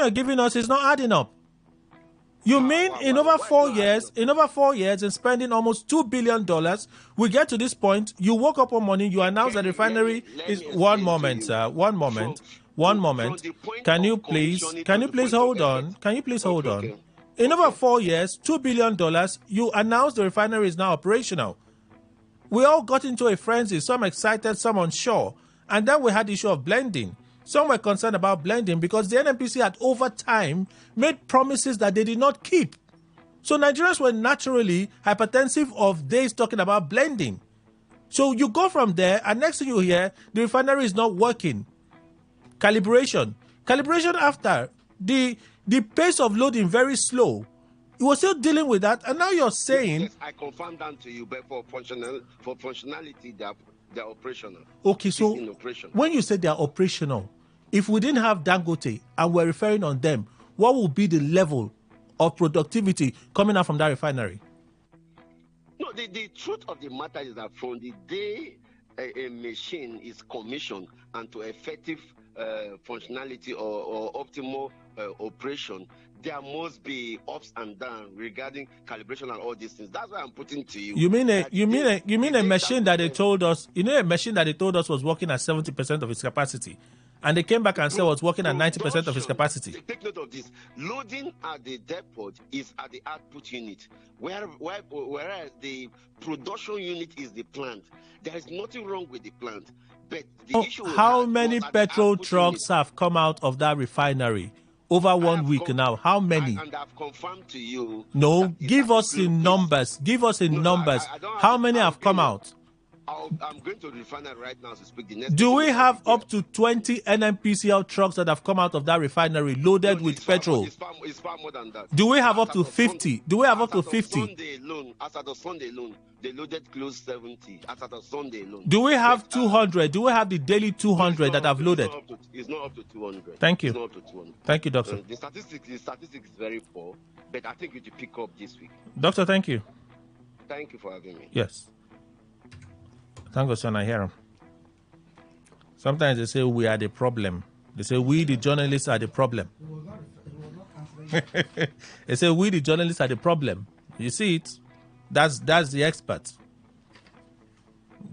you're giving us is not adding up. You mean in over 4 years, and spending almost $2 billion, we get to this point, you woke up one morning, you announce that the refinery is... One moment, sir. One moment. Can you please hold on? In over 4 years, $2 billion, you announced the refinery is now operational. We all got into a frenzy, some excited, some unsure. And then we had the issue of blending. Some were concerned about blending because the NNPC had over time made promises that they did not keep. So Nigerians were naturally hypertensive of days talking about blending. So you go from there, and next thing you hear, the refinery is not working. Calibration after, the pace of loading very slow. You were still dealing with that, and now you're saying... Yes, I confirm that to you, but for functionality, they're operational. Okay, so when you say they are operational, if we didn't have Dangote and we're referring on them, what would be the level of productivity coming out from that refinery? No, the truth of the matter is that from the day a machine is commissioned and to effective functionality or optimal operation, there must be ups and downs regarding calibration and all these things. That's why I'm putting to you. You mean a machine that they told us, a machine that they told us was working at 70% of its capacity, and they came back and said was working at 90% of its capacity. Take note of this. Loading at the depot is at the output unit, whereas the production unit is the plant. There is nothing wrong with the plant, but the issue. How many petrol trucks have come out of that refinery? Over 1 week now. How many? And I've confirmed to you. No, give us in numbers. How many have come out? I'm going to the refinery right now to speak. Do we have up to 20 NNPCL trucks that have come out of that refinery loaded with petrol? It's far more than that. Do we have up to 50? As at the Sunday alone, they loaded close 70. As at the Sunday alone. Do we have 200? Do we have the daily 200 that have loaded? It's not up to 200. Thank you. It's not up to 200. Thank you, Doctor. The statistics is very poor, but I think we should pick up this week. Doctor, thank you. Thank you for having me. Yes. Thank God, son, I hear him. Sometimes they say we are the problem. They say we, the journalists, are the problem. They say we, the journalists, are the problem. You see it? That's the expert.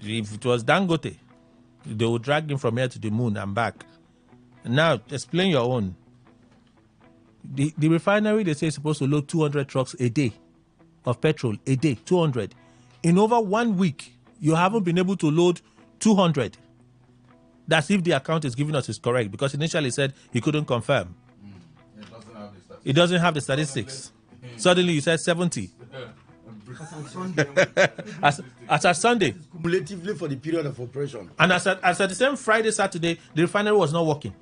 If it was Dangote, they would drag him from here to the moon and back. Now, explain your own. The refinery, they say, is supposed to load 200 trucks a day of petrol. A day, 200. In over 1 week, you haven't been able to load 200. That's if the account is giving us is correct, because initially he said he couldn't confirm. It doesn't have the statistics. Suddenly you said 70. as at Sunday. Cumulatively for the period of operation. And as at the same Friday, Saturday, the refinery was not working.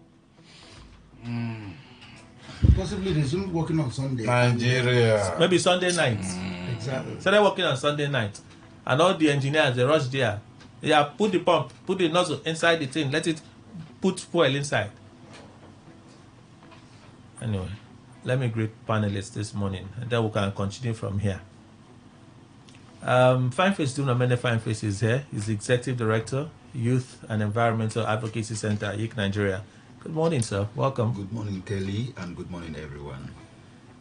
Possibly they shouldn't working on Sunday. Nigeria. Maybe Sunday night. Exactly. Started working on Sunday night. And all the engineers, they rush there. Yeah, put the pump, put the nozzle inside the thing, let it put fuel inside. Anyway, let me greet panelists this morning, and then we can continue from here. Fine Face Many Fine Faces here. He's the Executive Director, Youth and Environmental Advocacy Center, YIC Nigeria. Good morning, sir. Welcome. Good morning, Kelly, and good morning, everyone.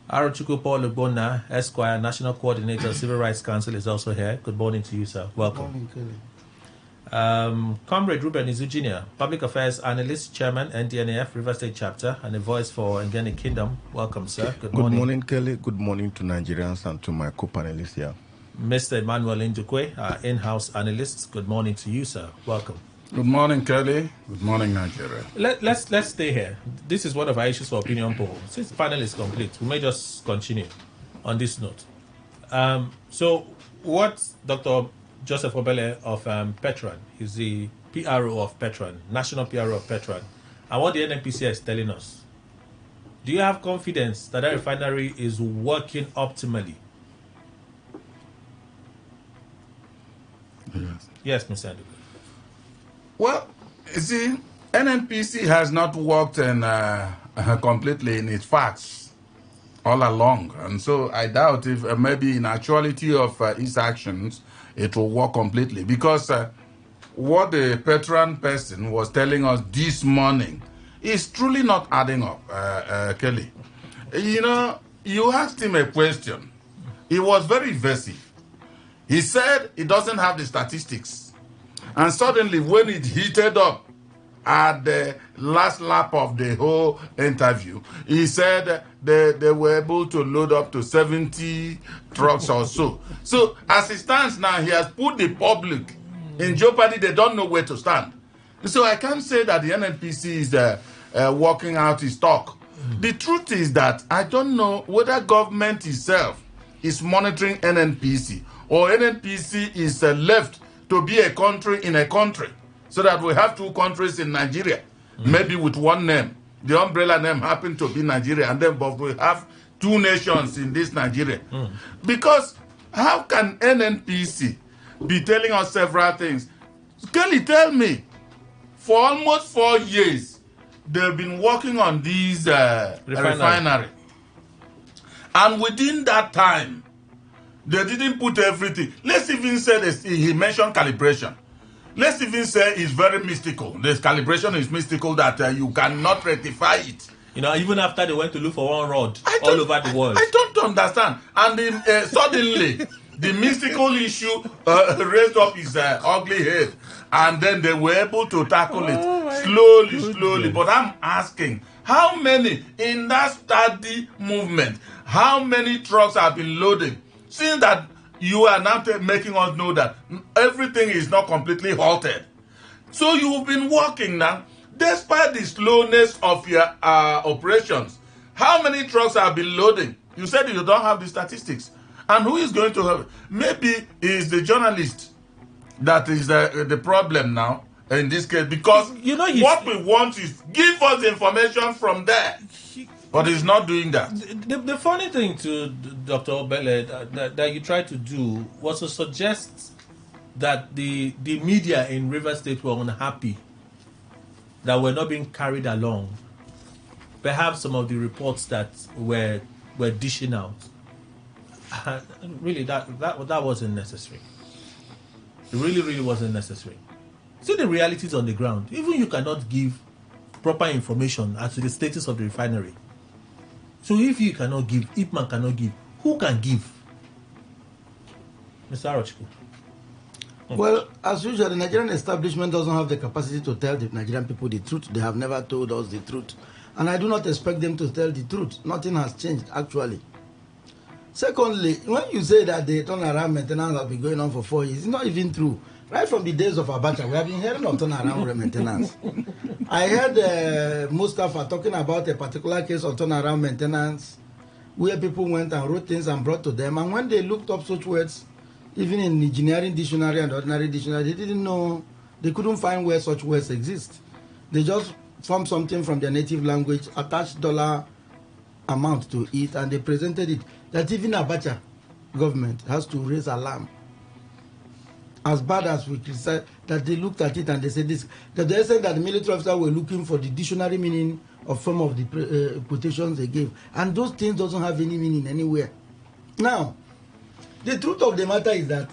Arochukwu Paul Ogbonna, Esquire, National Coordinator, Civil Rights Council, is also here. Good morning to you, sir. Welcome. Good morning, Kelly. Comrade Ruben Izu Jr., Public Affairs Analyst, Chairman, NDNAF, River State Chapter, and a voice for Ngeni Kingdom. Welcome, sir. Good morning. Good morning, Kelly. Good morning to Nigerians and to my co-panelists here. Mr. Emmanuel Indukwe, our in-house analyst. Good morning to you, sir. Welcome. Good morning, Kelly. Good morning, Nigeria. Let's stay here. This is one of our issues for opinion poll. Since the panel is complete, we may just continue on this note. So what Dr. Joseph Obele of Petron, is the PRO of Petron, National PRO of Petron, and what the NNPC is telling us. Do you have confidence that refinery is working optimally? Yes, Mr. Andrew. Well, you see, NNPC has not worked in, completely in its facts all along. And so I doubt if maybe in actuality of its actions, it will work completely. Because what the Petron person was telling us this morning is truly not adding up, Kelly. You know, you asked him a question. He was very evasive. He said he doesn't have the statistics. And suddenly, when it heated up at the last lap of the whole interview, he said they were able to load up to 70 trucks or so. So, as it stands now, he has put the public in jeopardy. They don't know where to stand. So, I can't say that the NNPC is working out his talk. The truth is that I don't know whether government itself is monitoring NNPC or NNPC is left to be a country in a country, so that we have two countries in Nigeria, maybe with one name. The umbrella name happen to be Nigeria, and then but we have two nations in this Nigeria. Because how can NNPC be telling us several things? Kelly, tell me, for almost 4 years, they've been working on these refinery. And within that time, they didn't put everything. Let's even say this, he mentioned calibration. Let's even say it's very mystical. This calibration is mystical that you cannot rectify it. You know, even after they went to look for one rod all over the world. I don't understand. And then, suddenly, the mystical issue raised up his ugly head. And then they were able to tackle it slowly. But I'm asking, how many in that steady movement, how many trucks have been loaded? Since that you are now making us know that everything is not completely halted. So you've been working now, despite the slowness of your operations. How many trucks have been loading? You said you don't have the statistics. And who is going to help? Maybe it's the journalist that is the problem now in this case. Because what we want is give us the information from there. But he's not doing that. The funny thing to Dr. Obele that you tried to do was to suggest that the media in Rivers State were unhappy that were not being carried along. Perhaps some of the reports that were dishing out. Really, that wasn't necessary. It really wasn't necessary. See the realities on the ground. Even you cannot give proper information as to the status of the refinery. So if you cannot give, if man cannot give, who can give? Mr. Arochukwu. Well, as usual, the Nigerian establishment doesn't have the capacity to tell the Nigerian people the truth. They have never told us the truth. And I do not expect them to tell the truth. Nothing has changed, actually. Secondly, when you say that the turnaround maintenance has been going on for 4 years, it's not even true. Right from the days of Abacha, we have been hearing of turnaround maintenance. I heard Mustafa talking about a particular case of turnaround maintenance where people went and wrote things and brought to them. And when they looked up such words, even in engineering dictionary and ordinary dictionary, they didn't know, they couldn't find where such words exist. They just formed something from their native language, attached dollar amount to it, and they presented it. That even Abacha government has to raise alarm. As bad as we criticize, that they looked at it and they said this, that they said that the military officers were looking for the dictionary meaning of some of the quotations they gave. And those things doesn't have any meaning anywhere. Now, the truth of the matter is that,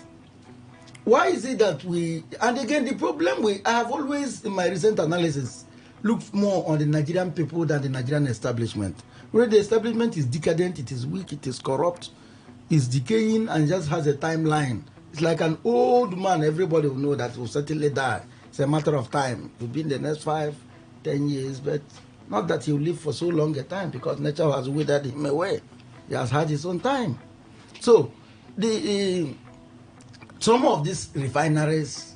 why is it that and again, the problem I have always, in my recent analysis, looked more on the Nigerian people than the Nigerian establishment. Where the establishment is decadent, it is weak, it is corrupt, it's decaying, and just has a timeline. It's like an old man, everybody will know that will certainly die. It's a matter of time. It will be in the next 5, 10 years, but not that he will live for so long a time, because nature has withered him away. He has had his own time. So, some of these refineries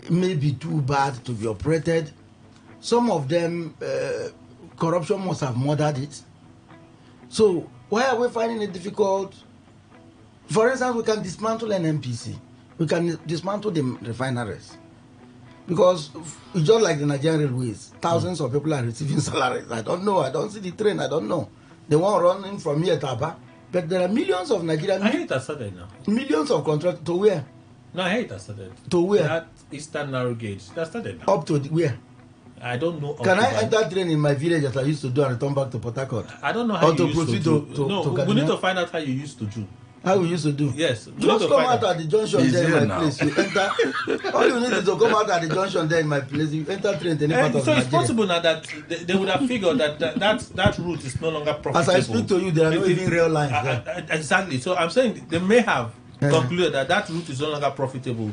may be too bad to be operated. Some of them, corruption must have murdered it. So, why are we finding it difficult? For instance, we can dismantle an NPC. We can dismantle the refineries. Because it's just like the Nigerian railways. Thousands of people are receiving salaries. I don't know. I don't see the train. I don't know. They won't run from here to Aba. But there are millions of Nigerians. I hate that started now. Millions of contracts. To where? No, I hate that started. To where? That Eastern Narrow Gauge. That started now. Up to where? I don't know. Can I enter train in my village as I used to do and return back to Port Harcourt? I don't know how or you to used proceed to do. to we need to find out how you used to do. How we used to do. Yes. Just come out at the junction He's there in here my now. place. You enter. All you need is to come out at the junction there in my place. You enter train to any part of So it's Nigeria. possible now that they would have figured that route is no longer profitable. As I speak to you, there are no even rail lines there. Exactly. So I'm saying they may have concluded that route is no longer profitable.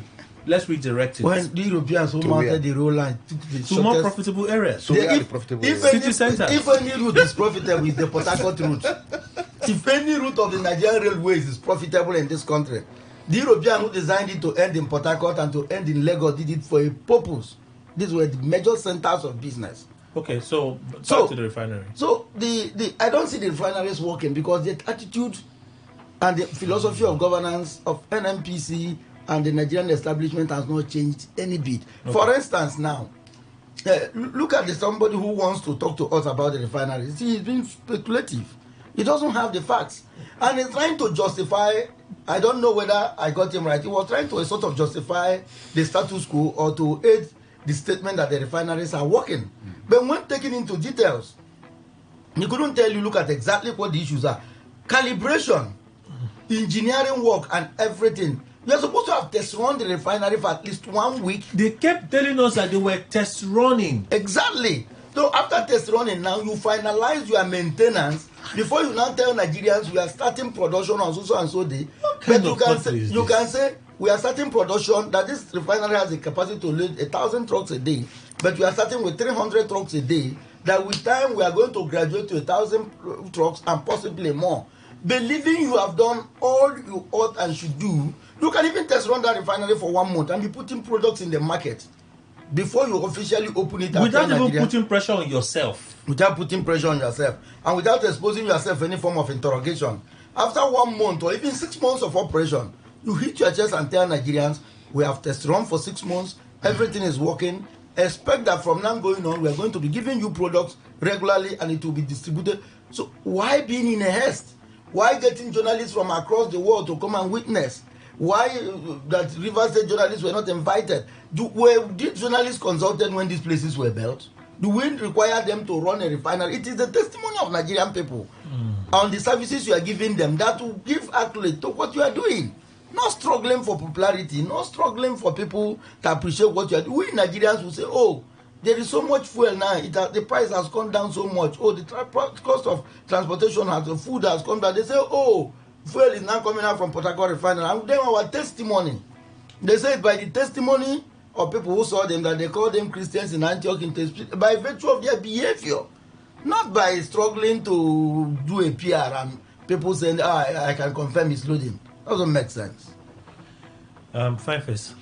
Let's redirect it When the Europeans who mounted the rail line to more profitable areas. So where are the profitable if areas? City centers. If any route is profitable, it's the Port Harcourt route. If any route of the Nigerian railways is profitable in this country, the European who designed it to end in Port Harcourt and to end in Lagos did it for a purpose. These were the major centers of business. Okay, so back to the refinery. So I don't see the refineries working because the attitude and the philosophy of governance of NNPC and the Nigerian establishment has not changed any bit. Okay. For instance, now, look at somebody who wants to talk to us about the refinery. See, he's being speculative. He doesn't have the facts. And he's trying to justify, I don't know whether I got him right, he was trying to sort of justify the status quo or to aid the statement that the refineries are working. But when taken into details, he couldn't tell you, look at exactly what the issues are. Calibration, engineering work and everything. We are supposed to have test run the refinery for at least 1 week. They kept telling us that they were test running. Exactly. So after test running now, you finalize your maintenance before you now tell Nigerians we are starting production on so and so day. But you can say we are starting production, that this refinery has the capacity to load 1,000 trucks a day, but we are starting with 300 trucks a day, that with time we are going to graduate to 1,000 trucks and possibly more. Believing you have done all you ought and should do, you can even test run that refinery for 1 month and be putting products in the market before you officially open it. Without even putting pressure on yourself. Without putting pressure on yourself. And without exposing yourself to any form of interrogation. After 1 month or even 6 months of operation, you hit your chest and tell Nigerians, we have test run for 6 months, everything is working. Expect that from now going on, we are going to be giving you products regularly and it will be distributed. So why being in a haste? Why getting journalists from across the world to come and witness? Why that Rivers State journalists were not invited? Did journalists consulted when these places were built? Do we require them to run a refinery? It is the testimony of Nigerian people on the services you are giving them that will give accolade to what you are doing. Not struggling for popularity, not struggling for people to appreciate what you are doing. We Nigerians will say, oh, there is so much fuel now, the price has gone down so much. Oh, the cost of transportation the food has come down. They say, oh, fuel is now coming out from Port Harcourt refinery. And then our testimony, they say by the testimony of people who saw them that they call them Christians in Antioch by virtue of their behavior, not by struggling to do a PR and people saying, I can confirm it's loading. Doesn't make sense. Fine face.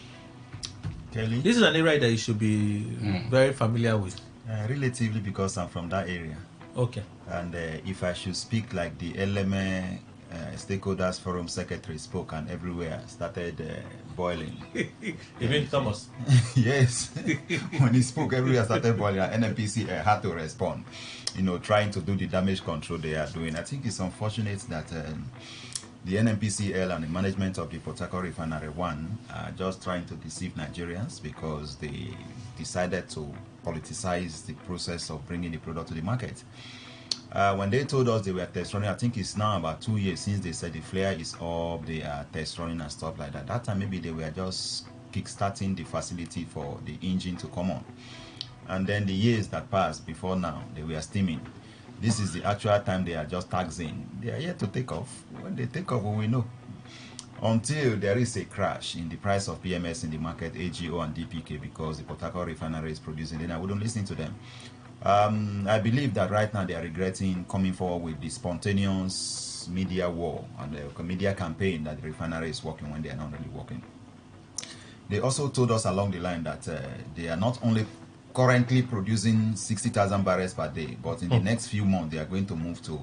Kelly? This is an area that you should be very familiar with. Relatively, because I'm from that area. Okay. And if I should speak like the LMA Stakeholders Forum Secretary spoke and everywhere started boiling. Even Thomas. Yes. When he spoke, everywhere started boiling and NNPC had to respond, trying to do the damage control they are doing. I think it's unfortunate that the NNPCL and the management of the Port Harcourt Refinery 1 are just trying to deceive Nigerians because they decided to politicize the process of bringing the product to the market. When they told us they were test running, I think it's now about 2 years since they said the flare is up, they are test running and stuff like that. That time maybe they were just kickstarting the facility for the engine to come on. And then the years that passed before now, they were steaming. This is the actual time they are just taxing. They are yet to take off. When they take off, we know. Until there is a crash in the price of PMS in the market, AGO and DPK, because the Port Harcourt refinery is producing, then I wouldn't listen to them. I believe that right now they are regretting coming forward with the spontaneous media war and the media campaign that the refinery is working when they are not really working. They also told us along the line that they are not only currently producing 60,000 barrels per day, but in the next few months they are going to move to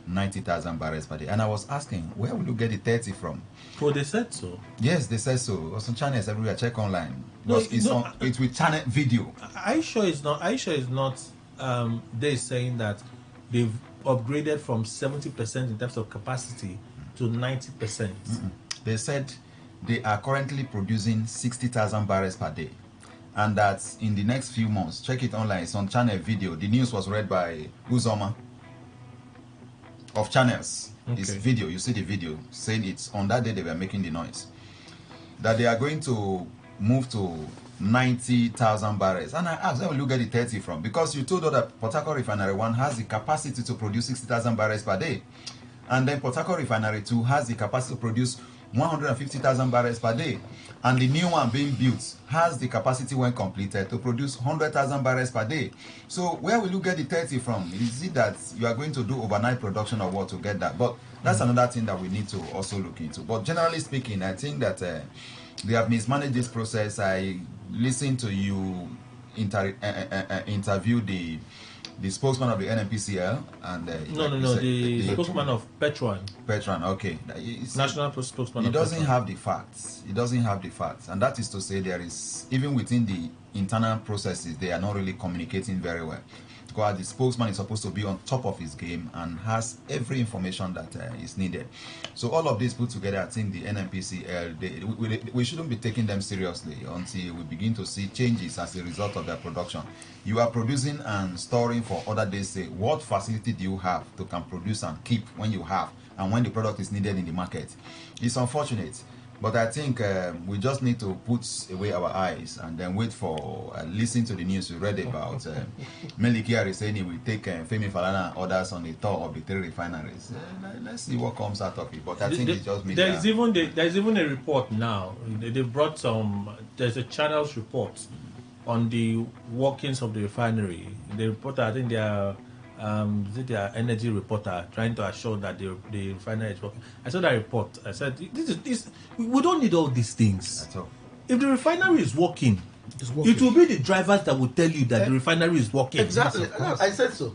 90,000 barrels per day. And I was asking, where will you get the 30 from? Oh, they said so. Yes, they said so. It was on channels everywhere. Check online. No, It's with channel video. Are you sure it's not? They're saying that they've upgraded from 70% in terms of capacity to 90%. They said they are currently producing 60,000 barrels per day. And that in the next few months, check it online, it's on channel video. The news was read by Uzoma of channels. It's video. You see the video saying it's on that day they were making the noise. That they are going to move to 90,000 barrels. And I asked, where will you get the 30 from? Because you told us that Port Harcourt Refinery 1 has the capacity to produce 60,000 barrels per day. And then Port Harcourt Refinery 2 has the capacity to produce 150,000 barrels per day. And the new one being built has the capacity, when completed, to produce 100,000 barrels per day. So where will you get the 30 from? Is it that you are going to do overnight production or what to get that? But that's another thing that we need to also look into. But generally speaking, I think that they have mismanaged this process. I listened to you interview the spokesman of the NNPCL and the spokesman of Petron. Petron, okay. National spokesman. He doesn't have the facts. He doesn't have the facts, and that is to say, there is, even within the internal processes, they are not really communicating very well. Because the spokesman is supposed to be on top of his game and has every information that is needed. So all of this put together, I think the NNPCL, we shouldn't be taking them seriously until we begin to see changes as a result of their production. You are producing and storing for other days. Say, what facility do you have to can produce and keep when you have and when the product is needed in the market? It's unfortunate. But I think we just need to put away our eyes and then wait for listen to the news we read about. Melikiari saying he will take Femi Falana and others on the tour of the 3 refineries. Let's see what comes out of it. But I think it's just media. There's even a report now. They brought there's a channel's report on the workings of the refinery. The reporter, I think they are their energy reporter, trying to assure that the refinery is working. I saw that report. I said, we don't need all these things. At all. If the refinery is working, it will be the drivers that will tell you that the refinery is working. Exactly. Yes, I said so.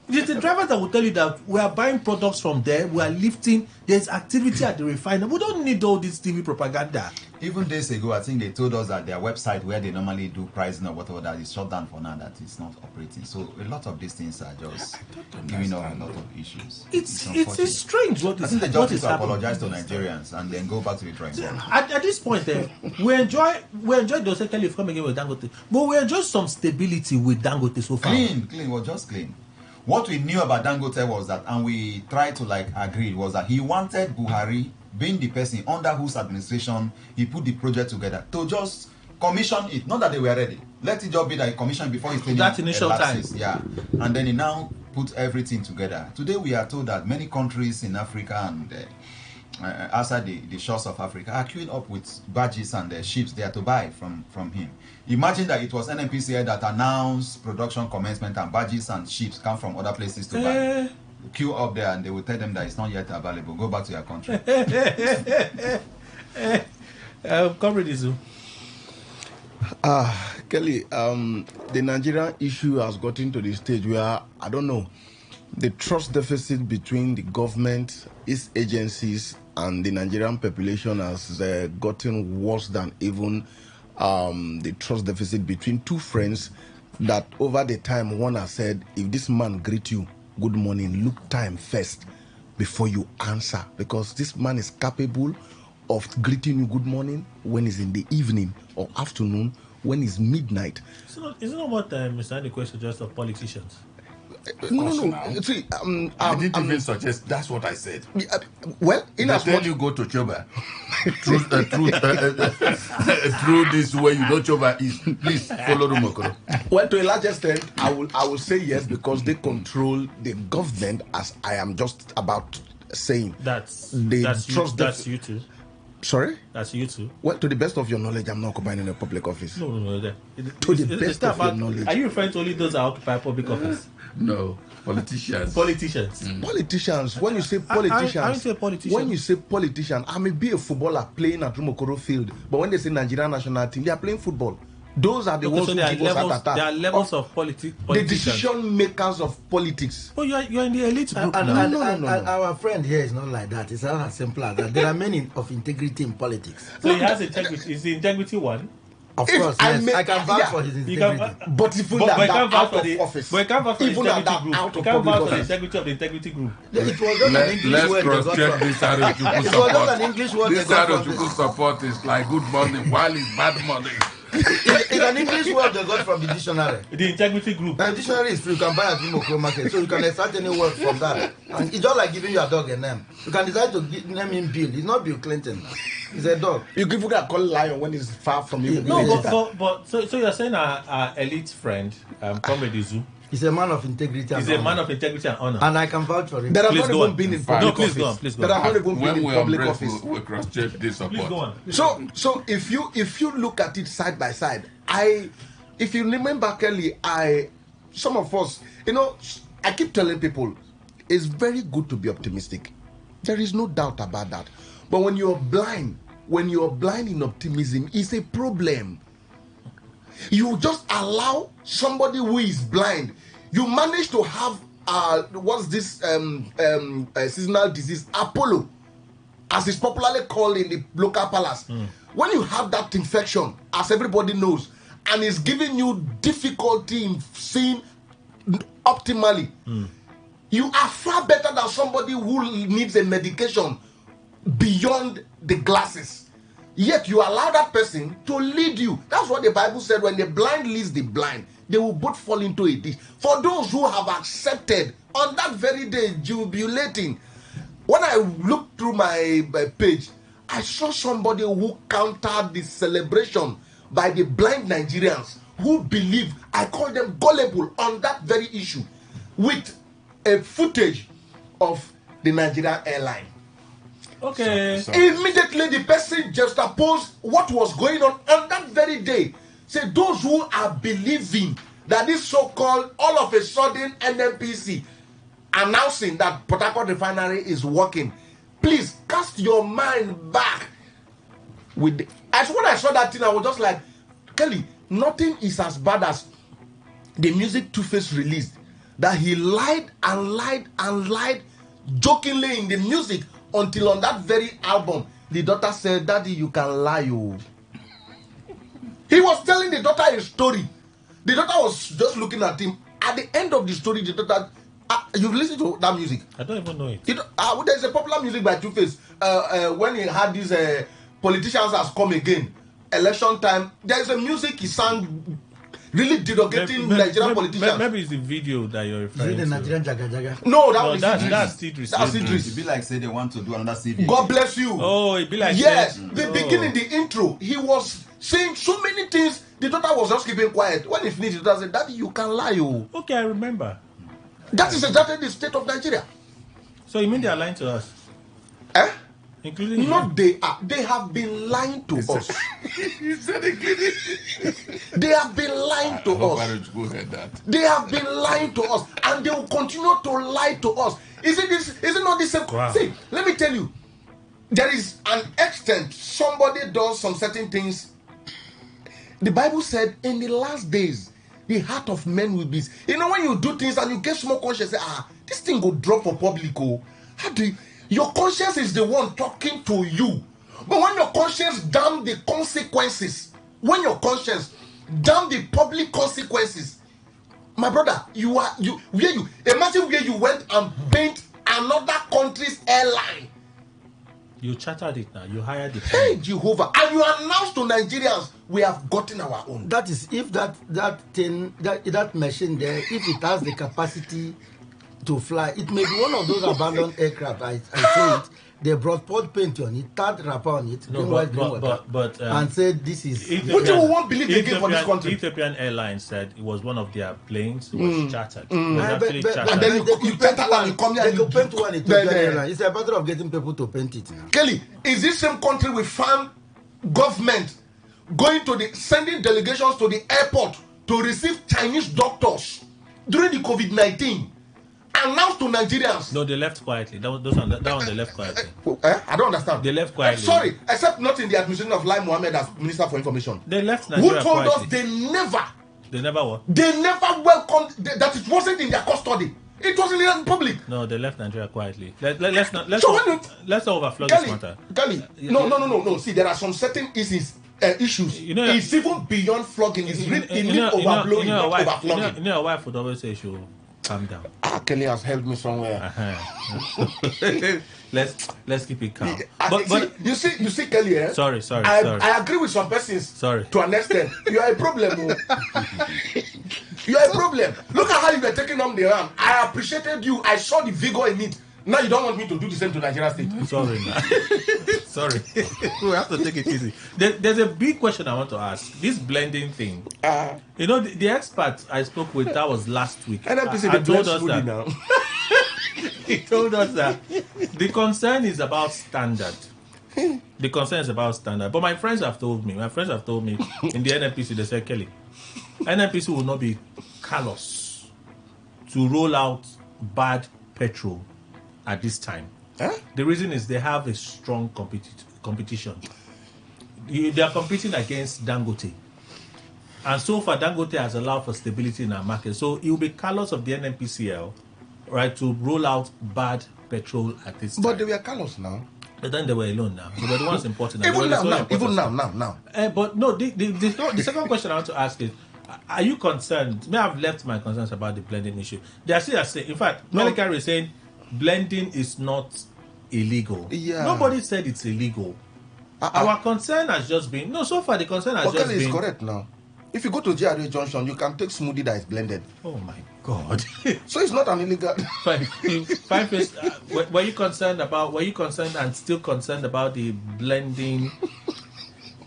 It's the drivers that will tell you that we are buying products from there, we are lifting, there's activity at the refinery. We don't need all this TV propaganda. Even days ago, I think they told us that their website where they normally do pricing or whatever, that is shut down for now, that is not operating. So a lot of these things are just giving us a lot of issues. It's strange what is happening. I think they just need to apologize to Nigerians and then go back to the drawing board. At this point, we enjoy those Kelly come again with Dangote, but we enjoy some stability with Dangote so far. Clean, well, just clean. What we knew about Dangote was that, and we tried to agree, was that he wanted Buhari, being the person under whose administration he put the project together, to just commission it. Not that they were ready. Let it just be that he commissioned before his tenure. That initial time. Yeah. And then he now put everything together. Today we are told that many countries in Africa and outside the shores of Africa are queuing up with barges and ships there to buy from him. Imagine that it was NNPCL that announced production commencement and barges and ships come from other places to buy. Queue up there and they will tell them that it's not yet available. Go back to your country. Comrade Izu. Kelly, the Nigerian issue has gotten to the stage where, I don't know, the trust deficit between the government, its agencies, and the Nigerian population has gotten worse than even the trust deficit between two friends that over the time one has said, if this man greet you, good morning, look time first before you answer, because this man is capable of greeting you good morning when it's in the evening or afternoon when it's midnight. Is it not what Mr. Andy question just of politicians? No. See, I didn't even suggest. That's what I said. Well, in as much you go to Choba through this way you don't Choba is, please follow Rumokoro. Well, to a large extent, I will say yes, because they control the government, as I am just about saying. That's you too. Sorry? That's you too. Well, to the best of your knowledge, I'm not occupying in a public office. No. To the best of your knowledge. Are you referring to only those that occupy public office? No, politicians. Politicians. When you say politicians, when you say politician, I may be a footballer playing at Rumokoro Field, but when they say Nigerian national team, they are playing football. Those are the ones who give us heart attack. There are levels of politics. The decision makers of politics. But you're in the elite group. No. Our friend here is not like that. It's not as simple as that. There are many of integrity in politics. So he has integrity. Is the integrity one? Of course, yes. I can vouch for his integrity. But even that out of office. But you can't vouch for the integrity group. You can't vouch for the integrity of the integrity group. It was just an English word. Let's cross-check this Arochukwu support. It was just an English word. This Arochukwu support is like good morning while it's bad morning. It's an English word they got from the dictionary. The integrity group. The dictionary is free. You can buy at Imoko market, so you can extract any word from that. And it's just like giving your dog a name. You can decide to name him Bill. It's not Bill Clinton. It's a dog. You give that call lion when it's far from you. No, but so you're saying our elite friend, Comrade Izu, He's a man of integrity. He's a man of integrity and honor. And I can vouch for it. There are Please not go even on. been in No, public please office. go on, please go There on. are not even been When in we public embrace, office. we cross-check this Please support. go on. So if you look at it side by side, if you remember Kelly, some of us, I keep telling people, it's very good to be optimistic. There is no doubt about that. But when you're blind in optimism, it's a problem. You just allow somebody who is blind. You manage to have what's this seasonal disease, Apollo, as it's popularly called in the local palace. When you have that infection, as everybody knows, and it's giving you difficulty in seeing optimally, you are far better than somebody who needs a medication beyond the glasses. Yet you allow that person to lead you. That's what the Bible said. When the blind leads the blind, they will both fall into a ditch. For those who have accepted on that very day, jubilating. When I looked through my page, I saw somebody who countered the celebration by the blind Nigerians who believe, I call them gullible, on that very issue, with a footage of the Nigerian airline. Okay. Immediately the person just opposed what was going on that very day. Say those who are believing that this so-called all of a sudden NNPC announcing that Port Harcourt refinery is working, please cast your mind back. When I saw that thing, I was just like, Kelly, nothing is as bad as the music Two-Face released, that he lied and lied and lied jokingly in the music, until on that very album the daughter said, Daddy, you can lie. Oh. He was telling the daughter a story. The daughter was just looking at him. At the end of the story, the daughter, you've listened to that music? I don't even know it. There's a popular music by Two-Face. When he had these politicians has come again, election time, there's a music he sang really derogating Nigerian politicians. Maybe it's the video that you're referring Is it the to. Nigerian Jaga Jaga? No, That's Idris. That's Idris. It'd be like say they want to do another CV. God bless you. Oh, it'd be like Yes, that. the beginning, the intro, he was saying so many things. The daughter was just keeping quiet. When he finished, the daughter said, Daddy, you can lie. Oh. Okay, I remember. That is exactly the state of Nigeria. So you mean they are lying to us? Eh? Including you? Not they are. They have been lying to us. He said it. They have been lying to us. They have been lying to us, and they will continue to lie to us. Is it not the same? Wow. See, let me tell you, there is an extent somebody does some certain things. The Bible said, in the last days, the heart of men will be. When you do things and you get small conscience, say, this thing will drop for public. Oh, how do you? Your conscience is the one talking to you. But when your conscience damn the consequences, when your conscience damn the public consequences, my brother, imagine where you went and paint another country's airline. You chartered it now. You hired it. Hey Jehovah, and you announced to Nigerians, we have gotten our own. That is, if that machine there, if it has the capacity to fly, it may be one of those abandoned aircraft. I say it. They brought pot paint on it, third wrapper on it, and said this is. What you won't believe again for this country? Ethiopian Airlines said it was one of their planes was chartered. It was actually chartered. And then you paint it and you come here They and could paint one Ethiopian Airlines. It's a matter of getting people to paint it now. Kelly, is this same country we found government sending delegations to the airport to receive Chinese doctors during the COVID-19? Announced to Nigerians. No, they left quietly. That one they left quietly. I don't understand. They left quietly. Sorry, except not in the administration of Lai Mohammed as Minister for Information. They left Nigeria Who told quietly. us They never what? they never welcomed that it wasn't in their custody. It was in the public. No, they left Nigeria quietly. Let's not overflow Kelly, this matter. Kelly, no. See, there are some certain issues. It's even beyond flogging. It's overblowing, not overflogging. Your wife would always say she will calm down. Kelly has helped me somewhere. Let's keep it calm. But you see, Kelly. Eh? Sorry. I agree with some persons. Sorry. To an extent, you are a problem. You are a problem. Look at how you were taking on the ram. I appreciated you. I saw the vigor in it. Now you don't want me to do the same to Nigeria State. Sorry, man. Sorry. We have to take it easy. There's a big question I want to ask. This blending thing. The expert I spoke with, that was last week. NNPC told us that. Now. He told us that the concern is about standard. The concern is about standard. But my friends have told me in the NNPC, they said, Kelly, NNPC will not be callous to roll out bad petrol at this time. The reason is they have a strong competition. They are competing against Dangote. And so far, Dangote has allowed for stability in our market. So it will be callous of the NNPCL, right, to roll out bad petrol at this time. But they were callous now. But then they were alone now. They were the ones important. Even now. But no, the second question I want to ask is, are you concerned? May I have left my concerns about the blending issue. They are still saying, in fact, Melikari is saying blending is not illegal. Yeah. Nobody said it's illegal. Our concern has just been so far the concern has just been. Is correct now. If you go to GRA Junction, you can take smoothie that is blended. Oh my God! So it's not an illegal. Fine. Were you concerned and still concerned about the blending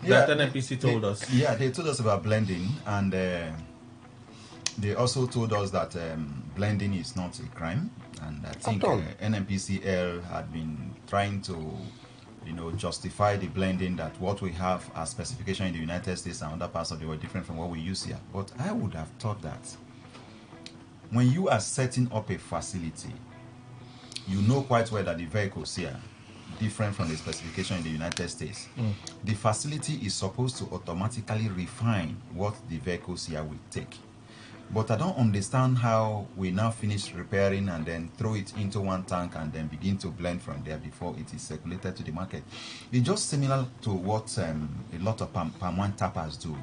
that NNPC told us? Yeah, they told us about blending, and they also told us that blending is not a crime. And I think NNPCL had been trying to, justify the blending, that what we have as specification in the United States and other parts of the world different from what we use here. But I would have thought that when you are setting up a facility, you know quite well that the vehicles here different from the specification in the United States. The facility is supposed to automatically refine what the vehicles here will take. But I don't understand how we now finish repairing and then throw it into one tank and then begin to blend from there before it is circulated to the market. It's just similar to what a lot of palm wine tappers do,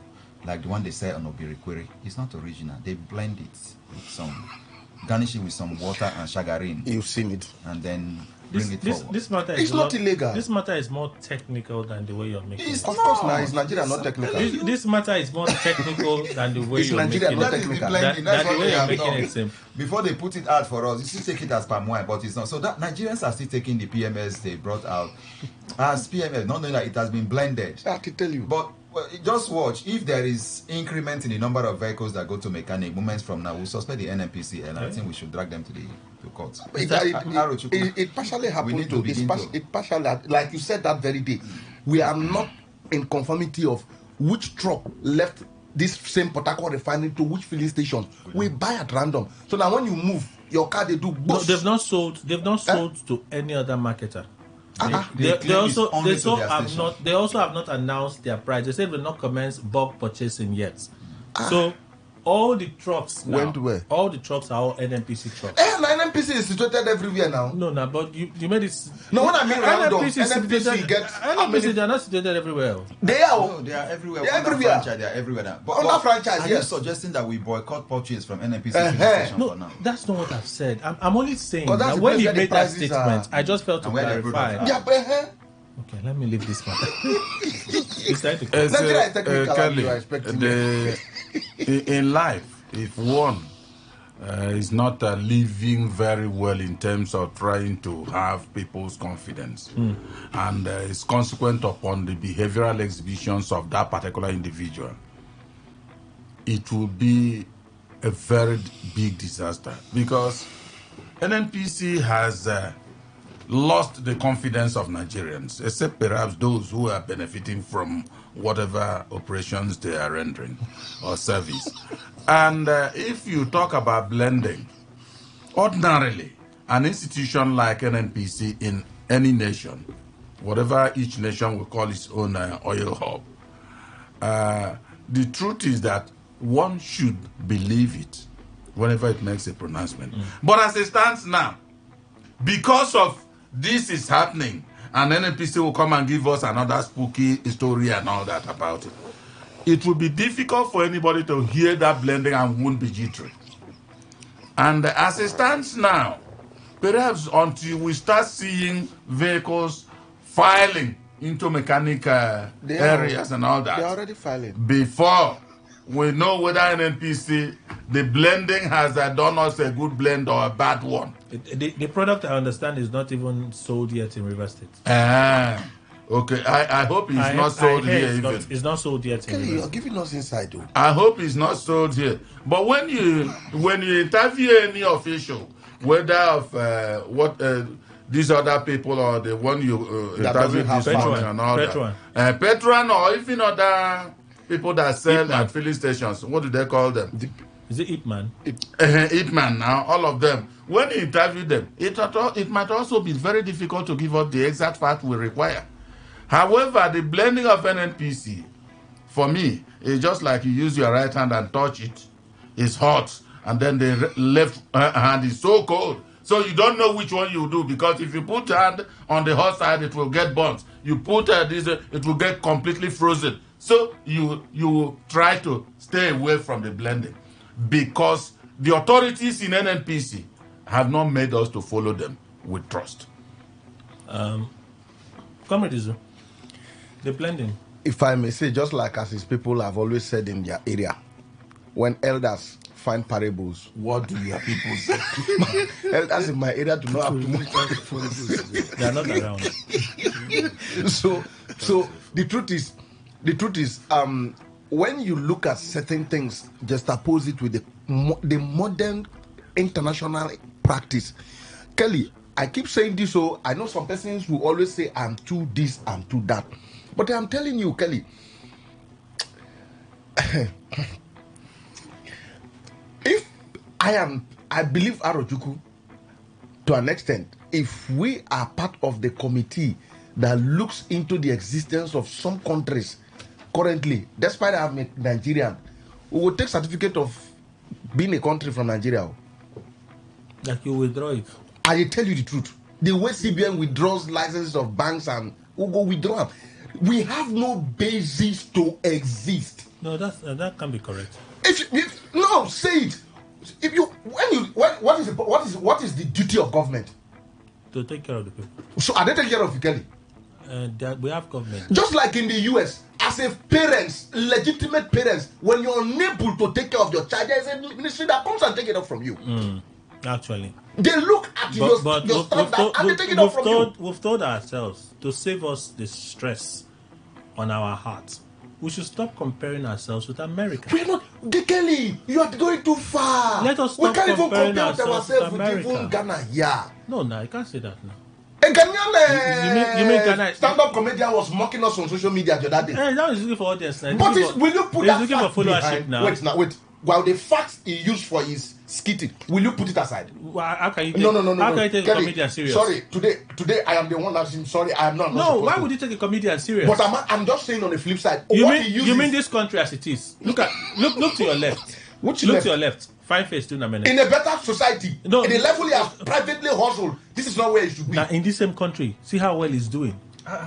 like the one they sell on Obirikwere. It's not original. They blend it with garnish it with some water and shagarin. You've seen it. And then bring it forward. This matter is not illegal. This matter is more technical than the way you're making it. Of course now, it's Nigeria, not technical. This matter is more technical than the way you're Nigeria, making not it. technical. Than the way you're making it simple. Before they put it out for us, you still take it as palm wine, but it's not. So that Nigerians are still taking the PMS they brought out as PMS, not knowing that it has been blended. I have to tell you. But just watch. If there is increment in the number of vehicles that go to mechanic, moments from now, we'll suspend the NNPC, and I think we should drag them to court. It partially happened to it partially, like you said that very day. We are not in conformity of which truck left this same Port Harcourt refinery to which filling station. We buy at random. So now when you move your car, they do both. No, they've not sold to any other marketer. They also have not announced their price. They said they will not commence bulk purchasing yet. So all the trucks now, went where? All the trucks are all NNPC trucks. NNPC is situated everywhere now. No, but you made it. No, when I mean random, NNPC they are not situated everywhere. They are. No, they are everywhere. They are everywhere. They are everywhere now. But under franchise, are you suggesting that we boycott purchase from NNPC station no, for now? That's not what I've said. I'm only saying that when he made that statement, I just felt to clarify. Okay, let me leave this one. It's time to in life, if one is not living very well in terms of trying to have people's confidence, and is consequent upon the behavioral exhibitions of that particular individual, it will be a very big disaster, because NNPC has lost the confidence of Nigerians, except perhaps those who are benefiting from whatever operations they are rendering or service. And if you talk about blending, ordinarily, an institution like NNPC in any nation, whatever each nation will call its own oil hub, the truth is that one should believe it whenever it makes a pronouncement. But as it stands now, because of this is happening, and NNPC will come and give us another spooky story and all that about it, it will be difficult for anybody to hear that blending and won't be jittery. And as it stands now, perhaps until we start seeing vehicles filing into mechanic areas and all that, They're already filing. before we know whether NNPC, the blending has done us a good blend or a bad one. The product, I understand, is not even sold yet in River State. Okay, I hope it's not sold here even. It's not sold yet in Kelly, River you're State. giving us inside, though. I hope it's not sold here. But when you interview any official, whether of these other people or the one you interviewed this morning and all that, Petron or even other people that sell at filling stations, what do they call them? Is it Ipman? Ipman now, all of them. When you interview them, it might also be very difficult to give us the exact fact we require. However, the blending of NNPC, for me, is just like you use your right hand and touch it. It's hot, and then the left hand is so cold. So you don't know which one you do, because if you put hand on the hot side, it will get burnt. You put this, it will get completely frozen. So you try to stay away from the blending, because the authorities in NNPC have not made us to follow them with trust. Comrade Izu, the blending. If I may say, just like as his people have always said in their area, when elders find parables, what do your people say? Elders in my area do not have too much time for parables. They are not around. So the truth is, when you look at certain things, just oppose it with the modern international practice. Kelly, I keep saying this, so I know some persons will always say I'm too this, I'm too that. But I'm telling you, Kelly, if I believe Arojuku to an extent, if we are part of the committee that looks into the existence of some countries currently, despite I'm a Nigerian, we will take certificate of being a country from Nigeria. Like you withdraw it. I tell you the truth. The way CBN withdraws licenses of banks and we go withdraw them. We have no basis to exist. No, that can be correct. No, say it. What is the duty of government? To take care of the people. So are they taking care of you, Kelly? We have government. Just like in the US, as a parents, legitimate parents, when you're unable to take care of your child, there is a ministry that comes and take it up from you. Actually. They look at your standard and they take it up from you. We've told ourselves to save us the stress on our hearts. We should stop comparing ourselves with America. We're not, Kelly, you are going too far. Let us stop comparing ourselves with America. Even Ghana, yeah. No, you can't say that now. A Ghanaian you mean Ghana? Stand-up comedian was mocking us on social media the other day. That is looking for audience now. But will you put that fact behind? Now. Wait. While the facts he used for his skitting, will you put it aside? How can you take, no. How can you take Kelly, a comedian serious? Sorry, today I am the one that's sorry. I am not. No, why would you take a comedian serious? But I'm just saying on the flip side. You mean this country as it is? Look to your left. Look to your left. Fine face to a minute. In a better society, in the level he has privately hustled, this is not where he should be. Now, in this same country, see how well he's doing.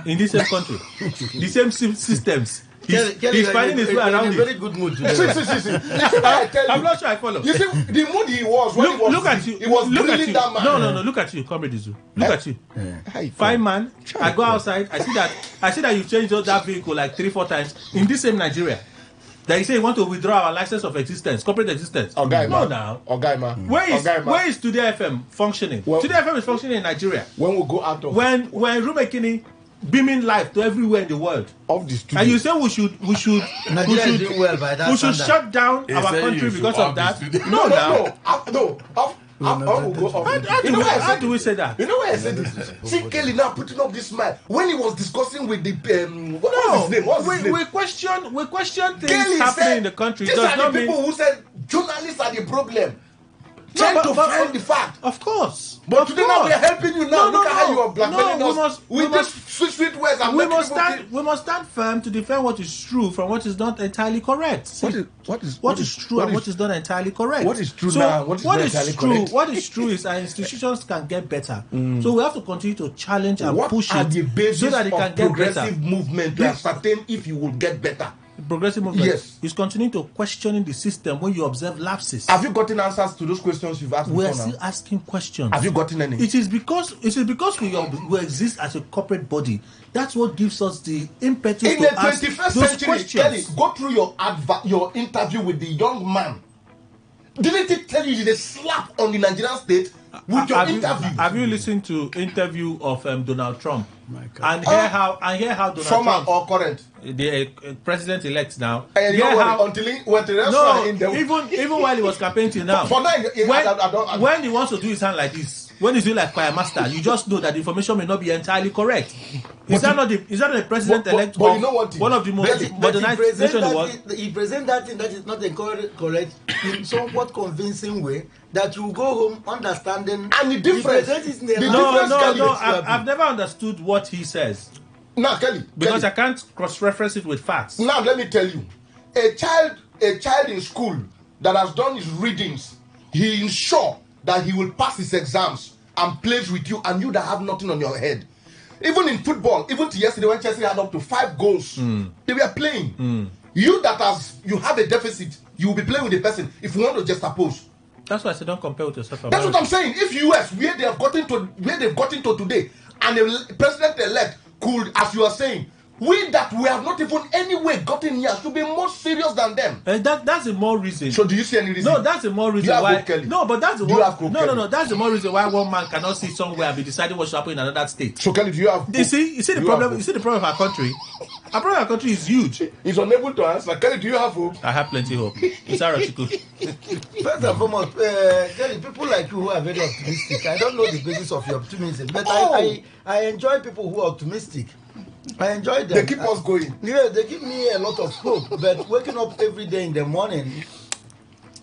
In this same country, the same systems. He's finding his way around it. Very good mood today. See. I'm not sure I follow. You see, the mood he was when look at you. He was grilling that man. No. Look at you, Comrade Izu. Look at you. Fine man. I go outside. I see that you changed that vehicle like 3-4 times in this same Nigeria. That you say you want to withdraw our license of existence, corporate existence. Where is Today FM functioning? Today FM is functioning in Nigeria. When we go out of when Rumekini beaming live to everywhere in the world. Of the studio. And you say we should shut down our country because of that? No. How do we say that? You know why I said this? See Kelly now putting up this smile when he was discussing with the what's his name? We question things Kelly happening in the country. These are the people who said journalists are the problem. Trying to find the fact. Of course. But today now we are helping you now. Look at how you are blackmailing us with this sweet words. We must stand firm to defend what is true from what is not entirely correct. See, what is true and what is not entirely correct. What is true now? What is entirely correct? What is true is our institutions can get better. So we have to continue to challenge and push it so that it can get better. Progressive movement to ascertain if you will get better. progressive movement Yes. is continuing to questioning the system when you observe lapses. Have you gotten answers to those questions you've asked We're before still now? asking questions. Have you gotten any? It is because we exist as a corporate body. That's what gives us the impetus In to the ask 21st those century, questions. Kelly, go through your interview with the young man. Didn't it tell you the slap on the Nigerian state with your interview? Have you listened to interview of Donald Trump and hear how Donald Former Trump or current? the president elect now. And you know what, until he went to the restaurant in the even while he was campaigning till now. For now, when he wants to do his hand like this, when he's doing like choir master, you just know that the information may not be entirely correct. Is that not the president elect? But you know what? One of the most modernized nations in the world. He presents that thing that is not correct in somewhat convincing way that you go home understanding. And the difference. I've never understood what he says. Now, Kelly, because I can't cross-reference it with facts. Now, let me tell you, a child in school that has done his readings, he ensure that he will pass his exams and plays with you, and you that have nothing on your head. Even in football, even to yesterday when Chelsea had up to 5 goals, they were playing. You have a deficit, you will be playing with the person if you want to just oppose. That's why I said don't compare with yourself. That's what I'm saying. If US, where they've gotten to today, and the president-elect could, as you are saying, we have not even anyway gotten here should be more serious than them. That's the more reason. So do you see any reason? No, that's the more reason why. No, but that's the more. That's the more reason why one man cannot sit somewhere and be deciding what should happen in another state. So Kelly, do you have? You see the problem. You see the problem of our country. Our problem of our country is huge. He's unable to answer. Kelly, do you have hope? I have plenty of hope. It's Chiku. First and foremost, Kelly, people like you who are very optimistic. I don't know the basis of your optimism, but I enjoy people who are optimistic. I enjoy them. They keep us going. Yeah, they give me a lot of hope. But waking up every day in the morning,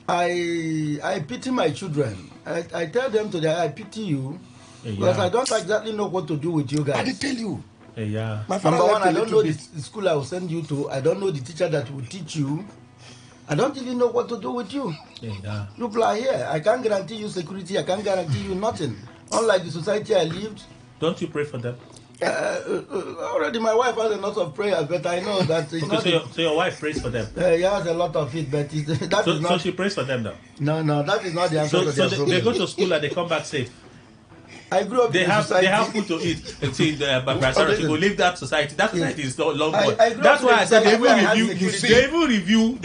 I pity my children. I tell them today, I pity you. Because I don't exactly know what to do with you guys. I did tell you. Yeah. Number one, I don't know the school I will send you to. I don't know the teacher that will teach you. I don't even know what to do with you. Yeah. You fly here. I can't guarantee you security. I can't guarantee you nothing. Unlike the society I lived. Don't you pray for them? Already my wife has a lot of prayers, but I know that it's not. So your wife prays for them? He has a lot of it, but is not. So she prays for them now? No, that is not the answer to their problem. They go to school and they come back safe. I grew up in society. They have food to eat. See, she will leave that society. That society is long gone. That's why I said they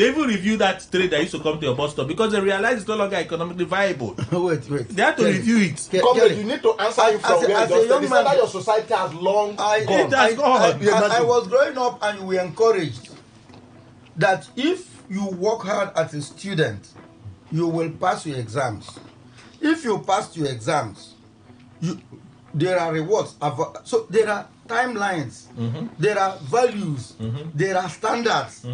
even review that trade that used to come to your bus stop because they realize it's no longer economically viable. Wait. They have to review it. You need to answer you from where as a young man, your society has long gone. It has gone. I was growing up and we were encouraged that if you work hard as a student, you will pass your exams. If you pass your exams, there are rewards. So there are timelines, there are values, there are standards.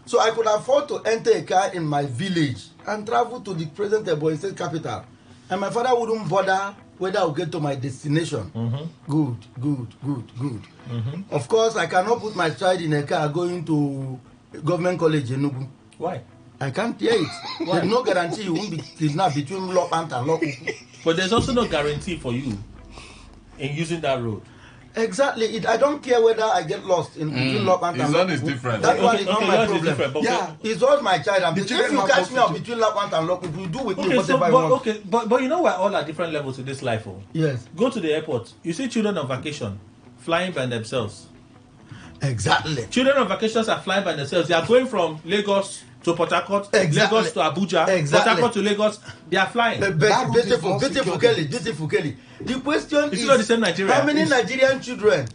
So I could afford to enter a car in my village and travel to the present Ebonyi State capital, and my father wouldn't bother whether I'll get to my destination. Good. Of course, I cannot put my child in a car going to government college in Enugu. Why? I can't hear it. There's no guarantee you won't be kidnapped between Lokpant and Lokuku. But there's also no guarantee for you in using that road. Exactly. I don't care whether I get lost in between Lokpant and Lokuku. Is different. That one is not my problem. Yeah, it's all my child. If you catch me up between Lokpant and Lokuku, you do with me whatever I want. Okay, but you know we're all at different levels in this life. Yes. Go to the airport. You see children on vacation flying by themselves. Exactly. Children on vacations are flying by themselves. They are going from Lagos to Port Harcourt, Lagos to Abuja, Port Harcourt to Lagos. They are flying. Beautiful Kelly. The question is not the same Nigeria. How many Nigerian children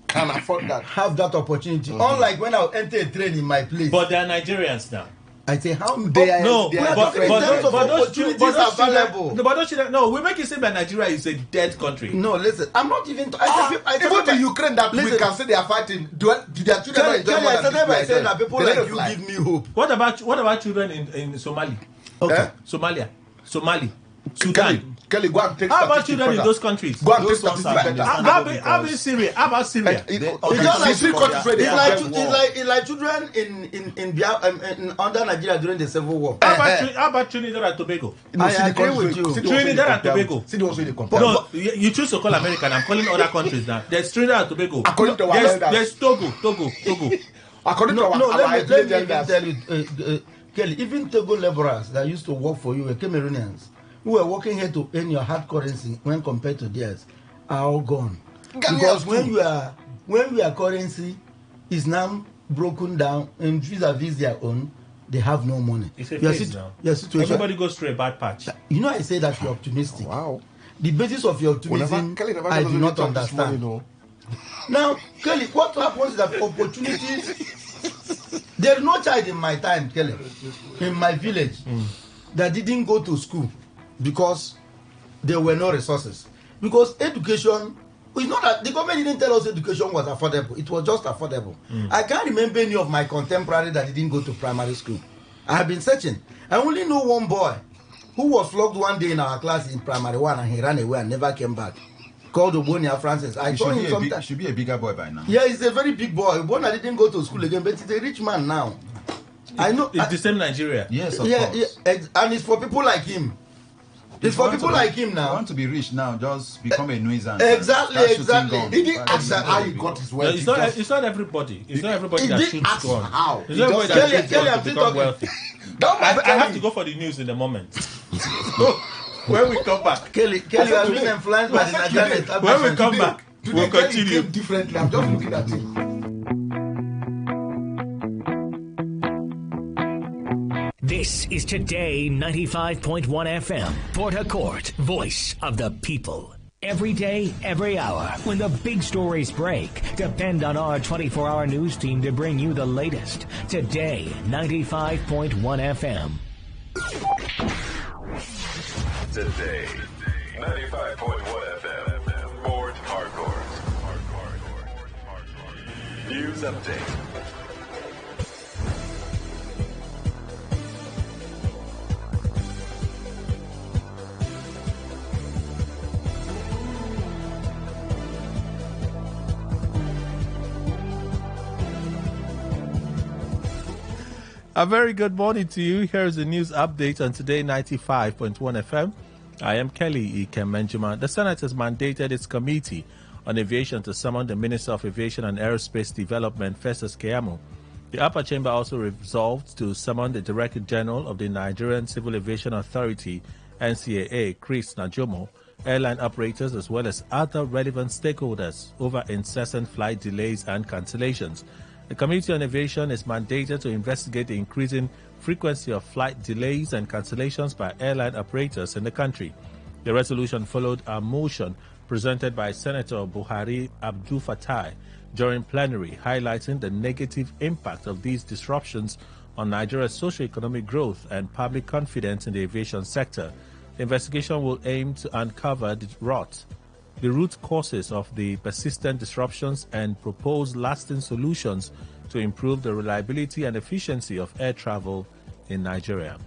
can afford that? Have that opportunity? Unlike when I enter a train in my place. But they are Nigerians now. I say how but those children, no, we make it seem that Nigeria is a dead country. No, listen, I'm not even. Even the Ukraine that we can say they are fighting. Do their children enjoy more than this? I said that people like you give me hope. What about children in Somalia? Okay, Somali, Sudan. Kelly, go and take. How about children in those countries? Go and take statistics. How about Syria? How about Syria? It's like children in under Nigeria during the Civil War. How about Trinidad and Tobago? I agree with you. Trinidad and Tobago. See the ones they compare. No, you choose to call American. I'm calling other countries now. There's Trinidad and Tobago. According to there's Togo. According to No, our let me even elders. tell you, Kelly, even Togo laborers that used to work for you were Cameroonians who were working here to earn your hard currency when compared to theirs are all gone. Because when your currency is now broken down and vis-a-vis their own, they have no money. It's a phase now. Your situation. Everybody goes through a bad patch. You know, I say that you're optimistic. Wow. The basis of your optimism, I do not understand. Now, Kelly, what happens is that opportunities. There's no child in my time, Kelly, in my village, that didn't go to school because there were no resources. Because education, it's not that the government didn't tell us education was affordable. It was just affordable. I can't remember any of my contemporaries that didn't go to primary school. I have been searching. I only know one boy who was flogged one day in our class in primary one and he ran away and never came back. Called Obonia Francis. I told him sometimes. Should be a bigger boy by now. Yeah, he's a very big boy. Obonia didn't go to school again, but he's a rich man now. I know. It's the same Nigeria. Yes, of course. Yeah, and it's for people like him. It's for people like him now. You want to be rich now, just become a nuisance. Exactly. He didn't ask how he got his wealth. It's not everybody. It's not everybody that shoots gun. How. It's not everybody that shoots gun to become wealthy. I have to go for the news in a moment. When we come back. Kelly has been influenced by the Nigerian establishment. When we come back, we'll continue. Differently. I'm just looking at it. This is Today 95.1 FM, Port Harcourt, voice of the people. Every day, every hour, when the big stories break, depend on our 24-hour news team to bring you the latest. Today 95.1 FM. Today 95.1 FM, Port Harcourt. News update. A very good morning to you. Here's the news update on Today 95.1 FM. I am Kelly Ikemenjima. The Senate has mandated its Committee on Aviation to summon the Minister of Aviation and Aerospace Development, Festus Keyamo. The upper chamber also resolved to summon the Director General of the Nigerian Civil Aviation Authority, NCAA, Chris Najomo, airline operators, as well as other relevant stakeholders over incessant flight delays and cancellations. The Committee on Aviation is mandated to investigate the increasing frequency of flight delays and cancellations by airline operators in the country. The resolution followed a motion presented by Senator Buhari Abdul Fattah during plenary, highlighting the negative impact of these disruptions on Nigeria's socio-economic growth and public confidence in the aviation sector. The investigation will aim to uncover the root causes of the persistent disruptions and propose lasting solutions to improve the reliability and efficiency of air travel in Nigeria.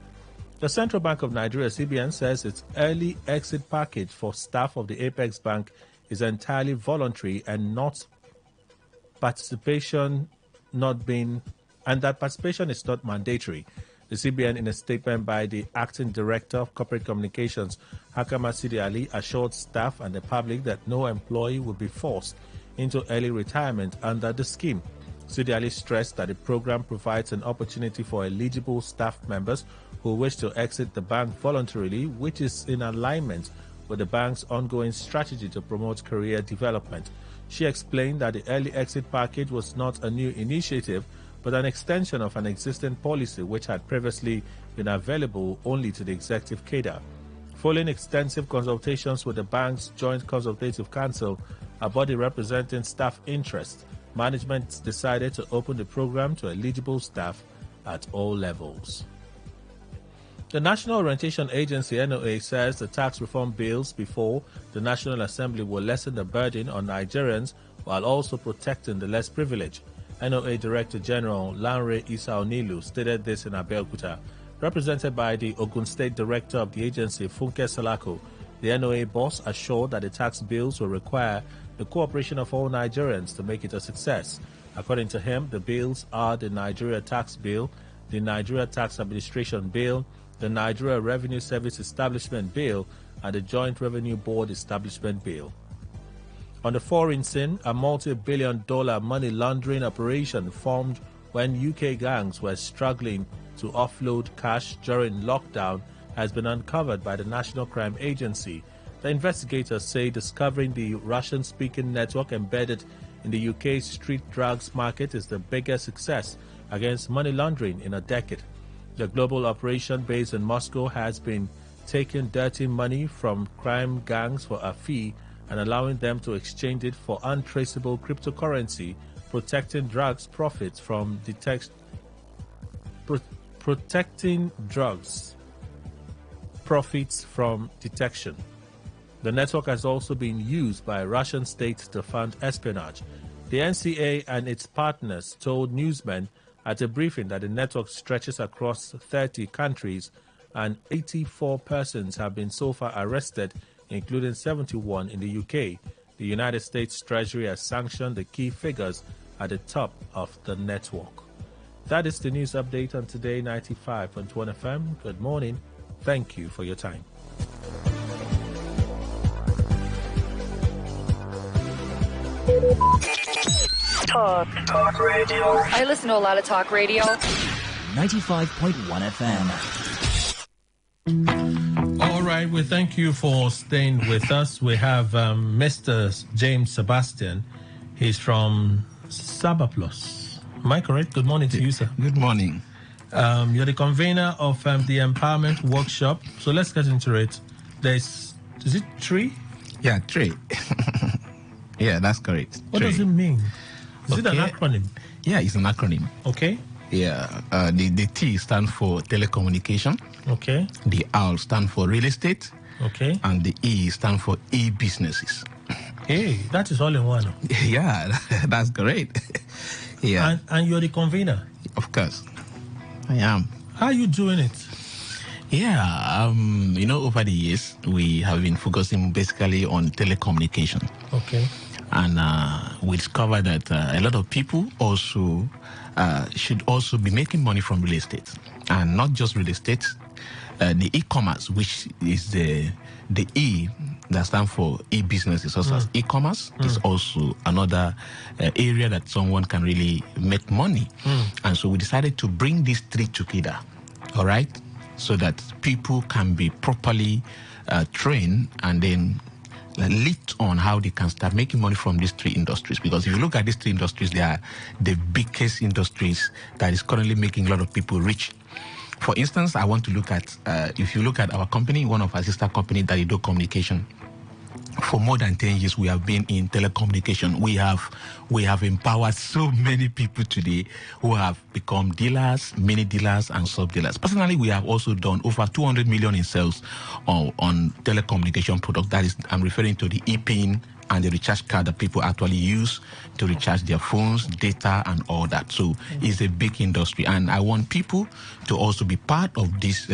The Central Bank of Nigeria, CBN, says its early exit package for staff of the Apex Bank is entirely voluntary and that participation is not mandatory. The CBN, in a statement by the Acting Director of Corporate Communications, Hakama Sidi Ali, assured staff and the public that no employee will be forced into early retirement under the scheme. Sidi Ali stressed that the program provides an opportunity for eligible staff members who wish to exit the bank voluntarily, which is in alignment with the bank's ongoing strategy to promote career development. She explained that the early exit package was not a new initiative, but an extension of an existing policy which had previously been available only to the executive cadre. Following extensive consultations with the bank's Joint Consultative Council, a body representing staff interests, management decided to open the program to eligible staff at all levels. The National Orientation Agency, NOA, says the tax reform bills before the National Assembly will lessen the burden on Nigerians while also protecting the less privileged. NOA Director General Lanre Isa Onilu stated this in Abeokuta. Represented by the Ogun State Director of the agency, Funke Salako, the NOA boss assured that the tax bills will require the cooperation of all Nigerians to make it a success. According to him, the bills are the Nigeria Tax Bill, the Nigeria Tax Administration Bill, the Nigeria Revenue Service Establishment Bill, and the Joint Revenue Board Establishment Bill. On the foreign scene, a multi-billion-dollar money laundering operation formed when UK gangs were struggling to offload cash during lockdown has been uncovered by the National Crime Agency. The investigators say discovering the Russian-speaking network embedded in the UK's street drugs market is the biggest success against money laundering in a decade. The global operation based in Moscow has been taking dirty money from crime gangs for a fee and allowing them to exchange it for untraceable cryptocurrency, protecting drugs profits from protecting drugs profits from detection. The network has also been used by Russian states to fund espionage. The NCA and its partners told newsmen at a briefing that the network stretches across 30 countries and 84 persons have been so far arrested, including 71 in the UK. The United States Treasury has sanctioned the key figures at the top of the network. That is the news update on Today 95.1 FM. Good morning. Thank you for your time. Talk radio. I listen to a lot of talk radio. 95.1 FM. All right, we thank you for staying with us. We have Mr. James Sebastian. He's from Sabaplus. Am I correct? Good morning to you, sir. Good morning. You're the convener of the Empowerment Workshop. So let's get into it. Is it TREE? Yeah, TREE. Yeah, that's correct. What does it mean? Is it an acronym? Yeah, it's an acronym. Okay. Yeah, the T stands for telecommunication. Okay. The R stands for real estate. Okay. And the E stands for e-businesses. Hey, that is all in one. Yeah, that's great. Yeah. And you're the convener? Of course, I am. How are you doing it? Yeah, over the years, we have been focusing basically on telecommunication. Okay. And we discovered that a lot of people also should also be making money from real estate. And not just real estate, the e-commerce, which is the E that stands for e-businesses, such as e-commerce, is also another area that someone can really make money. And so we decided to bring these three together, all right, so that people can be properly trained and then lit on how they can start making money from these three industries. Because if you look at these three industries, they are the biggest industries that is currently making a lot of people rich. For instance, I want to look at, if you look at our company, one of our sister companies, Dadido Communication, for more than 10 years, we have been in telecommunication. We have empowered so many people today who have become dealers, mini dealers, and sub-dealers. Personally, we have also done over 200 million in sales on telecommunication products. That is, I'm referring to the e-pin and the recharge card that people actually use to recharge their phones, data, and all that. So it's a big industry. And I want people to also be part of this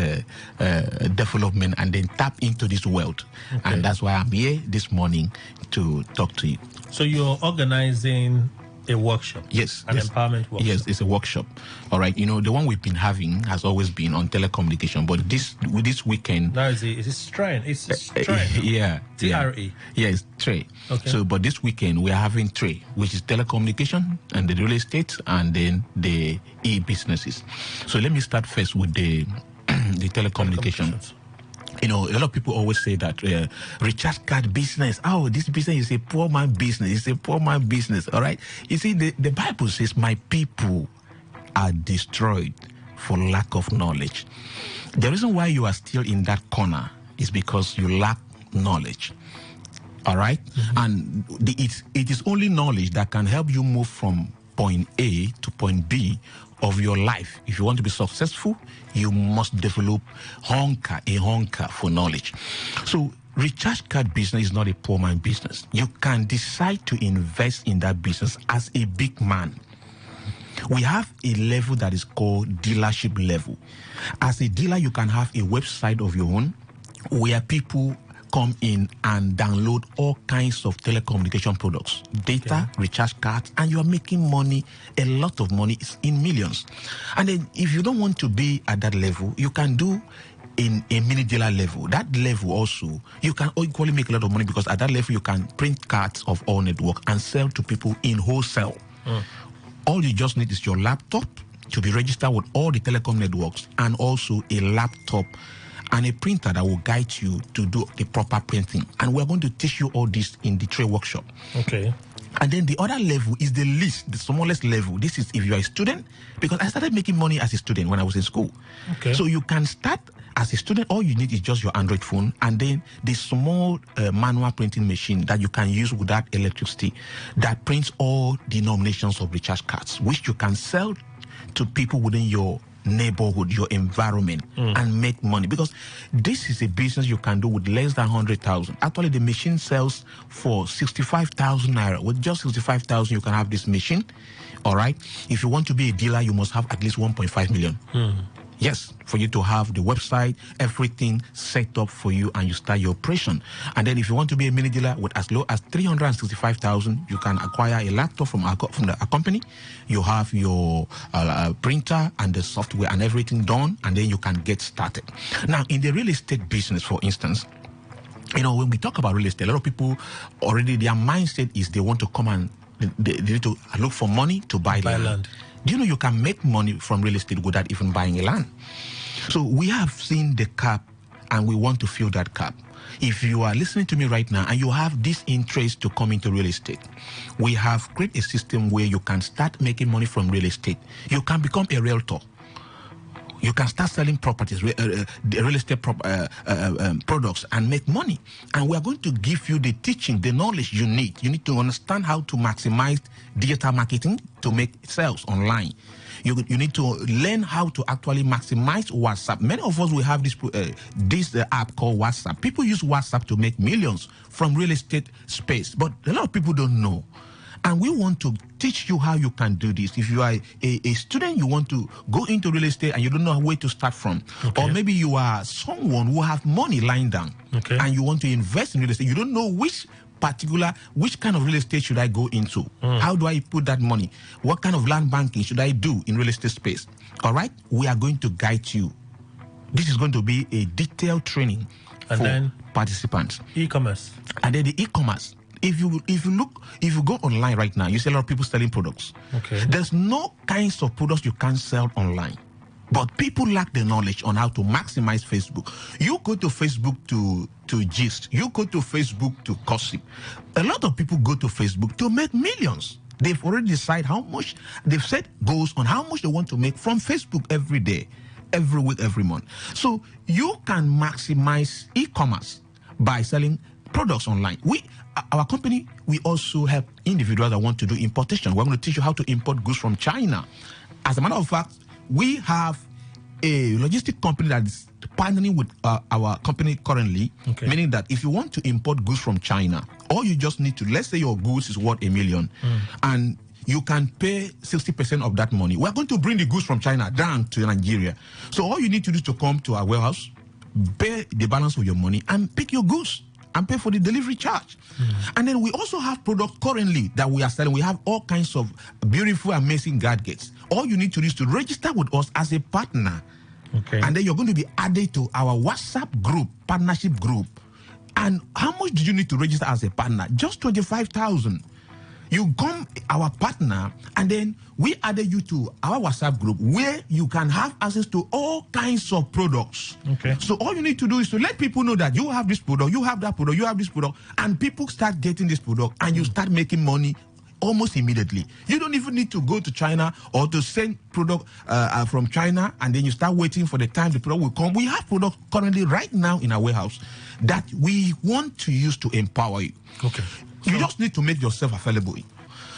development and then tap into this world. Okay. And that's why I'm here this morning to talk to you. So you're organizing a workshop? Yes. An empowerment workshop? Yes, it's a workshop. All right. You know, the one we've been having has always been on telecommunication, but this weekend... Now, is it Strain? It's Strain. Yeah. TRE. Yeah, it's TRE. Okay. So, but this weekend we are having TRE, which is telecommunication and the real estate and then the e-businesses. So let me start first with the telecommunication. You know, a lot of people always say that recharge card business, this business is a poor man business. It's a poor man business, all right? You see, the Bible says, my people are destroyed for lack of knowledge. The reason why you are still in that corner is because you lack knowledge, all right? Mm-hmm. And it is only knowledge that can help you move from point A to point B of your life. If you want to be successful, you must develop a hunger for knowledge. So recharge card business is not a poor man business. You can decide to invest in that business as a big man. We have a level that is called dealership level. As a dealer, you can have a website of your own where people come in and download all kinds of telecommunication products, data, recharge cards, and you are making money, a lot of money, in millions. And then if you don't want to be at that level, you can do in a mini dealer level. That level also, you can equally make a lot of money because at that level, you can print cards of all network and sell to people in wholesale. All you just need is your laptop to be registered with all the telecom networks, and also a laptop and a printer that will guide you to do the proper printing. And we're going to teach you all this in the trade workshop. Okay. And then the other level is the least, the smallest level. This is if you are a student, because I started making money as a student when I was in school. Okay. So you can start as a student. All you need is just your Android phone, and then the small manual printing machine that you can use without electricity that prints all denominations of recharge cards, which you can sell to people within your neighborhood, your environment, and make money. Because this is a business you can do with less than 100,000. Actually, the machine sells for 65,000 naira. With just 65,000, you can have this machine. All right. If you want to be a dealer, you must have at least 1.5 million. Yes, for you to have the website, everything set up for you, and you start your operation. And then if you want to be a mini dealer with as low as 365,000, you can acquire a laptop from our company. You have your printer and the software and everything done, and then you can get started. Now, in the real estate business, for instance, when we talk about real estate, a lot of people already, their mindset is they want to come and they need to look for money to buy land. Do you know you can make money from real estate without even buying a land? So we have seen the cap, and we want to fill that cap. If you are listening to me right now and you have this interest to come into real estate, we have created a system where you can start making money from real estate. You can become a realtor. You can start selling properties, real estate products, and make money. And we are going to give you the teaching, the knowledge you need. You need to understand how to maximize digital marketing to make sales online. You need to learn how to actually maximize WhatsApp. Many of us will have this app called WhatsApp. People use WhatsApp to make millions from real estate space, but a lot of people don't know. And we want to teach you how you can do this. If you are a student, you want to go into real estate and you don't know where to start from. Okay. Or maybe you are someone who have money lying down, okay, and you want to invest in real estate. You don't know which kind of real estate should I go into? How do I put that money? What kind of land banking should I do in real estate space? All right? We are going to guide you. This is going to be a detailed training for participants. E-commerce. And then the e-commerce. If you go online right now, you see a lot of people selling products. Okay. There's no kinds of products you can't sell online. But people lack the knowledge on how to maximize Facebook. You go to Facebook to gist. You go to Facebook to gossip. A lot of people go to Facebook to make millions. They've already decided how much, they've set goals on how much they want to make from Facebook every day, every week, every month. So you can maximize e-commerce by selling products online. Our company, we also help individuals that want to do importation. We're going to teach you how to import goods from China. As a matter of fact, we have a logistic company that is partnering with our company currently, okay, meaning that if you want to import goods from China, all you just need to, let's say your goods is worth $1 million, and you can pay 60% of that money. We're going to bring the goods from China down to Nigeria. So all you need to do is to come to our warehouse, pay the balance of your money, and pick your goods and pay for the delivery charge. And then we also have products currently that we are selling. We have all kinds of beautiful, amazing gadgets. All you need to do is to register with us as a partner. Okay. And then you're going to be added to our WhatsApp group, partnership group. And how much do you need to register as a partner? Just 25,000. You become our partner, and then we added you to our WhatsApp group where you can have access to all kinds of products. Okay. So all you need to do is to let people know that you have this product, you have that product, you have this product, and people start getting this product, and you start making money almost immediately. You don't even need to go to China or to send product from China, and then you start waiting for the time the product will come. We have products currently right now in our warehouse that we want to use to empower you. Okay. You just need to make yourself available.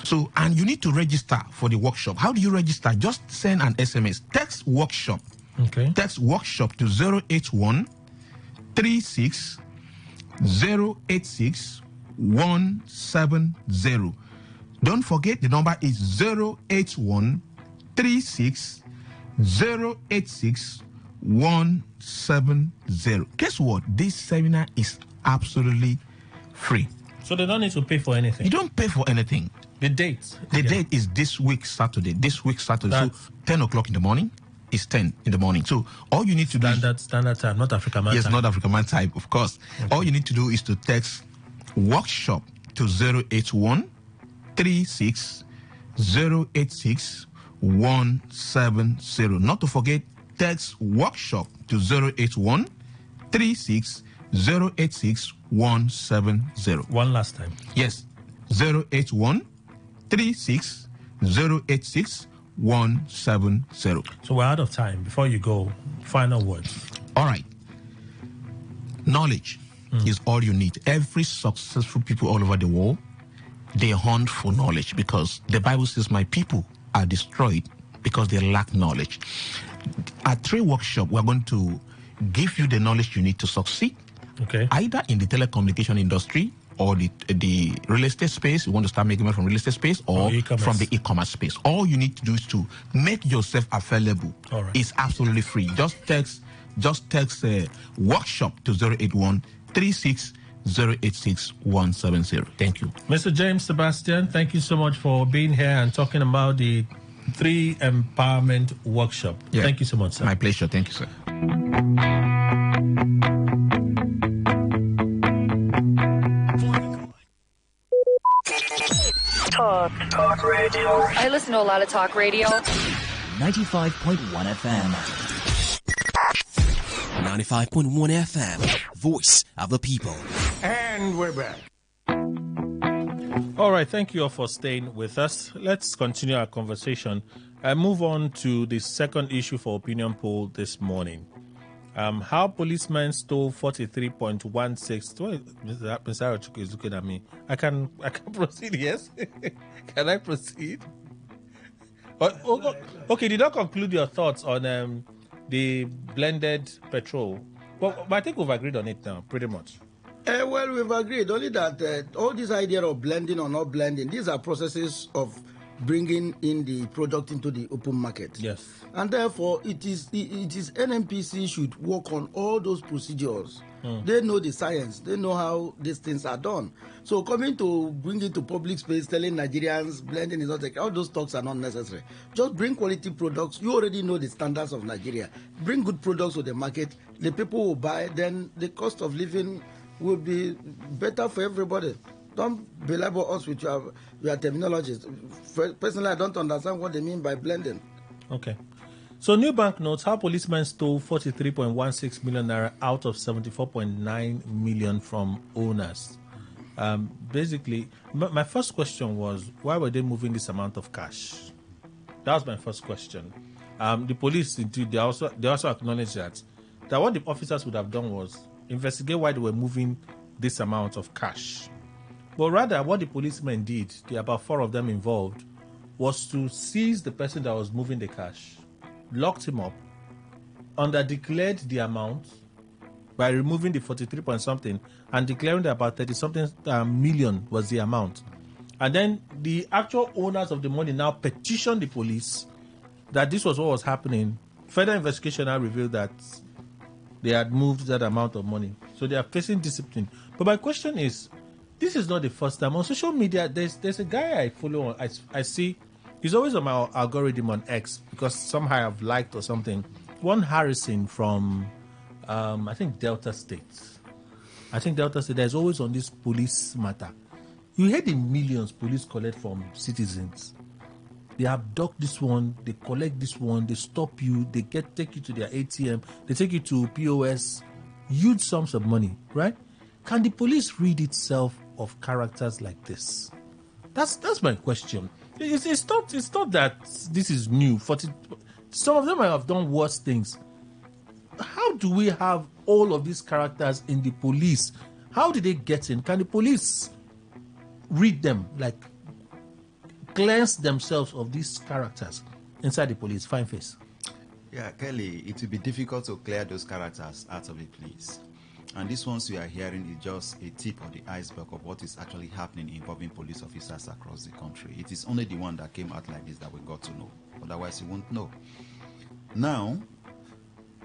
So, and you need to register for the workshop. How do you register? Just send an SMS. Text workshop. Okay. Text workshop to 081 36 086 170. Don't forget the number is 081 36 086 170. Guess what? This seminar is absolutely free. So they don't need to pay for anything? You don't pay for anything. The date? The date is this week Saturday. So 10 o'clock in the morning is 10 in the morning. So all you need to do is... Standard time, not African man time. Yes, not African man time, of course. Okay. All you need to do is to text workshop to 081 36 086 170. Not to forget, text workshop to 081 36 086 170. One last time. Yes, 081 36 086 170. So we're out of time. Before you go, final words. All right. Knowledge is all you need. Every successful people all over the world, they hunt for knowledge, because the Bible says, my people are destroyed because they lack knowledge. At Trade Workshop, we're going to give you the knowledge you need to succeed. Okay. Either in the telecommunication industry or the real estate space. You want to start making money from real estate space or from the e-commerce space. All you need to do is to make yourself available. All right. It's absolutely free. Just text workshop to 081 36 086 170. Thank you. Mr. James Sebastian, thank you so much for being here and talking about the 3 Empowerment Workshop. Yeah. Thank you so much, sir. My pleasure. Thank you, sir. Talk radio. I listen to a lot of talk radio. 95.1 FM. 95.1 FM. Voice of the people. And we're back. All right, thank you all for staying with us. Let's continue our conversation and move on to the second issue for opinion poll this morning. How policemen stole 43.16. Mr. Arochukwu is looking at me. I can proceed, yes? Can I proceed? Okay, did not conclude your thoughts on the blended petrol. But I think we've agreed on it now, pretty much. Well, we've agreed only that all this idea of blending or not blending, these are processes of bringing in the product into the open market. Yes. And therefore, it is NNPC should work on all those procedures. They know the science. They know how these things are done. So coming to bring it to public space, telling Nigerians blending is not like, all those talks are not necessary. Just bring quality products. You already know the standards of Nigeria. Bring good products to the market. The people will buy. Then the cost of living will be better for everybody. Don't belabor us with your terminologies. Personally, I don't understand what they mean by blending. Okay. So, new bank notes, how policemen stole 43.16 million naira out of 74.9 million from owners. Basically, my first question was, why were they moving this amount of cash? That was my first question. The police, indeed, they also acknowledged that what the officers would have done was investigate why they were moving this amount of cash. But rather, what the policemen did, there are about 4 of them involved, was to seize the person that was moving the cash, locked him up, underdeclared the amount by removing the 43 point something and declaring that about 30 something million was the amount. And then the actual owners of the money now petitioned the police that this was what was happening. Further investigation now revealed that they had moved that amount of money. So they are facing discipline. But my question is, this is not the first time. On social media, there's a guy I follow. I see he's always on my algorithm on X because somehow I've liked or something. One Harrison from, I think Delta State. There's always on this police matter. You hear the millions police collect from citizens. They abduct this one, they collect this one, they stop you, they take you to their ATM, they take you to POS, huge sums of money, right? Can the police rid itself of characters like this? That's my question. It's not that this is new. Some of them might have done worse things. How do we have all of these characters in the police? How did they get in? Can the police read them, like cleanse themselves of these characters inside the police? Fine face. Yeah, Kelly, it will be difficult to clear those characters out of the police. And these ones we are hearing is just a tip of the iceberg of what is actually happening involving police officers across the country. It is only the one that came out like this that we got to know. Otherwise, you won't know. Now,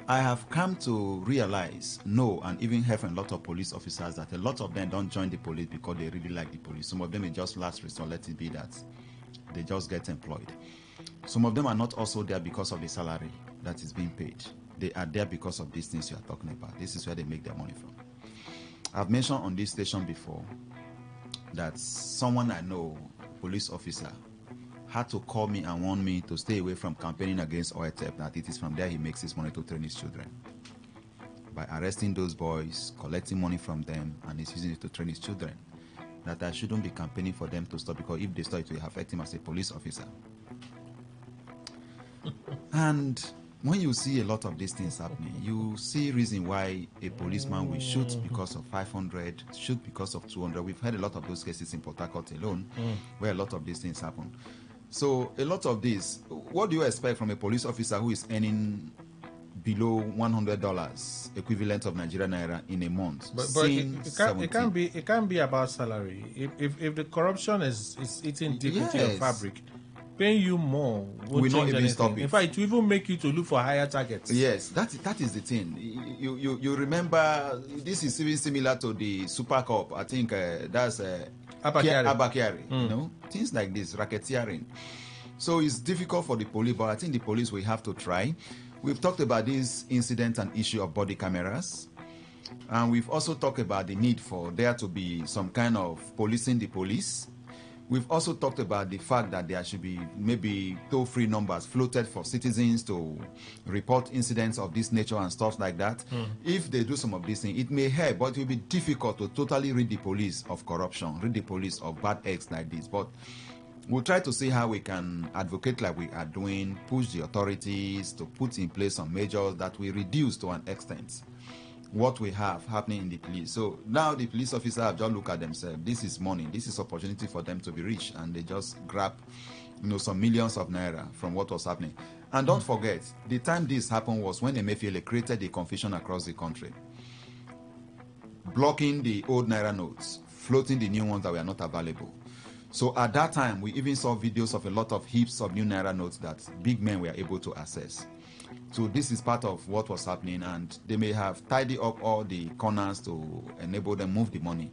I have come to realize, and even hear from a lot of police officers that a lot of them don't join the police because they really like the police. Some of them is just last resort, let it be that they just get employed. Some of them are not also there because of the salary that is being paid. They are there because of these things you are talking about. This is where they make their money from. I've mentioned on this station before that someone I know, police officer, had to call me and warn me to stay away from campaigning against OETEP, that it is from there he makes his money to train his children. By arresting those boys, collecting money from them, and he's using it to train his children. That I shouldn't be campaigning for them to stop, because if they stop, it will affect him as a police officer. And when you see a lot of these things happening, you see reason why a policeman will shoot because of 500, shoot because of 200. We've had a lot of those cases in Port Harcourt alone, where a lot of these things happen. So a lot of this, what do you expect from a police officer who is earning below $100 equivalent of Nigerian naira in a month? But it can't be about salary. If the corruption is eating deep into your fabric, paying you more won't change anything. Stop it. In fact, it will even make you to look for higher targets. Yes, that is the thing. You remember, this is even similar to the Super Cup. I think that's Abakari. You know, things like this, racketeering. So it's difficult for the police, but I think the police will have to try. We've talked about this incident and issue of body cameras. And we've also talked about the need for there to be some kind of policing the police. We've also talked about the fact that there should be maybe toll-free numbers floated for citizens to report incidents of this nature and stuff like that. If they do some of these things, it may help, but it will be difficult to totally rid the police of corruption, rid the police of bad acts like this. But we'll try to see how we can advocate like we are doing, push the authorities to put in place some measures that will reduce to an extent what we have happening in the police. So now the police officers have just looked at themselves. This is money. This is opportunity for them to be rich, and they just grab, some millions of naira from what was happening. And don't forget, the time this happened was when Emefiele created the confusion across the country, blocking the old naira notes, floating the new ones that were not available. So at that time, we even saw videos of a lot of heaps of new naira notes that big men were able to access. So this is part of what was happening, and they may have tidied up all the corners to enable them move the money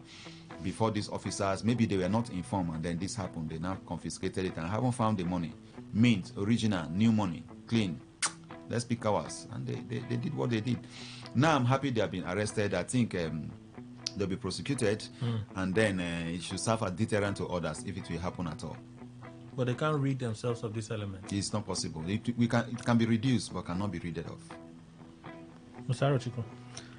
before these officers. Maybe they were not informed, and then this happened. They now confiscated it and haven't found the money. Mint, original, new money, clean. Let's pick ours. And they did what they did. Now I'm happy they have been arrested. I think they'll be prosecuted, and then it should serve as deterrent to others if it will happen at all. But they can't rid themselves of this element. It's not possible. It can be reduced, but cannot be rid of. Mr. Chico.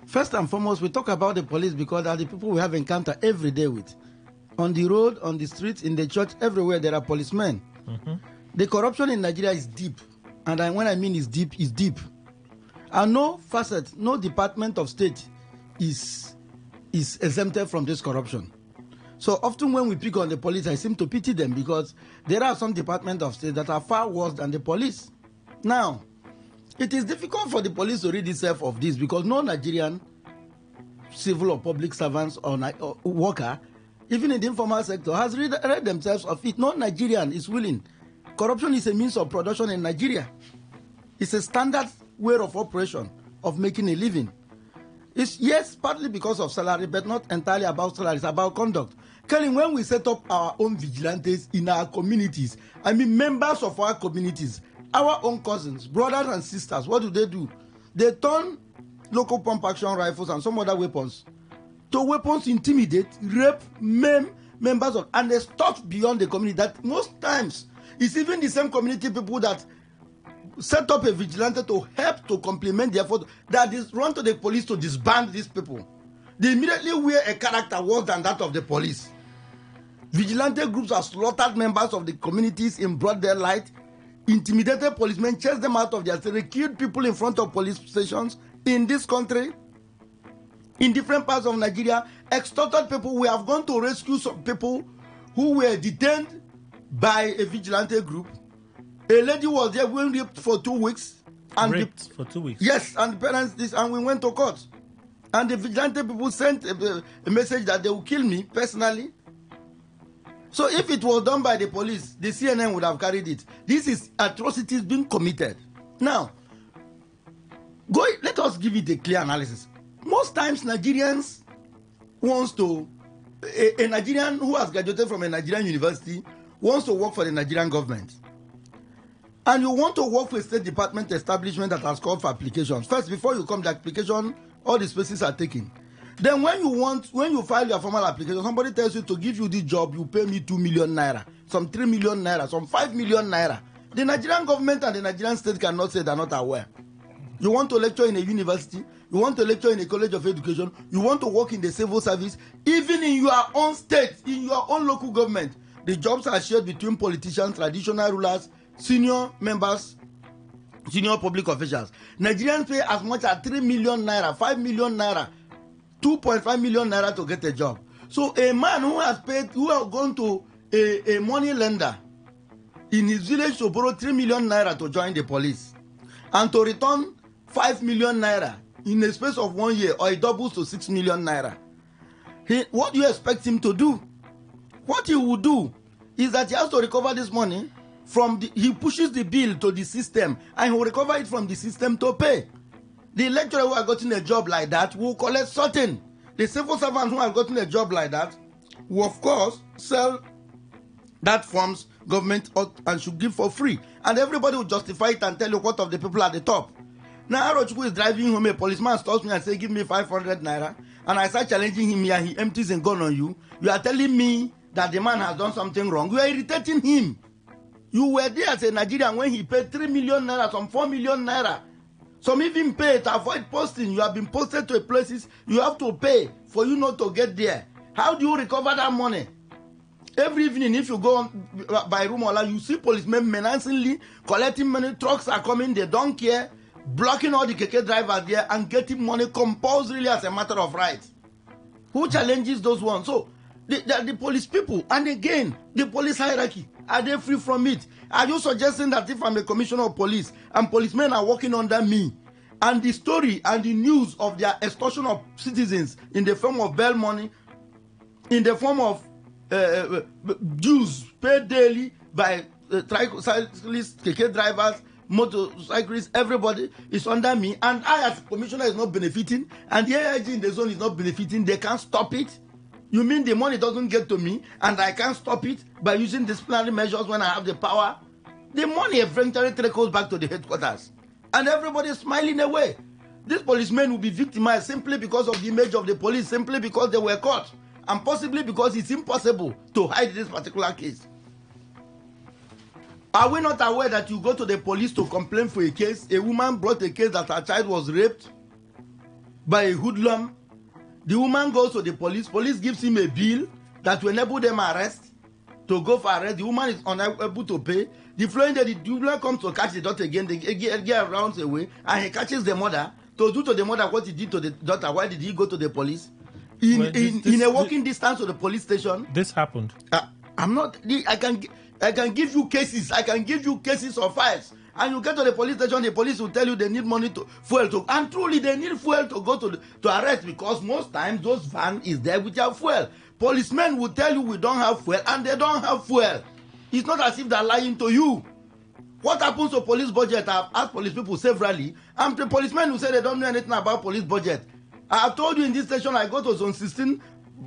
First and foremost, we talk about the police because they are the people we have encounter every day with. On the road, on the streets, in the church, everywhere there are policemen. The corruption in Nigeria is deep. And when I mean it's deep, it's deep. And no facet, no department of state is exempted from this corruption. So often when we pick on the police, I seem to pity them because there are some departments of state that are far worse than the police. Now, it is difficult for the police to rid itself of this because no Nigerian civil or public servants or worker, even in the informal sector, has rid themselves of it. No Nigerian is willing. Corruption is a means of production in Nigeria. It's a standard way of operation, of making a living. It's, yes, partly because of salary, but not entirely about salary. It's about conduct. Kelly, when we set up our own vigilantes in our communities, I mean members of our communities, our own cousins, brothers and sisters, what do? They turn local pump action rifles and some other weapons to weapons to intimidate, rape, maim members of, and they stop beyond the community. That most times it's even the same community people that set up a vigilante to help to complement the effort that is run to the police to disband these people. They immediately wear a character worse than that of the police. Vigilante groups have slaughtered members of the communities in broad daylight, intimidated policemen, chased them out of their city, killed people in front of police stations in this country, in different parts of Nigeria, extorted people. We have gone to rescue some people who were detained by a vigilante group. A lady was there being raped for 2 weeks. And raped for 2 weeks? Yes, and the parents, and we went to court. And the vigilante people sent a message that they will kill me personally. So if it was done by the police, the CNN would have carried it. This is atrocities being committed. Now, let us give it a clear analysis. Most times Nigerians wants to, a Nigerian who has graduated from a Nigerian university wants to work for the Nigerian government. And you want to work for a state department establishment that has called for applications. First, before you come, the application, all the spaces are taken. Then when you file your formal application, somebody tells you to give you this job, you pay me 2 million naira, some 3 million naira, some 5 million naira. The Nigerian government and the Nigerian state cannot say they're not aware. You want to lecture in a university, you want to lecture in a college of education, you want to work in the civil service, even in your own state, in your own local government, the jobs are shared between politicians, traditional rulers, senior members, senior public officials. Nigerians pay as much as 3 million naira, 5 million naira, 2.5 million naira to get a job. So a man who has gone to a money lender in his village to borrow 3 million naira to join the police and to return 5 million naira in a space of 1 year, or it doubles to 6 million naira. What do you expect him to do? What he will do is that he has to recover this money he pushes the bill to the system, and he will recover it from the system to pay. The lecturer who has gotten a job like that will collect certain. The civil servant who has gotten a job like that will, of course, sell that forms government ought and should give for free. And everybody will justify it and tell you what of the people at the top. Now, Arochukwu is driving home, a policeman stops me and says, give me 500 naira. And I start challenging him here, he empties a gun on you. You are telling me that the man has done something wrong. You are irritating him. You were there as a Nigerian when he paid 3 million naira, some 4 million naira. Some even pay to avoid posting. You have been posted to places you have to pay for you not to get there. How do you recover that money? Every evening, if you go on by Rumola, you see policemen menacingly collecting money. Trucks are coming, they don't care, blocking all the keke drivers there and getting money compulsorily as a matter of right. Who challenges those ones? So, the police people, and again, the police hierarchy, are they free from it? Are you suggesting that if I'm a commissioner of police and policemen are working under me, and the story and the news of their extortion of citizens in the form of bail money, in the form of dues paid daily by cyclists, keke drivers, motorcyclists, everybody is under me, and I as commissioner is not benefiting, and the AIG in the zone is not benefiting, they can't stop it? You mean the money doesn't get to me and I can't stop it by using disciplinary measures when I have the power? The money eventually trickles back to the headquarters and everybody is smiling away. These policemen will be victimized simply because of the image of the police, simply because they were caught, and possibly because it's impossible to hide this particular case. Are we not aware that you go to the police to complain for a case? A woman brought a case that her child was raped by a hoodlum. The woman goes to the police. Police gives him a bill that will enable them arrest, to go for arrest. The woman is unable to pay. The following day, the woman comes to catch the daughter again. The girl runs away, and he catches the mother to do to the mother what he did to the daughter. Why did he go to the police? In a walking distance to the police station. This happened. I'm not. I can give you cases. I can give you cases or files. And you get to the police station, the police will tell you they need money to fuel, and truly they need fuel to go to arrest, because most times those van is there with your fuel. Policemen will tell you we don't have fuel, and they don't have fuel. It's not as if they're lying to you. What happens to police budget? I've asked police people severally, and the policemen who say they don't know anything about police budget. I have told you in this station, I go to zone 16,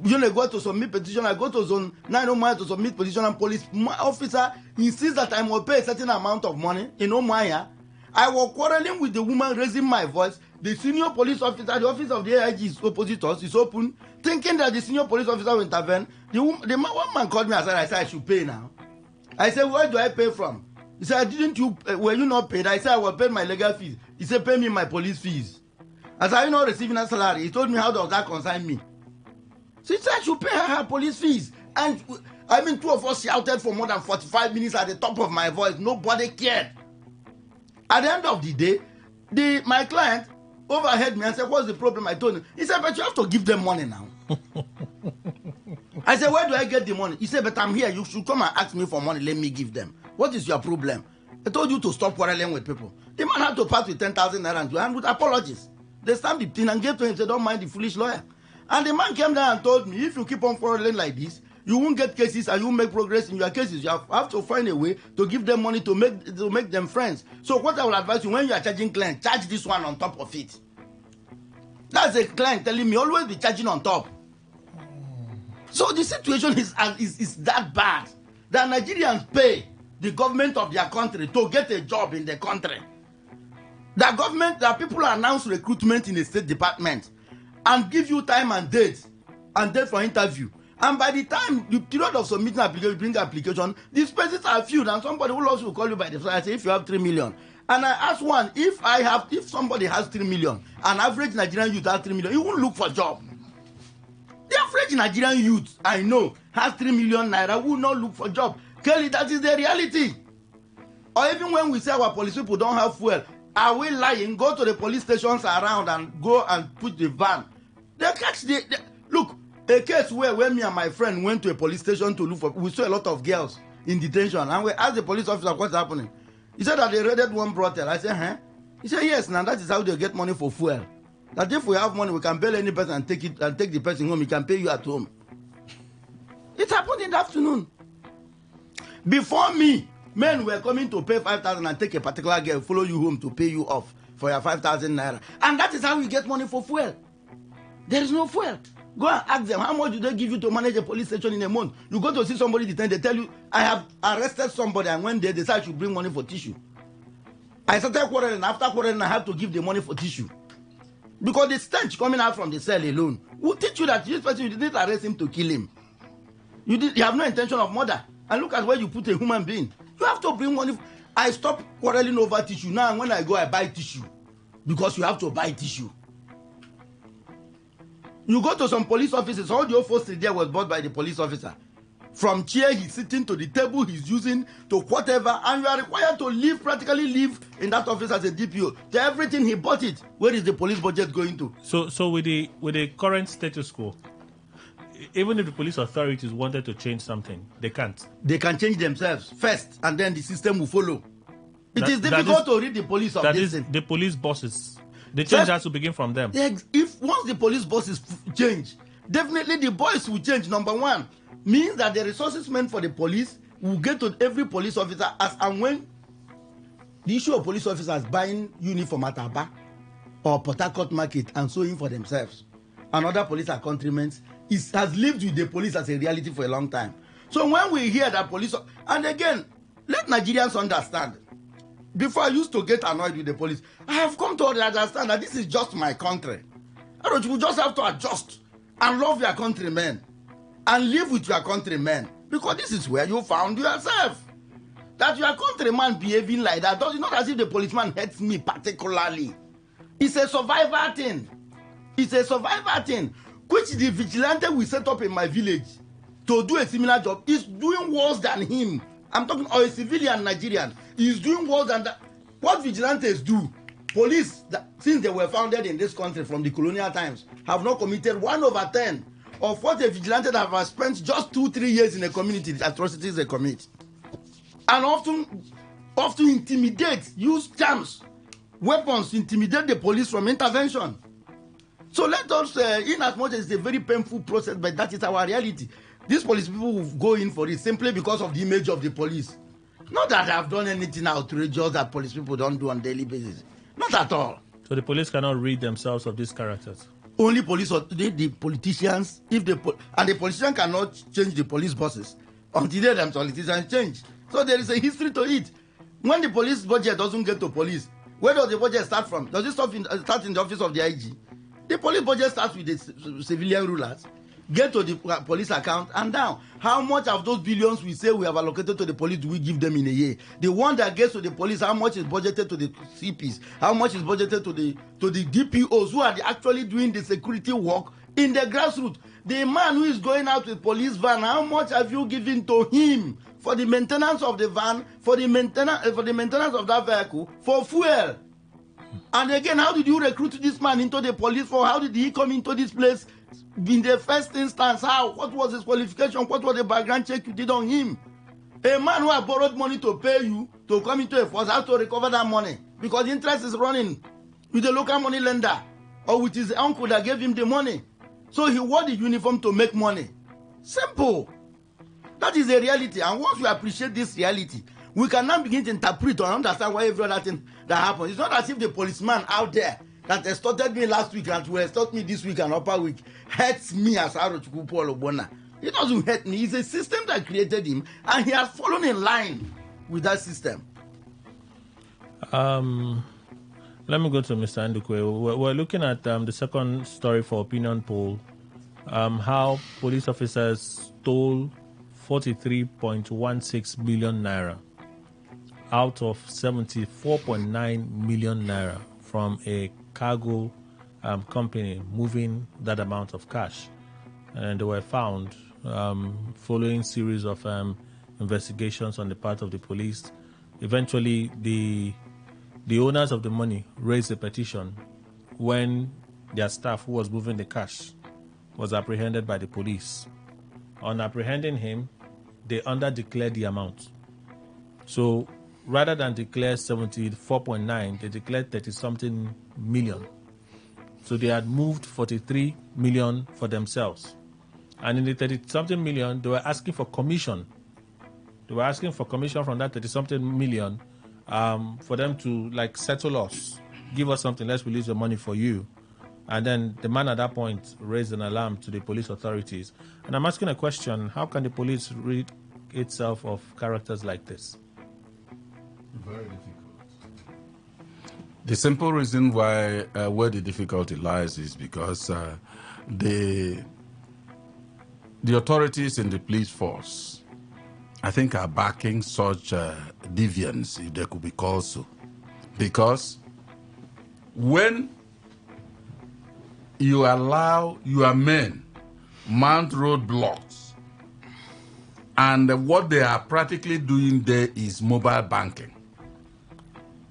go to submit petition, I go to zone 9 to submit petition, and police officer insists that I must pay a certain amount of money in Omaya. I was quarreling with the woman, raising my voice. The senior police officer, the office of the AIG is opposite us, is open, thinking that the senior police officer will intervene. One man called me and said, I should pay now. I said, where do I pay from? He said, were you not paid? I said, I will pay my legal fees. He said, pay me my police fees. I said, are you not receiving a salary? He told me, how does that concern me? So he said, I should pay her police fees. And two of us shouted for more than 45 minutes at the top of my voice. Nobody cared. At the end of the day, my client overheard me and said, what's the problem? I told him. He said, but you have to give them money now. I said, where do I get the money? He said, but I'm here. You should come and ask me for money. Let me give them. What is your problem? I told you to stop quarreling with people. The man had to part with 10,000 naira and with apologies. They stamped the thing and gave to him. Said, don't mind the foolish lawyer. And the man came down and told me, if you keep on quarreling like this, you won't get cases and you won't make progress in your cases. You have to find a way to give them money to make them friends. So what I will advise you, when you are charging clients, charge this one on top of it. That's a client telling me, always be charging on top. So the situation is that bad that Nigerians pay the government of their country to get a job in the country. The government, that people announce recruitment in the State Department. and give you time and date for interview. And by the time the period of submitting application, bring application, these spaces are filled, and somebody will also call you by the phone and say, if you have 3 million. And I ask one, if somebody has 3 million, an average Nigerian youth has 3 million, he won't look for job. The average Nigerian youth, I know, has 3 million naira, will not look for job. Kelly, that is the reality. Or even when we say our police people don't have fuel, are we lying? Go to the police stations around and go and put the van. They catch look, a case where when me and my friend went to a police station to look for, we saw a lot of girls in detention, and we asked the police officer what's happening. He said that they raided one brothel. I said, huh? He said, yes, now that is how they get money for fuel. That if we have money, we can bail any person and take the person home. He can pay you at home. It happened in the afternoon. Before me, men were coming to pay 5,000 and take a particular girl, follow you home to pay you off for your 5,000 naira. And that is how we get money for fuel. There is no fuel. Go and ask them, how much do they give you to manage a police station in a month? You go to see somebody detained, they tell you, I have arrested somebody, and when they decide to bring money for tissue. I started quarreling. After quarreling, I have to give the money for tissue. Because the stench coming out from the cell alone will teach you that this person, you didn't arrest him to kill him. You have no intention of murder. And look at where you put a human being. You have to bring money. I stopped quarreling over tissue. Now when I go, I buy tissue. Because you have to buy tissue. You go to some police offices, all the upholstery there was bought by the police officer. From chair he's sitting to the table he's using to whatever, and you are required to practically live in that office as a DPO. To everything he bought it. Where is the police budget going to? So with the current status quo, even if the police authorities wanted to change something, they can't. They can change themselves first, and then the system will follow. It is difficult to read the police of this thing. The police bosses. The change has to begin from them. If once the police bosses change, definitely the boys will change. Number one, means that the resources meant for the police will get to every police officer as and when the issue of police officers buying uniform at Aba or Port Harcourt market and sewing for themselves and other police accoutrements has lived with the police as a reality for a long time. So when we hear that police, and again, let Nigerians understand. Before I used to get annoyed with the police, I have come to understand that this is just my country. You just have to adjust and love your countrymen and live with your countrymen, because this is where you found yourself. That your countryman behaving like that, it's not as if the policeman hates me particularly. It's a survivor thing. It's a survivor thing, which the vigilante we set up in my village to do a similar job is doing worse than him. I'm talking about a civilian Nigerian. He's doing worse than that. What vigilantes do, police, since they were founded in this country from the colonial times, have not committed 1/10 of what a vigilante that has spent just 2-3 years in a community, the atrocities they commit. And often intimidate, use charms, weapons, intimidate the police from intervention. So let us, in as much as it's a very painful process, but that is our reality. These police people will go in for it simply because of the image of the police. Not that I've done anything outrageous that police people don't do on a daily basis. Not at all. So the police cannot rid themselves of these characters? Only police, the politicians, and the politician cannot change the police bosses until the politicians change. So there is a history to it. When the police budget doesn't get to police, where does the budget start from? Does it start in the office of the IG? The police budget starts with the civilian rulers, get to the police account, and down. How much of those billions we say we have allocated to the police do we give them in a year? The one that gets to the police, how much is budgeted to the CPs? How much is budgeted to the DPOs who are actually doing the security work in the grassroots? The man who is going out with police van, how much have you given to him for the maintenance of the van, for the maintenance of that vehicle, for fuel? And again, how did you recruit this man into the police force? How did he come into this place in the first instance? How? What was his qualification? What was the background check you did on him? A man who has borrowed money to pay you to come into a force has to recover that money because interest is running with the local money lender or with his uncle that gave him the money. So he wore the uniform to make money. Simple. That is a reality. And once we appreciate this reality, we can now begin to interpret or understand why every other thing that happens. It's not as if the policeman out there that extorted me last week and will extort me this week and upper week hurts me as Arochukwu Paul Obona. He doesn't hurt me. It's a system that created him, and he has fallen in line with that system. Let me go to Mr. Ndukwe. We're looking at the second story for opinion poll. How police officers stole 43.16 billion naira out of 74.9 million naira from a cargo company moving that amount of cash. And they were found following series of investigations on the part of the police. Eventually, the owners of the money raised a petition when their staff who was moving the cash was apprehended by the police. On apprehending him, they underdeclared the amount. So rather than declare 74.9, they declared 30-something million. So they had moved 43 million for themselves. And in the 30-something million, they were asking for commission. They were asking for commission from that 30-something million for them to settle us, give us something, let's release the money for you. And then the man at that point raised an alarm to the police authorities. And I'm asking a question, how can the police rid itself of characters like this? Very difficult. The simple reason why where the difficulty lies is because the authorities in the police force, I think, are backing such deviance, if they could be called so. Because when you allow your men mount roadblocks, and what they are practically doing there is mobile banking.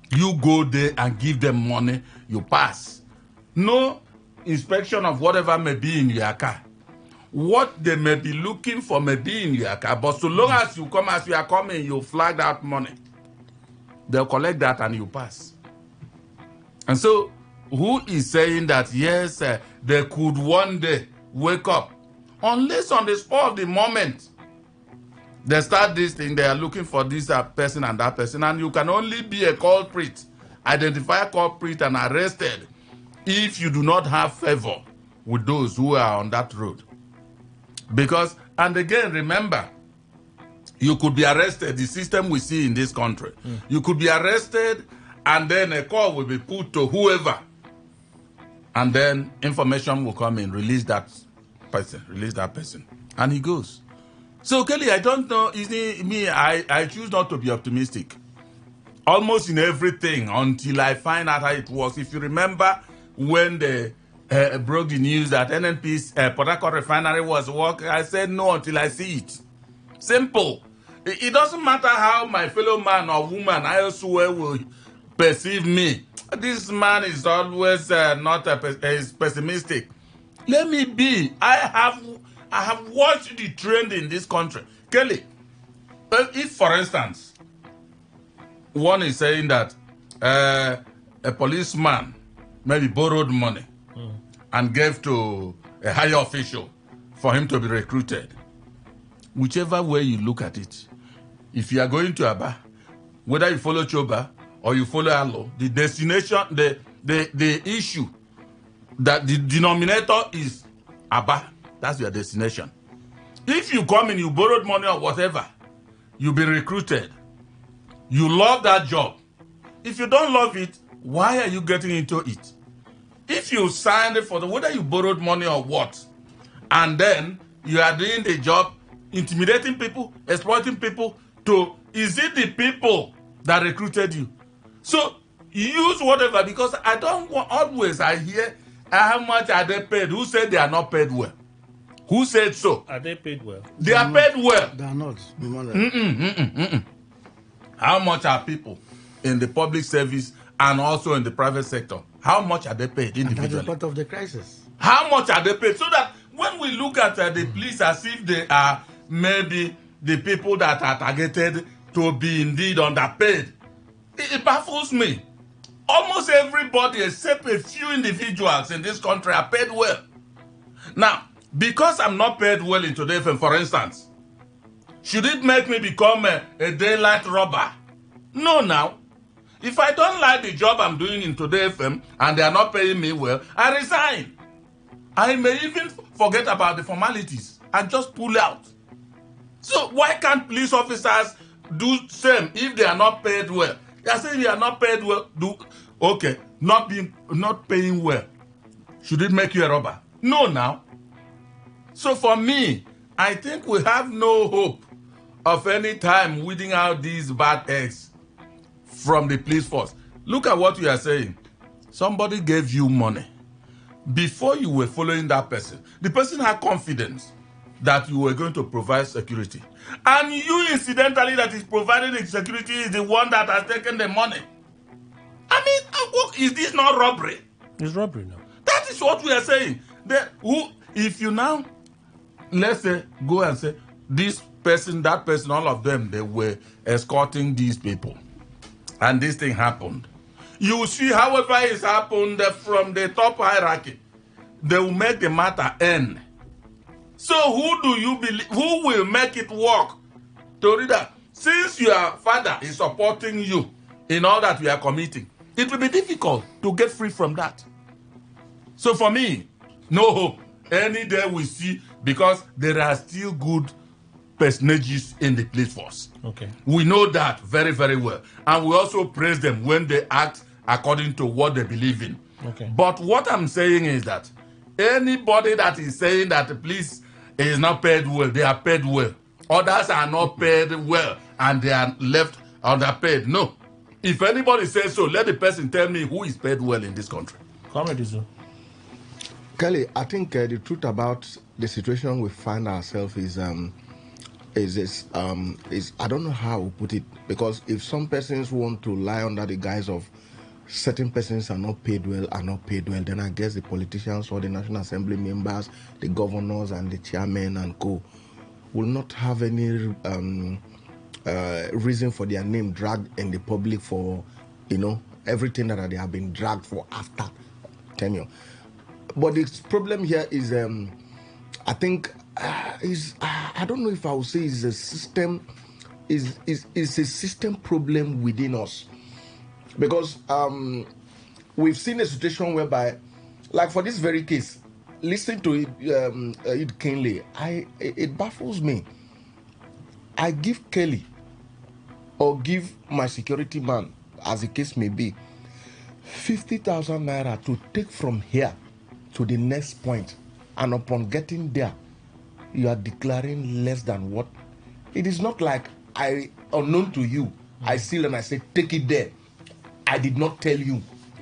You go there and give them money, you pass. No inspection of whatever may be in your car. What they may be looking for may be in your car, but so long as you are coming, you flag that money. They'll collect that and you pass. And so, who is saying that, yes, they could one day wake up, unless on the spur of the moment, they start this thing, they are looking for this person and that person, and you can only be a culprit, identify a culprit and arrested if you do not have favor with those who are on that road. Because, and again, remember, you could be arrested, the system we see in this country. You could be arrested and then a call will be put to whoever. And then information will come in, release that person. And he goes. So, Kelly, I don't know, I choose not to be optimistic. Almost in everything until I find out how it works. If you remember when they broke the news that NNP's Port Harcourt refinery was working, I said no until I see it. Simple. It doesn't matter how my fellow man or woman elsewhere will perceive me. This man is always not is pessimistic. Let me be. I have watched the trend in this country. Kelly, if for instance, one is saying that a policeman maybe borrowed money and gave to a higher official for him to be recruited. Whichever way you look at it, if you are going to Aba, whether you follow Choba or you follow Alo, the destination, the issue, that the denominator is Aba. That's your destination. If you come in, you borrowed money or whatever, you've been recruited, you love that job. If you don't love it, why are you getting into it? If you signed for whether you borrowed money or what, and then you are doing the job, intimidating people, exploiting people, is it the people that recruited you? So use whatever, because I don't want, always I hear how much are they paid. Who said they are not paid well? Who said so? Are they paid well? They are paid well. They are not. How much are people in the public service and also in the private sector? How much are they paid individually? And that's part of the crisis. How much are they paid? So that when we look at the police as if they are maybe the people that are targeted to be indeed underpaid, it baffles me. Almost everybody except a few individuals in this country are paid well. Now, because I'm not paid well in Today FM, for instance, should it make me become a daylight robber? No, now. If I don't like the job I'm doing in Today FM and they are not paying me well, I resign. I may even forget about the formalities and just pull out. So why can't police officers do same if they are not paid well? They are saying they are not paid well. Okay, not paying well, should it make you a robber? No, now. So for me, I think we have no hope of any time weeding out these bad eggs from the police force. Look at what you are saying. Somebody gave you money. Before you were following that person, the person had confidence that you were going to provide security. And you, incidentally, that is providing the security is the one that has taken the money. I mean, is this not robbery? It's robbery now. That is what we are saying. If you now, let's say, go and say, this person, that person, all of them, they were escorting these people. And this thing happened. You will see, however it's happened from the top hierarchy, they will make the matter end. So who do you believe, who will make it work to read that? Since your father is supporting you in all that we are committing, it will be difficult to get free from that. So for me, no hope. Any day we see, because there are still good personages in the police force. Okay. We know that very, very well. And we also praise them when they act according to what they believe in. Okay. But what I'm saying is that anybody that is saying that the police is not paid well, they are paid well. Others are not paid well and they are left underpaid. No. If anybody says so, let the person tell me who is paid well in this country. Comrade Izu. Kelly, I think the truth about the situation we find ourselves is I don't know how to put it, because if some persons want to lie under the guise of certain persons are not paid well, then I guess the politicians or the National Assembly members, the governors and the chairmen and co will not have any reason for their name dragged in the public for, everything that they have been dragged for after tenure. But the problem here is, I think, I don't know if I would say it's a system, is a system problem within us, because we've seen a situation whereby, like for this very case, listening to it keenly, it baffles me. I give Kelly or give my security man, as the case may be, 50,000 naira to take from here to the next point, and upon getting there, you are declaring less than what? It is not like unknown to you, I seal and I say, take it there. I did not tell you.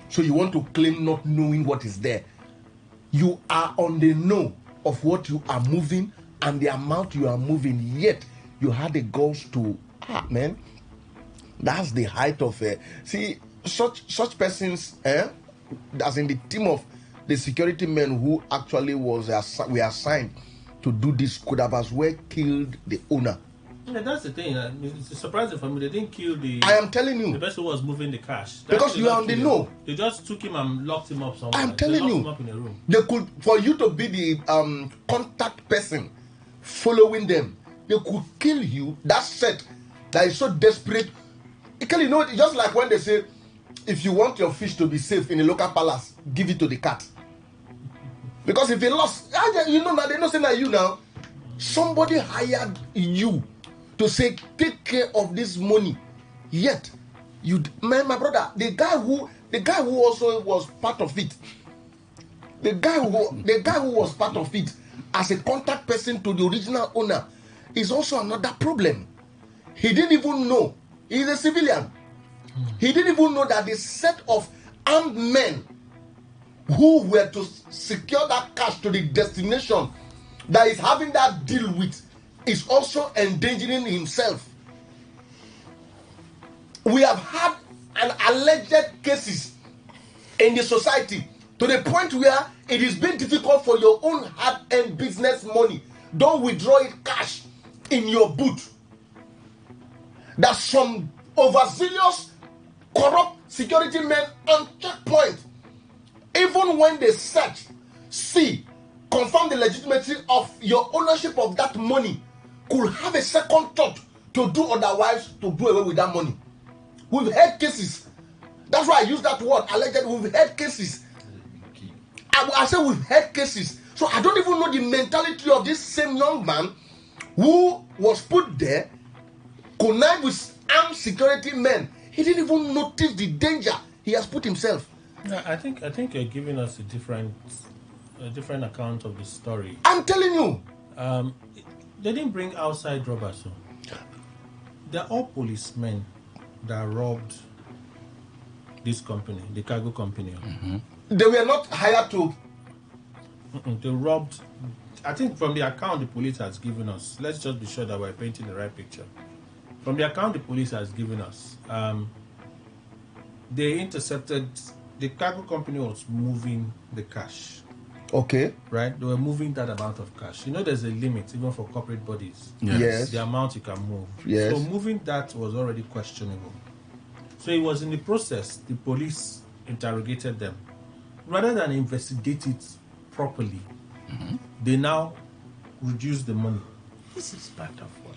So you want to claim not knowing what is there. You are on the know of what you are moving and the amount you are moving, yet you had the goals to, man, that's the height of see, such persons, as in the team of the security men who actually were assigned to do this could have as well killed the owner. Yeah, that's the thing. It's surprising for me. They didn't kill I am telling you. the person who was moving the cash. Because you are on the know. They just took him and locked him up somewhere. I'm telling you. Locked him up in a room. They could, for you to be the contact person following them, they could kill you. That set that is so desperate. Just like when they say, if you want your fish to be safe in a local palace, give it to the cat. Because if they lost, now they don't say that you now. Somebody hired you to say, take care of this money. Yet, my brother, the guy who also was part of it, the guy who was part of it as a contact person to the original owner is also another problem. He didn't even know. He's a civilian. He didn't even know that the set of armed men who were to secure that cash to the destination that is having that deal with is also endangering himself. We have had an alleged cases in the society to the point where it is being difficult for your own hard-earned business money. Don't withdraw it cash in your boot. That some overzealous, corrupt security men on checkpoint, even when they search, see, confirm the legitimacy of your ownership of that money, could have a second thought to do otherwise, to do away with that money. We've had cases. That's why I use that word, alleged. We've had cases. I say we've had cases. So I don't even know the mentality of this same young man who was put there, connived with armed security men. He didn't even notice the danger he has put himself. I think you're giving us a different account of the story. I'm telling you. They didn't bring outside robbers. So. They're all policemen that robbed this company, the cargo company. Mm-hmm. They were not hired to. They robbed. I think from the account the police has given us, let's just be sure that we're painting the right picture. From the account the police has given us, they intercepted, the cargo company was moving the cash. Okay. Right? They were moving that amount of cash. You know there's a limit even for corporate bodies. Yes. The amount you can move. Yes. So moving that was already questionable. So it was in the process, the police interrogated them. Rather than investigate it properly, they now reduced the money. This is part of what?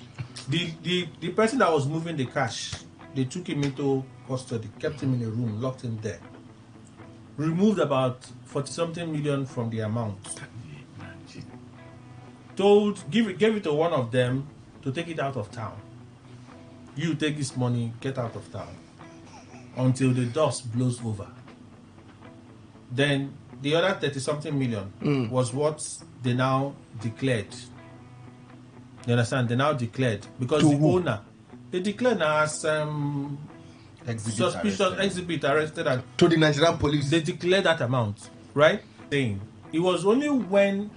The person that was moving the cash, they took him into custody, kept him in a room, locked him there. Removed about 40-something million from the amount. Gave it to one of them to take it out of town. You take this money, get out of town. Until the dust blows over. Then the other 30-something million was what they now declared. You understand? They now declared because the owner, they declared as suspicious exhibit arrested and to the Nigerian police. They declared that amount, right? Saying it was only when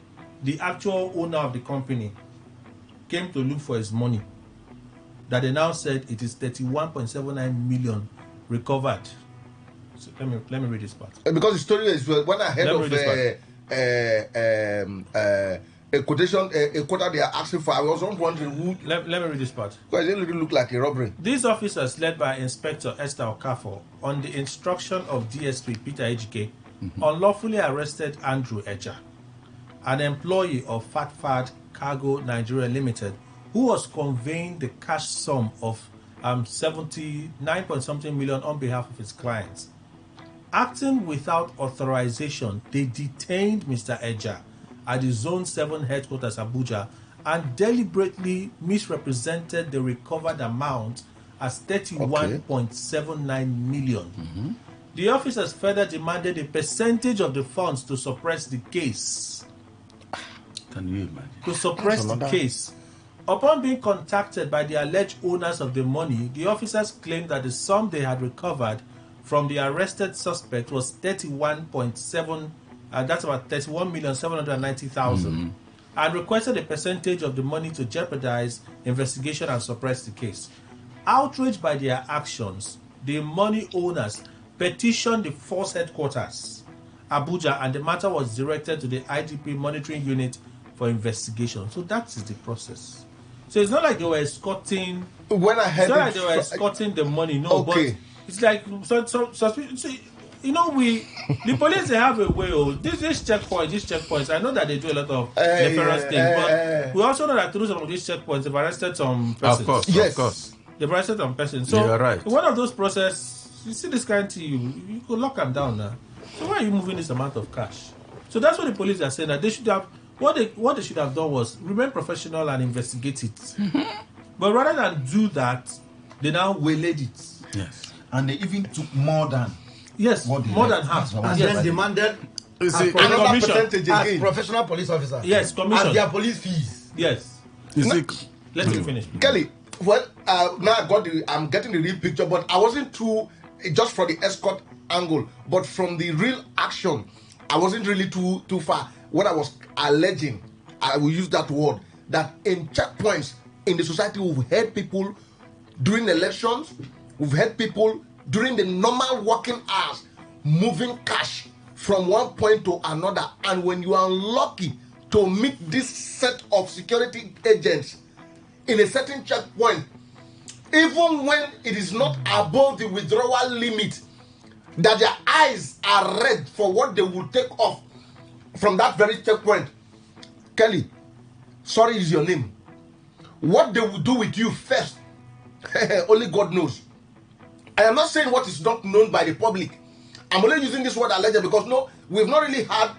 the actual owner of the company came to look for his money that they now said it is 31.79 million recovered. So let me read this part. Because the story is when I heard of a quotation, a quota they are asking for, I was wondering who. Let me read this part. Because it really looked like a robbery. These officers, led by Inspector Esther Okafor, on the instruction of DSP Peter Ejike, unlawfully arrested Andrew Eja, an employee of Fatfad Cargo Nigeria Limited, who was conveying the cash sum of 79-point-something million on behalf of his clients. Acting without authorization, they detained Mr. Eja at the Zone 7 headquarters, Abuja, and deliberately misrepresented the recovered amount as 31.79 million. The officers further demanded a percentage of the funds to suppress the case. Can you imagine? To suppress the case. Upon being contacted by the alleged owners of the money, the officers claimed that the sum they had recovered from the arrested suspect was 31.7, that's about 31,790,000, and requested a percentage of the money to jeopardize investigation and suppress the case. Outraged by their actions, the money owners petitioned the force headquarters, Abuja, and the matter was directed to the IGP monitoring unit for investigation. So that is the process. So it's not like they were escorting. When I heard it's not like they were escorting the money. No, but it's like you know, the police, they have a way. These checkpoints. I know that they do a lot of nefarious things, but we also know that through some of these checkpoints, they've arrested some persons. Of course, yes. Of course. They've arrested some persons. So you're right. One of those processes, you see this kind of thing, you could lock them down now. So why are you moving this amount of cash? So that's what the police are saying, that they should have. What they should have done was remain professional and investigate it. But rather than do that, they now waylaid it. Yes. And they even took more than. Yes, more than half. And then demanded another percentage again. As professional police officer. Yes, commission. As their police fees. Yes. Let me finish. Kelly, well, now I'm getting the real picture, but I wasn't too, just from the escort angle, but from the real action, I wasn't really too far. What I was alleging, I will use that word, that in checkpoints in the society, we've heard people during elections, we've heard people during the normal working hours moving cash from one point to another. And when you are unlucky to meet this set of security agents in a certain checkpoint, even when it is not above the withdrawal limit, that their eyes are red for what they will take off from that very checkpoint. Kelly, sorry is your name. What they will do with you first, only God knows. I am not saying what is not known by the public. I'm only using this word alleged because no, we've not really had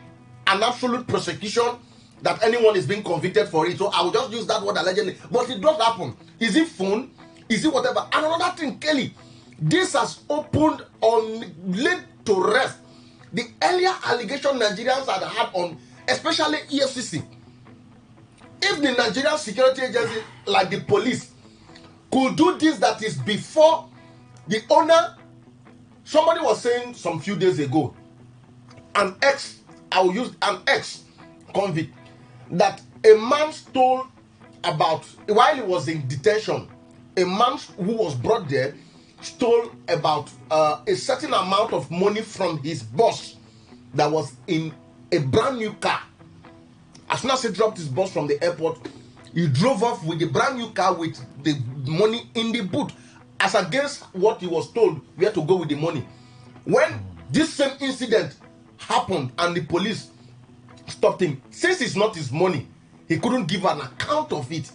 an absolute prosecution that anyone is being convicted for it. So I will just use that word allegedly. But it does happen. Is it phone? Is it whatever? And another thing, Kelly, this has opened or laid to rest the earlier allegation Nigerians had on, especially EFCC. If the Nigerian security agency, like the police, could do this, that is before the owner. Somebody was saying some few days ago, I will use an ex-convict, that a man stole about, while he was in detention, a man who was brought there stole about a certain amount of money from his boss that was in a brand new car. As soon as he dropped his boss from the airport, he drove off with the brand new car with the money in the boot, as against what he was told where to go with the money. When this same incident happened and the police stopped him, since it's not his money, he couldn't give an account of it.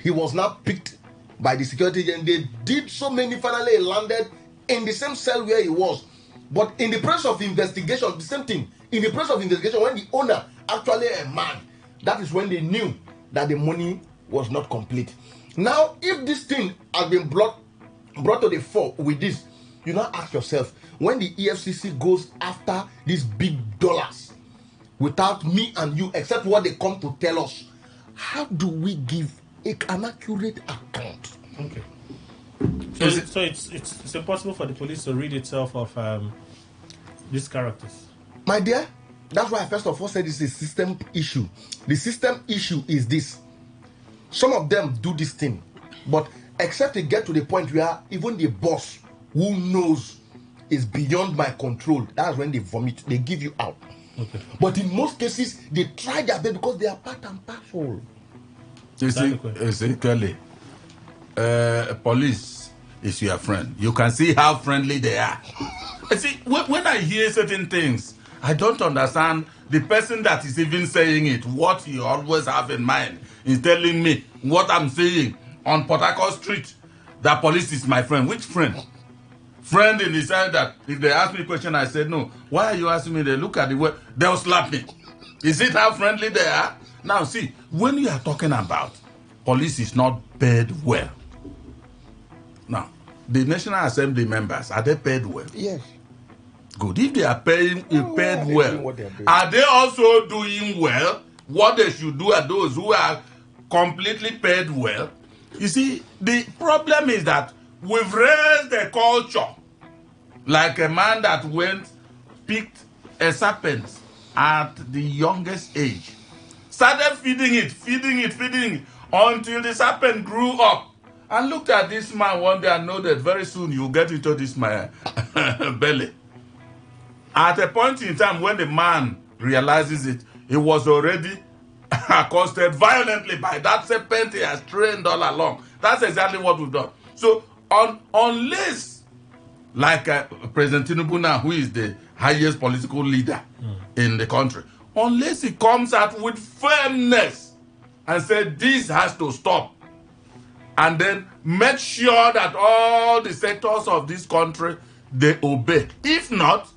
He was now picked by the security, and they did so many. Finally, he landed in the same cell where he was. But in the process of investigation, the same thing. In the process of investigation, when the owner actually a man, that is when they knew that the money was not complete. Now, if this thing has been brought to the fore with this, you now ask yourself, when the EFCC goes after these big dollars without me and you, except what they come to tell us, how do we give an accurate account? Okay. So it's impossible for the police to rid itself of these characters. My dear, that's why I first of all said it's a system issue. The system issue is this. Some of them do this thing, but except they get to the point where even the boss who knows is beyond my control, that's when they vomit, they give you out. Okay. But in most cases, they try their best because they are part and parcel. You see, Kelly, police is your friend. You can see how friendly they are. You see, when I hear certain things, I don't understand the person that is even saying it, what you always have in mind is telling me what I'm saying on Port Harcourt Street, that police is my friend. Which friend? Friend in the sense that if they ask me a question, I said, no. Why are you asking me? They look at the way, they'll slap me. Is it how friendly they are? Now, see, when you are talking about police is not paid well. Now, the National Assembly members, are they paid well? Yes. Good. If they are paid well, are they also doing well what they should do at those who are completely paid well? You see, the problem is that we've raised the culture like a man that picked a serpent at the youngest age, started feeding it until the serpent grew up, and looked at this man one day and know that very soon you get into this my belly. At a point in time when the man realizes it, he was already accosted violently by that serpent he has trained all along. That's exactly what we've done. So unless, like President Tinubu now, who is the highest political leader in the country, unless he comes out with firmness and says this has to stop, and then make sure that all the sectors of this country, they obey. If not,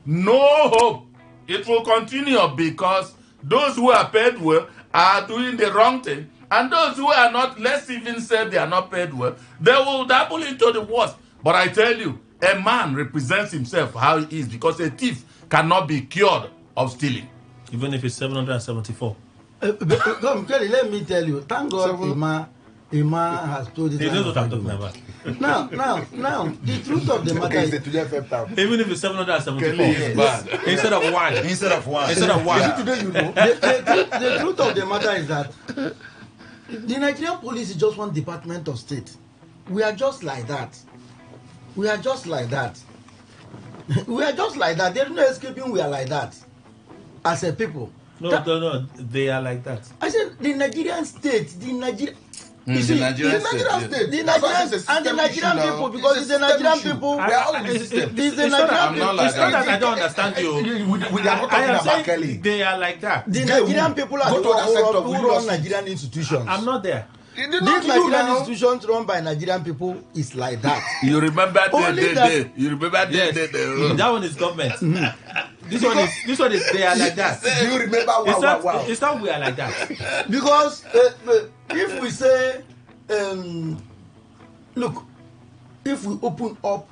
no hope. It will continue because those who are paid well are doing the wrong thing, and those who are not, let's even say they are not paid well, they will dabble into the worst. But I tell you, a man represents himself how he is, because a thief cannot be cured of stealing. Even if it's 774. Kelly, let me tell you, thank God Ima has told it. He knows what I'm talking about. Now, the truth of the matter is, even if it's 774, instead of one. Today, you know, the truth of the matter is that the Nigerian police is just one department of state. We are just like that. There's no escaping. We are like that as a people. No, they are like that. I said the Nigerian state, the Nigerian state, and the Nigerian people, because it's the Nigerian people. We are all in the system. It's the Nigerian people. It's not that I don't understand you. We are not talking about Kelly. They are like that. The Nigerian people are the ones who run Nigerian institutions. I'm not there. These Nigerian institutions run by Nigerian people is like that. You remember that? That one is government. This one is they are like that. Do you remember It's not we are like that. Because if we say, look, if we open up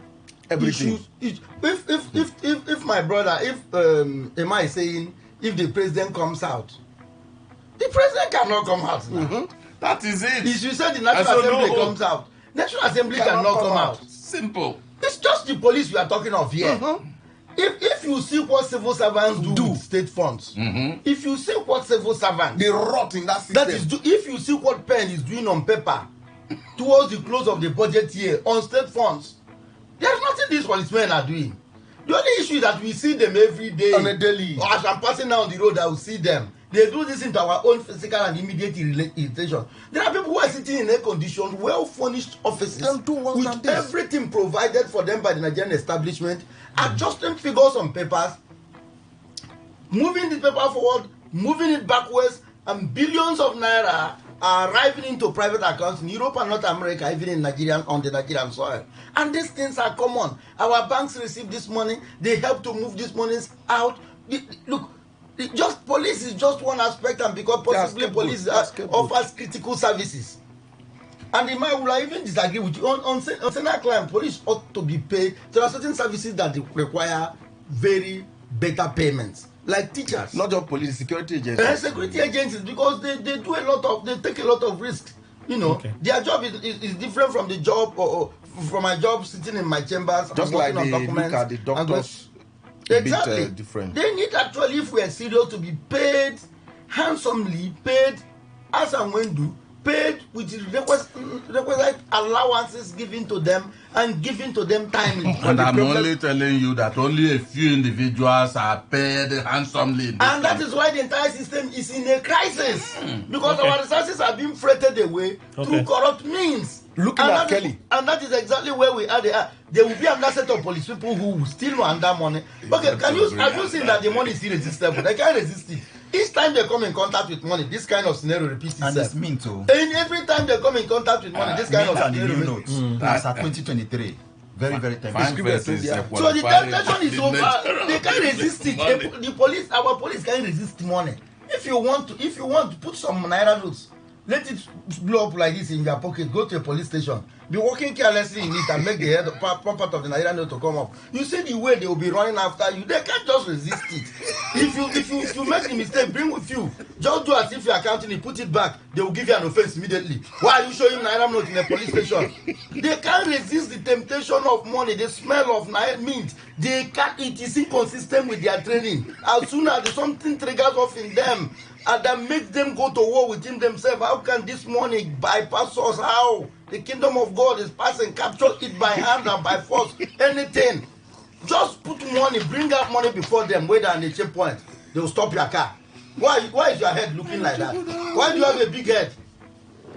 Everything. If my brother, am I saying, if the president comes out, the president cannot come out now. Mm-hmm. That is it. If you say the National Assembly comes out, National Assembly cannot come out. Simple. It's just the police we are talking of here. Mm-hmm. If you see what civil servants do with state funds, if you see what civil servants, they rot in that system. If you see what pen is doing on paper towards the close of the budget year on state funds, there's nothing these policemen are doing. The only issue is that we see them every day on a daily. As I'm passing down the road, I will see them. They do this into our own physical and immediate irritation. There are people who are sitting in air-conditioned, well-furnished offices with everything provided for them by the Nigerian establishment, adjusting figures on papers, moving the paper forward, moving it backwards, and billions of naira are arriving into private accounts in Europe and North America, even in Nigeria, on the Nigerian soil. And these things are common. Our banks receive this money. They help to move these monies out. Look, just police is just one aspect, and because possibly police offers critical services. And the man will even disagree with you. On Senate crime, police ought to be paid. There are certain services that require very better payments, like teachers. Not just police, security agencies. Security agencies, because they do a lot of, they take a lot of risks. You know, their job is different from the job or from my job sitting in my chambers. Just like they look at the doctors. Exactly. Different. They need actually, if we are serious, to be paid handsomely, paid as and when due, paid with requisite allowances given to them and given to them timely. And I'm only telling you that only a few individuals are paid handsomely. And that is why the entire system is in a crisis. Because our resources are being freighted away through corrupt means. Looking at Kelly. And that is exactly where we are. There will be another set of police people who will still want that money. Okay, have you seen that the money is irresistible? They can't resist it. Each time they come in contact with money, this kind of scenario repeats itself. And it's mean too. And every time they come in contact with money, this kind of scenario repeats. As at 2023. Very, very tempting. So the temptation is over. They can't resist it. The police, our police can't resist money. If you want to put some naira notes, let it blow up like this in your pocket. Go to a police station. Be walking carelessly in it and make the head part of the Nigerian note to come up. You see the way they will be running after you. They can't just resist it. If you make the mistake, bring with you. Just do as if you are counting it, put it back. They will give you an offense immediately. Why are you showing Naira note in a police station? They can't resist the temptation of money, the smell of Naira meat. They can't. It is inconsistent with their training. As soon as something triggers off in them, and that makes them go to war within themselves. How can this money bypass us? How? The kingdom of God is passing, capture it by hand and by force. Anything. Just put money, bring out money before them, wait at the checkpoint. They will stop your car. Why is your head looking like that? Why do you have a big head?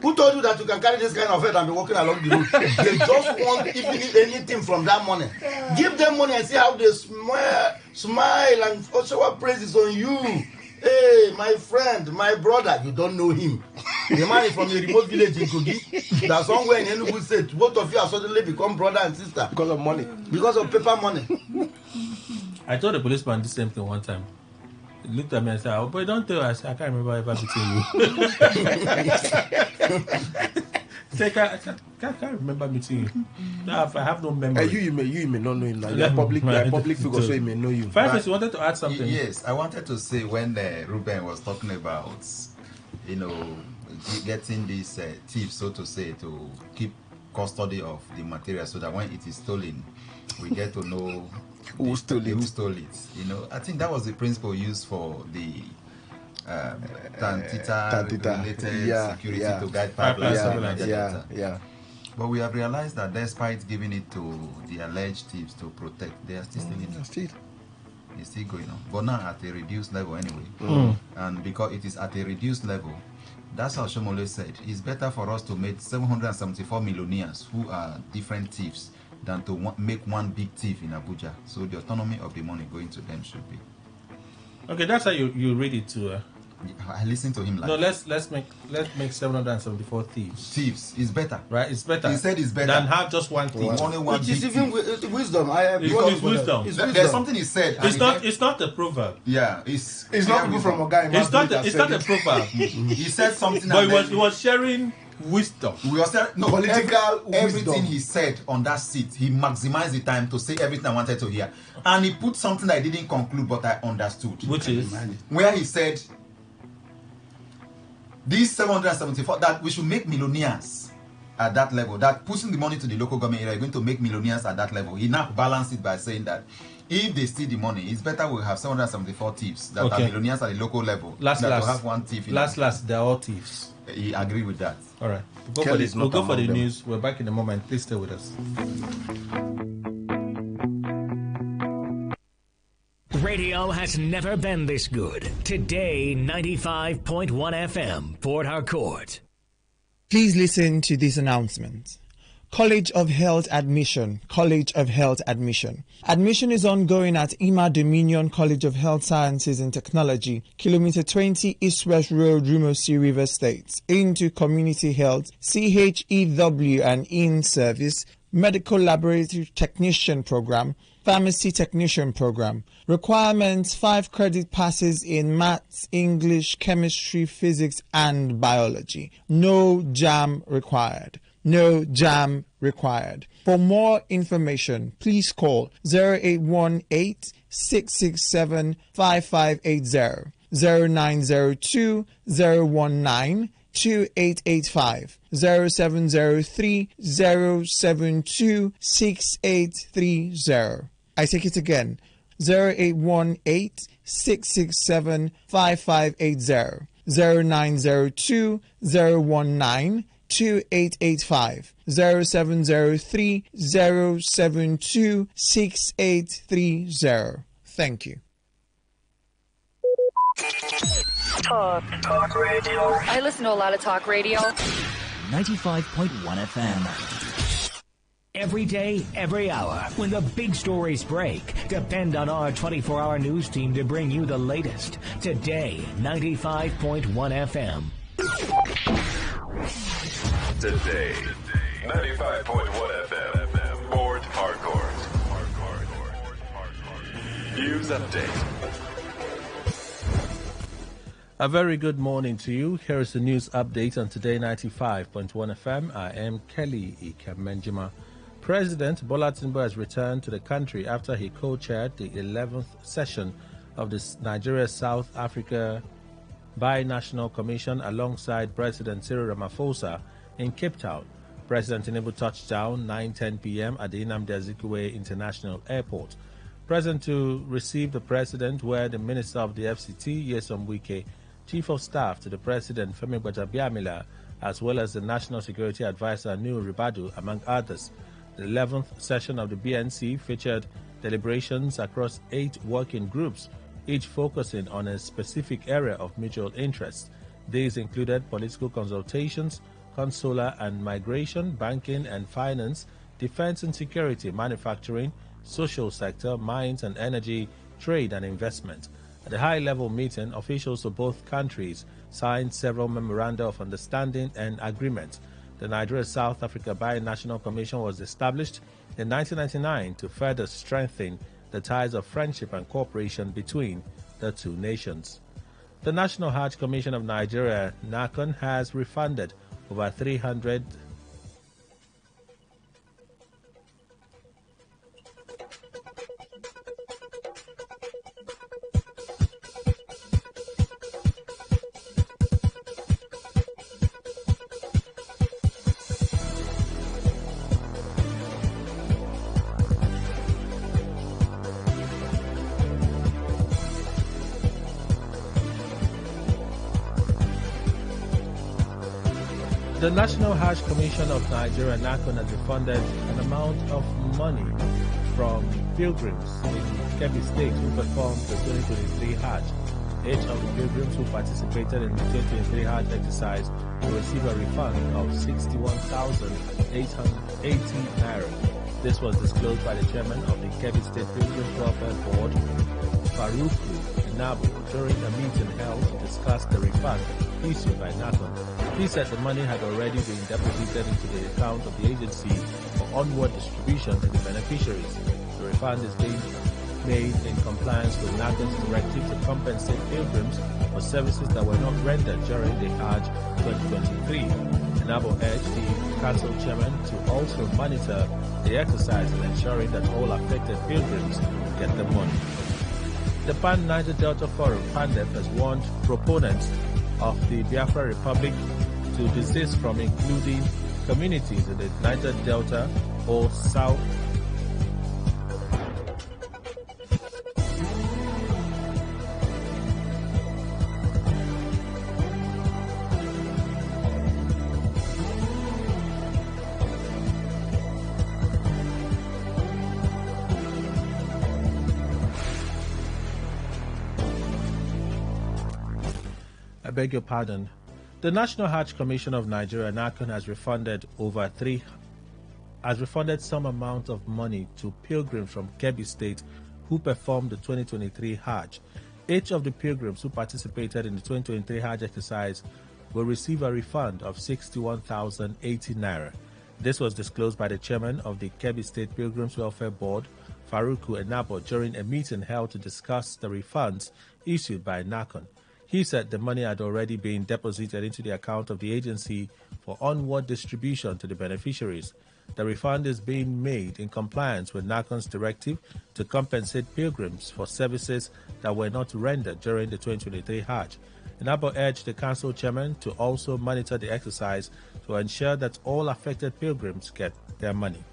Who told you that you can carry this kind of head and be walking along the road? They just want anything from that money. Give them money and see how they smile and shower praises on you. Hey, my friend, my brother, you don't know him. The man is from a remote village in Kogi. That somewhere in Enugu State, both of you have suddenly become brother and sister. Because of money. Because of paper money. I told the policeman the same thing one time. He looked at me and said, "Oh, boy, don't tell us. I can't remember ever meeting you." I can't remember meeting you. No, I have no memory. You may not know him now. You're public figure, so he may know you. Five you wanted to add something. Yes, I wanted to say when Ruben was talking about, getting these thieves, so to say, to keep custody of the material so that when it is stolen, we get to know who stole it. I think that was the principle used for the Tantita related security to guide pipelines. Yeah. But we have realized that despite giving it to the alleged thieves to protect, they are still stealing it. It's still going on. But now at a reduced level anyway. And because it is at a reduced level, that's how Shomole said, it's better for us to make 774 millionaires who are different thieves than to make one big thief in Abuja. So the autonomy of the money going to them should be. Okay, that's how you read it too. I listened to him like. No, let's make 774 thieves. Thieves is better, right? It's better. He said it's better than have just one thief. Only one. Which is even wisdom. It's wisdom. There's something he said. It's not a proverb. Yeah, it's not people from a guy. It's not a proverb. He said something. But he was sharing wisdom. We also Political everything wisdom. he said on that seat, he maximized the time to say everything I wanted to hear, and he put something I didn't conclude but I understood, Which is where he said these 774 that we should make millionaires at that level. That pushing the money to the local government area are going to make millionaires at that level. He now balanced it by saying that if they steal the money, it's better we have 774 thieves that are millionaires at the local level than to have one thief. They're all thieves. He agreed with that. All right. We'll go for the news. We're back in a moment. Please stay with us. Radio has never been this good. Today, 95.1 FM, Port Harcourt. Please listen to this announcement. College of Health Admission. College of Health Admission. Admission is ongoing at Ima Dominion College of Health Sciences and Technology, Kilometer 20 East West Road, Rimouski, River State, into Community Health, CHEW and In Service, Medical Laboratory Technician Program, Pharmacy Technician Program. Requirements: 5 credit passes in Maths, English, Chemistry, Physics, and Biology. No JAM required. No JAM required. For more information, please call 0818 667 5580, 0902 019 2885, 0703 072 6830. I take it again, 0818 667 5580, 0902 019 2885, 0703 072 6830. Thank you. Talk radio. I listen to a lot of talk radio. 95.1 FM. Every day, every hour, when the big stories break, depend on our 24-hour news team to bring you the latest. Today, 95.1 FM. Today, 95.1 FM, Port Harcourt. News update. A very good morning to you. Here is the news update on Today 95.1 FM. I am Kelly Ikemenjima. President Bola Tinubu has returned to the country after he co-chaired the 11th session of the Nigeria-South Africa Binational Commission alongside President Cyril Ramaphosa in Cape Town. President Tinubu touched down 9:10 p.m. at the Nnamdi Azikiwe International Airport. Present to receive the President were the Minister of the FCT, Nyesom Wike, Chief of Staff to the President, Femi Gbajabiamila, as well as the National Security Advisor, Nuhu Ribadu, among others. The 11th session of the BNC featured deliberations across 8 working groups, each focusing on a specific area of mutual interest. These included political consultations, consular and migration, banking and finance, defense and security, manufacturing, social sector, mines and energy, trade and investment. At the high-level meeting, officials of both countries signed several memoranda of understanding and agreements. The Nigeria-South Africa Binational Commission was established in 1999 to further strengthen the ties of friendship and cooperation between the two nations. The National Hajj Commission of Nigeria, NACON, has refunded over 300 The National Hajj Commission of Nigeria, NACON, has refunded an amount of money from pilgrims in Kebbi State who performed the 2023 Hajj. Each of the pilgrims who participated in the 2023 Hajj exercise will receive a refund of 61,880 naira. This was disclosed by the chairman of the Kebbi State Pilgrims Welfare Board, Faruku Inabu, during a meeting held to discuss the refund issued by NACON. He said the money had already been deposited into the account of the agency for onward distribution to the beneficiaries. The refund is being made in compliance with NACON's directive to compensate pilgrims for services that were not rendered during the Hajj 2023. Nabo urged the council chairman to also monitor the exercise in ensuring that all affected pilgrims get the money. The Pan Niger Delta Forum, PANDEF, has warned proponents of the Biafra Republic to desist from including communities in the Niger Delta or South. I beg your pardon. The National Hajj Commission of Nigeria, NACON, has refunded some amount of money to pilgrims from Kebbi State who performed the 2023 Hajj. Each of the pilgrims who participated in the 2023 Hajj exercise will receive a refund of 61,080 naira. This was disclosed by the chairman of the Kebbi State Pilgrims Welfare Board, Faruku Enabo, during a meeting held to discuss the refunds issued by NACON. He said the money had already been deposited into the account of the agency for onward distribution to the beneficiaries. The refund is being made in compliance with NACON's directive to compensate pilgrims for services that were not rendered during the 2023 Hajj. Enabo urged the council chairman to also monitor the exercise to ensure that all affected pilgrims get their money.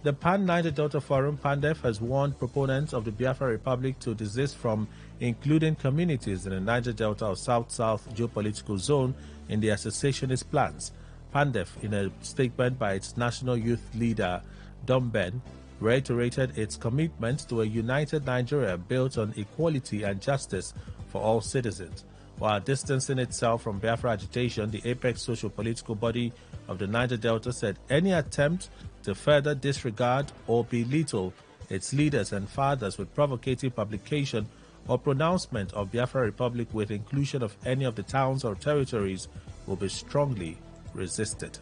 The Pan Niger Delta Forum, PANDEF, has warned proponents of the Biafra Republic to desist from including communities in the Niger Delta or South-South geopolitical zone in the associationist plans. PANDEF, in a statement by its national youth leader, Domben, reiterated its commitment to a united Nigeria built on equality and justice for all citizens. While distancing itself from Biafra agitation, the apex socio-political body of the Niger Delta said any attempt to further disregard or belittle its leaders and fathers with provocative publication or pronouncement of Biafra Republic with inclusion of any of the towns or territories will be strongly resisted.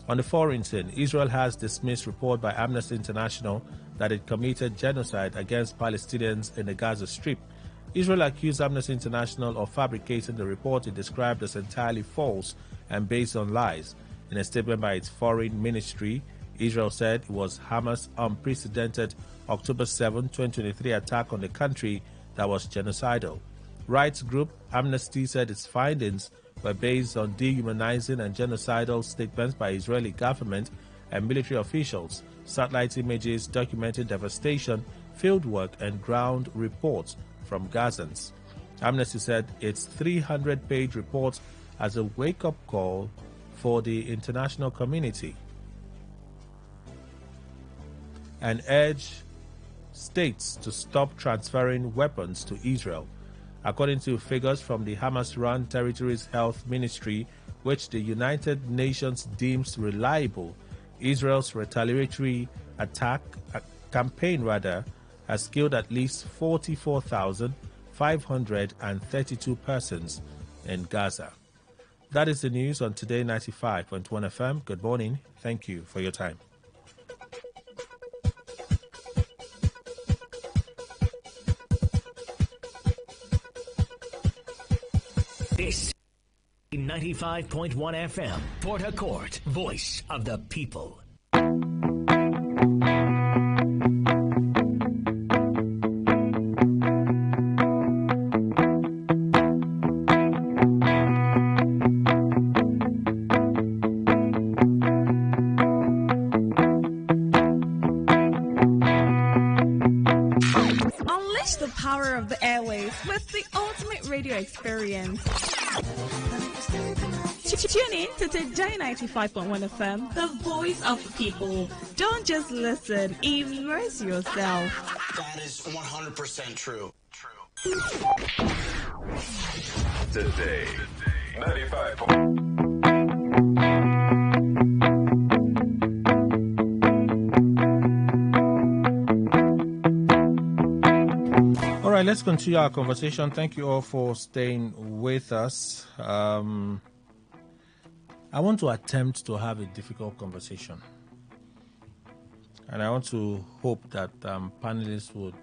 On the foreign scene, Israel has dismissed report by Amnesty International that it committed genocide against Palestinians in the Gaza Strip. Israel accused Amnesty International of fabricating the report it described as entirely false and based on lies. In a statement by its foreign ministry, Israel said it was Hamas' unprecedented October 7, 2023 attack on the country that was genocidal. Rights group Amnesty said its findings were based on dehumanizing and genocidal statements by Israeli government and military officials, satellite images documenting devastation, fieldwork, and ground reports from Gazans. Amnesty said its 300-page report as a wake-up call for the international community and urged states to stop transferring weapons to Israel. According to figures from the Hamas-run territory's health ministry, which the United Nations deems reliable, Israel's retaliatory campaign has killed at least 44,532 persons in Gaza. That is the news on Today 95.1 FM. Good morning. Thank you for your time. This is 95.1 FM, Port Harcourt, voice of the people. The power of the airwaves with the ultimate radio experience. Tune in to Today 95.1 FM, the voice of the people. Don't just listen, immerse yourself. That is 100% true. Today, 95. All right, let's continue our conversation. Thank you all for staying with us. I want to attempt to have a difficult conversation. And I want to hope that panelists would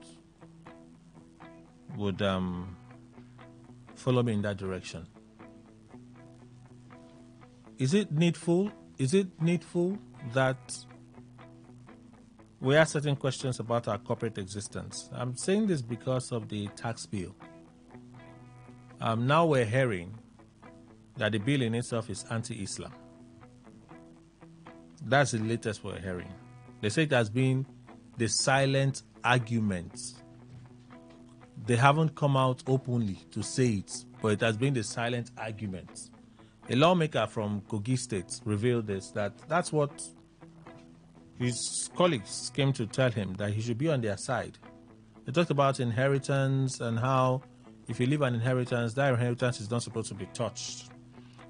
follow me in that direction. is it needful? Is it needful that we ask certain questions about our corporate existence? I'm saying this because of the tax bill. Now we're hearing that the bill in itself is anti-Islam. That's the latest we're hearing. They say it has been the silent argument. They haven't come out openly to say it, but it has been the silent argument. A lawmaker from Kogi State revealed this, that's what his colleagues came to tell him, that he should be on their side. They talked about inheritance and how if you leave an inheritance, that inheritance is not supposed to be touched.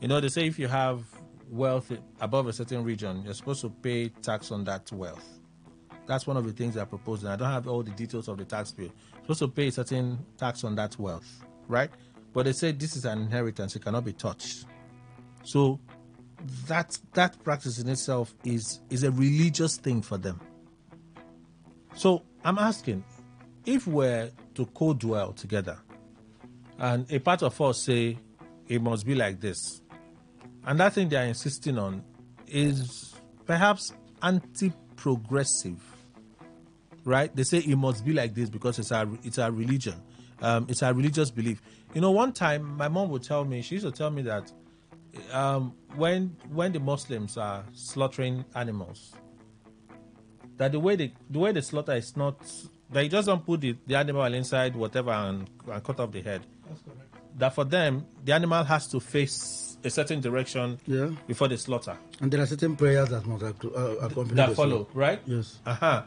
You know, they say if you have wealth above a certain region, you're supposed to pay tax on that wealth. That's one of the things they're proposing. I don't have all the details of the tax bill. You're supposed to pay a certain tax on that wealth, right? But they say this is an inheritance, it cannot be touched. So that practice in itself is a religious thing for them. So I'm asking, if we're to co-dwell together, and a part of us say it must be like this, and that thing they are insisting on is perhaps anti-progressive, right? They say it must be like this because it's our religion, it's our religious belief. You know, one time my mom would tell me, she used to tell me that when the Muslims are slaughtering animals, that the way they slaughter is not, they just don't put the animal inside whatever and cut off the head. That's correct. That for them, the animal has to face a certain direction before they slaughter. And there are certain prayers that must accompany that follow, right? Yes. I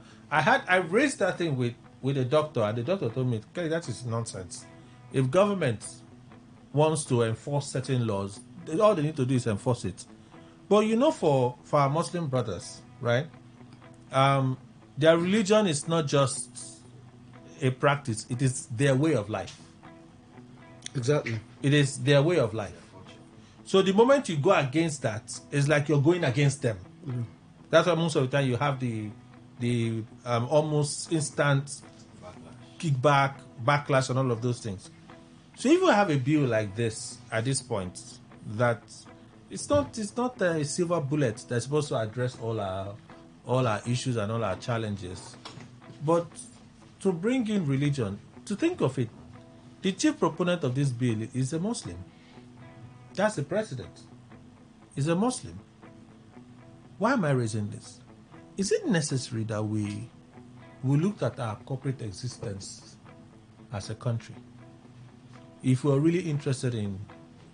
raised that thing with a doctor, and the doctor told me, Kelly, that is nonsense. If government wants to enforce certain laws, all they need to do is enforce it. But you know, for our Muslim brothers, right? Their religion is not just a practice; it is their way of life. Exactly. It is their way of life. So the moment you go against that, it's like you're going against them. Mm-hmm. That's why most of the time you have the almost instant kickback, backlash, and all of those things. So if you have a bill like this at this point, that it's not a silver bullet that's supposed to address all our issues and all our challenges, but to bring in religion, to think of it, the chief proponent of this bill is a Muslim. That's the president. He's a Muslim. Why am I raising this? Is it necessary that we look at our corporate existence as a country if we're really interested in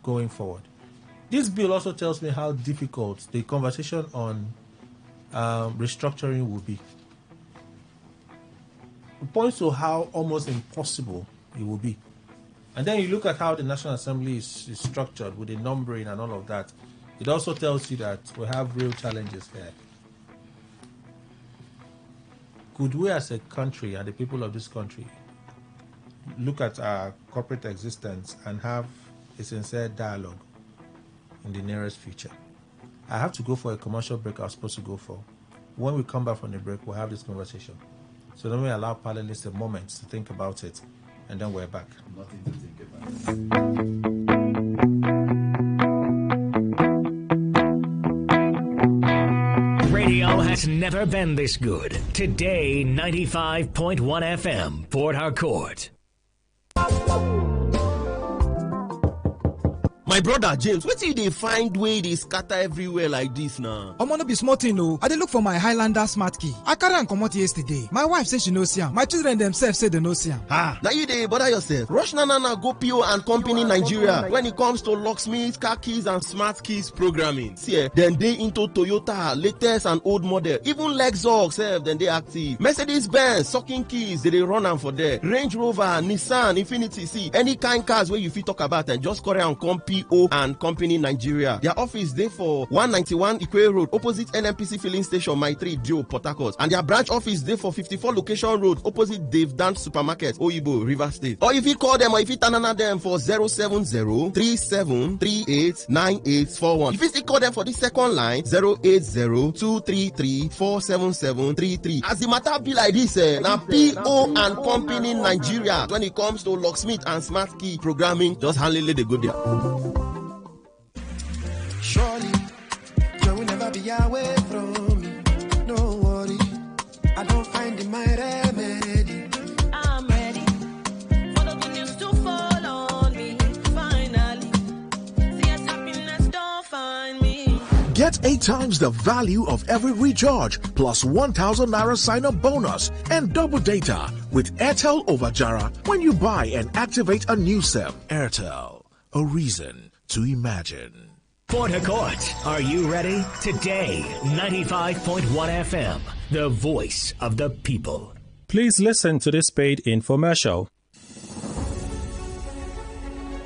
going forward? This bill also tells me how difficult the conversation on restructuring will be. It points to how almost impossible it will be. And then you look at how the National Assembly is structured with the numbering and all of that. It also tells you that we have real challenges here. Could we as a country and the people of this country look at our corporate existence and have a sincere dialogue in the nearest future? I have to go for a commercial break I was supposed to go for. When we come back from the break, we'll have this conversation. So then we allow panelists a moment to think about it, and then we're back. Nothing to think about. Radio has never been this good. Today, 95.1 FM, Port Harcourt. My brother James, wetin you dey find wey dey scatter everywhere like this now? Omo, no be small thing o. I dey look for my Highlander smart key. I carry am comot yesterday. My wife say she no see am. My children themselves say they no see am. Now you dey bother yourself. Rush na go PO and Company Nigeria. When it comes to locksmith, car keys and smart keys programming. See, dem dey into Toyota, latest and old model. Even Lexus sef dem dey active. Mercedes-Benz, sucking keys, they dey run am for there. Range Rover, Nissan, Infiniti, see, any kind cars wey you fit talk about and just carry am come PO and Company Nigeria. Their office dey for 191 Ikwe Road, opposite NNPC filling station, Mile 3, Dio, Port Harcourt. And their branch office dey for 54 Location Road, opposite Dave Dance Supermarket, Oyibo, River State. Or if you call them or if you tanana them for 070-3738-9841. If you still call them for the second line, 080-233-47733. As the matter be like this, now PO and Company Nigeria. When it comes to locksmith and smart key programming, just handle it, they go there. Surely be away from me. Don't worry, I don't find in my remedy. I'm ready for the good news to fall on me. Finally, see as happiness don't find me. Get 8 times the value of every recharge plus 1,000 Naira sign-up bonus and double data with Airtel over Jara when you buy and activate a new SIM. Airtel, a reason to imagine. Port Harcourt, are you ready? Today, 95.1 FM, the voice of the people. Please listen to this paid infomercial.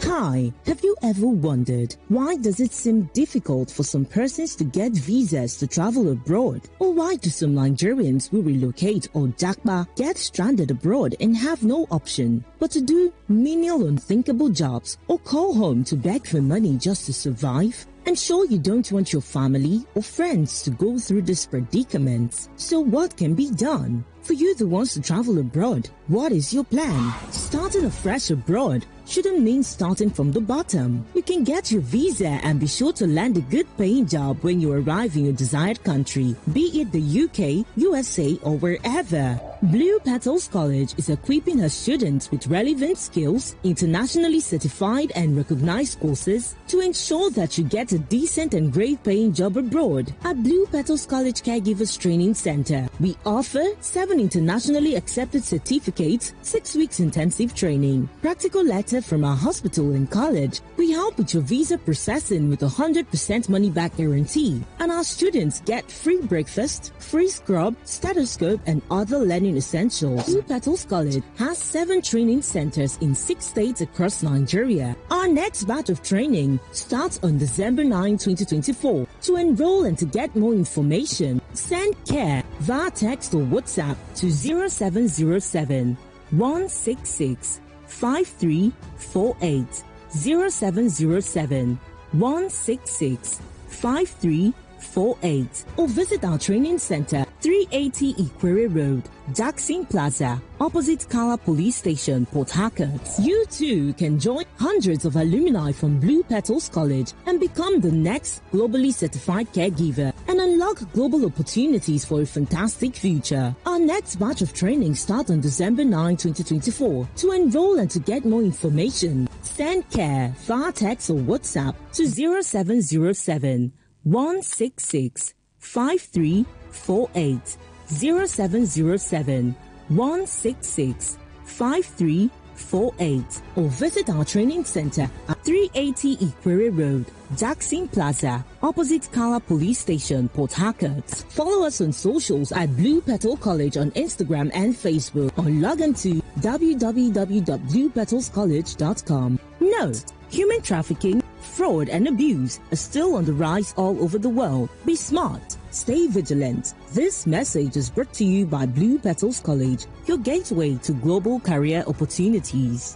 Hi, have you ever wondered why does it seem difficult for some persons to get visas to travel abroad? Or why do some Nigerians who relocate or Jakpa get stranded abroad and have no option but to do menial unthinkable jobs or call home to beg for money just to survive? And sure, you don't want your family or friends to go through this predicament. So what can be done? For you that wants to travel abroad, what is your plan? Starting afresh abroad shouldn't mean starting from the bottom. You can get your visa and be sure to land a good paying job when you arrive in your desired country, be it the UK, USA or wherever. Blue Petals College is equipping her students with relevant skills, internationally certified and recognized courses to ensure that you get a decent and great paying job abroad. At Blue Petals College Caregivers Training Center, we offer 7 internationally accepted certificates, 6 weeks intensive training, practical letter from our hospital and college. We help with your visa processing with 100% money back guarantee, and our students get free breakfast, free scrub, stethoscope and other learning essentials. Blue Petals College has 7 training centers in 6 states across Nigeria. Our next batch of training starts on December 9, 2024. To enroll and to get more information, send CARE via text or WhatsApp to 0707 166 5348, 0707 166 5348, or visit our training center 380 Ikwere Road, Jackson Plaza, opposite Kala Police Station, Port Harcourt. You too can join hundreds of alumni from Blue Petals College and become the next globally certified caregiver and unlock global opportunities for a fantastic future. Our next batch of training starts on December 9, 2024. To enroll and to get more information, send CARE via text or WhatsApp to 0707 166 5348, 0707 166 5348, or visit our training center at 380 Ikwere Road, Jackson Plaza, opposite Kala Police Station, Port Harcourt. Follow us on socials at Blue Petal College on Instagram and Facebook, or log on to www.bluepetalscollege.com. Note: human trafficking, fraud and abuse are still on the rise all over the world. Be smart. Stay vigilant. This message is brought to you by Blue Petals College, your gateway to global career opportunities.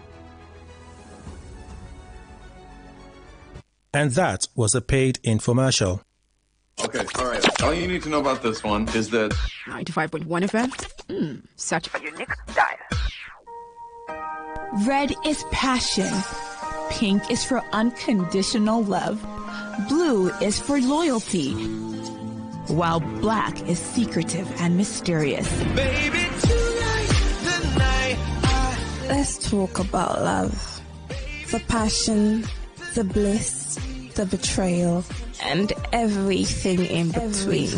And that was a paid infomercial. Okay, all right. All you need to know about this one is that 95.1 FM. Such a unique style. Red is passion. Pink is for unconditional love. Blue is for loyalty. While black is secretive and mysterious. Baby, tonight. Let's talk about love. The passion, the bliss, the betrayal, and everything in between.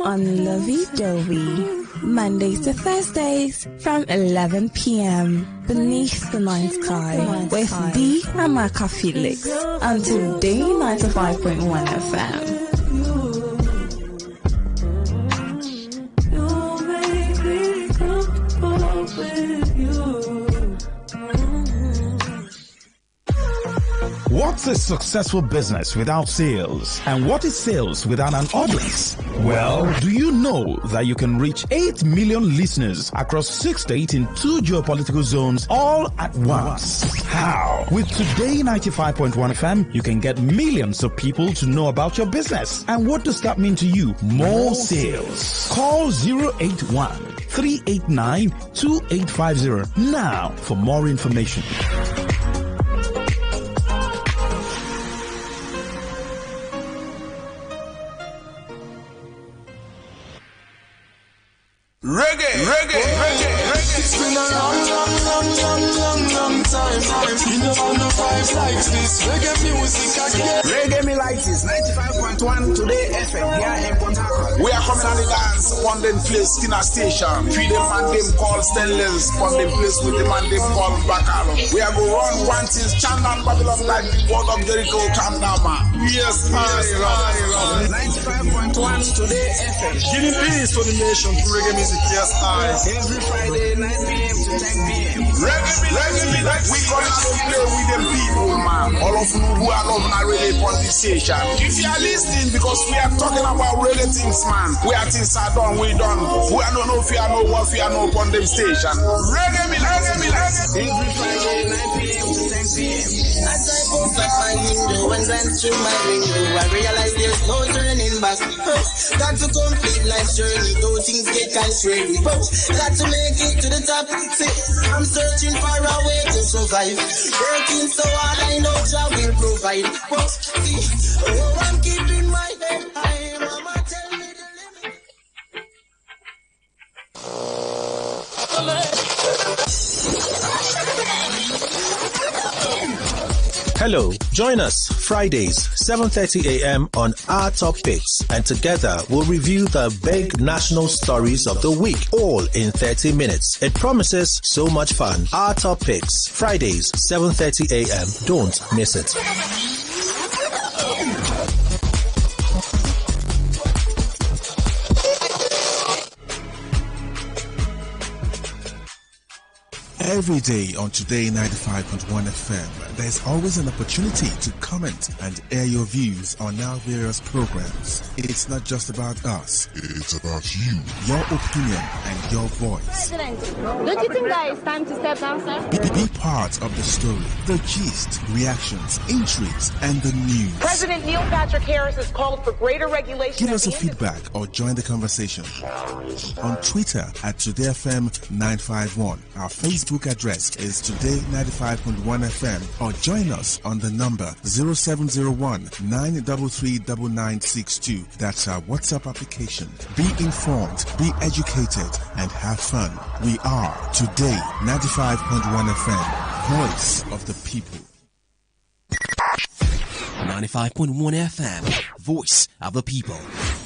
On Lovey Dovey. Mondays to Thursdays from 11 p.m. beneath the night sky with D. Amaka Felix on Today 95.1 FM. What's a successful business without sales? And what is sales without an audience? Well, do you know that you can reach 8 million listeners across 6 states in 2 geopolitical zones all at once? How? With Today 95.1 FM, you can get millions of people to know about your business. And what does that mean to you? More sales. Call 081-389-2850 now for more information. It's been a long time. You know on the vibes like this. Reggae music again. Reggae me like this. 95.1 Today FM. Here in Port Harcourt. We are coming on the dance on them place Skinner Station. Feed them and them call Stainless. On them place with them and them call Bacalo. We are going run one till Chandan Babylon like the word of Jericho. Calm down, man. Yes, 95.1 Today FM. Giving peace to the nation through reggae music. Yes, every Friday 9 p.m. to 10 p.m. Reggae, we gonna play with them people, man. All of you who are loving our reggae on this station. If you are listening, because we are talking about reggae things, man. Where things are done, we done. We are no fear, no what fear, no on them station. Reggae me. Every Friday 9 p.m. to 10 p.m. As I open my window and glance through my window, I realize there's no turning back. Got to complete life's journey, though things get kind of scary. Got to make it to the top. See, I'm searching for a way to survive. Working so hard, I know Jah will provide. See, I'm keeping my head high. Mama tell me the Hello, join us Fridays, 7:30 a.m. on Our Top Picks, and together we'll review the big national stories of the week, all in 30 minutes. It promises so much fun. Our Top Picks, Fridays, 7:30 a.m. Don't miss it. Every day on Today 95.1 FM, there's always an opportunity to comment and air your views on our various programs. It's not just about us, it's about you, your opinion, and your voice. President, don't you think that it's time to step down, sir? Be part of the story, the gist, reactions, intrigues, and the news. President Neil Patrick Harris has called for greater regulation. Give us a feedback or join the conversation on Twitter at TodayFM951. Our Facebook address is Today95.1 FM, or join us on the number 0701-933-9962. That's our WhatsApp application. Be informed, be educated, and have fun. We are Today 95.1 FM, voice of the people. 95.1 FM, voice of the people.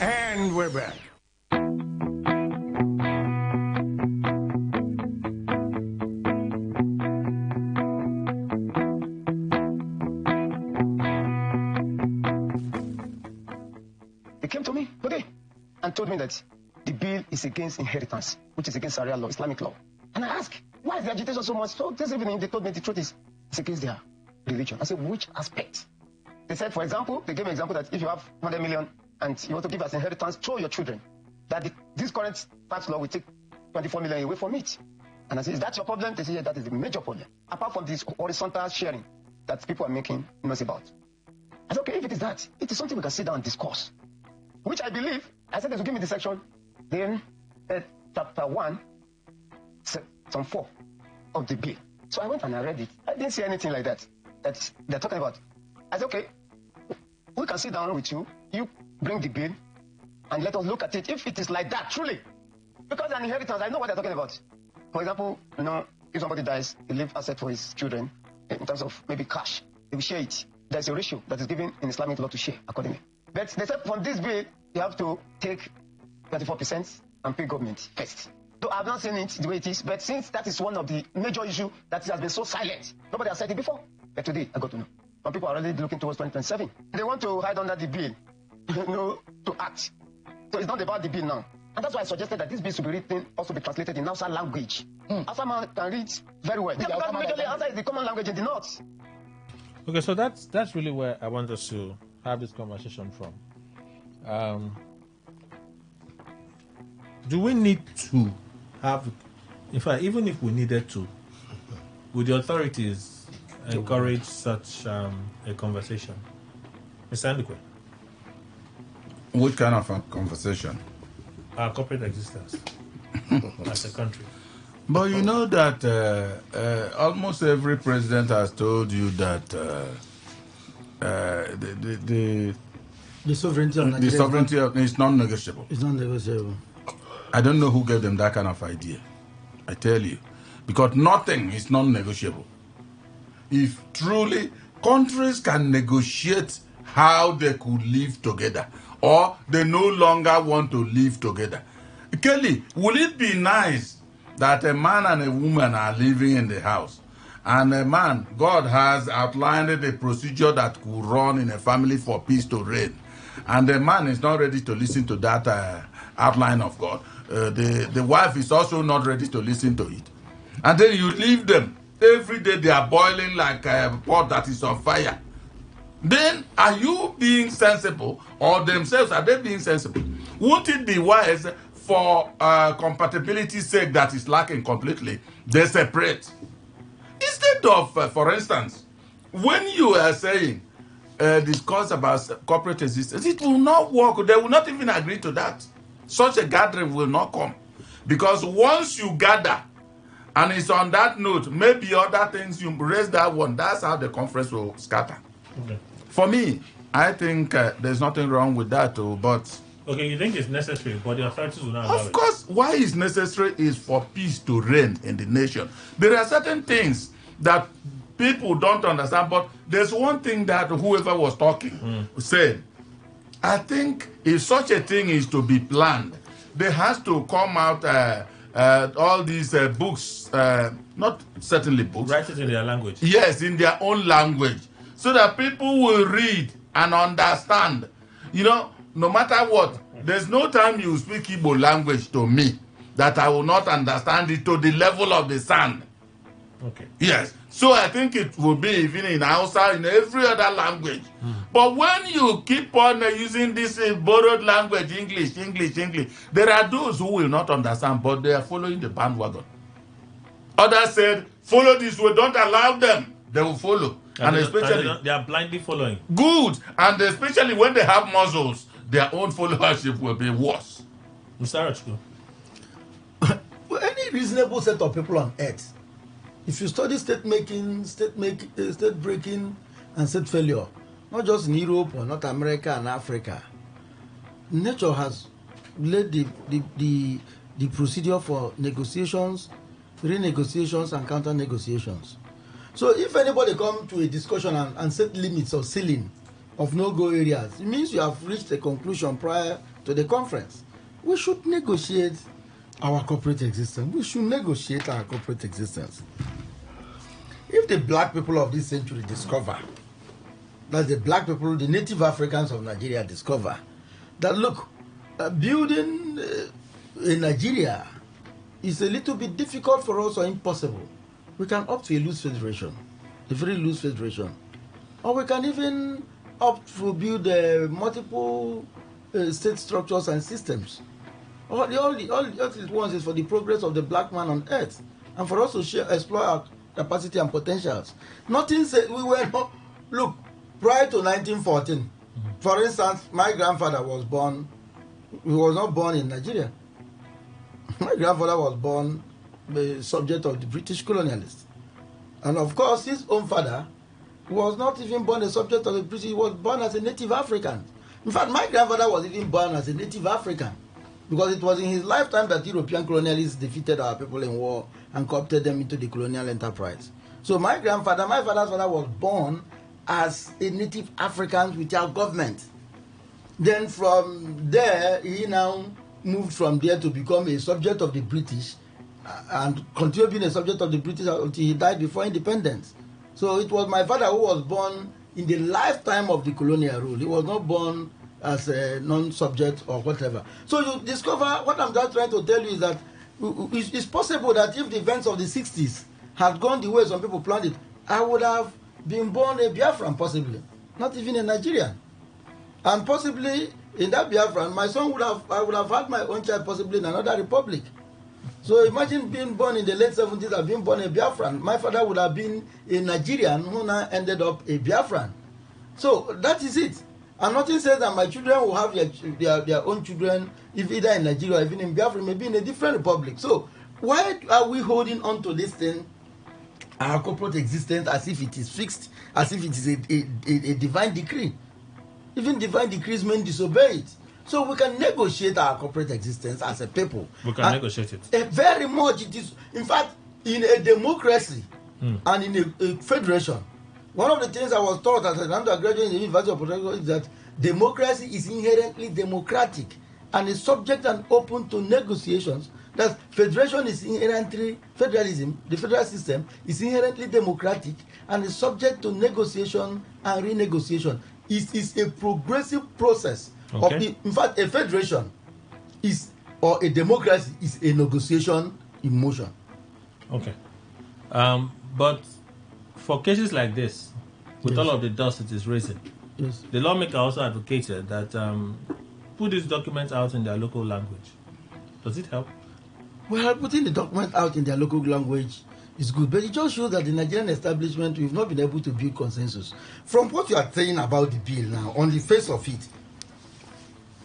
And we're back. They came to me today and told me that the bill is against inheritance, which is against Sharia law, Islamic law. And I asked, why is the agitation so much? So this evening they told me the truth is it's against their religion. I said, which aspect? They said, for example, they gave me an example that if you have 100 million and you want to give as inheritance to your children, that this current tax law will take 24 million away from it. And I said, is that your problem? They said, yeah, that is the major problem. Apart from this horizontal sharing that people are making noise about. I said, okay, if it is that, it is something we can sit down and discuss. Which I believe, I said they will give me the section, then chapter 1, section 4 of the bill. So I went and I read it. I didn't see anything like that they're talking about. I said, okay, we can sit down with you, you bring the bill, and let us look at it if it is like that, truly. Because an inheritance, I know what they're talking about. For example, if somebody dies, he leaves asset for his children in terms of maybe cash. They will share it. There's a ratio that is given in Islamic law to share accordingly. But they said from this bill, you have to take 24% and pay government first. Though I've not seen it the way it is, but since that is one of the major issues that has been so silent, nobody has said it before. But today, I got to know. Some people are already looking towards 2027. They want to hide under the bill, to act. So it's not about the bill now. And that's why I suggested that this bill should be written, also be translated in Hausa language. Hausa man can read very well. Yeah, because majorly Hausa is the common language in the north. Okay, so that's really where I want us to have this conversation from. Do we need to have, in fact, even if we needed to, would the authorities encourage such a conversation? Mr. Ndukwe? What kind of a conversation? Our corporate existence as a country. But you know that almost every president has told you that the sovereignty of Nigeria is non-negotiable. It's non-negotiable. I don't know who gave them that kind of idea. I tell you. Because nothing is non-negotiable. If truly countries can negotiate how they could live together, or they no longer want to live together. Kelly, will it be nice that a man and a woman are living in the house, and a man, God has outlined a procedure that could run in a family for peace to reign, and the man is not ready to listen to that outline of God. The wife is also not ready to listen to it. And then you leave them. Every day they are boiling like a pot that is on fire. Then are you being sensible, or themselves, are they being sensible? Won't it be wise for compatibility's sake that is lacking completely, they separate? Instead of, for instance, when you are saying, discuss about corporate existence, it will not work. They will not even agree to that. Such a gathering will not come. Because once you gather, and it's on that note, maybe other things, you raise that one, that's how the conference will scatter. Okay. For me, I think there's nothing wrong with that, but... Okay, you think it's necessary, but the authorities will not allow it. Of course, why it's necessary is for peace to reign in the nation. There are certain things that people don't understand, but there's one thing that whoever was talking said. I think if such a thing is to be planned, there has to come out all these books, not certainly books. Write it in their language. Yes, in their own language, so that people will read and understand. You know, no matter what, there's no time you speak Igbo language to me that I will not understand it to the level of the sand. Okay. Yes. So I think it will be even in Hausa, in every other language. But when you keep on using this borrowed language, English, there are those who will not understand, but they are following the bandwagon. Others said, follow this way, don't allow them. They will follow. And especially... they are blindly following. Good. And especially when they have muscles, their own followership will be worse. Mr. Rachko. Any reasonable set of people on earth, if you study state breaking, and state failure, not just in Europe or North America and Africa, nature has laid the procedure for negotiations, renegotiations, and counter negotiations. So if anybody comes to a discussion and set limits or ceiling of no-go areas, it means you have reached a conclusion prior to the conference. We should negotiate our corporate existence. We should negotiate our corporate existence. If the black people of this century discover, that the black people, the native Africans of Nigeria discover, that look, building in Nigeria is a little bit difficult for us or impossible, we can opt for a loose federation, a very loose federation. Or we can even opt for build multiple state structures and systems. All it wants is for the progress of the black man on earth, and for us to explore our capacity and potentials. Nothing said we were not. Look, prior to 1914, for instance, my grandfather was born. He was not born in Nigeria. My grandfather was born the subject of the British colonialists, and of course, his own father was not even born a subject of the British. He was born as a native African. In fact, my grandfather was even born as a native African, because it was in his lifetime that European colonialists defeated our people in war and co-opted them into the colonial enterprise. So my father's father was born as a native African without government. Then from there, he now moved from there to become a subject of the British and continued being a subject of the British until he died before independence. So it was my father who was born in the lifetime of the colonial rule. He was not born as a non-subject or whatever. So you discover, what I'm just trying to tell you is that it's possible that if the events of the 60s had gone the way some people planned it, I would have been born a Biafran, possibly, not even a Nigerian. And possibly in that Biafran, my son I would have had my own child possibly in another republic. So imagine being born in the late 70s and being born a Biafran. My father would have been a Nigerian who now ended up a Biafran. So that is it. And nothing says that my children will have their own children, if either in Nigeria or even in Biafra, maybe in a different republic. So why are we holding on to this thing, our corporate existence, as if it is fixed, as if it is a divine decree? Even divine decrees men disobey it. So we can negotiate our corporate existence as a people. We can negotiate it. Very much it is. In fact, in a democracy and in a federation, one of the things I was taught as an undergraduate in the University of Port Harcourt is that democracy is inherently democratic and is subject and open to negotiations. That federation is inherently, federalism, the federal system is inherently democratic and is subject to negotiation and renegotiation. It is a progressive process. Okay. In fact, a federation is, or a democracy is a negotiation in motion. Okay. But for cases like this, with all of the dust it is raising, the lawmaker also advocated that put these documents out in their local language. Does it help? Well, putting the document out in their local language is good, but it just shows that the Nigerian establishment, we've not been able to build consensus. From what you are saying about the bill now, on the face of it,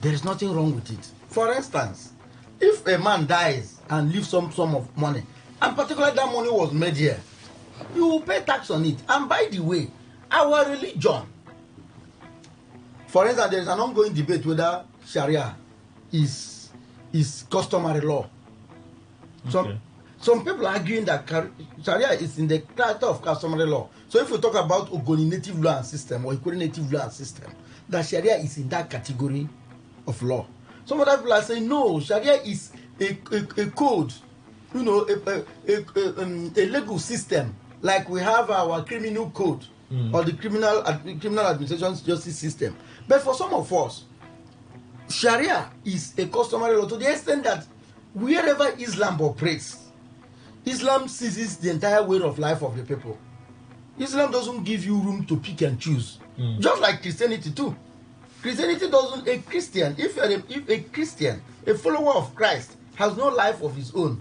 there is nothing wrong with it. For instance, if a man dies and leaves some sum of money, and particularly that money was made here, you will pay tax on it. And by the way, our religion, for instance, there is an ongoing debate whether Sharia is customary law. Okay. Some people are arguing that Sharia is in the character of customary law. So if we talk about Ogoni native law and system or Ikori native law and system, that Sharia is in that category of law. Some other people are saying no, Sharia is a code, you know, a legal system like we have our criminal code or the criminal administration justice system. But for some of us, Sharia is a customary law to the extent that wherever Islam operates, Islam seizes the entire way of life of the people. Islam doesn't give you room to pick and choose. Just like Christianity too. Christianity doesn't, a Christian, if a Christian, a follower of Christ, has no life of his own.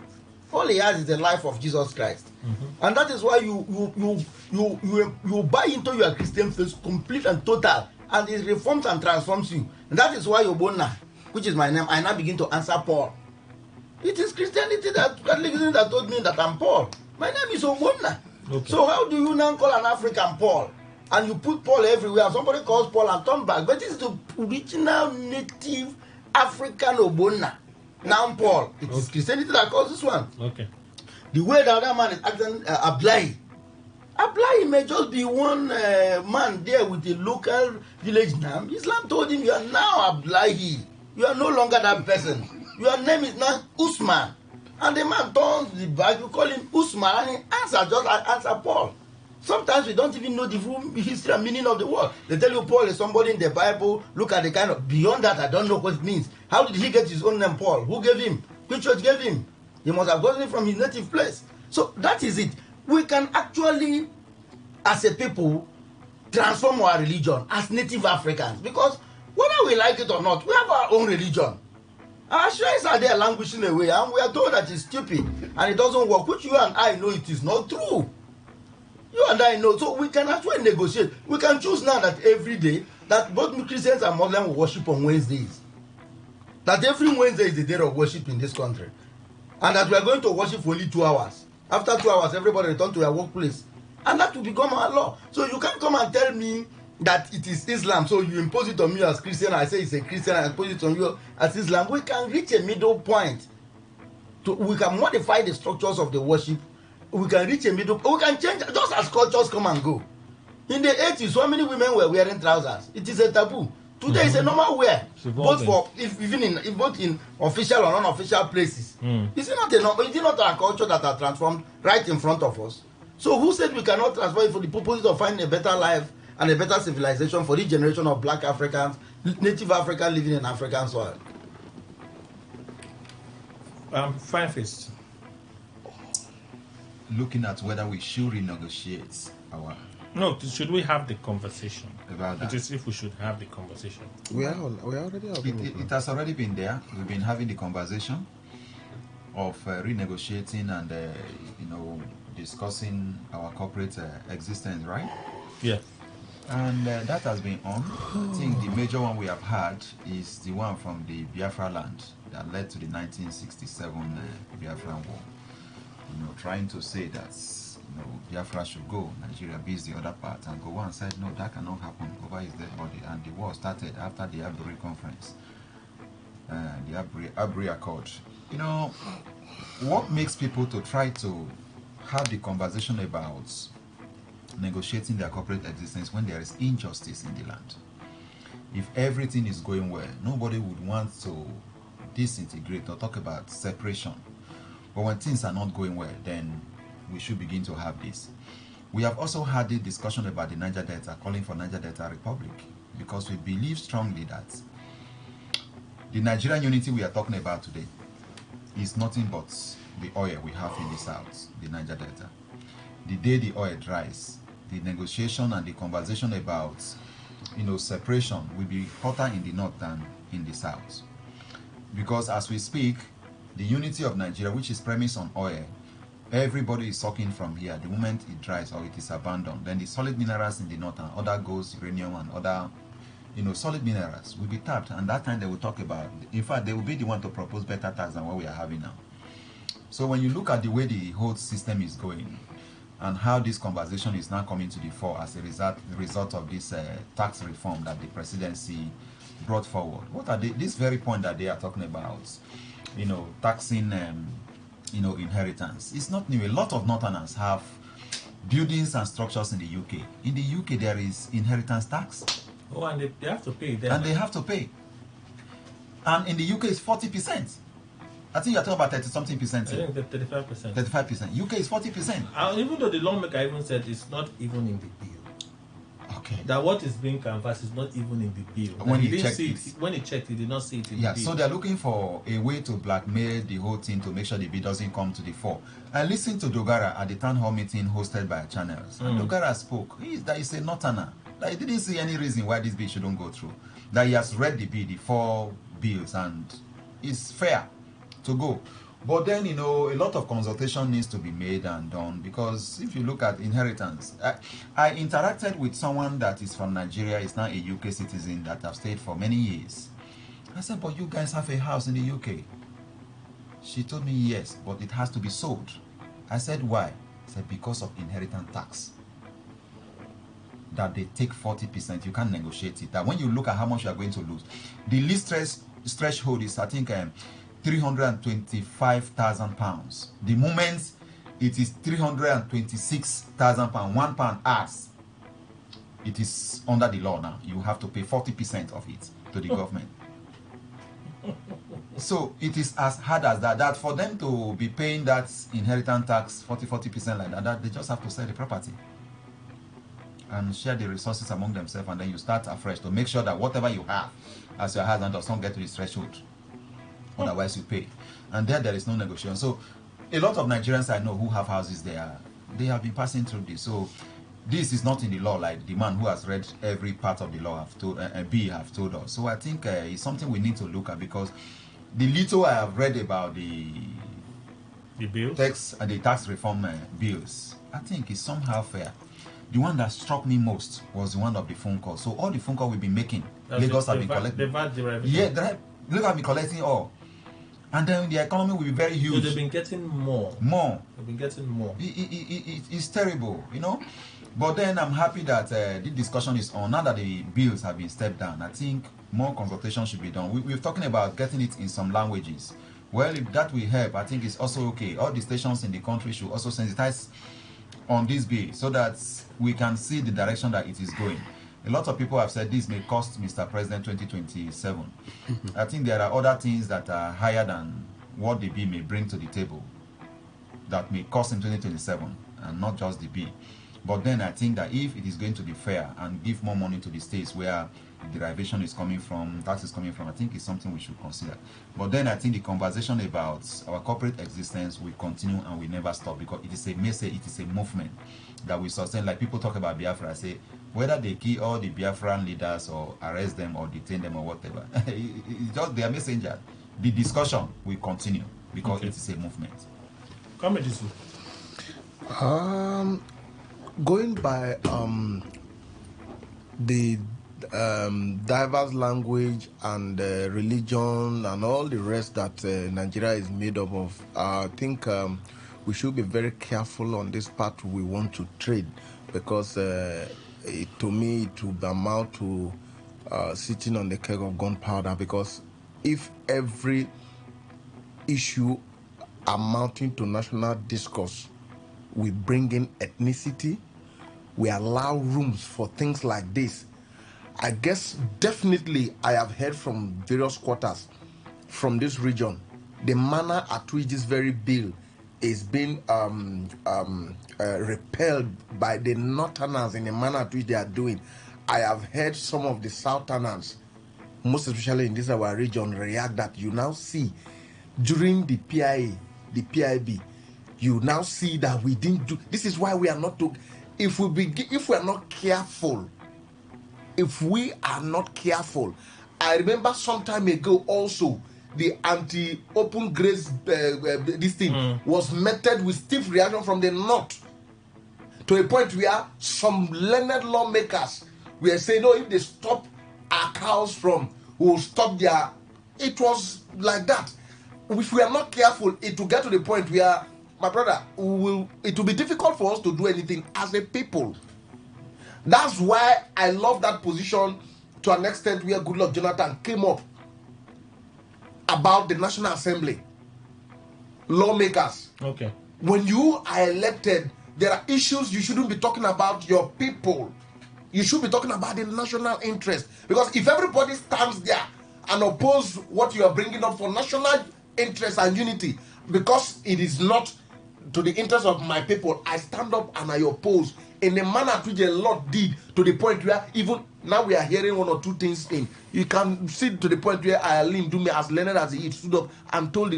All he has is the life of Jesus Christ. And that is why you buy into your Christian faith complete and total, and it reforms and transforms you. And that is why Obona, which is my name, I now begin to answer Paul. It is Christianity Catholicism that told me that I'm Paul. My name is Obona. Okay. So how do you now call an African Paul? And you put Paul everywhere. Somebody calls Paul and turn back. But this is the original native African Obona. Now Paul. It is Christianity that calls this one. Okay. The way the other man is acting, Ablai. Ablai may just be one man there with a local village name. Islam told him, you are now Ablai. You are no longer that person. Your name is now Usman. And the man turns the back, you call him Usman, and he answer Paul. Sometimes we don't even know the full history and meaning of the word. They tell you Paul is somebody in the Bible. Look at the kind of, beyond that, I don't know what it means. How did he get his own name, Paul? Who gave him? Which church gave him? He must have gotten it from his native place. So that is it. We can actually, as a people, transform our religion as native Africans. Because whether we like it or not, we have our own religion. Our shrines are there languishing away, and we are told that it's stupid and it doesn't work, which you and I know it is not true. You and I know. So we can actually negotiate. We can choose now that every day that both Christians and Muslims will worship on Wednesdays. That every Wednesday is the day of worship in this country. And that we are going to worship for only 2 hours. After 2 hours, everybody return to their workplace. And that will become our law. So you can't come and tell me that it is Islam, so you impose it on me as Christian, I say it's a Christian, I impose it on you as Islam. We can reach a middle point. We can modify the structures of the worship. We can reach a middle. We can change, just as cultures come and go. In the 80s, so many women were wearing trousers. It is a taboo. Today it's a normal wear, both for even in official or non-official places. Is it not our culture that are transformed right in front of us? So who said we cannot transform it for the purpose of finding a better life and a better civilization for this generation of black Africans, native Africans living in African soil? Fine Fist. Looking at whether we should renegotiate our... No, should we have the conversation about that? It is if we should have the conversation. We already have it has already been there. We've been having the conversation of renegotiating and discussing our corporate existence, right? Yeah. And that has been on. I think the major one we have had is the one from the Biafra land that led to the 1967 Biafran War. Trying to say that Biafra should go, Nigeria beats the other part, and Gowon said no, that cannot happen. Over his dead body, and the war started after the Aburi conference. the Abri Accord. You know, what makes people to try to have the conversation about negotiating their corporate existence when there is injustice in the land? If everything is going well, nobody would want to disintegrate or talk about separation. But when things are not going well, then we should begin to have this. We have also had a discussion about the Niger Delta, calling for Niger Delta Republic, because we believe strongly that the Nigerian unity we are talking about today is nothing but the oil we have in the south, the Niger Delta. The day the oil dries, the negotiation and the conversation about, separation will be hotter in the north than in the south. Because as we speak, the unity of Nigeria, which is premised on oil, everybody is sucking from here. The moment it dries or it is abandoned, then the solid minerals in the north and other gold, uranium and other, solid minerals will be tapped. And that time they will talk about, in fact, they will be the one to propose better tax than what we are having now. So when you look at the way the whole system is going and how this conversation is now coming to the fore as a result of this tax reform that the presidency brought forward, what are this very point that they are talking about, taxing inheritance? It's not new. A lot of northerners have buildings and structures in the UK. In the UK, there is inheritance tax. Oh, and they have to pay. And they have to pay. And in the UK, it's 40%. I think you're talking about 30-something percent. I think 35%. 35%. UK is 40%. Even though the lawmaker even said it's not even in the bill. Okay. That what is being canvassed is not even in the bill. When he checked, he did not see it in the bill. So they're looking for a way to blackmail the whole thing to make sure the bill doesn't come to the fore. I listened to Dogara at the town hall meeting hosted by channels. And Dogara spoke. That is a northerner. That he didn't see any reason why this bill shouldn't go through. That he has read the bill, the 4 bills, and it's fair to go. But then, a lot of consultation needs to be made and done, because if you look at inheritance, I interacted with someone that is from Nigeria, is now a UK citizen that have stayed for many years. I said, but you guys have a house in the UK? She told me yes, but it has to be sold. I said, why? She said, because of inheritance tax. That they take 40%, you can't negotiate it. That when you look at how much you are going to lose, the least threshold is, I think, £325,000. The moment it is £326,000, £1 adds, it is under the law now. You have to pay 40% of it to the government. So it is as hard as that. That for them to be paying that inheritance tax 40% like that, they just have to sell the property and share the resources among themselves, and then you start afresh to make sure that whatever you have as your husband does not get to the threshold. Otherwise you pay. And there is no negotiation. So a lot of Nigerians I know who have houses there, they have been passing through this. So this is not in the law, like the man who has read every part of the law have told us. So I think it's something we need to look at, because the little I have read about the bills, the tax reform bills, I think is somehow fair. The one that struck me most was the one of the phone call. So all the phone call we've been making, Lagos have been collecting. Lagos have been collecting all. And then the economy will be very huge. So they've been getting more. They've been getting more. It's terrible, But then I'm happy that the discussion is on. Now that the bills have been stepped down, I think more consultation should be done. We're talking about getting it in some languages. Well, if that will help, I think it's also okay. All the stations in the country should also sensitize on this bill so that we can see the direction that it is going. A lot of people have said this may cost Mr. President 2027. I think there are other things that are higher than what the bill may bring to the table that may cost him 2027, and not just the bill. But then I think that if it is going to be fair and give more money to the states where derivation is coming from, tax is coming from, I think it's something we should consider. But then I think the conversation about our corporate existence will continue and will never stop, because it is a message, it is a movement that we sustain. Like people talk about Biafra, I say, whether they kill all the Biafran leaders or arrest them or detain them or whatever, it's just their messenger. The discussion will continue because it is a movement. Going by the diverse language and religion and all the rest that Nigeria is made up of, I think we should be very careful on this part we want to trade, because to me it would amount to sitting on the keg of gunpowder, because if every issue amounting to national discourse, we bring in ethnicity, we allow rooms for things like this. I guess definitely I have heard from various quarters from this region the manner at which this very bill is being repelled by the northerners in the manner at which they are doing. I have heard some of the southerners, most especially in this our region, react that you now see during the PIA, the PIB, you now see that we didn't do. This is why we are not to. If we are not careful, I remember some time ago also the anti-open grace this thing was met with stiff reaction from the north, to a point where some learned lawmakers were saying, no, if they stop our cows from, we will stop their. It was like that. If we are not careful, it will get to the point where, my brother, it will be difficult for us to do anything as a people. That's why I love that position to an extent where Goodluck Jonathan came up about the National Assembly. Lawmakers. Okay. When you are elected, there are issues you shouldn't be talking about your people. You should be talking about the national interest. Because if everybody stands there and oppose what you are bringing up for national interest and unity, because it is not to the interest of my people, I stand up and I oppose in a manner which a lot did, to the point where even now we are hearing one or two things in. You can see to the point where Ayalim Dume, as learned as he stood up and told the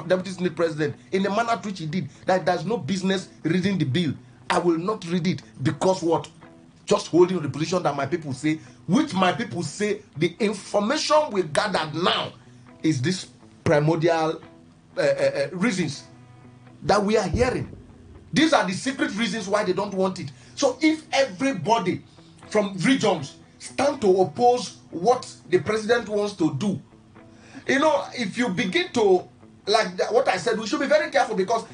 Deputy Senate President in a manner which he did that there's no business reading the bill. I will not read it because what? Just holding the position that my people say, which my people say the information we gathered now is this primordial reasons that we are hearing. These are the secret reasons why they don't want it. So if everybody from regions stand to oppose what the president wants to do, if you begin to, what I said, we should be very careful, because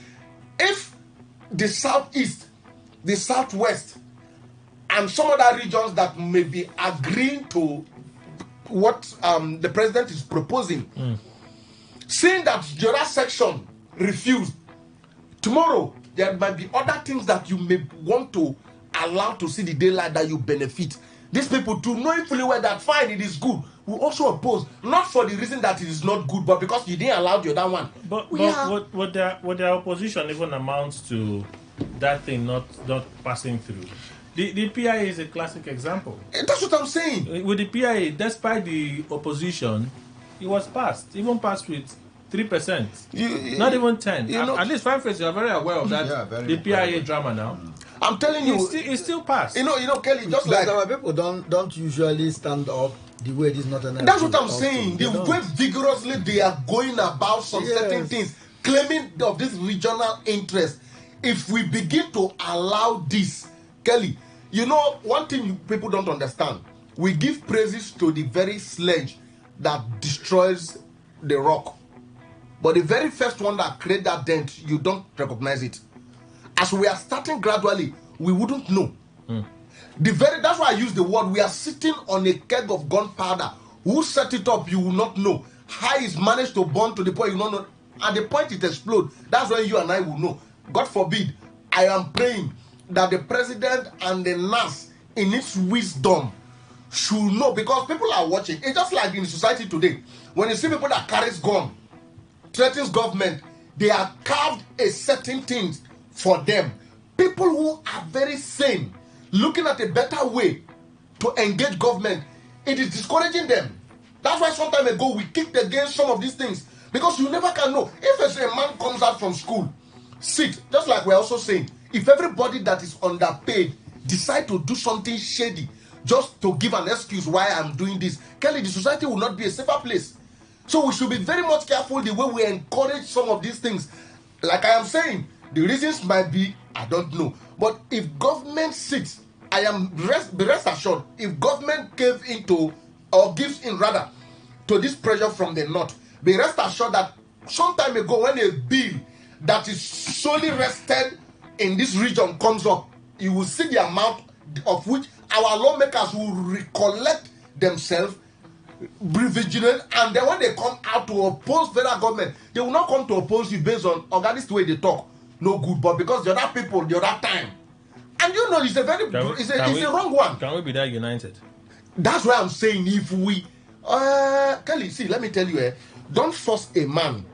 if the southeast, the southwest, and some other regions that may be agreeing to what the president is proposing, seeing that the other section refused, tomorrow there might be other things that you may want to allow to see the daylight that you benefit. These people too, knowing fully well that fine, it is good, will also oppose, not for the reason that it is not good, but because you didn't allow the other one. But what their opposition even amounts to that thing not passing through. The PIA is a classic example. That's what I'm saying. With the PIA, despite the opposition, it was passed, even passed with 3%, not even 10. At least 5%. You are very aware of that. The PIA drama now. I'm telling you, it's still passed. Kelly, just like our people don't usually stand up the way it is not an. That's what I'm saying. The way vigorously they are going about some certain things, claiming of this regional interest. If we begin to allow this, Kelly, one thing people don't understand: we give praises to the very sledge that destroys the rock, but the very first one that created that dent, you don't recognize it. As we are starting gradually, we wouldn't know. That's why I use the word, we are sitting on a keg of gunpowder. Who set it up, you will not know. How it's managed to burn to the point you don't know. At the point it explodes, that's when you and I will know. God forbid, I am praying that the president and the NAS, in its wisdom, should know, because people are watching. It's just like in society today. When you see people that carries gun, threatens government, they are carved a certain things for them. People who are very sane, looking at a better way to engage government, it is discouraging them. That's why some time ago we kicked against some of these things, because you never can know. If a man comes out from school, sit, just like we're also saying, if everybody that is underpaid decide to do something shady just to give an excuse why I'm doing this, Kelly, the society will not be a safer place. So we should be very much careful the way we encourage some of these things. Like I am saying, the reasons might be, I don't know. But if government sits, be rest assured, if government gives in rather to this pressure from the north, be rest assured that some time ago when a bill that is solely rested in this region comes up, you will see the amount of which our lawmakers will recollect themselves be vigilant, and then when they come out to oppose federal government, they will not come to oppose you based on this way they talk. No good, but because the other people, the other time. And you know, it's a very, it's a wrong one. Can we be that united? That's why I'm saying if we, Kelly, see, let me tell you, don't force a man,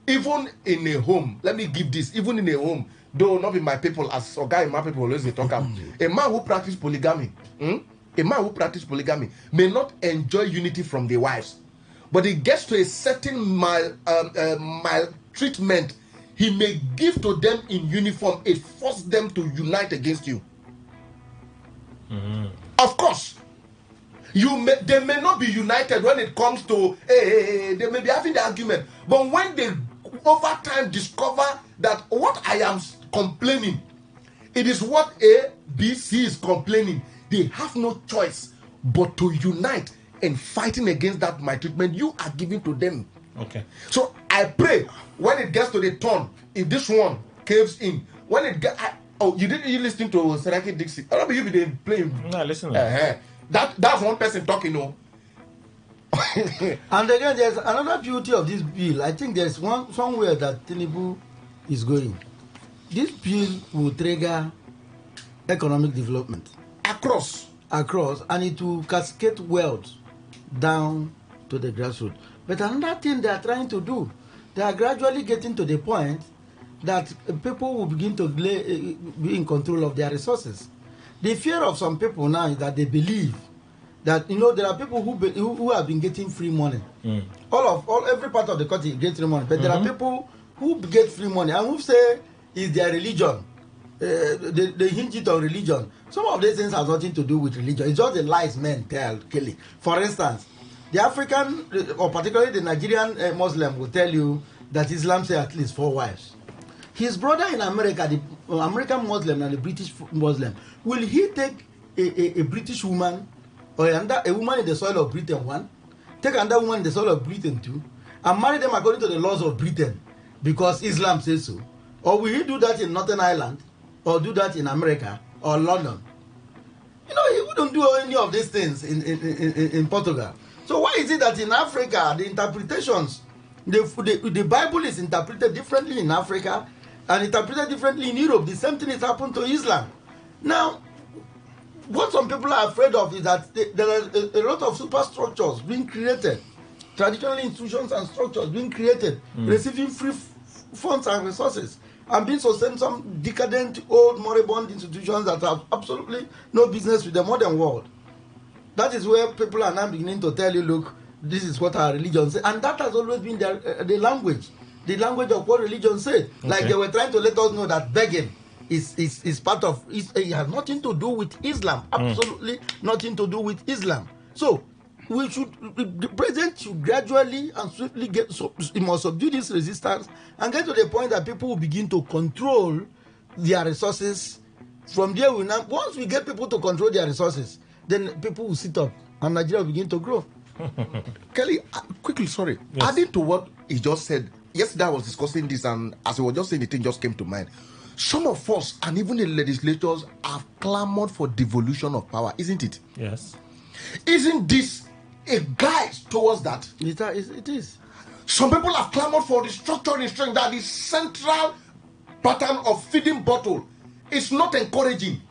even in a home. Let me give this, even in a home, though not be my people, as a guy in my people always they talk about. A man who practice polygamy, may not enjoy unity from the wives, but he gets to a certain mild treatment. He may give to them in uniform. It forces them to unite against you. Of course, they may not be united when it comes to they may be having the argument, but when they over time discover that what I am complaining, it is what A, B, C is complaining, they have no choice but to unite and fighting against that maltreatment you are giving to them. Okay. So I pray when it gets to the turn, if this one caves in, when it get, you listening to Seraki Dixie? I don't believe they playing. No, listen. That's one person talking. No. And again, there's another beauty of this bill. I think there's somewhere that Tinubu is going. This bill will trigger economic development across, and it will cascade wealth down to the grassroots. But another thing they are trying to do, they are gradually getting to the point that people will begin to be in control of their resources. The fear of some people now is that they believe that, there are people who have been getting free money. Every part of the country gets free money, but there are people who get free money and who say it's their religion. They hinge it on religion. Some of these things have nothing to do with religion. It's just the lies men tell, Kelly. For instance, the African, or particularly the Nigerian Muslim, will tell you that Islam says at least 4 wives. His brother in America, the American Muslim and the British Muslim, will he take a British woman or a woman in the soil of Britain, one, take another woman in the soil of Britain, two, and marry them according to the laws of Britain because Islam says so? Or will he do that in Northern Ireland, or do that in America or London? He wouldn't do any of these things in Portugal. So why is it that in Africa, the interpretations, the Bible is interpreted differently in Africa and interpreted differently in Europe? The same thing has happened to Islam. Now, what some people are afraid of is that there are a lot of superstructures being created, traditional institutions and structures being created, receiving free funds and resources, and being sustained some decadent, old, moribund institutions that have absolutely no business with the modern world. That is where people are now beginning to tell you, look, this is what our religion says. And that has always been the language of what religion said. Okay. Like they were trying to let us know that begging is part of, it has nothing to do with Islam. Absolutely nothing to do with Islam. So, the president should gradually and swiftly he must subdue this resistance and get to the point that people will begin to control their resources. From there, once we get people to control their resources, then people will sit up and Nigeria will begin to grow. Kelly, quickly, sorry. Yes. Adding to what he just said, yesterday I was discussing this, and as I was just saying, the thing just came to mind. Some of us, and even the legislators, have clamored for devolution of power, isn't it? Yes. Isn't this a guide towards that? It is. Some people have clamored for restructuring strength, that the central pattern of feeding bottle is not encouraging.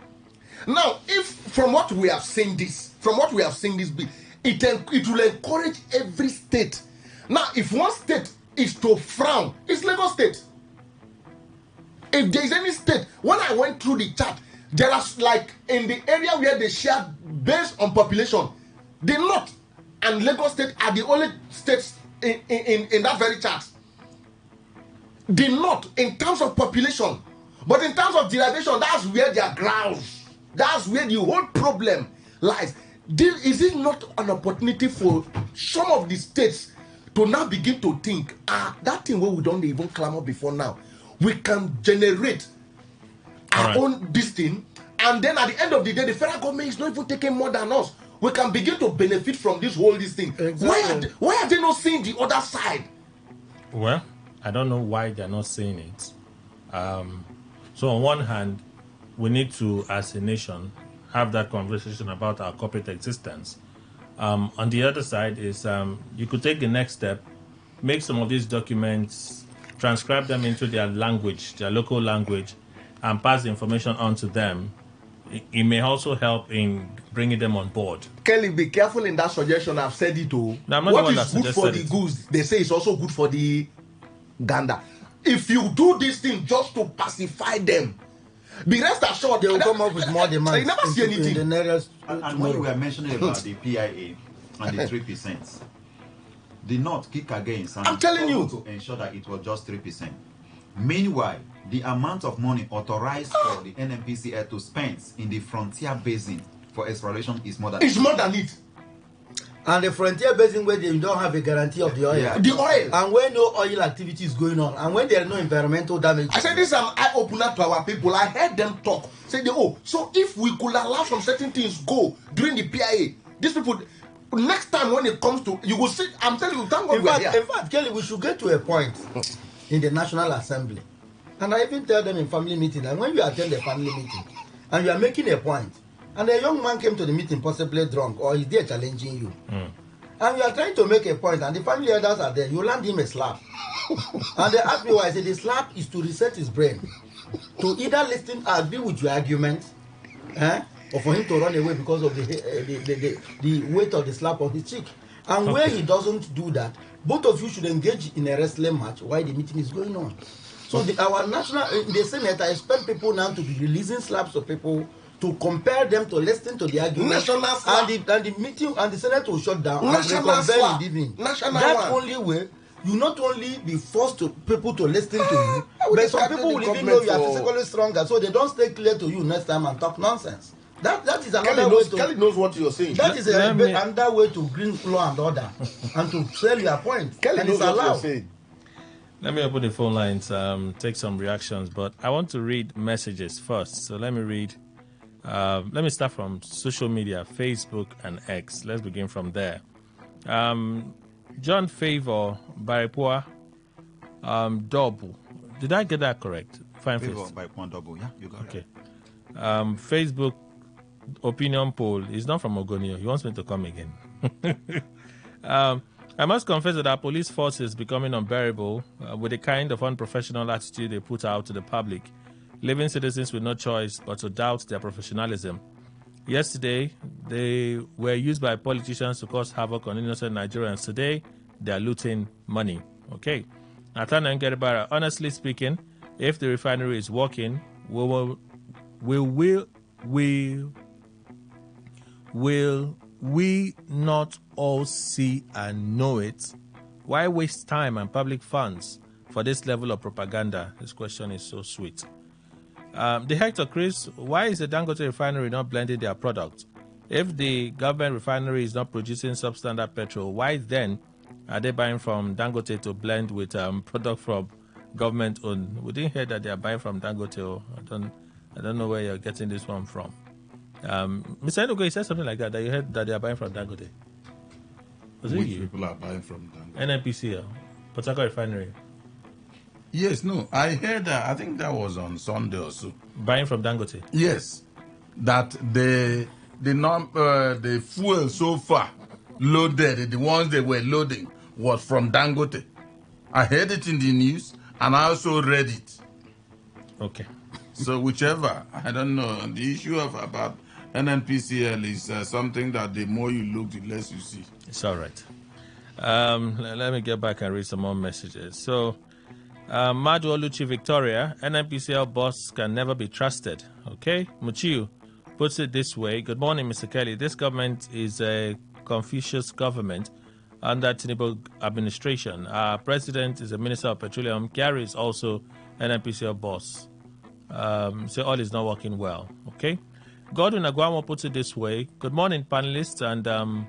Now, if from what we have seen this bill, it will encourage every state. Now, if one state is to frown, it's Lagos State. If there is any state, when I went through the chart, there are, like, in the area where they share based on population, the North and Lagos State are the only states in that very chart. The North in terms of population, but in terms of derivation, that's where their grounds. That's where the whole problem lies. Is it not an opportunity for some of the states to now begin to think, that thing where we don't even clamor before now, we can generate our own this thing, and then at the end of the day, the federal government is not even taking more than us. We can begin to benefit from this thing. Exactly. Why are they not seeing the other side? Well, I don't know why they're not seeing it. So on one hand, we need to, as a nation, have that conversation about our corporate existence On the other side is you could take the next step, make some of these documents, transcribe them into their language, their local language, and pass the information on to them. It may also help in bringing them on board. Kelly, be careful in that suggestion. I've said it too. No, I'm not what is good for the goose, they say it's also good for the gander. If you do this thing just to pacify them, be rest assured they will come up with more demands. You never see anything. And when you were mentioning about the PIA and the 3%, the North kick against. I'm telling you to ensure that it was just 3%. Meanwhile, the amount of money authorized for the NNPCL to spend in the frontier basin for exploration is more than it. And the frontier basin where they don't have a guarantee of the oil. Yeah. The oil. And when no oil activity is going on, and when there is no environmental damage. I said this is an eye-opener to our people. I heard them talk. Say, so if we could allow some certain things go during the PIA, these people, next time when it comes to, you will see, I'm telling you, thank God we are here. In fact, Kelly, we should get to a point in the National Assembly. And I even tell them in family meeting, and when you attend a family meeting, and you are making a point, and a young man came to the meeting possibly drunk, or he's there challenging you, and you are trying to make a point, and the family elders are there, you land him a slap. And they ask me why. I say the slap is to reset his brain, to either listen, agree with your argument, or for him to run away because of the weight of the slap on his cheek. And where he doesn't do that, both of you should engage in a wrestling match while the meeting is going on. So our national, the Senate, I expect people now to be releasing slaps of people to compare them to listen to the argument, and the meeting and the Senate will shut down and reconvene in the evening. That only way you not only be forced to people to listen to you, but some people will even know you are physically stronger, so they don't stay clear to you next time and talk nonsense. That is another way to. Kelly knows what you're saying. That is another way to bring law and order and to sell your point. Kelly knows what you're saying. Let me open the phone lines, take some reactions, but I want to read messages first. So let me read. Let me start from social media, Facebook and X. Let's begin from there. John Favor, Baripua, Double. Did I get that correct? Fine. Favor, Baripua, Double. Yeah, you got it. Okay. Facebook opinion poll is not from Ogonio. He wants me to come again. I must confess that our police force is becoming unbearable with the kind of unprofessional attitude they put out to the public, leaving citizens with no choice but to doubt their professionalism. Yesterday, they were used by politicians to cause havoc on innocent Nigerians. Today, they are looting money. Okay. Nathan Ngeribara, honestly speaking, if the refinery is working, will we not all see and know it? Why waste time and public funds for this level of propaganda? This question is so sweet. The Hector Chris, why is the Dangote refinery not blending their product? If the government refinery is not producing substandard petrol, why then are they buying from Dangote to blend with product from government owned? We didn't hear that they are buying from Dangote. I don't know where you're getting this one from. Mr. Enugu, you said something like that you heard that they are buying from Dangote. Was it you? People are buying from Dangote? NNPCL, Port Harcourt Refinery. Yes, no, I heard that. I think that was on Sunday or so. Buying from Dangote. Yes, that the fuel so far loaded, the ones they were loading was from Dangote. I heard it in the news and I also read it. Okay. So whichever, I don't know. The issue about NNPCL is something that the more you look, the less you see. It's all right. Let me get back and read some more messages. So, Madu Oluchi Victoria, NNPCL boss can never be trusted. Okay? Muchiu puts it this way. Good morning, Mr. Kelly. This government is a Confucius government under Tinubu administration. Our president is a minister of petroleum. Gary is also NNPCL boss. So all is not working well. Okay? Godwin Aguamo puts it this way. Good morning, panelists. And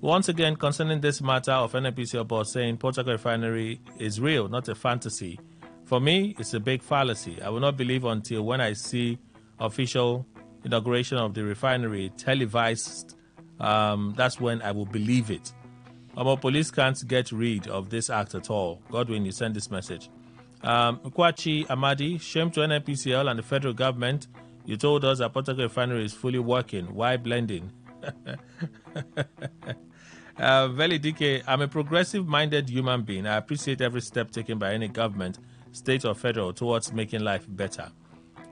once again, concerning this matter of NNPCL boss saying Port Harcourt Refinery is real, not a fantasy. For me, it's a big fallacy. I will not believe until when I see official inauguration of the refinery televised. That's when I will believe it. Our police can't get rid of this act at all. Godwin, you send this message. Nkwachi Amadi, shame to NNPCL and the federal government. You told us that Port Harcourt Refinery is fully working. Why blending? Veli DK, I'm a progressive-minded human being. I appreciate every step taken by any government, state or federal, towards making life better.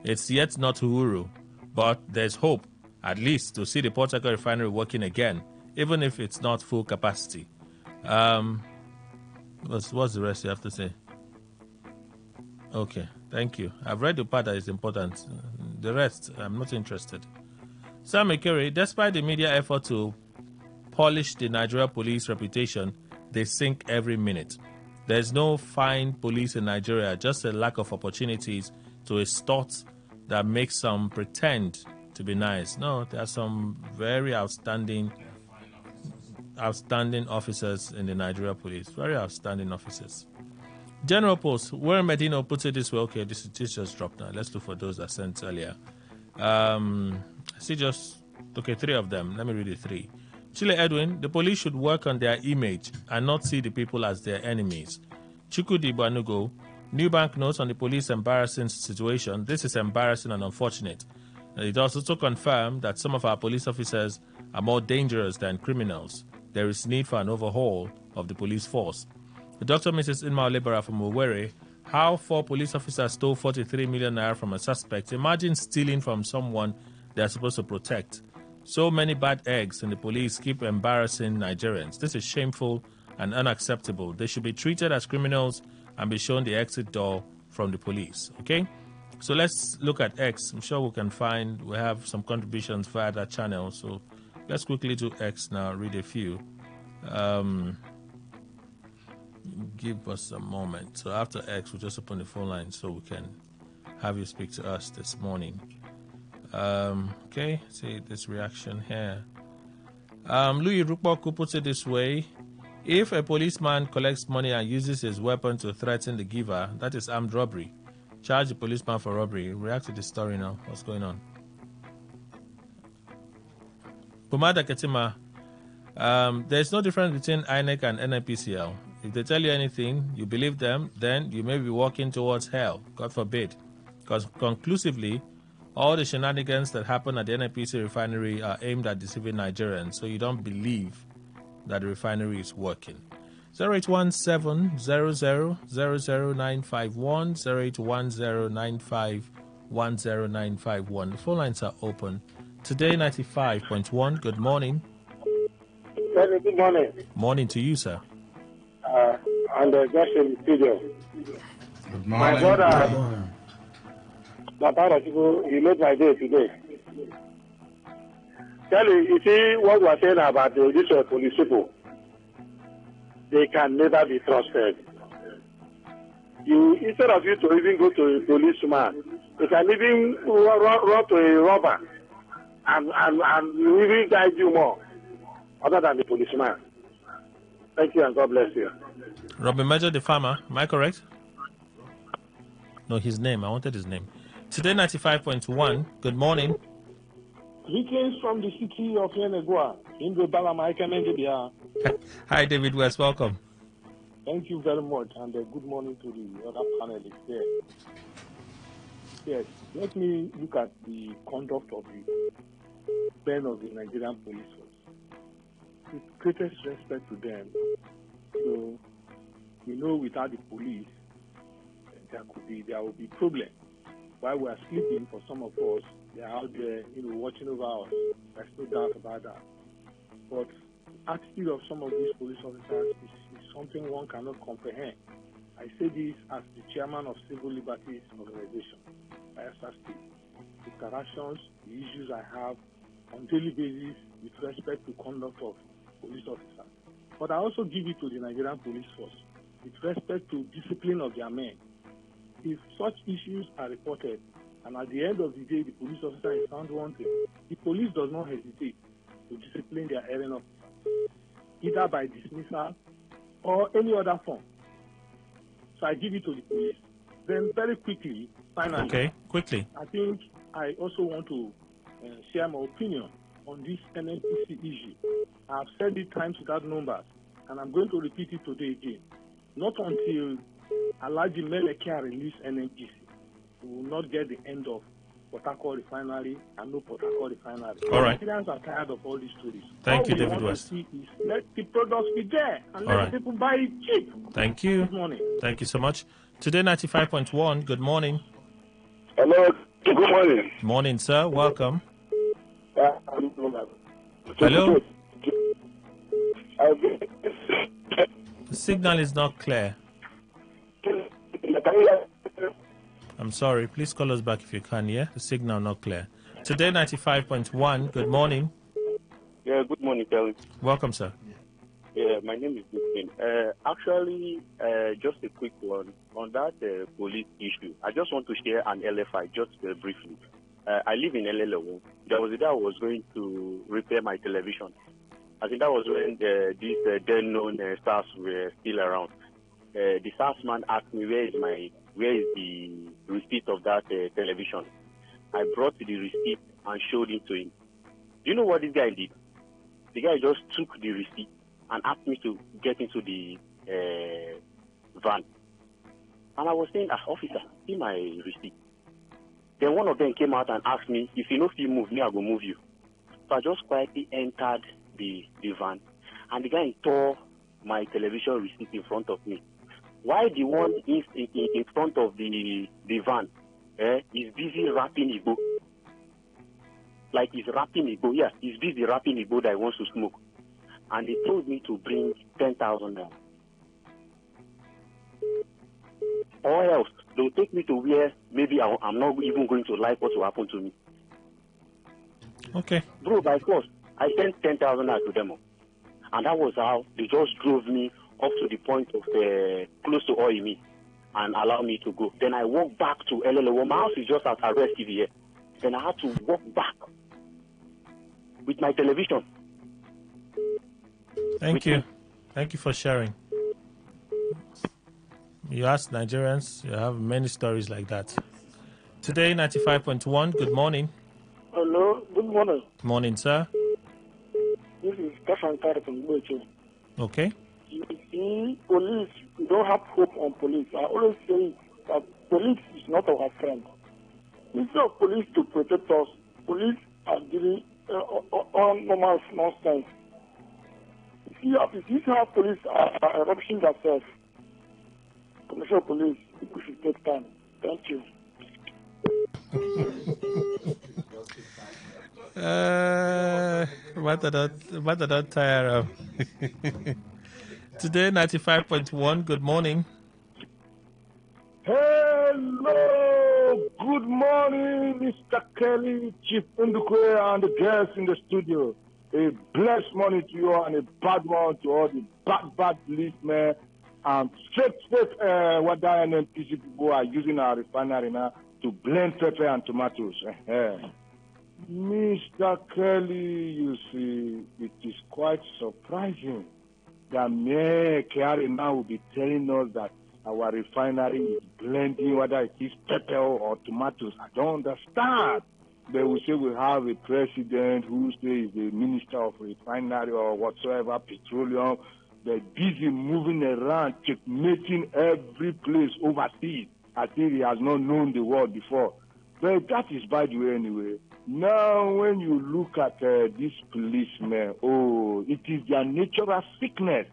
It's yet not Uhuru, but there's hope, at least, to see the Port Harcourt refinery working again, even if it's not full capacity. What's the rest you have to say? Okay, thank you. I've read the part that is important. The rest, I'm not interested. Sam Ekere, despite the media effort to polish the Nigeria police reputation, they sink every minute. There's no fine police in Nigeria, just a lack of opportunities to extort that makes some pretend to be nice. No, there are some very outstanding officers in the Nigeria police. Very outstanding officers. General Post, where Medino puts it this way. Okay, this just dropped now. Let's look for those that sent earlier. I see just, okay, 3 of them. Let me read the 3. Chile Edwin, the police should work on their image and not see the people as their enemies. Chukudi Banugo, new bank notes on the police embarrassing situation. This is embarrassing and unfortunate. And it also confirmed that some of our police officers are more dangerous than criminals. There is need for an overhaul of the police force. Dr. Mrs. Inma Olebara from Owerri, how 4 police officers stole 43 million naira from a suspect. Imagine stealing from someone they are supposed to protect. So many bad eggs in the police keep embarrassing Nigerians. This is shameful and unacceptable. They should be treated as criminals and be shown the exit door from the police. Okay? So let's look at X. I'm sure we have some contributions via that channel. So let's quickly do X now, read a few. Give us a moment. So after X, we'll just open the phone line so we can have you speak to us this morning. Okay, see this reaction here. Louis Rukboku puts it this way. If a policeman collects money and uses his weapon to threaten the giver, that is armed robbery. Charge the policeman for robbery. React to the story now. What's going on? Pumada Ketima, there's no difference between INEC and NNPCL. If they tell you anything, you believe them, then you may be walking towards hell. God forbid. Because conclusively, all the shenanigans that happen at the NNPC refinery are aimed at deceiving Nigerians, so you don't believe that the refinery is working. 0817-00000951, 0810951091. The phone lines are open. Today 95.1. Good morning. Good morning. Morning to you, sir. And just in the studio. Good morning. My brother, he made my day today. Charlie, you see what we are saying about these police people? They can never be trusted. Instead of you to even go to a policeman, they can even run to a robber and even guide you more, other than the policeman. Thank you and God bless you. Robin Major, the farmer, am I correct? No, his name. I wanted his name. Today 95.1. Good morning. Greetings from the city of Yenegua. Hi, David West. Welcome. Thank you very much, and good morning to the other panelists there. Yes, let me look at the conduct of the men of the Nigerian police force. With greatest respect to them, so we know without the police, there will be problem. While we are sleeping, for some of us, they are out there, watching over us. There's no doubt about that. But the attitude of some of these police officers is something one cannot comprehend. I say this as the chairman of Civil Liberties Organization, Bayelsa State. The interactions, the issues I have on daily basis with respect to conduct of police officers. But I also give it to the Nigerian police force with respect to discipline of their men. If such issues are reported, and at the end of the day the police officer is found wanting, the police does not hesitate to discipline their errand officer, either by dismissal or any other form. So I give it to the police. Then very quickly, finally, okay, quickly, I think I also want to share my opinion on this NNPC issue. I have said it times without numbers, and I'm going to repeat it today again. Not until Alhaji Meleke release NNPC, we will not get the end of Port Harcourt refinery and no Port Harcourt refinery. All right. Nigerians are tired of all these stories. Thank you, All we David want West. to see is let the products be there and All let right. the people buy it cheap. Thank you. Good morning. Thank you so much. Today 95.1, good morning. Hello, good morning. Morning, sir. Welcome. Hello? The signal is not clear. I'm sorry. Please call us back if you can, yeah? The signal not clear. Today 95.1, good morning. Yeah, good morning, Kelly. Welcome, sir. Yeah, my name is Gustin. Actually, just a quick one on that police issue. I just want to share an LFI just briefly. I live in LLO. There was a day I was going to repair my television. I think that was when these then-known stars were still around. The SARS man asked me where is the receipt of that television. I brought the receipt and showed it to him. Do you know what this guy did? The guy just took the receipt and asked me to get into the van. And I was saying, officer, see my receipt. Then one of them came out and asked me, if you know if you move me, I will move you. So I just quietly entered the van. And the guy tore my television receipt in front of me. While the one in front of the van is busy wrapping Igbo. Like he's wrapping Igbo. Yeah, he's busy wrapping Igbo that he wants to smoke. And they told me to bring 10,000 naira. Or else, they'll take me to where maybe I'm not even going to like what will happen to me. Okay. Bro, by force, I sent 10,000 naira to them. And that was how they just drove me up to the point of close to Oimi and allow me to go. Then I walked back to LLO. My house is just at Arrest TV here. Then I had to walk back with my television. Thank you. Thank you for sharing. You ask Nigerians, you have many stories like that. Today, 95.1, good morning. Hello, good morning. Morning, sir. This is Kafan Kari from Bocho. Okay. You see, police, we don't have hope on police. I always say that police is not our friend. Instead of police to protect us, police are doing normal nonsense. If you see how police are erupting themselves, Commissioner of Police, people should take time. Thank you. What did I tire of? Today, 95.1, good morning. Hello, good morning, Mr. Kelly, Chief Ndukwe, and the guests in the studio. A blessed morning to you and a bad one to all the bad policemen and straight what the NNPC people are using our refinery now to blend pepper and tomatoes. Mr. Kelly, you see, it is quite surprising that Mayor Kyari now will be telling us that our refinery is blending whether it is pepper or tomatoes. I don't understand. They will say we have a president who says the minister of refinery or whatsoever, petroleum. They're busy moving around, checkmating every place overseas. I think he has not known the world before. But that is by the way anyway. Now, when you look at these policemen, it is their natural sickness.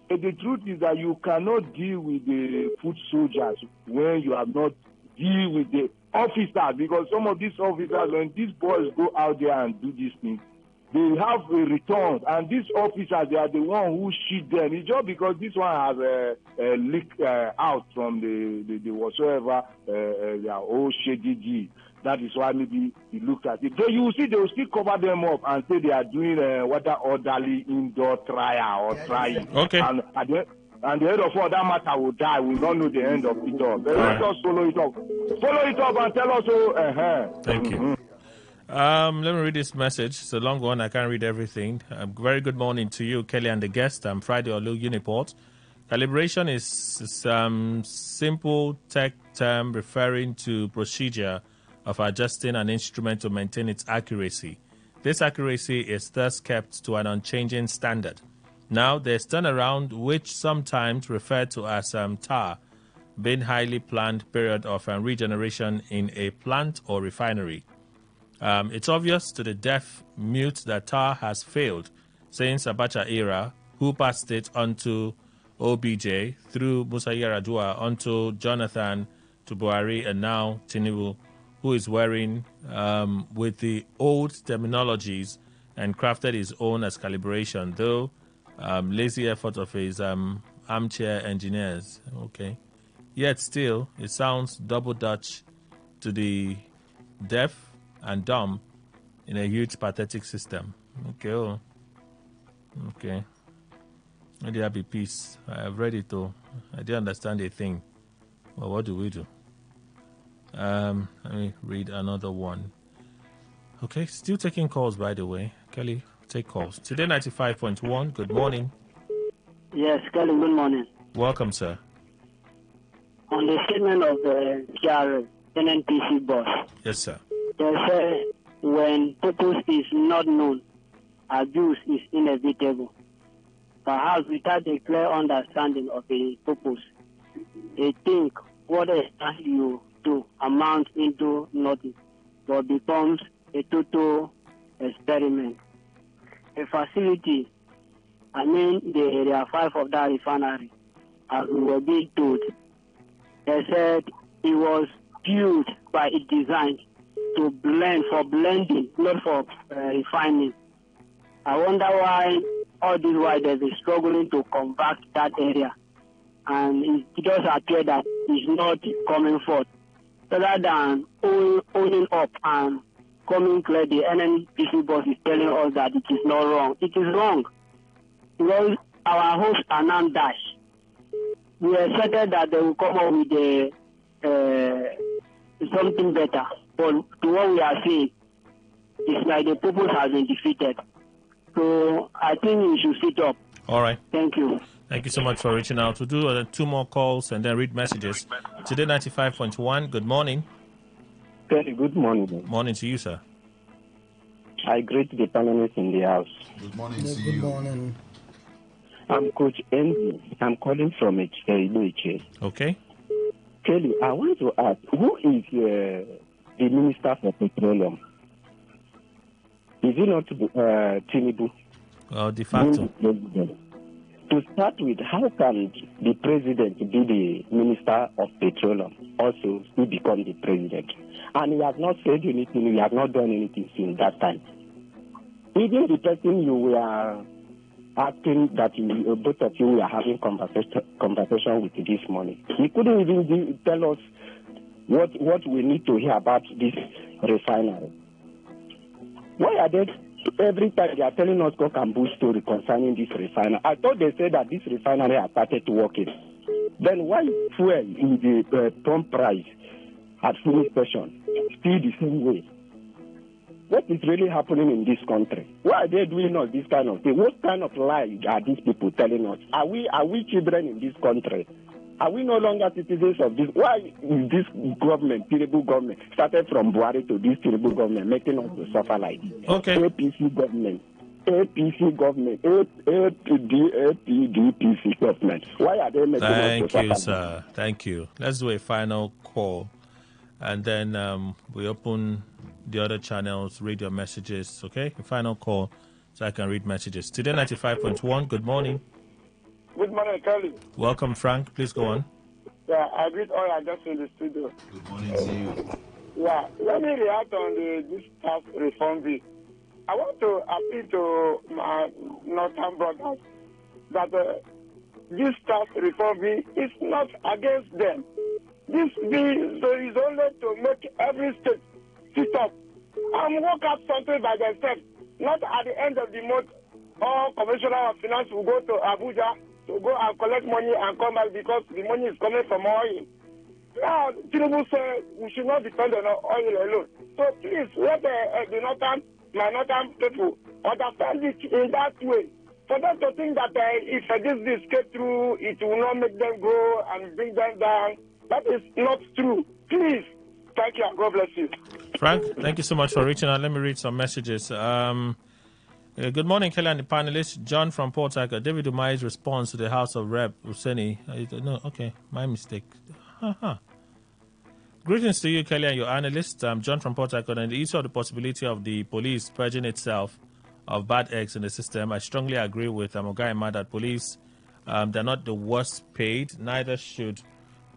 But the truth is that you cannot deal with the foot soldiers when you have not deal with the officers, because some of these officers, when these boys go out there and do these things, they have a return, and these officers, they are the one who shoot them. It's just because this one has leaked out from the whatsoever, their old shady G. That is why maybe you look at it. Then you will see they will still cover them up and say they are doing whether orderly indoor trial or trying. Okay. And at the end of all, that matter will die. We don't know the end of it all. But let us follow it up. Follow it up and tell us Thank you. Let me read this message. It's a long one. I can't read everything. Very good morning to you, Kelly, and the guest. I'm Friday Olu Uniport. Calibration is simple tech term referring to procedure of adjusting an instrument to maintain its accuracy. This accuracy is thus kept to an unchanging standard. Now, there's turnaround, which sometimes referred to as TAR. been highly planned period of regeneration in a plant or refinery. It's obvious to the deaf mute that TAR has failed since Abacha era, who passed it onto OBJ through Musa Yar'Adua onto Jonathan to Buhari and now Tinubu, who is wearing with the old terminologies and crafted his own as calibration, though lazy effort of his armchair engineers. Okay. Yet still, it sounds double Dutch to the deaf and dumb in a huge pathetic system. Okay. Oh. Okay. Let there be peace. I have read it though. I didn't understand a thing. Well, what do we do? Let me read another one. Okay, still taking calls, by the way. Kelly, take calls. Today 95.1, good morning. Yes, Kelly, good morning. Welcome, sir. On the statement of the NNPC boss. Yes, sir. They say when purpose is not known, abuse is inevitable. Perhaps without a clear understanding of a purpose, they think what you do amounts into nothing, but becomes a total experiment. A facility, the area 5 of that refinery, as we were being told, they said it was built by its design to blend, for blending, not for refining. I wonder why all this while they've been struggling to convert that area. And it does appear that it's not coming forth. Rather than owning up and coming clear, the NNPC boss is telling us that it is not wrong. It is wrong. Because our hopes are now dashed. We expected that they will come up with something better. But to what we are seeing, it's like the purpose has been defeated. So I think we should sit up. All right. Thank you. Thank you so much for reaching out. We'll do 2 more calls and then read messages. Today 95.1, good morning. Very good morning. Morning to you, sir. I greet the panelists in the house. Good morning to Good you. morning. I'm Coach Enzi. I'm calling from Iluiche. Okay. Kelly, I want to ask, who is the Minister for Petroleum? Is it not Tinubu? Well, de facto. To start with, how can the president be the Minister of Petroleum, also he become the president? And he has not said anything, he has not done anything since that time. Even the person you were asking that both of you were having conversation with this morning, he couldn't even tell us what we need to hear about this refinery. Why are they, every time they are telling us cock and bull story concerning this refinery? I thought they said that this refinery has started working. Then why fuel in the pump price at fuel station still the same way? What is really happening in this country? Why are they doing all this kind of thing? What kind of lies are these people telling us? Are we children in this country? Are we no longer citizens of this? Why is this government, terrible government, started from Buhari to this terrible government, making us to suffer like this? Okay. APC government, APDPC government. Why are they making us to suffer? Thank you, sir. Thank you. Let's do a final call. And then we open the other channels, read your messages, okay? A final call so I can read messages. Today 95.1, good morning. Good morning, Kelly. Welcome, Frank. Please go on. Yeah, I greet all our guests in the studio. Good morning to you. Yeah, let me react on this tax reform bill. I want to appeal to my northern brothers that this tax reform bill is not against them. This bill is only to make every state sit up and work out something by themselves. Not at the end of the month, all commissioner of finance will go to Abuja to go and collect money and come back because the money is coming from oil. Now, Tinubu said we should not depend on oil alone. So please, let my northern people understand it in that way. For them to think that if this get through, it will not make them go and bring them down. That is not true. Please, thank you and God bless you. Frank, thank you so much for reaching out. Let me read some messages. Good morning, Kelly and the panelists. John from Port Harcourt. David Umahi's response to the House of Rep. Useni. No, okay, my mistake. Greetings to you, Kelly, and your analyst. I'm John from Port Harcourt, and the issue of the possibility of the police purging itself of bad eggs in the system. I strongly agree with Ogaima that police, they're not the worst paid. Neither should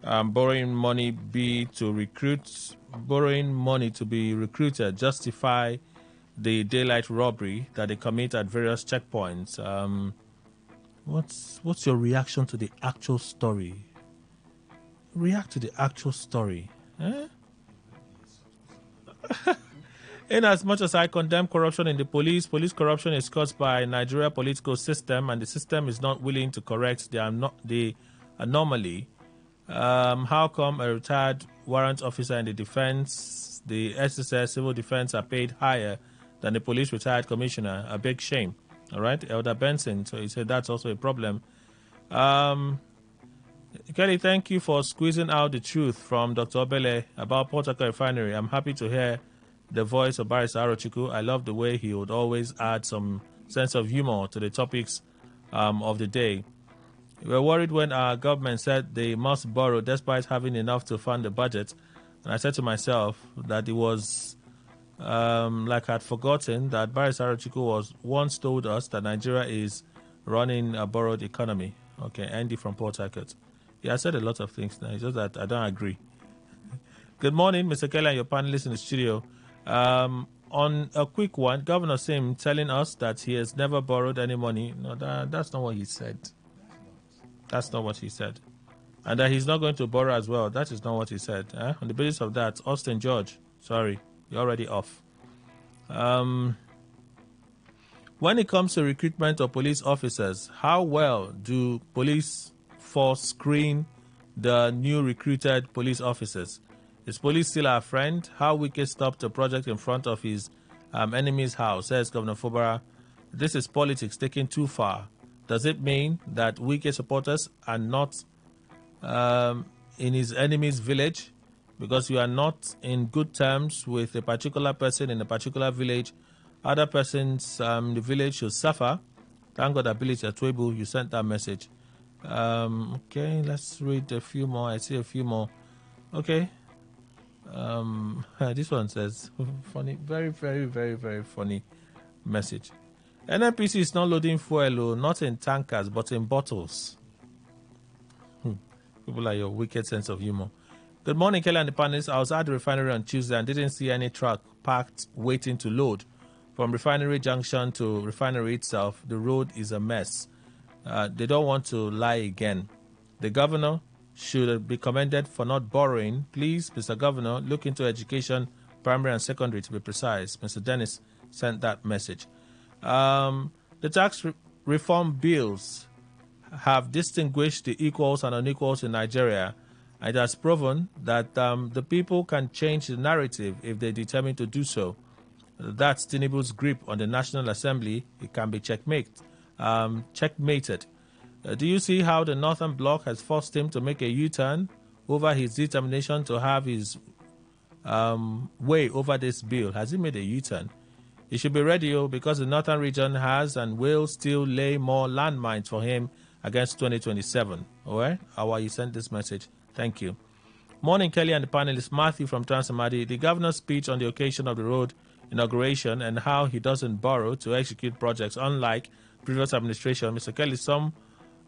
borrowing money be recruited justify the daylight robbery that they commit at various checkpoints. What's your reaction to the actual story? React to the actual story. Eh? In as much as I condemn corruption in the police corruption is caused by Nigeria political system, and the system is not willing to correct the anomaly. How come a retired warrant officer in the defense, the SSS, civil defense, are paid higher than the police retired commissioner? A big shame. All right, Elder Benson. So he said that's also a problem. Kelly, thank you for squeezing out the truth from Dr. Obele about Port Harcourt Refinery. I'm happy to hear the voice of Barrister Arochukwu. I love the way he would always add some sense of humor to the topics of the day. We were worried when our government said they must borrow despite having enough to fund the budget. And I said to myself that it was like I'd forgotten that Barrister Arochukwu was once told us that Nigeria is running a borrowed economy. Okay, Andy from Port Harcourt. Yeah, I said a lot of things now. It's just that I don't agree. Good morning, Mr. Kelly and your panelists in the studio. On a quick one, Governor Sim telling us that he has never borrowed any money. No, that's not what he said. That's not what he said. And that he's not going to borrow as well. That is not what he said. On the basis of that, Austin George, sorry, you're already off. When it comes to recruitment of police officers, how well do police force screen the new recruited police officers? Is police still our friend? How Wike stopped a project in front of his enemy's house, says Governor Fubara. This is politics taken too far. Does it mean that Wike supporters are not in his enemy's village? Because you are not in good terms with a particular person in a particular village, other persons in the village should suffer. Thank God, Ability Atwebu, you sent that message. Okay, let's read a few more. I see a few more. Okay. This one says, funny, very, very, very, very funny message. NNPC is not loading fuel, not in tankers, but in bottles. People like your wicked sense of humor. Good morning, Kelly and the panelists. I was at the refinery on Tuesday and didn't see any truck parked waiting to load. From refinery junction to refinery itself, the road is a mess. They don't want to lie again. The governor should be commended for not borrowing. Please, Mr. Governor, look into education, primary and secondary to be precise. Mr. Dennis sent that message. The tax reform bills have distinguished the equals and unequals in Nigeria. It has proven that the people can change the narrative if they determine to do so. That's Tinubu's grip on the National Assembly. It can be checkmated. Do you see how the Northern Bloc has forced him to make a U-turn over his determination to have his way over this bill? Has he made a U-turn? He should be ready because the Northern region has and will still lay more landmines for him against 2027. All right? How you sent this message? Thank you. Morning, Kelly and the panelist. Matthew from Transamadi. The governor's speech on the occasion of the road inauguration and how he doesn't borrow to execute projects, unlike previous administration. Mr. Kelly, some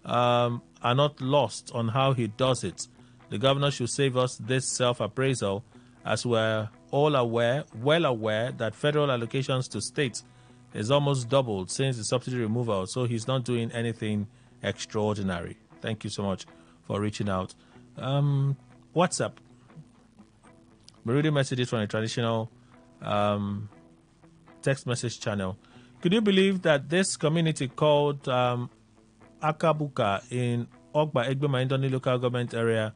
are not lost on how he does it. The governor should save us this self-appraisal, as we're all well aware that federal allocations to states is almost doubled since the subsidy removal, so he's not doing anything extraordinary. Thank you so much for reaching out. WhatsApp. We're reading messages from a traditional text message channel. Could you believe that this community called Akabuka in Ogba Egbema Indoni local government area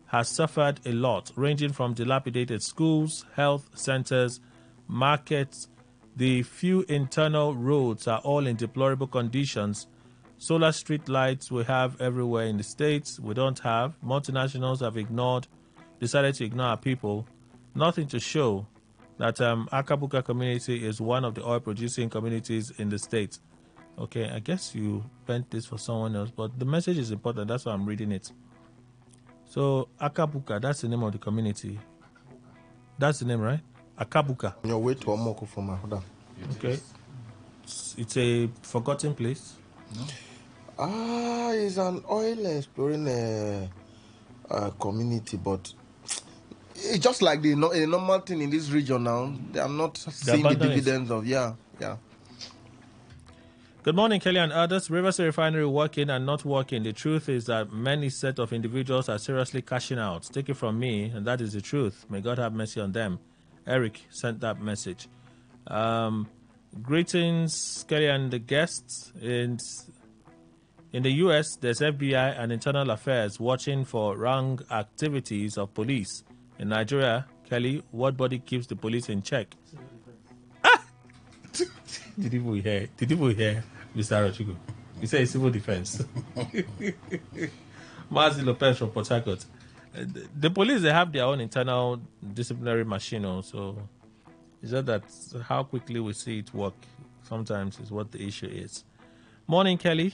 has suffered a lot, ranging from dilapidated schools, health centers, markets. The few internal roads are all in deplorable conditions. Solar street lights we have everywhere in the States, we don't have. Multinationals have decided to ignore our people. Nothing to show that Akabuka community is one of the oil-producing communities in the States. Okay, I guess you bent this for someone else, but the message is important. That's why I'm reading it. So Akabuka, that's the name of the community. That's the name, right? Akabuka. On your way to Omoko from Ahoda. Okay. It's a forgotten place. No? It's an oil exploring community, but it's just like a normal thing in this region now. They are not seeing the dividends of, yeah. Good morning, Kelly and others. Rivers Refinery working and not working. The truth is that many set of individuals are seriously cashing out. Take it from me, and that is the truth. May God have mercy on them. Eric sent that message. Greetings, Kelly and the guests. In the U.S., there's FBI and internal affairs watching for wrong activities of police. In Nigeria, Kelly, what body keeps the police in check? Did you hear, Mr. Arochukwu? You say it's civil defense. Mazi Lopez from Port Harcourt. The police, they have their own internal disciplinary machine, so it's just that how quickly we see it work sometimes is what the issue is. Morning, Kelly.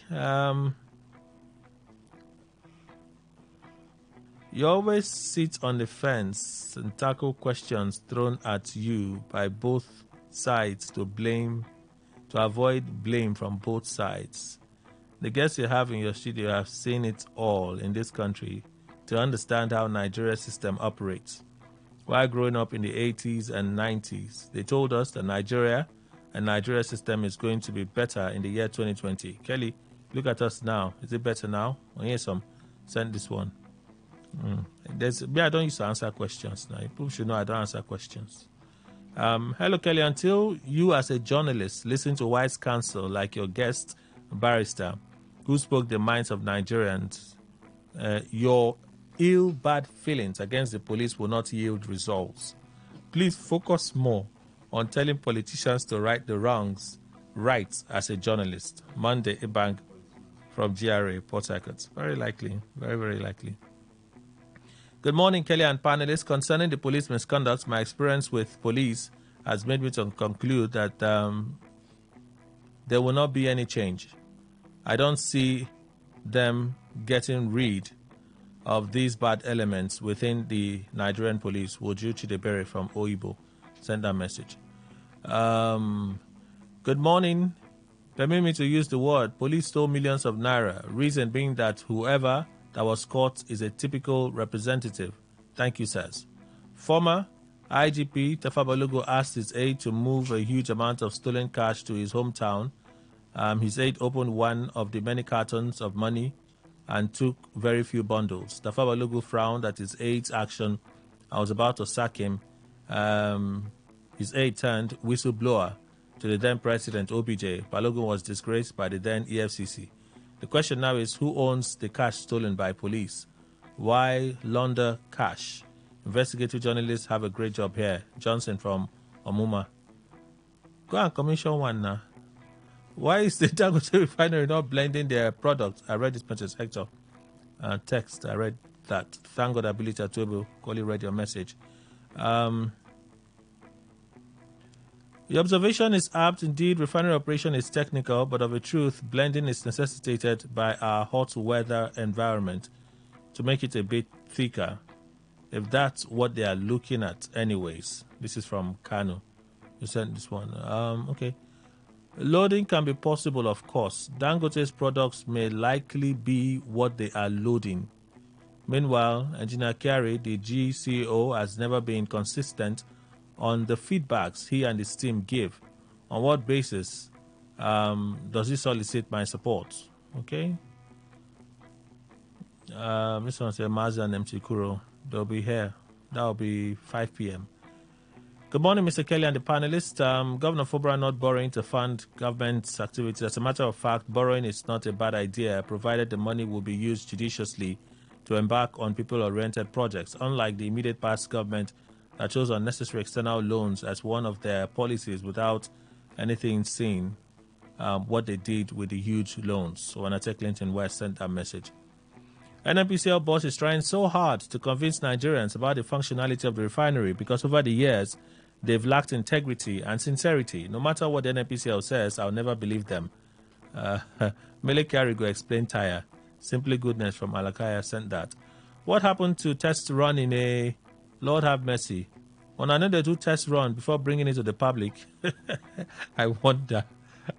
You always sit on the fence and tackle questions thrown at you by both sides to avoid blame from both sides. The guests you have in your studio have seen it all in this country to understand how Nigeria's system operates. While growing up in the 80s and 90s, they told us that Nigeria and Nigeria's system is going to be better in the year 2020. Kelly, look at us now. Is it better now? Oh, here's some. Send this one. I don't used to answer questions now. People should know I don't answer questions. Hello, Kelly. Until you as a journalist listen to wise counsel like your guest, barrister, who spoke the minds of Nigerians, your bad feelings against the police will not yield results. Please focus more on telling politicians to right the wrongs right as a journalist. Monday Ibank from GRA, Port Harcourt. Very likely. Very, very likely. Good morning, Kelly and panelists. Concerning the police misconduct, my experience with police has made me to conclude that there will not be any change. I don't see them getting rid of these bad elements within the Nigerian police. Woju Chidebere from Oibo sent that message. Good morning. Permit me to use the word police stole millions of naira. Reason being that whoever that was caught is a typical representative. Thank you, sirs. Former IGP Tafabalogo asked his aide to move a huge amount of stolen cash to his hometown. His aide opened one of the many cartons of money and took very few bundles. Tafabalogo frowned at his aide's action. I was about to sack him. His aide turned whistleblower to the then president, OBJ. Balogun was disgraced by the then EFCC. The question now is, who owns the cash stolen by police? Why launder cash? Investigative journalists have a great job here. Johnson from Omuma. Go and commission one now. Why is the Dangote refinery not blending their product? I read this message, Hector. Text, I read that. Thank God ability to able call you read your message. The observation is apt. Indeed, refinery operation is technical, but of a truth, blending is necessitated by our hot weather environment to make it a bit thicker. If that's what they are looking at anyways. This is from Kano. You sent this one. Okay. Loading can be possible, of course. Dangote's products may likely be what they are loading. Meanwhile, Engineer Carey, the GCO, has never been consistent on the feedbacks he and his team give. On what basis does he solicit my support? Okay. This one says Mazda and MC Kuro. They'll be here. That'll be 5 p.m. Good morning, Mr. Kelly and the panelists. Governor Fubara not borrowing to fund government activities. As a matter of fact, borrowing is not a bad idea, provided the money will be used judiciously to embark on people-oriented projects, unlike the immediate past government that chose unnecessary external loans as one of their policies without anything seen what they did with the huge loans. So when I take Clinton West sent that message. NNPCL boss is trying so hard to convince Nigerians about the functionality of the refinery because over the years, they've lacked integrity and sincerity. No matter what the NNPCL says, I'll never believe them. Mele Karigo explained tire. Simply goodness from Alakaya sent that. What happened to test run in a Lord have mercy? When I know they do test run before bringing it to the public, I wonder.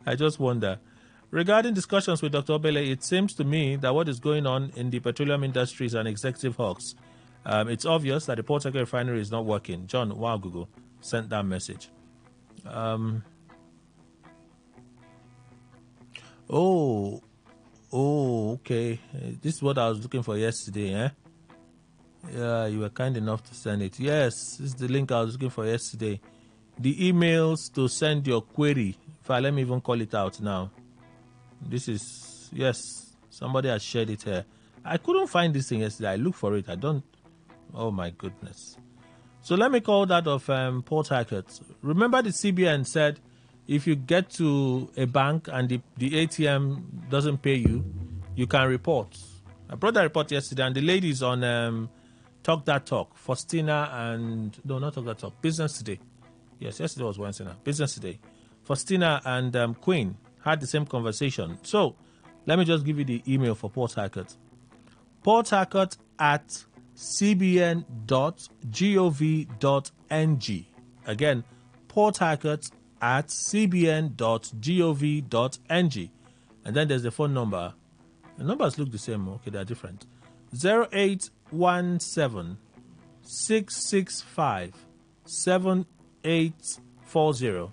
I just wonder. Regarding discussions with Dr. Obele, it seems to me that what is going on in the petroleum industry is an executive hoax. It's obvious that the Port Harcourt refinery is not working. John Wagugu sent that message. Okay. This is what I was looking for yesterday, eh? Yeah, you were kind enough to send it. Yes, this is the link I was looking for yesterday. The emails to send your query. Let me even call it out now. This is, yes, somebody has shared it here. I couldn't find this thing yesterday. I looked for it. Oh my goodness. So let me call that of Port Harcourt. Remember the CBN said if you get to a bank and the ATM doesn't pay you, you can report. I brought that report yesterday, and the ladies on Talk That Talk, Faustina and... No, not Talk That Talk. Business Today. Yes, yesterday was Wednesday now. Business Today. Faustina and Queen had the same conversation. So, let me just give you the email for Port Harcourt. Port Harcourt at cbn.gov.ng. Again, Port Harcourt at cbn.gov.ng. And then there's the phone number. The numbers look the same. Okay, they're different. 0817 665 7840.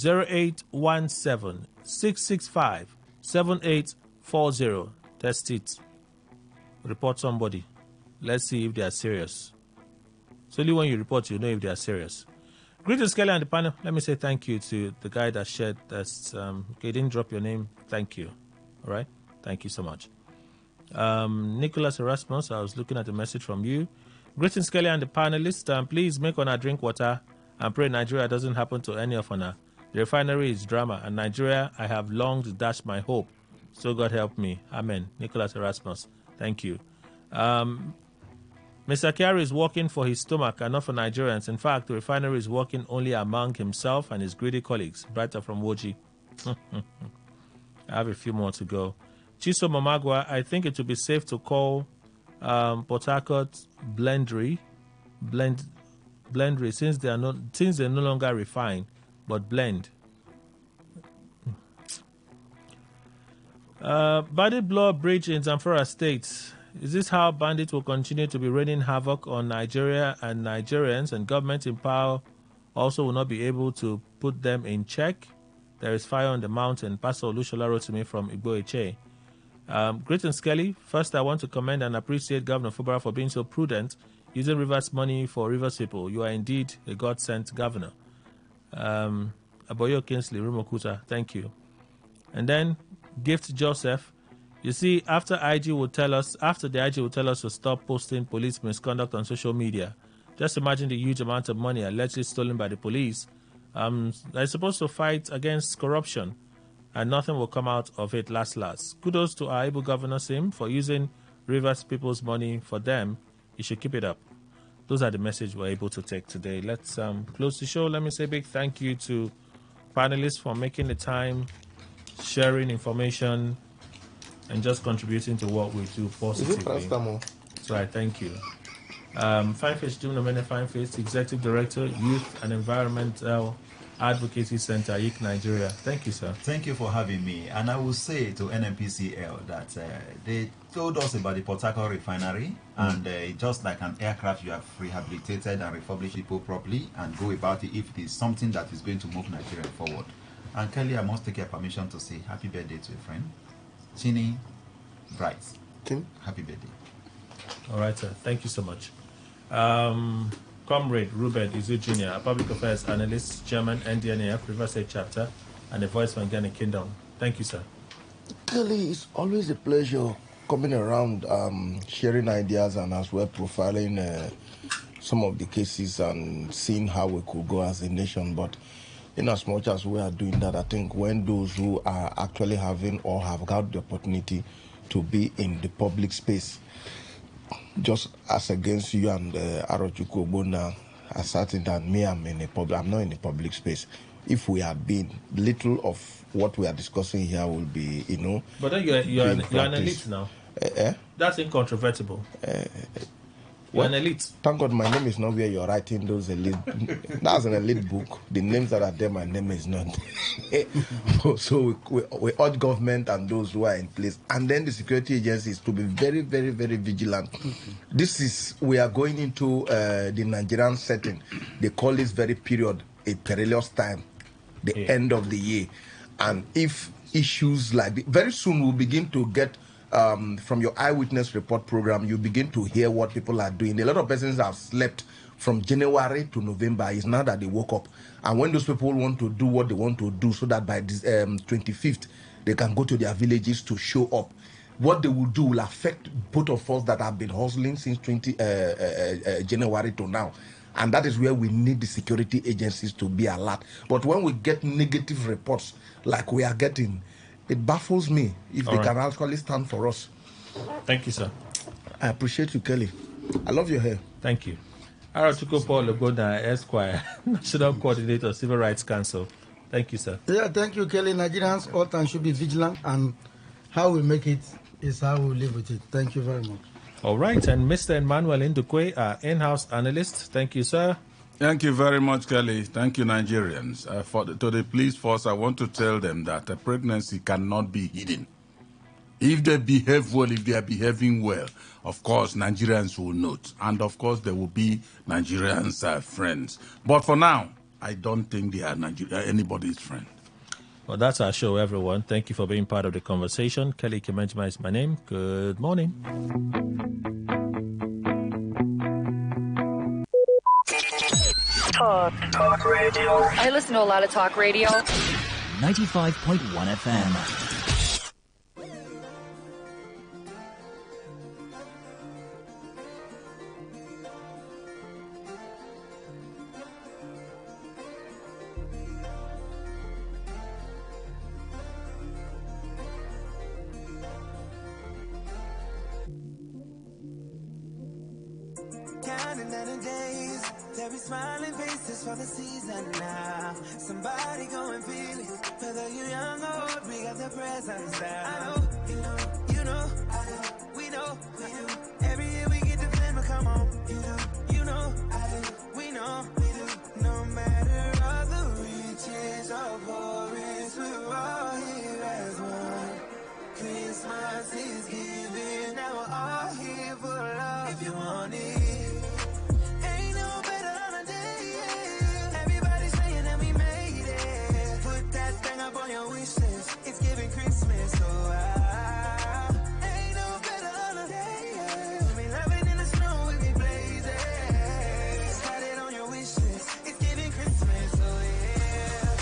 0817 665 7840. Test it. Report somebody. Let's see if they are serious. It's only when you report you know if they are serious. Greetings, Kelly and the panel. Let me say thank you to the guy that shared this. Okay, didn't drop your name. Thank you. All right. Thank you so much. Nicholas Erasmus, I was looking at the message from you. Greetings, Kelly and the panelists. Please make Ona drink water and pray Nigeria doesn't happen to any of Ona. The refinery is drama, and Nigeria, I have long to dash my hope. So God help me. Amen. Nicholas Erasmus. Thank you. Mr. Kyari is working for his stomach and not for Nigerians. In fact, the refinery is working only among himself and his greedy colleagues. Brighter from Woji. I have a few more to go. Chiso Mamagwa, I think it would be safe to call Port Harcourt Blendery since they no longer refine but blend. Bandit Blow Bridge in Zamfara State. Is this how bandits will continue to be raining havoc on Nigeria and Nigerians, and government in power also will not be able to put them in check? There is fire on the mountain. Pastor Olushola wrote to me from Igbo Eche. Greetings, Kelly. First, I want to commend and appreciate Governor Fubara for being so prudent, using Rivers money for Rivers people. You are indeed a God-sent governor. Aboyo Kingsley, Rumokuta, thank you. And then, Gift Joseph. You see, after the IG will tell us to stop posting police misconduct on social media, just imagine the huge amount of money allegedly stolen by the police. They're supposed to fight against corruption, and nothing will come out of it last. Kudos to our able governor Sim for using Rivers people's money for them. You should keep it up. Those are the messages we're able to take today. Let's close the show. Let me say a big thank you to panelists for making the time, sharing information, and just contributing to what we do positively. So I thank you. Fine Face Jim Fine Face, Executive Director, Youth and Environmental Advocacy Center, YIC Nigeria. Thank you, sir. Thank you for having me. And I will say to NNPCL that they told us about the Port Harcourt refinery, and just like an aircraft, you have rehabilitated and refurbished people properly and go about it if it is something that is going to move Nigeria forward. And Kelly, I must take your permission to say happy birthday to a friend, Chini Bright. Happy birthday. All right, sir. Thank you so much. Comrade Ruben Izu Jr., a public affairs analyst, chairman, NDNAF, Riverside chapter, and a voice from Ghana Kingdom. Thank you, sir. Kelly, it's always a pleasure coming around, sharing ideas and as well profiling some of the cases and seeing how we could go as a nation. But in as much as we are doing that, I think when those who are actually having or have got the opportunity to be in the public space, just as against you and Arochukwu Ogbonna asserting that I'm not in a public space. If we have been, little of what we are discussing here will be, But then you're an elite now. That's incontrovertible. You're an elite. Thank God my name is not where you're writing those elite. That's an elite book. The names that are there, my name is not. So we urge government and those who are in place, and then the security agencies to be very, very, very vigilant. We are going into the Nigerian setting. They call this very period a perilous time, the end of the year. And if issues like very soon we'll begin to get from your eyewitness report program, you begin to hear what people are doing. A lot of persons have slept from January to November. It's now that they woke up. And when those people want to do what they want to do, so that by this 25th, they can go to their villages to show up, what they will do will affect both of us that have been hustling since January to now. And that is where we need the security agencies to be alert. But when we get negative reports like we are getting, it baffles me if they can actually stand for us. Thank you, sir. I appreciate you, Kelly. I love your hair. Thank you. Aratuko Paul Ogoda, Esquire, National Coordinator, Civil Rights Council. Thank you, sir. Yeah, thank you, Kelly. Nigerians all time should be vigilant, and how we make it is how we live with it. Thank you very much. All right, and Mr. Emmanuel Indukwe, our in-house analyst. Thank you, sir. Thank you very much, Kelly. Thank you, Nigerians. To the police force, I want to tell them that a pregnancy cannot be hidden. If they behave well, if they are behaving well, of course, Nigerians will note. And, of course, there will be Nigerians' friends. But for now, I don't think they are anybody's friend. Well, that's our show, everyone. Thank you for being part of the conversation. Kelly Kemenjima is my name. Good morning. Talk radio. I listen to a lot of talk radio. 95.1 FM. Counting down the days, there be smiling faces for the season now. Somebody go and feel it. Whether you young or old, we got the presence now. I know, you know, I know, we know, we do. Every year we get the family, come on. You know, I do, we know, we do. No matter all the riches or poorest, we're all here as one. Christmas is giving, now we're all here for love. If you want it. It's giving Christmas, so ain't no better holiday. We loving in the snow, we be blazing. Start it on your wish list. It's giving Christmas, so yeah.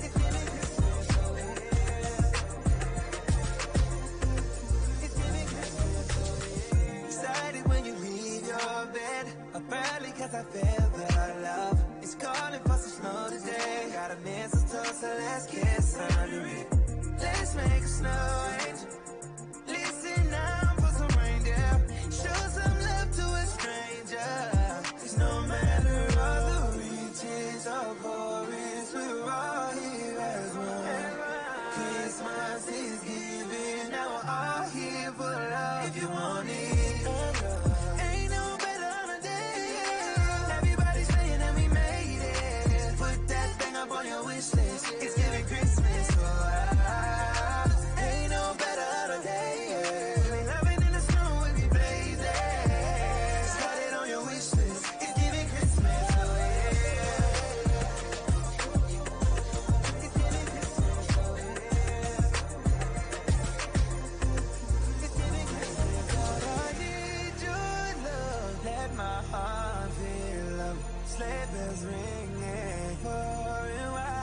It's giving Christmas, so yeah. It's giving Christmas, so yeah. Excited when you leave your bed, up early 'cause I feel the love. It's calling for some snow today. Got a mistletoe, so let's kiss under it. Let's make a snow angel. Listen now for some reindeer. Show some love to a stranger. 'Cause no matter all the riches or poorest, we're all here as one. Christmas is giving, now we're all here for love. If you want it. It's giving Christmas, so ain't no better holiday. We loving in the snow, we be blazing. Start it on your wish list. It's giving Christmas, so It's giving Christmas, so It's giving Christmas, so I need your love. Let my heart feel love. Sleigh bells ringing for a while.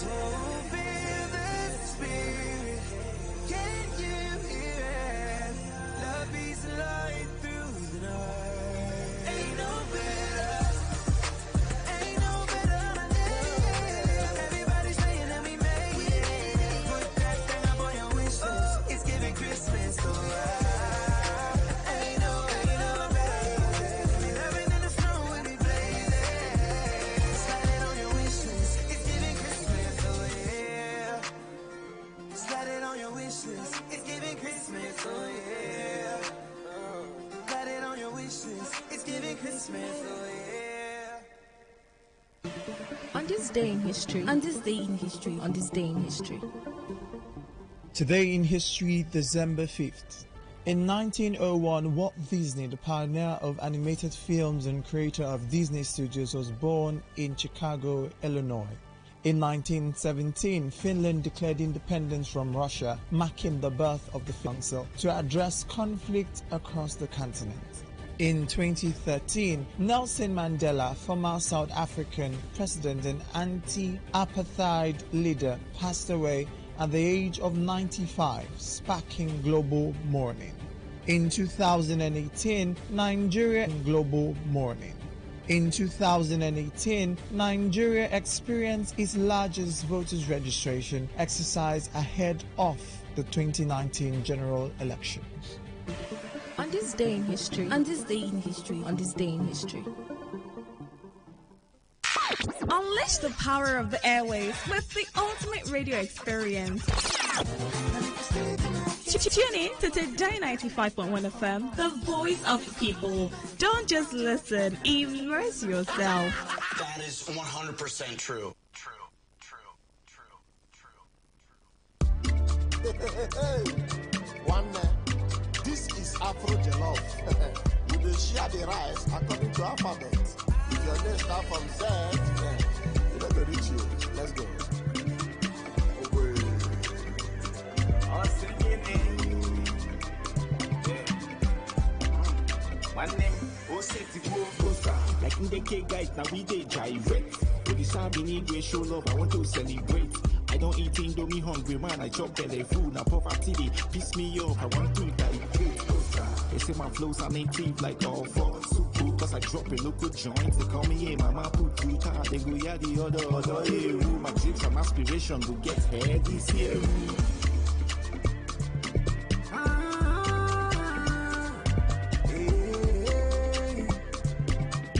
Oh, feel the spirit. Can you hear it? Love beats light through the night. Ain't no better holiday. Everybody's saying that we made it. Put that thing up on your wish list. It's giving Christmas, so ain't no better. We loving in the snow, we be blazing. On this day in history. On this day in history. On this day in history. Today in history, December 5th. In 1901, Walt Disney, the pioneer of animated films and creator of Disney Studios, was born in Chicago, Illinois. In 1917, Finland declared independence from Russia, marking the birth of the Council to address conflict across the continent. In 2013, Nelson Mandela, former South African president and anti-apartheid leader, passed away at the age of 95, sparking global mourning. In 2018, Nigeria global mourning. In 2018, Nigeria experienced its largest voters registration exercise ahead of the 2019 general elections. On this day in history. On this day in history. On this day in history. Unleash the power of the airwaves with the ultimate radio experience. Tune in to Today 95.1 FM, the voice of people. Don't just listen, immerse yourself. That is 100% true. One man, this is Afro Jollof. We will share the rice according to alphabet. If your name start from Z, you don't go reach you. Let's go. My name, like in the K guys, now we they gyrate. With the Sabini, we show love, I want to celebrate. I don't eat indomie hungry, man, I chop belly food. Now poverty, they piss me off, I want to die. They say my flows are native like all four. Cause I drop a local joint, they call me, hey, mama, put you tired. They go, yeah, the other, hey, my dreams and aspiration will get head this year.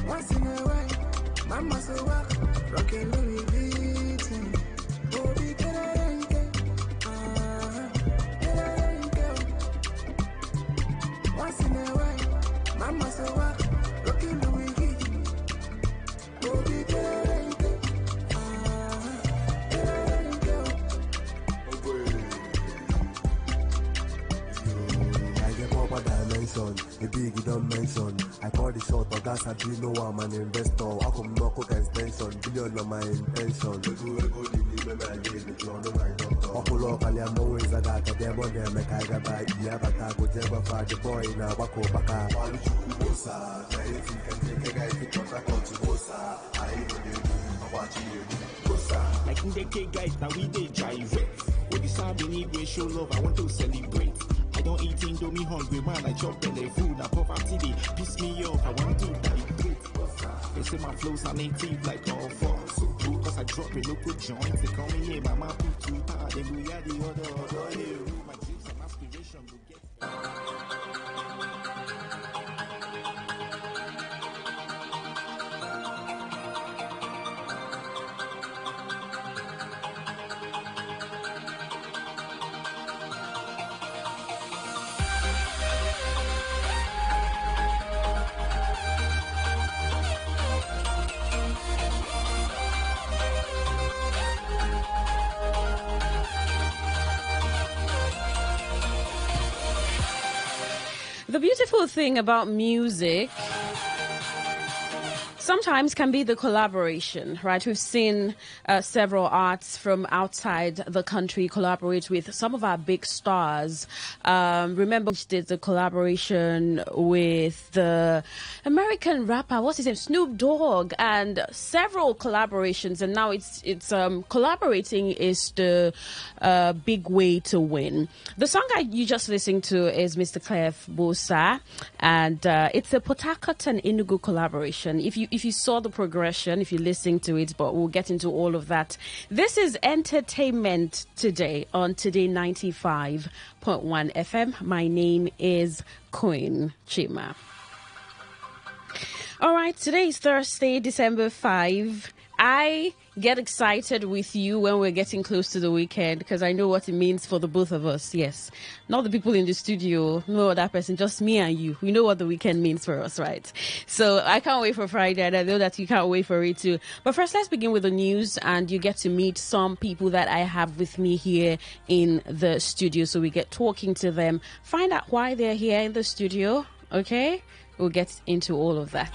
Once in a while, mama so walk, rockin' Louis Vuitton. Bobby Kerenke, once in a while, mama so walk, rockin' Louis Vuitton. Bobby Kerenke, I get proper dimension, the big you don't mention. I call the short, but that's I do know I'm an investor. I come knock cook extension, billion on my intention. Popular, I'm always a guy, them on them, make I got by yeah, but I go never find the boy in a wako baka. Anything can take a guy to contact on to Bosa. I even do about you. Like in the K guys, now we they gyrate. With the Sabini, we show love, I want to celebrate. I don't eat indomie hungry, man, I chop belly food. Now poverty, they piss me off, I want to die. They say my flows are native like all four. So true, cause I drop a local joint. They call me, hey, mama, put you tired. They go, yeah, the other, hey, my dreams and aspiration will get. The beautiful thing about music sometimes can be the collaboration, right? We've seen several arts from outside the country collaborate with some of our big stars. Remember, we did the collaboration with the American rapper, what's his name, Snoop Dogg, and several collaborations. And now it's collaborating is the big way to win. The song you just listened to is Mr. Clef Bosa, and it's a Port Harcourt and Enugu collaboration. If you saw the progression, if you listened to it, but we'll get into all of that. This is Entertainment Today on Today 95.1 FM. My name is Queen Chima. All right, today is Thursday, December 5. I get excited with you when we're getting close to the weekend because I know what it means for the both of us. Yes. Not the people in the studio, no other person, just me and you. We know what the weekend means for us, right? So I can't wait for Friday, and I know that you can't wait for it too. But first, let's begin with the news, and you get to meet some people that I have with me here in the studio. So we get talking to them, find out why they're here in the studio, okay? We'll get into all of that.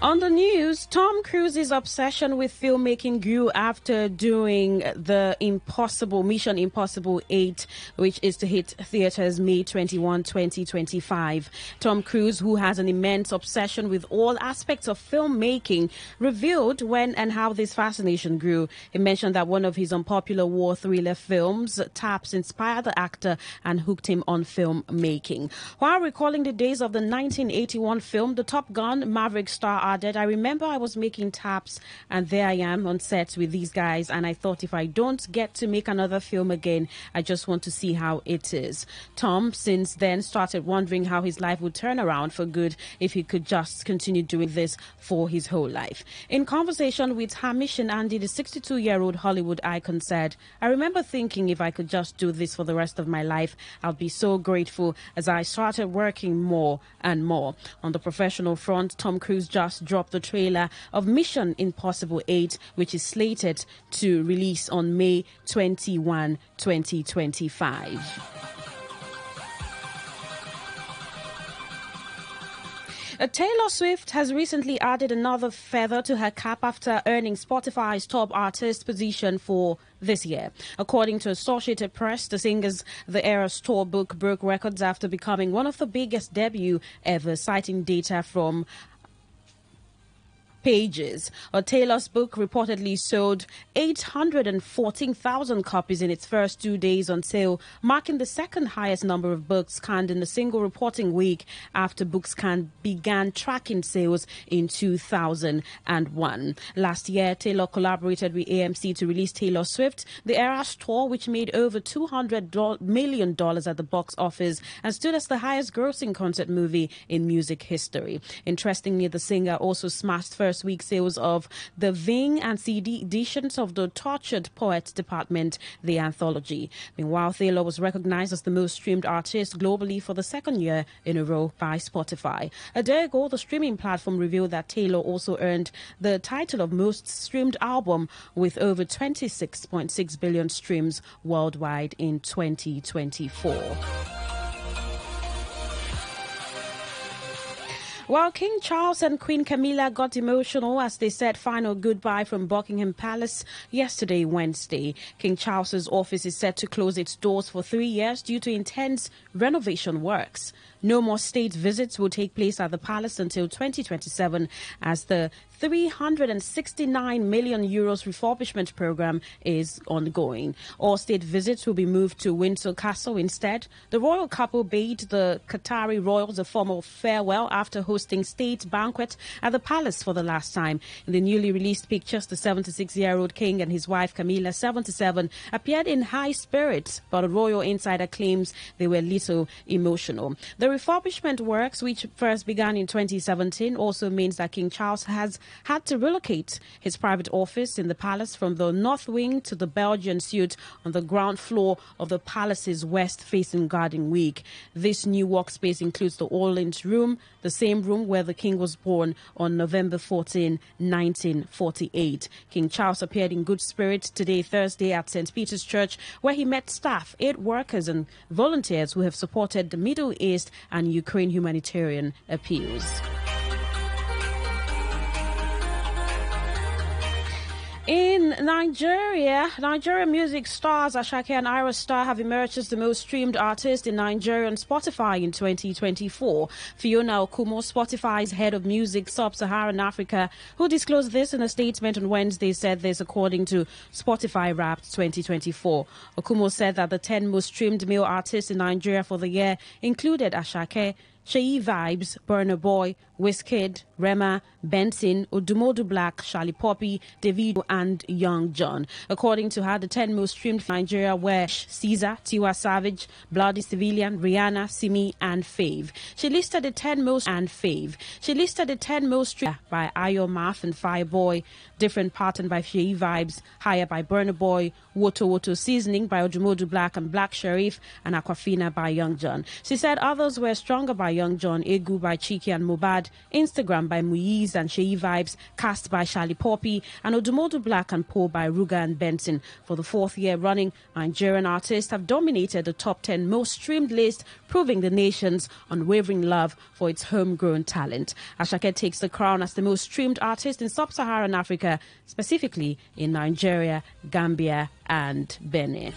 On the news, Tom Cruise's obsession with filmmaking grew after doing the Mission Impossible 8, which is to hit theaters May 21, 2025. Tom Cruise, who has an immense obsession with all aspects of filmmaking, revealed when and how this fascination grew. He mentioned that one of his unpopular war thriller films, Taps, inspired the actor and hooked him on filmmaking. While recalling the days of the 1981 film, the Top Gun Maverick star added, I remember I was making Taps and there I am on set with these guys, and I thought if I don't get to make another film again, I just want to see how it is. Tom since then started wondering how his life would turn around for good if he could just continue doing this for his whole life. In conversation with Hamish and Andy, the 62-year-old Hollywood icon said, I remember thinking if I could just do this for the rest of my life, I'll be so grateful as I started working more and more. On the professional front, Tom Cruise just dropped the trailer of Mission Impossible 8, which is slated to release on May 21, 2025. Taylor Swift has recently added another feather to her cap after earning Spotify's top artist position for this year. According to Associated Press, the singer's The Eras tour book broke records after becoming one of the biggest debut ever, citing data from Pages. Taylor's book reportedly sold 814,000 copies in its first 2 days on sale, marking the second highest number of books scanned in a single reporting week after BookScan began tracking sales in 2001. Last year, Taylor collaborated with AMC to release Taylor Swift, The Eras Tour, which made over $200 million at the box office and stood as the highest grossing concert movie in music history. Interestingly, the singer also smashed first week sales of the Ving and CD editions of the Tortured Poets Department, the anthology. Meanwhile, Taylor was recognized as the most streamed artist globally for the second year in a row by Spotify. A day ago, the streaming platform revealed that Taylor also earned the title of most streamed album with over 26.6 billion streams worldwide in 2024. While King Charles and Queen Camilla got emotional as they said final goodbye from Buckingham Palace yesterday, Wednesday, King Charles's office is set to close its doors for 3 years due to intense renovation works. No more state visits will take place at the palace until 2027 as the 369 million euros refurbishment program is ongoing. All state visits will be moved to Windsor Castle instead. The royal couple bade the Qatari royals a formal farewell after hosting state banquet at the palace for the last time. In the newly released pictures, the 76-year-old king and his wife Camilla, 77, appeared in high spirits, but a royal insider claims they were little emotional. The refurbishment works, which first began in 2017, also means that King Charles has had to relocate his private office in the palace from the north wing to the Belgian suite on the ground floor of the palace's west-facing garden wing. This new workspace includes the Orleans room, the same room where the king was born on November 14, 1948. King Charles appeared in good spirits today, Thursday, at St. Peter's Church, where he met staff, aid workers and volunteers who have supported the Middle East and Ukraine humanitarian appeals. In Nigeria, Nigerian music stars Ashake and Ira Star have emerged as the most streamed artist in Nigerian Spotify in 2024. Fiona Okumo, Spotify's head of music Sub-Saharan Africa, who disclosed this in a statement on Wednesday, said this according to Spotify Wrapped 2024. Okumo said that the 10 most streamed male artists in Nigeria for the year included Ashake, Sheyi Vibes, Burna Boy, Wizkid, Rema, Benson, Odumodu Black, Charlie Poppy, Davido, and Young John. According to her, the 10 most streamed in Nigeria were Caesar, Tiwa Savage, Bloody Civilian, Rihanna, Simi, and Fave. She listed the 10 most streamed by Ayo Math and Fireboy, Different Pattern by Shei Vibes, Higher by Burna Boy, Woto Woto Seasoning by Odumodu Black and Black Sharif, and Aquafina by Young John. She said others were Stronger by Young John, Egu by Chiki and Mubad, Instagram by Muiz and Shei Vibes, Cast by Charlie Poppy, and Odumodu Black and Poe by Ruga and Benson. For the 4th year running, Nigerian artists have dominated the top 10 most streamed list, proving the nation's unwavering love for its homegrown talent. Ashake takes the crown as the most streamed artist in sub-Saharan Africa, specifically in Nigeria, Gambia, and Benin.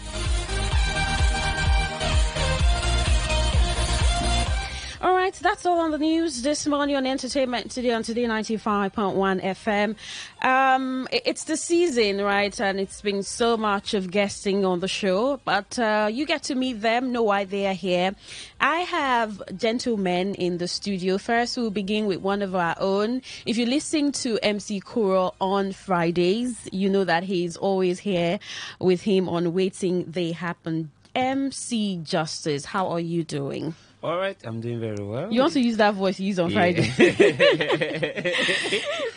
All right, that's all on the news this morning on Entertainment Today on Today95.1 FM. It's the season, right? And it's been so much of guesting on the show, but you get to meet them, know why they are here. I have gentlemen in the studio. First, we'll begin with one of our own. If you listen to MC Kuro on Fridays, you know that he's always here with him on Waiting They Happen. MC Justice, how are you doing? All right, I'm doing very well. You want to use that voice you use on Friday?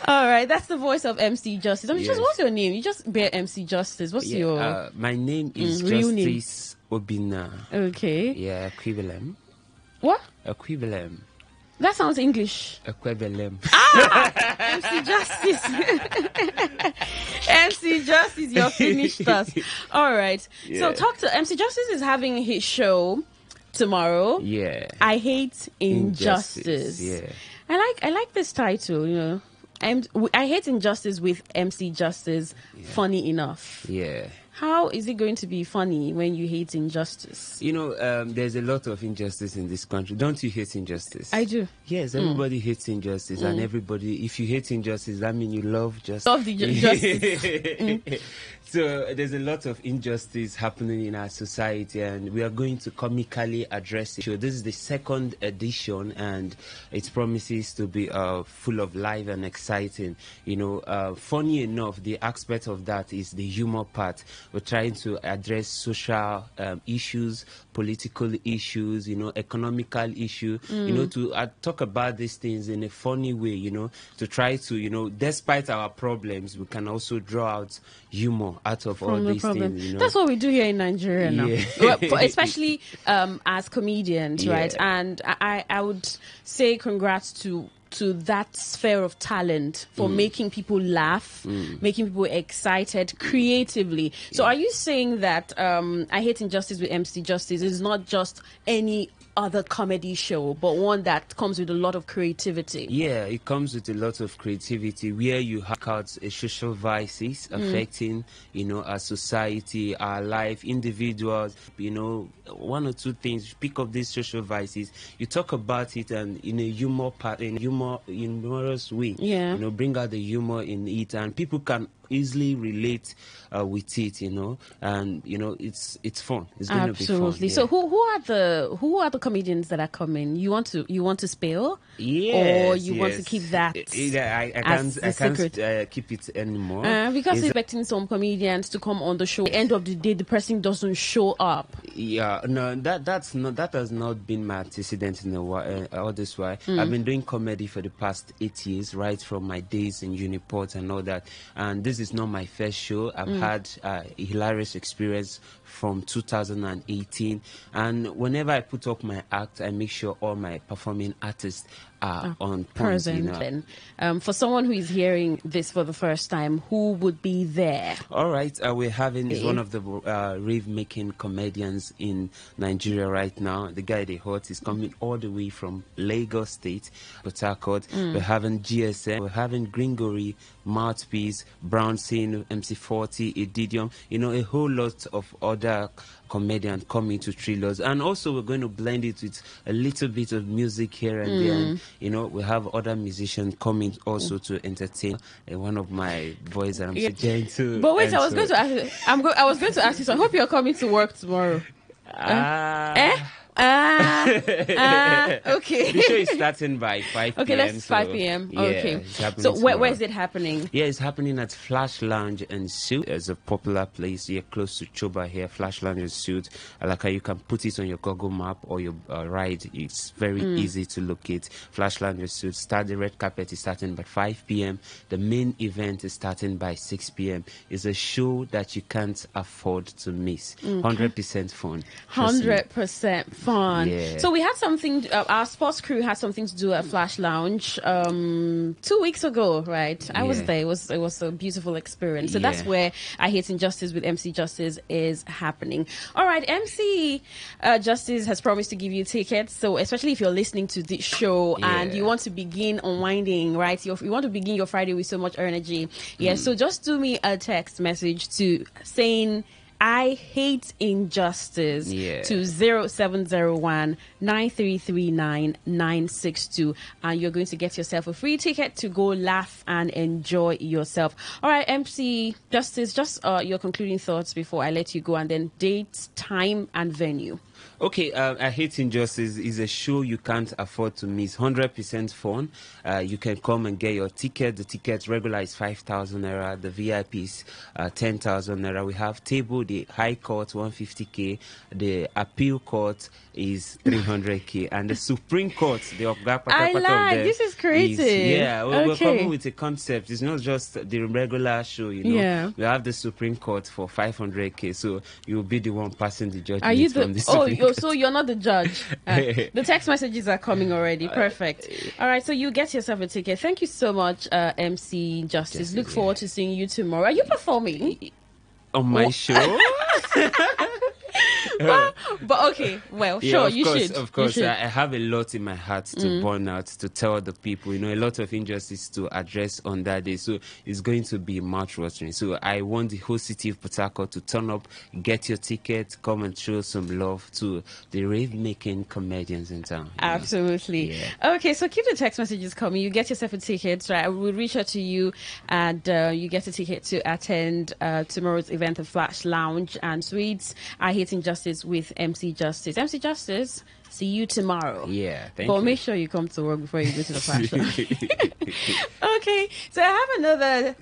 All right, that's the voice of MC Justice. I mean, just what's your name? You just bear MC Justice. What's your... my name is real Justice Obina. Okay. Yeah, equivalent. What? Equivalent. That sounds English. Equivalent. MC Justice. MC Justice, you're finished us. All right. Yeah. So talk to... MC Justice is having his show tomorrow. Yeah. I hate injustice. Yeah. I like this title, you know. I hate injustice with MC Justice. Yeah. Funny enough. Yeah. How is it going to be funny when you hate injustice? You know, there's a lot of injustice in this country. Don't you hate injustice? I do. Yes, everybody hates injustice, and everybody, if you hate injustice, that means you love justice. Love the justice. So there's a lot of injustice happening in our society, and we are going to comically address it. So this is the 2nd edition, and it promises to be full of life and exciting. You know, funny enough, the aspect of that is the humor part. We're trying to address social issues, political issues, you know, economical issues, you know, to talk about these things in a funny way, you know, to try to, you know, despite our problems, we can also draw out humor out of all these things. You know? That's what we do here in Nigeria now, especially as comedians, right? And I would say congrats to that sphere of talent for making people laugh, making people excited creatively. So are you saying that I Hate Injustice with MC Justice is not just any other comedy show, but one that comes with a lot of creativity? Yeah, it comes with a lot of creativity where you hack out social vices affecting, you know, our society, our life, individuals, you know, one or two things. Pick up these social vices, you talk about it, and in a humorous way, you know, bring out the humor in it, and people can easily relate with it, you know, and you know it's fun. It's going to be fun. Absolutely. Yeah. So who are the comedians that are coming? You want to spill? Yes, or you want to keep that? I can't keep it anymore. Because we're expecting some comedians to come on the show. At the end of the day, the person doesn't show up. Yeah, no, that has not been my antecedent in a while. All this while, I've been doing comedy for the past 8 years, right from my days in Uniport and all that. And this is not my first show. I've had a hilarious experience from 2018, and whenever I put up my act, I make sure all my performing artists are on point. You know? For someone who is hearing this for the first time, who would be there? All right, we're having is one of the rave-making comedians in Nigeria right now. The guy they hot is coming all the way from Lagos State, Port Harcourt. We're having GSM, we're having Gringory, Mouthpiece, Brownson, MC40, Edidium, you know, a whole lot of other comedians coming to Thrillers. And also we're going to blend it with a little bit of music here and there. And, you know, we have other musicians coming also to entertain. One of my boys that I'm so gentle. But wait, I was going to ask you, so I hope you're coming to work tomorrow. Okay. The show is starting by 5 p.m. Okay, let's 5 p.m. Yeah, Okay. it's happening So where tomorrow. is it happening? Yeah, it's happening at Flash Lounge and Suit. It's a popular place here close to Choba here. Flash Lounge and Suit. Like how you can put it on your Google map or your ride. It's very easy to locate. Flash Lounge and Suit. The red carpet is starting by 5 p.m. The main event is starting by 6 p.m. It's a show that you can't afford to miss. 100% fun. Trust me. 100% fun. Yeah. So we had something, our sports crew had something to do at Flash Lounge 2 weeks ago, right? I was there. It was a beautiful experience. So that's where I Hate Injustice with MC Justice is happening. All right, MC Justice has promised to give you tickets. So especially if you're listening to this show and you want to begin unwinding, right? You want to begin your Friday with so much energy. Yeah, so just do me a text message to saying I hate injustice to 0701 9339 962, and you're going to get yourself a free ticket to go laugh and enjoy yourself. All right, MC Justice, just your concluding thoughts before I let you go, and then date, time, and venue. Okay, I Hate Injustice is a show you can't afford to miss. 100% fun. You can come and get your ticket. The ticket regular is 5,000 naira. The VIP is 10,000 naira. We have table, the High Court 150k. The Appeal Court is 300k, and the Supreme Court, the I like this is creative. We're coming with a concept. It's not just the regular show, you know. Yeah. We have the Supreme Court for 500k, so you'll be the one passing the judgment. Are you from the Supreme Court. So you're not the judge. The text messages are coming already. Perfect. All right, so you get yourself a ticket. Thank you so much, MC Justice. Look forward to seeing you tomorrow. Are you performing on my show? but okay, well, sure, of course, should. Of course, you should. I have a lot in my heart to burn out, to tell the people, you know, a lot of injustice to address on that day. So it's going to be mouth-watering. So I want the whole city of Port Harcourt to turn up, get your ticket, come and show some love to the rave-making comedians in town. Absolutely. Yeah. Okay, so keep the text messages coming. You get yourself a ticket, right? I will reach out to you, and you get a ticket to attend tomorrow's event, the Flash Lounge and Suites. I Hate Injustice with MC Justice. MC Justice, see you tomorrow. Yeah, thank but you. make sure you come to work before you go to the Flash Lounge. Okay, so I have another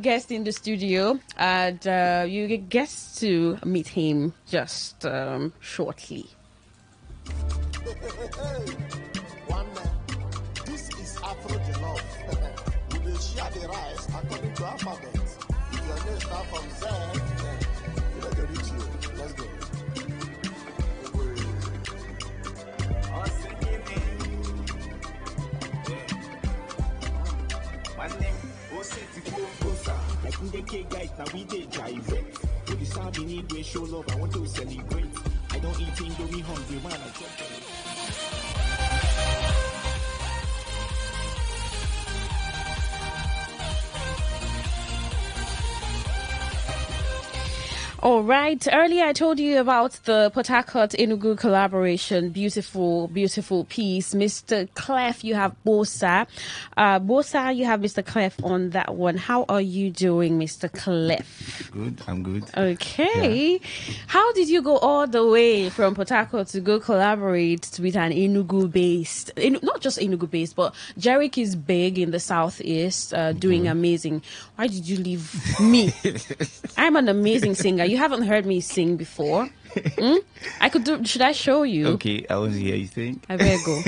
guest in the studio, and you get guests to meet him just shortly. One man, this is Afro Jollof. We will share the rice according to alphabet. If your name start from Z, you know the reach you. Let's go. Like in the K guys, now we dey drive it. With the sound we need, we show love. I want to celebrate. I don't eat indomie hungry man. I check All right. Earlier, I told you about the Port Harcourt Enugu collaboration. Beautiful, beautiful piece. Mr. Clef, you have Bosa. Bosa, you have Mr. Clef on that one. How are you doing, Mr. Clef? Good. I'm good. Okay. Yeah. How did you go all the way from Port Harcourt to go collaborate with an Enugu-based, not just Enugu-based, but Jerick is big in the southeast, doing amazing. Why did you leave me? I'm an amazing singer. You haven't heard me sing before. I could do. Should I show you? Okay, I was here. You think? I better go.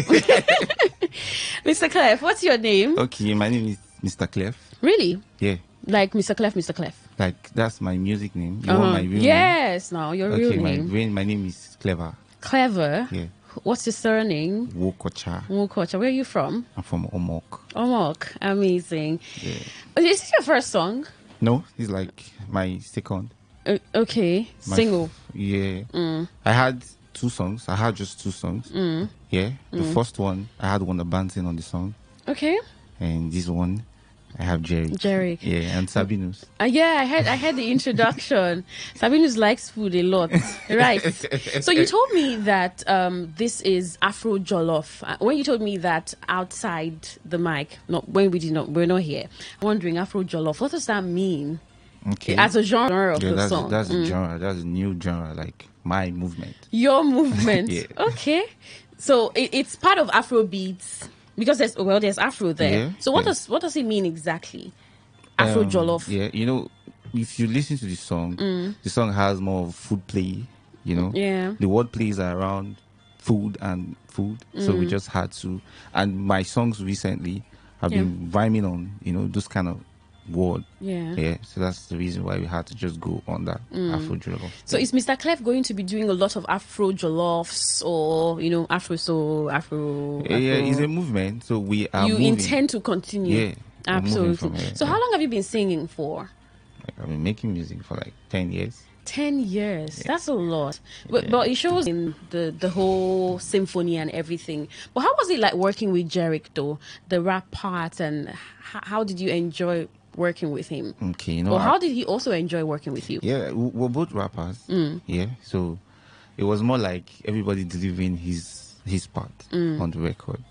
Mr. Clef, what's your name? Okay, my name is Mr. Clef. Really? Yeah. Like Mr. Clef, Mr. Clef. Like that's my music name. You want my real name? Yes, no, your real name. My name is Clever. Clever. Yeah. What's your surname? Wokocha. Wokocha. Where are you from? I'm from Omok. Omok. Amazing. Yeah. Is this your first song? No, it's like my second. Okay. Single. Yeah. I had two songs. I had just two songs. Yeah. The first one, I had one Abanton on the song. Okay. And this one, I have Jerry. Yeah, and Sabinus. Yeah, I had the introduction. Sabinus likes food a lot, right? So you told me that this is Afro Jollof. When you told me that outside the mic, we're not here. I'm wondering Afro Jollof. What does that mean? Okay. As a genre of the song. That's a genre. That's a new genre, like my movement. Your movement. Yeah. Okay. So it's part of Afro beats because there's Afro there. Yeah, So what does it mean exactly? Afro Jollof. Yeah, if you listen to the song has more of food play, Yeah. The word plays are around food. So we just had to, and my songs recently have been rhyming on, those kind of word. Yeah. So that's the reason why we had to just go on that Afro Jollof. So is Mr. Clef going to be doing a lot of Afro Jolloffs or, Afro soul, Afro? Yeah, it's a movement, so we are You moving. intend to continue? Yeah. Absolutely. So how long have you been singing for? I've been making music for like 10 years. 10 years. That's a lot. But it shows in the whole symphony and everything. But how was it like working with Jerick though? The rap part, and how did you enjoy working with him? Okay, Or how did he also enjoy working with you? Yeah, we're both rappers. Yeah, so it was more like everybody delivering his part on the record.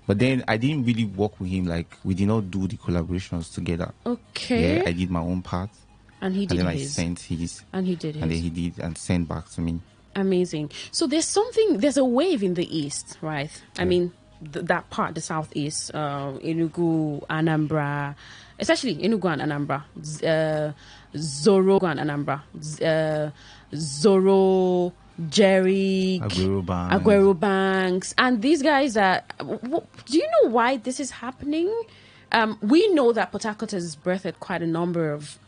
But then I didn't really work with him, like we did not do the collaborations together. Okay. Yeah, I did my own part. And he did and then his. I sent his. And he did his. And then he did and sent back to me. Amazing. So there's a wave in the East, right? I mean, that part, the Southeast, Enugu, Anambra, especially Enugu and Anambra, Zoro and Anambra, Zoro, Jerry, Aguero Banks, and these guys are. Do you know why this is happening? We know that Port Harcourt has birthed quite a number of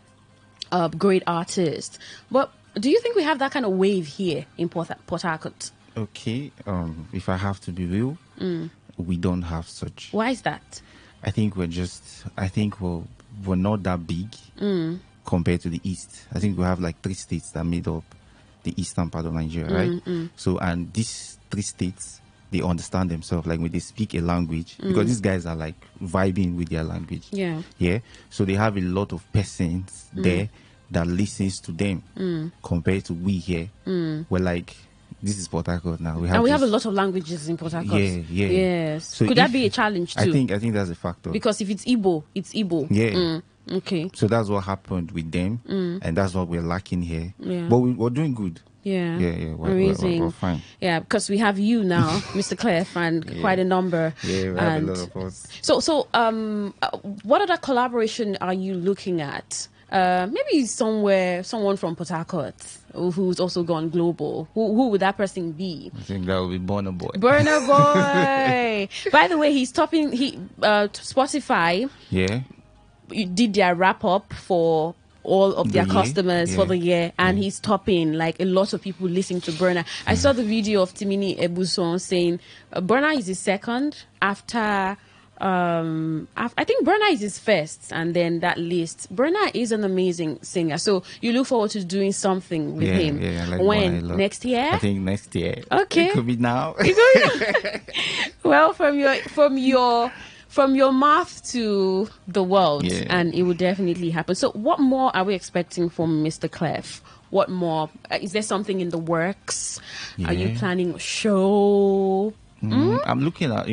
great artists, but do you think we have that kind of wave here in Port Harcourt? Okay, if I have to be real, we don't have such. Why is that? I think we're not that big compared to the East. I think we have like 3 states that made up the eastern part of Nigeria, right? So, and these 3 states, they understand themselves, like when they speak a language, because these guys are like vibing with their language. Yeah. So they have a lot of persons there that listens to them compared to we here. We're like, this is Port Harcourt now. We have a lot of languages in Port Harcourt. Yeah. Yes. So could that be a challenge too? I think that's a factor. Because if it's Igbo, it's Igbo. Yeah. Okay. So that's what happened with them, and that's what we're lacking here. Yeah. But we're doing good. Yeah. We're fine. Yeah, because we have you now, Mr. Clef, and quite a number. Yeah, we have a lot of us. So, what other collaboration are you looking at? Maybe someone from Port Harcourt who's also gone global. Who would that person be? I think that would be Burna Boy. Burna Boy. By the way, he's topping. Spotify. Yeah. Did their wrap up for all of their customers for the year, and he's topping like a lot of people listening to Burna. I saw the video of Timini Ebuson saying Burna is his second after I think Burna is his first, and then that list. Burna is an amazing singer, so you look forward to doing something with him. Yeah, like when next year? I think next year. Okay, it could be now. Well, from your mouth to the world, and it will definitely happen. So what more are we expecting from Mr. Clef? What more? Is there something in the works? Are you planning a show? I'm looking at,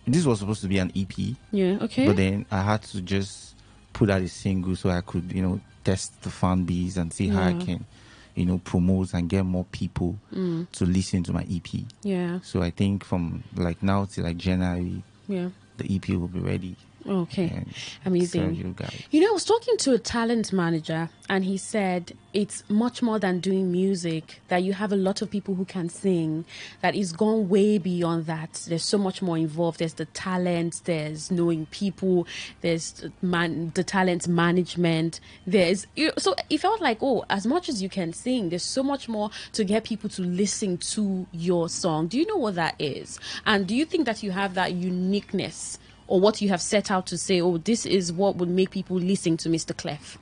this was supposed to be an EP. Yeah, okay. But then I had to just put out a single so I could, test the fan base and see how I can, promote and get more people to listen to my EP. Yeah. So I think from like now till like January, the EP will be ready. Okay, amazing. You guys. I was talking to a talent manager, and he said it's much more than doing music, that you have a lot of people who can sing, that it's gone way beyond that. There's so much more involved. There's the talent, there's knowing people, there's the talent management. So it felt like, as much as you can sing, there's so much more to get people to listen to your song. Do you know what that is? And do you think that you have that uniqueness, or what you have set out to say, this is what would make people listen to Mr. Clef?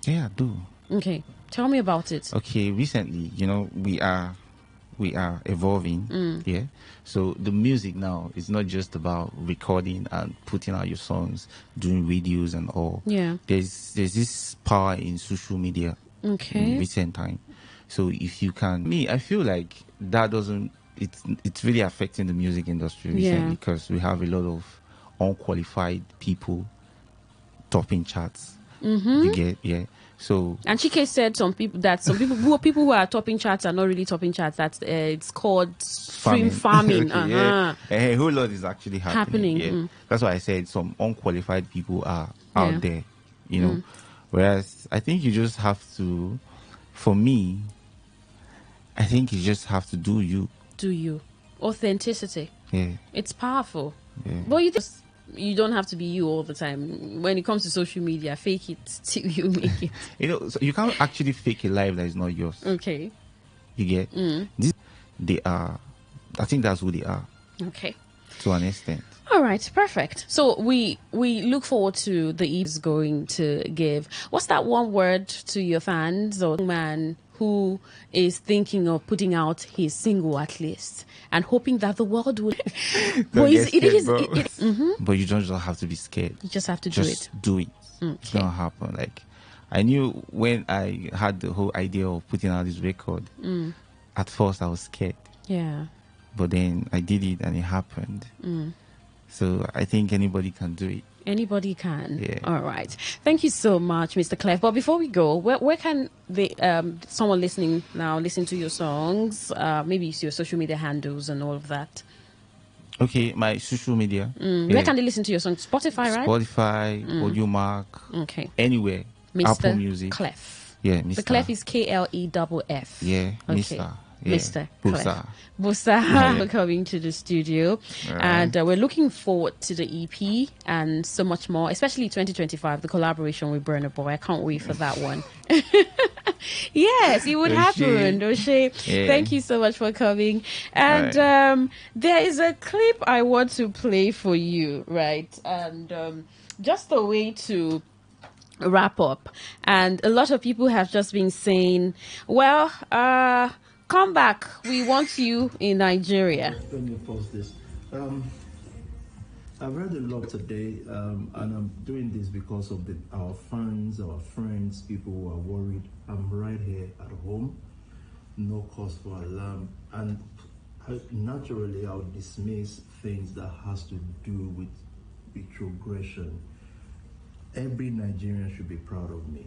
Yeah, I do. Okay, tell me about it. Okay, recently, we are evolving. Yeah, so the music now is not just about recording and putting out your songs, doing videos and all. Yeah, there's this power in social media. Okay, in recent time. So if you can, I feel like that doesn't. It's really affecting the music industry recently because we have a lot of unqualified people topping charts, You get, yeah. So and Chike said some people who are topping charts are not really topping charts. That's it's called stream farming. Okay, yeah. A whole lot is actually happening. Yeah. Mm. That's why I said some unqualified people are Yeah. out there, you know. Whereas I think you just have to, for me, I think you just have to do you. Do you. Authenticity. Yeah. It's powerful. Yeah. But you don't have to be you all the time. When it comes to social media, fake it till you make it. You know, so you can't actually fake a life that is not yours. Okay. You get? They are, I think that's who they are. Okay. To an extent. All right, perfect. So we look forward to the EP is going to give. What's that one word to your fans or man who is thinking of putting out his single at least and hoping that the world will. But you don't just have to be scared. You just have to just do it. Okay. It's gonna happen. Like I knew when I had the whole idea of putting out this record. At first, I was scared. Yeah. But then I did it and it happened. So I think anybody can do it. Anybody can. Yeah. All right. Thank you so much, Mr. Clef. But before we go, where can they, someone listening now listen to your songs? Maybe it's your social media handles and all of that. Okay, my social media. Where can they listen to your songs? Spotify, right? Spotify, Audiomack. Okay. Anywhere. Mr. Apple Music. Clef. Yeah, Mr. The Clef is KLEFF. Yeah, okay. Mr. Yeah. Mr. Busa. Busa for coming to the studio. Right. And we're looking forward to the EP and so much more, especially 2025, the collaboration with Burna Boy. I can't wait for that one. Yes, it would happen. O'Shea. Yeah. Thank you so much for coming. And there is a clip I want to play for you, right? And just a way to wrap up. And a lot of people have just been saying, well, come back. We want you in Nigeria. Let me pause this. I've read a lot today, and I'm doing this because of our fans, our friends, people who are worried. I'm right here at home, no cause for alarm, and naturally I'll dismiss things that has to do with retrogression. Every Nigerian should be proud of me.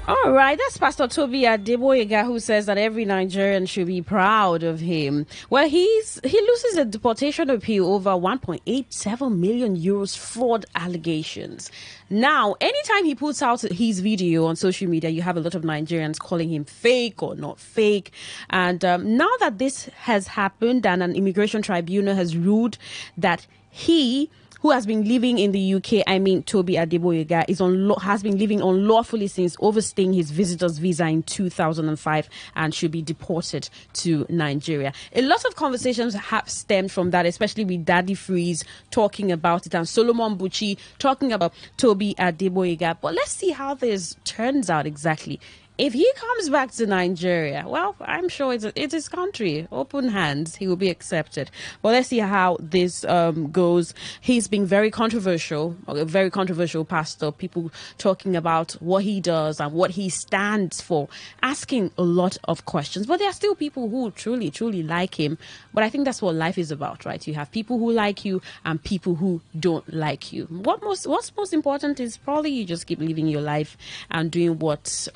All right, that's Pastor Toby Adeboyega who says that every Nigerian should be proud of him. Well, he loses a deportation appeal over 1.87 million euros fraud allegations. Now, anytime he puts out his video on social media, you have a lot of Nigerians calling him fake or not fake. And now that this has happened and an immigration tribunal has ruled that he, who has been living in the UK, Toby Adeboyega, has been living unlawfully since overstaying his visitor's visa in 2005 and should be deported to Nigeria. A lot of conversations have stemmed from that, especially with Daddy Freeze talking about it and Solomon Buchi talking about Toby Adeboyega. But let's see how this turns out exactly. If he comes back to Nigeria, well, I'm sure it's his country. Open hands, he will be accepted. But let's see how this goes. He's been very controversial, a very controversial pastor. People talking about what he does and what he stands for, asking a lot of questions. But there are still people who truly, truly like him. But I think that's what life is about, right? You have people who like you and people who don't like you. What's most important is probably you just keep living your life and doing what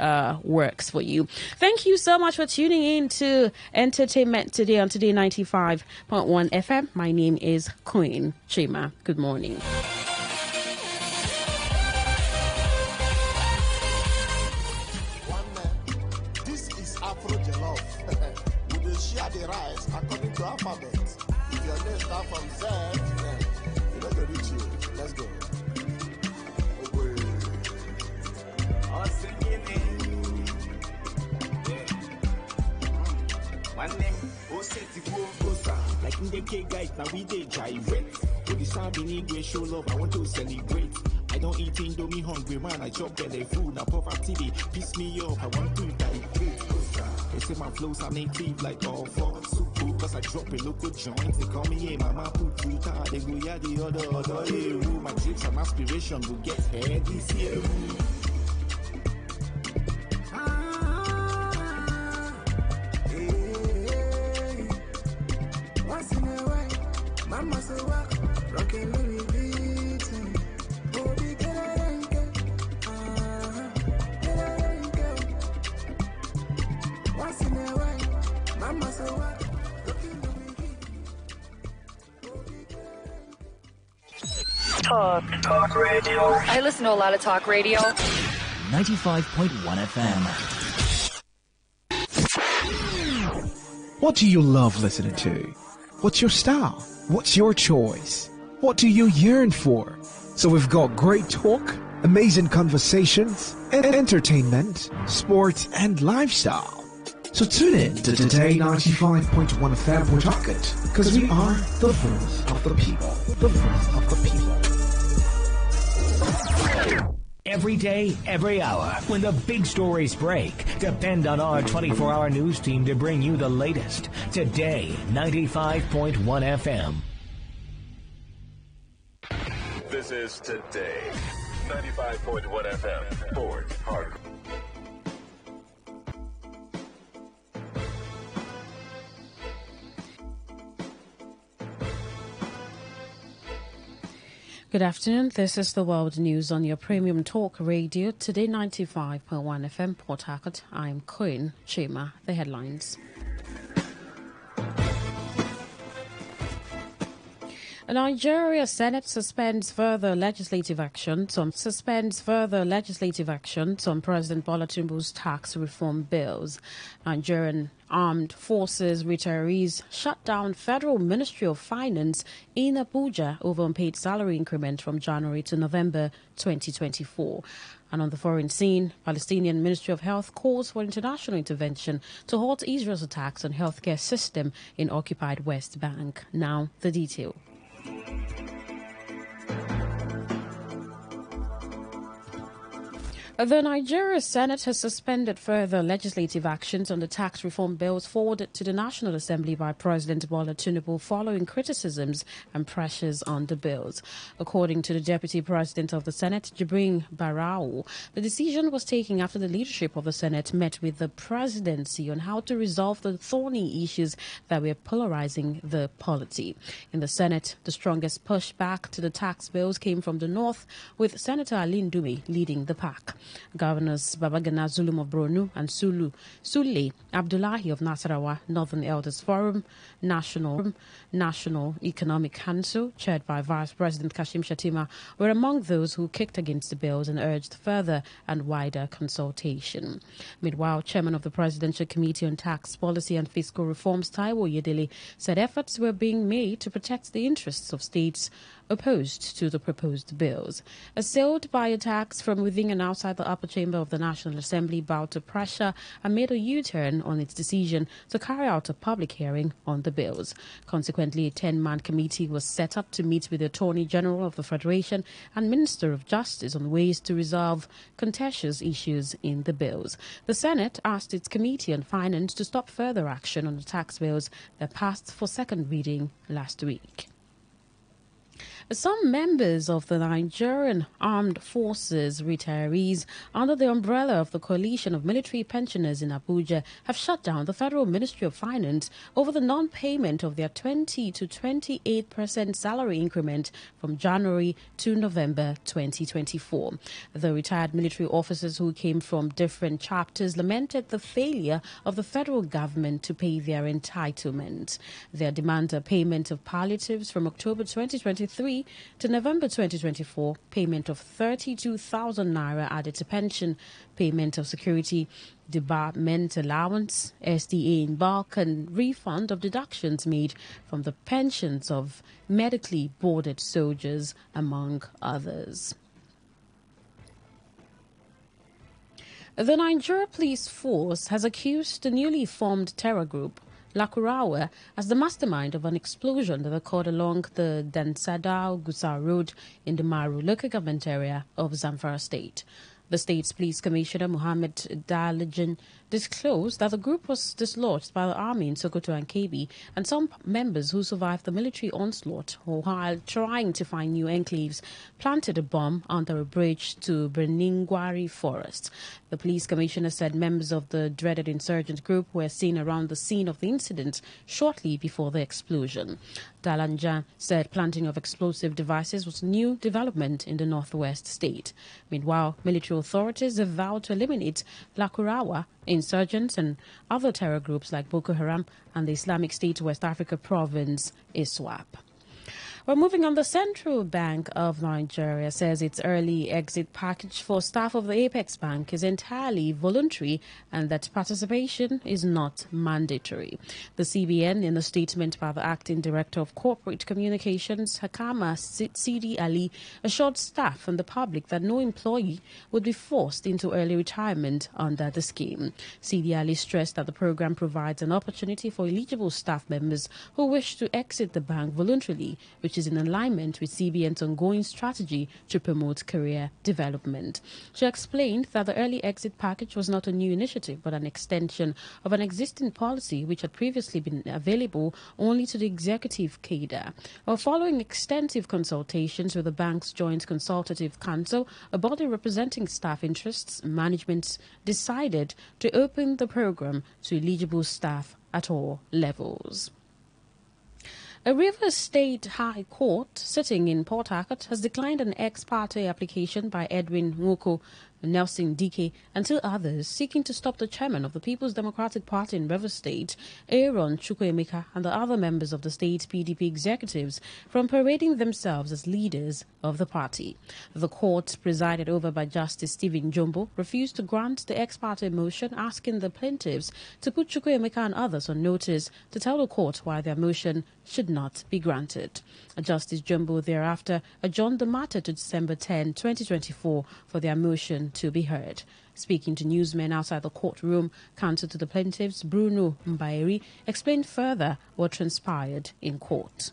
works for you. Thank you so much for tuning in to Entertainment Today on Today 95.1 FM. My name is Queen Chima. Good morning. This is Afro Jollof. We will share the rice according to alphabet. If your name start from Z, you know the reach you. Let's go. One name, like in the K guys, now we they gyrate. With the sound beneath we show love, I want to celebrate. I don't eat indomie hungry man, I chop belly food, now poverty they piss me off, I want to die. They say my flows are native like all for super, cause I drop a local joint. They call me, hey, mama put you tired, they go, yeah, the other, hey, woo. My dreams and aspiration will get here this year. Once in a while, mama so Talk radio. I listen to a lot of talk radio. 95.1 FM. What do you love listening to? What's your style? What's your choice? What do you yearn for? So we've got great talk, amazing conversations, and entertainment, sports, and lifestyle. So tune in to Today 95.1 FM Pawtucket, because we are the voice of the people. The voice of the people. Every day, every hour, when the big stories break, depend on our 24-hour news team to bring you the latest. Today 95.1 FM. This is Today 95.1 FM. Fort Hardcore. Good afternoon. This is the World News on your premium talk radio. Today, 95.1 FM, Port Harcourt. I'm Queen Chima. The headlines. Nigeria Senate suspends further legislative actions on President Bola Tinubu's tax reform bills. Nigerian Armed Forces retirees shut down Federal Ministry of Finance in Abuja over unpaid salary increment from January to November 2024. And on the foreign scene, Palestinian Ministry of Health calls for international intervention to halt Israel's attacks on healthcare system in occupied West Bank. Now, the detail. The Nigeria Senate has suspended further legislative actions on the tax reform bills forwarded to the National Assembly by President Bola Tinubu following criticisms and pressures on the bills. According to the Deputy President of the Senate, Jibrin Barau, the decision was taken after the leadership of the Senate met with the presidency on how to resolve the thorny issues that were polarizing the polity. In the Senate, the strongest pushback to the tax bills came from the North, with Senator Ali Ndume leading the pack. Governors Babagana Zulum of Borno and Sule Abdullahi of Nasarawa, Northern Elders Forum, National Economic Council, chaired by Vice President Kashim Shettima, were among those who kicked against the bills and urged further and wider consultation. Meanwhile, Chairman of the Presidential Committee on Tax Policy and Fiscal Reforms, Taiwo Yedele, said efforts were being made to protect the interests of states opposed to the proposed bills. Assailed by attacks from within and outside the upper chamber of the National Assembly, bowed to pressure and made a U-turn on its decision to carry out a public hearing on the bills. Consequently, a 10-man committee was set up to meet with the Attorney General of the Federation and Minister of Justice on ways to resolve contentious issues in the bills. The Senate asked its Committee on Finance to stop further action on the tax bills that passed for second reading last week. Some members of the Nigerian Armed Forces retirees under the umbrella of the Coalition of Military Pensioners in Abuja have shut down the Federal Ministry of Finance over the non-payment of their 20 to 28% salary increment from January to November 2024. The retired military officers who came from different chapters lamented the failure of the federal government to pay their entitlement. Their demand a payment of palliatives from October 2023 to November 2024, payment of 32,000 naira added to pension, payment of security debarment allowance, SDA in bulk, and refund of deductions made from the pensions of medically boarded soldiers, among others. The Nigeria Police Force has accused the newly formed terror group Lakurawa as the mastermind of an explosion that occurred along the Dansada-Gusau Road in the Maru local government area of Zamfara State. The state's police commissioner, Mohammed Dalijan, disclosed that the group was dislodged by the army in Sokoto and Kebbi, and some members who survived the military onslaught, while trying to find new enclaves, planted a bomb under a bridge to Berningwari Forest. The police commissioner said members of the dreaded insurgent group were seen around the scene of the incident shortly before the explosion. Dalanjan said planting of explosive devices was a new development in the northwest state. Meanwhile, military authorities have vowed to eliminate Lakurawa in insurgents and other terror groups like Boko Haram and the Islamic State West Africa province, ISWAP. Well, moving on, the Central Bank of Nigeria says its early exit package for staff of the Apex Bank is entirely voluntary and that participation is not mandatory. The CBN, in a statement by the Acting Director of Corporate Communications, Hakama Sidi Ali, assured staff and the public that no employee would be forced into early retirement under the scheme. Sidi Ali stressed that the program provides an opportunity for eligible staff members who wish to exit the bank voluntarily, which is in alignment with CBN's ongoing strategy to promote career development. She explained that the early exit package was not a new initiative but an extension of an existing policy which had previously been available only to the executive cadre. While following extensive consultations with the bank's Joint Consultative Council, a body representing staff interests, management decided to open the program to eligible staff at all levels. A Rivers State High Court sitting in Port Harcourt has declined an ex parte application by Edwin Nwoko, Nelson Dike, and two others seeking to stop the chairman of the People's Democratic Party in Rivers State, Aaron Chukwuemeka, and the other members of the state PDP executives from parading themselves as leaders of the party. The court, presided over by Justice Stephen Jumbo, refused to grant the ex parte motion, asking the plaintiffs to put Chukwuemeka and others on notice to tell the court why their motion should not be granted. Justice Jumbo thereafter adjourned the matter to December 10, 2024 for their motion to be heard. Speaking to newsmen outside the courtroom, counsel to the plaintiffs, Bruno Mbaeri, explained further what transpired in court.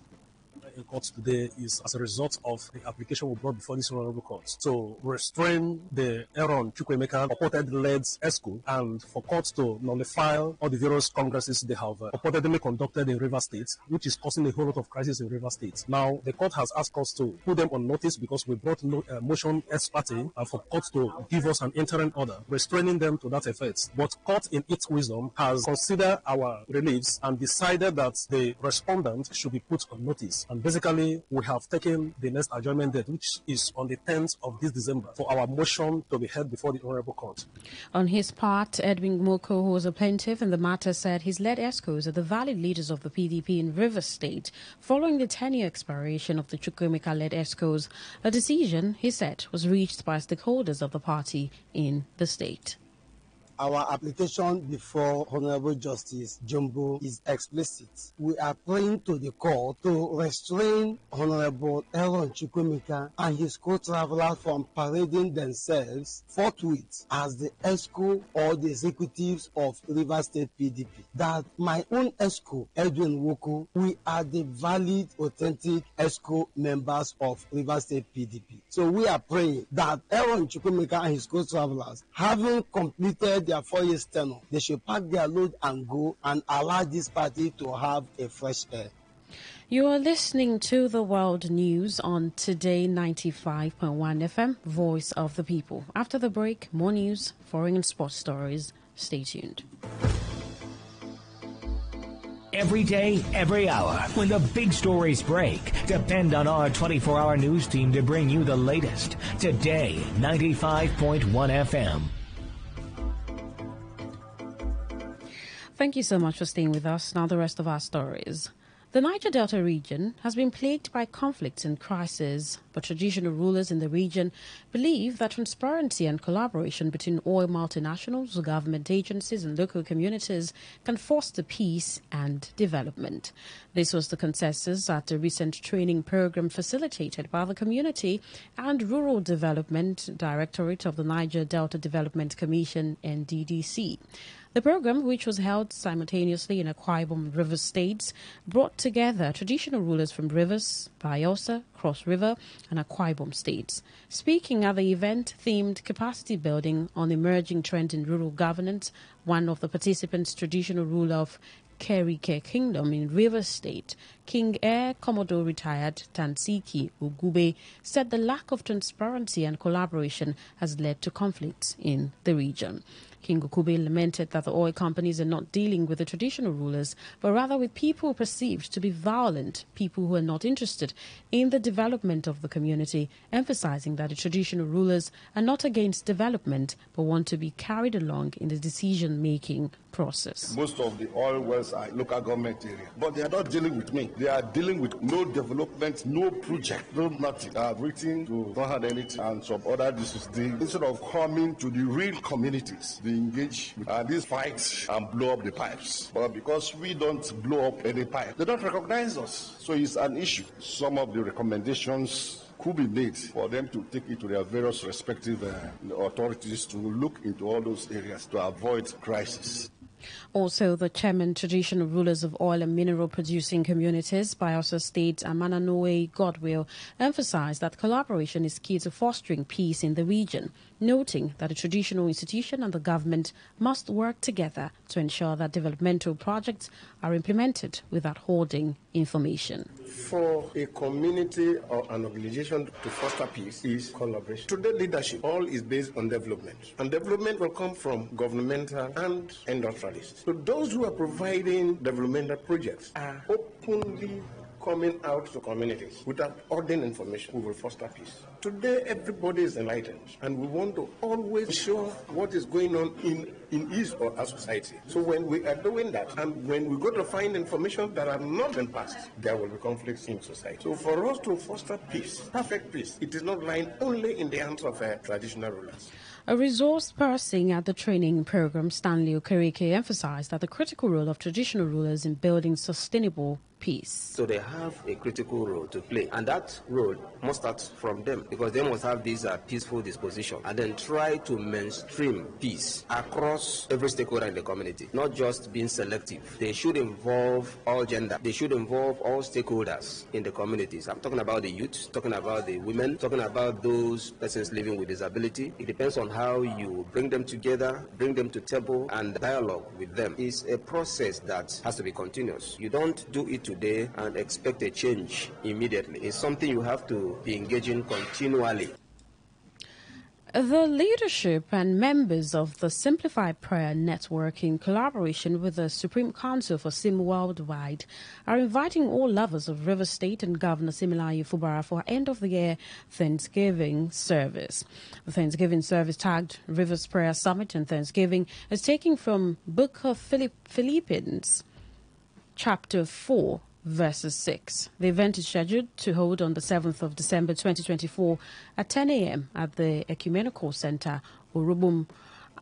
In court today is as a result of the application we brought before this honorable court to restrain the Aaron Chukwuemeka purported-led ESCO and for court to nullify all the various congresses they have purportedly conducted in Rivers State, which is causing a whole lot of crisis in Rivers State. Now, the court has asked us to put them on notice because we brought motion ex parte for court to give us an interim order restraining them to that effect. But court, in its wisdom, has considered our reliefs and decided that the respondent should be put on notice. And basically, we have taken the next adjournment date, which is on the 10th of this December, for our motion to be heard before the Honorable Court. On his part, Edwin Moko, who was a plaintiff in the matter, said his led ESCOs are the valid leaders of the PDP in Rivers State. Following the 10-year expiration of the Chukwuemeka-led ESCOs, a decision, he said, was reached by stakeholders of the party in the state. Our application before Honorable Justice Jumbo is explicit. We are praying to the court to restrain Honorable Aaron Chukwuemeka and his co-travelers from parading themselves forthwith as the ESCO or the executives of River State PDP. That my own ESCO, Edwin Nwoko, we are the valid, authentic ESCO members of River State PDP. So we are praying that Aaron Chukwuemeka and his co-travelers, having completed their 4 years tenure, they should pack their load and go and allow this party to have a fresh air. You are listening to the World News on Today 95.1 FM, Voice of the People. After the break, more news, foreign and sports stories. Stay tuned. Every day, every hour, when the big stories break, depend on our 24-hour news team to bring you the latest. Today, 95.1 FM. Thank you so much for staying with us. Now the rest of our stories. The Niger Delta region has been plagued by conflicts and crises, but traditional rulers in the region believe that transparency and collaboration between oil multinationals, government agencies and local communities can foster peace and development. This was the consensus at a recent training program facilitated by the Community and Rural Development Directorate of the Niger Delta Development Commission, NDDC. The program, which was held simultaneously in Akwa Ibom and Rivers states, brought together traditional rulers from Rivers, Bayelsa, Cross River, and Akwa Ibom states. Speaking at the event themed Capacity Building on Emerging Trends in Rural Governance, one of the participants, traditional ruler of Kerike Kingdom in Rivers State, King Air Commodore retired Tansiki Ugube, said the lack of transparency and collaboration has led to conflicts in the region. King Okube lamented that the oil companies are not dealing with the traditional rulers, but rather with people perceived to be violent, people who are not interested in the development of the community, emphasizing that the traditional rulers are not against development, but want to be carried along in the decision-making process. Most of the oil wells are local government area, but they are not dealing with me. They are dealing with no development, no project, no nothing. I have written to not had anything and some other districts. Instead of coming to the real communities, they engage with these fights and blow up the pipes. But because we don't blow up any pipe, they don't recognize us. So it's an issue. Some of the recommendations could be made for them to take it to their various respective authorities to look into all those areas to avoid crisis. Also, the chairman, traditional rulers of oil and mineral producing communities, Bayelsa State, Amananoe Godwill, emphasized that collaboration is key to fostering peace in the region, noting that the traditional institution and the government must work together to ensure that developmental projects are implemented without hoarding information. For a community or an organization to foster peace is collaboration. Today, leadership, all is based on development. And development will come from governmental and industrialists. So those who are providing developmental projects are openly coming out to communities without hoarding information. We will foster peace. Today, everybody is enlightened, and we want to always show what is going on in his or our society. So when we are doing that, and when we go to find information that are not in past, there will be conflicts in society. So for us to foster peace, perfect peace, it is not lying only in the hands of traditional rulers. A resource person at the training program, Stanley Okereke, emphasized that the critical role of traditional rulers in building sustainable peace. So they have a critical role to play, and that role must start from them, because they must have this peaceful disposition and then try to mainstream peace across every stakeholder in the community, not just being selective. They should involve all gender. They should involve all stakeholders in the communities. I'm talking about the youth, talking about the women, talking about those persons living with disability. It depends on how you bring them together, bring them to table, and dialogue with them. It's a process that has to be continuous. You don't do it today and expect a change immediately. It's something you have to be engaging continually. The leadership and members of the Simplified Prayer Network, in collaboration with the Supreme Council for SIM Worldwide, are inviting all lovers of River State and Governor Similayo Fubara for end-of-the-year Thanksgiving service. The Thanksgiving service, tagged Rivers Prayer Summit and Thanksgiving, is taken from Book of Philippians, Chapter 4, Verses 6. The event is scheduled to hold on the 7th of December 2024 at 10 a.m. at the Ecumenical Center, Urubum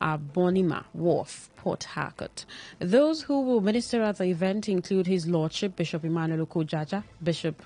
Abonima Wharf, Port Harcourt. Those who will minister at the event include His Lordship Bishop Emmanuel Okojaja, Bishop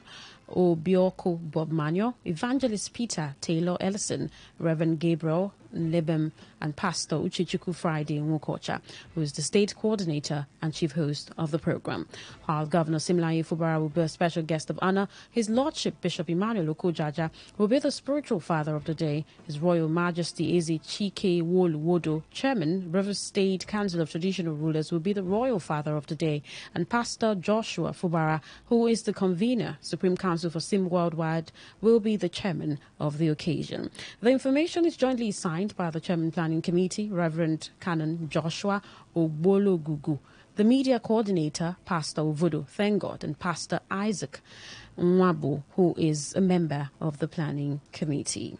Obioko Bob Manuel, Evangelist Peter Taylor Ellison, Reverend Gabriel Lebem, and Pastor Uchichuku Friday Nwokocha, who is the state coordinator and chief host of the program. While Governor Similayo Fubara will be a special guest of honor, His Lordship Bishop Emmanuel Okojaja will be the spiritual father of the day. His Royal Majesty Eze Chike Woluwodo, Chairman, Rivers State Council of Traditional Rulers, will be the Royal Father of the day, and Pastor Joshua Fubara, who is the convener, Supreme Council for SIM Worldwide, will be the chairman of the occasion. The information is jointly signed by the Chairman Planning Committee, Reverend Canon Joshua Ogbologugu, the media coordinator, Pastor Ovodo Thank God, and Pastor Isaac Nwabu, who is a member of the Planning Committee.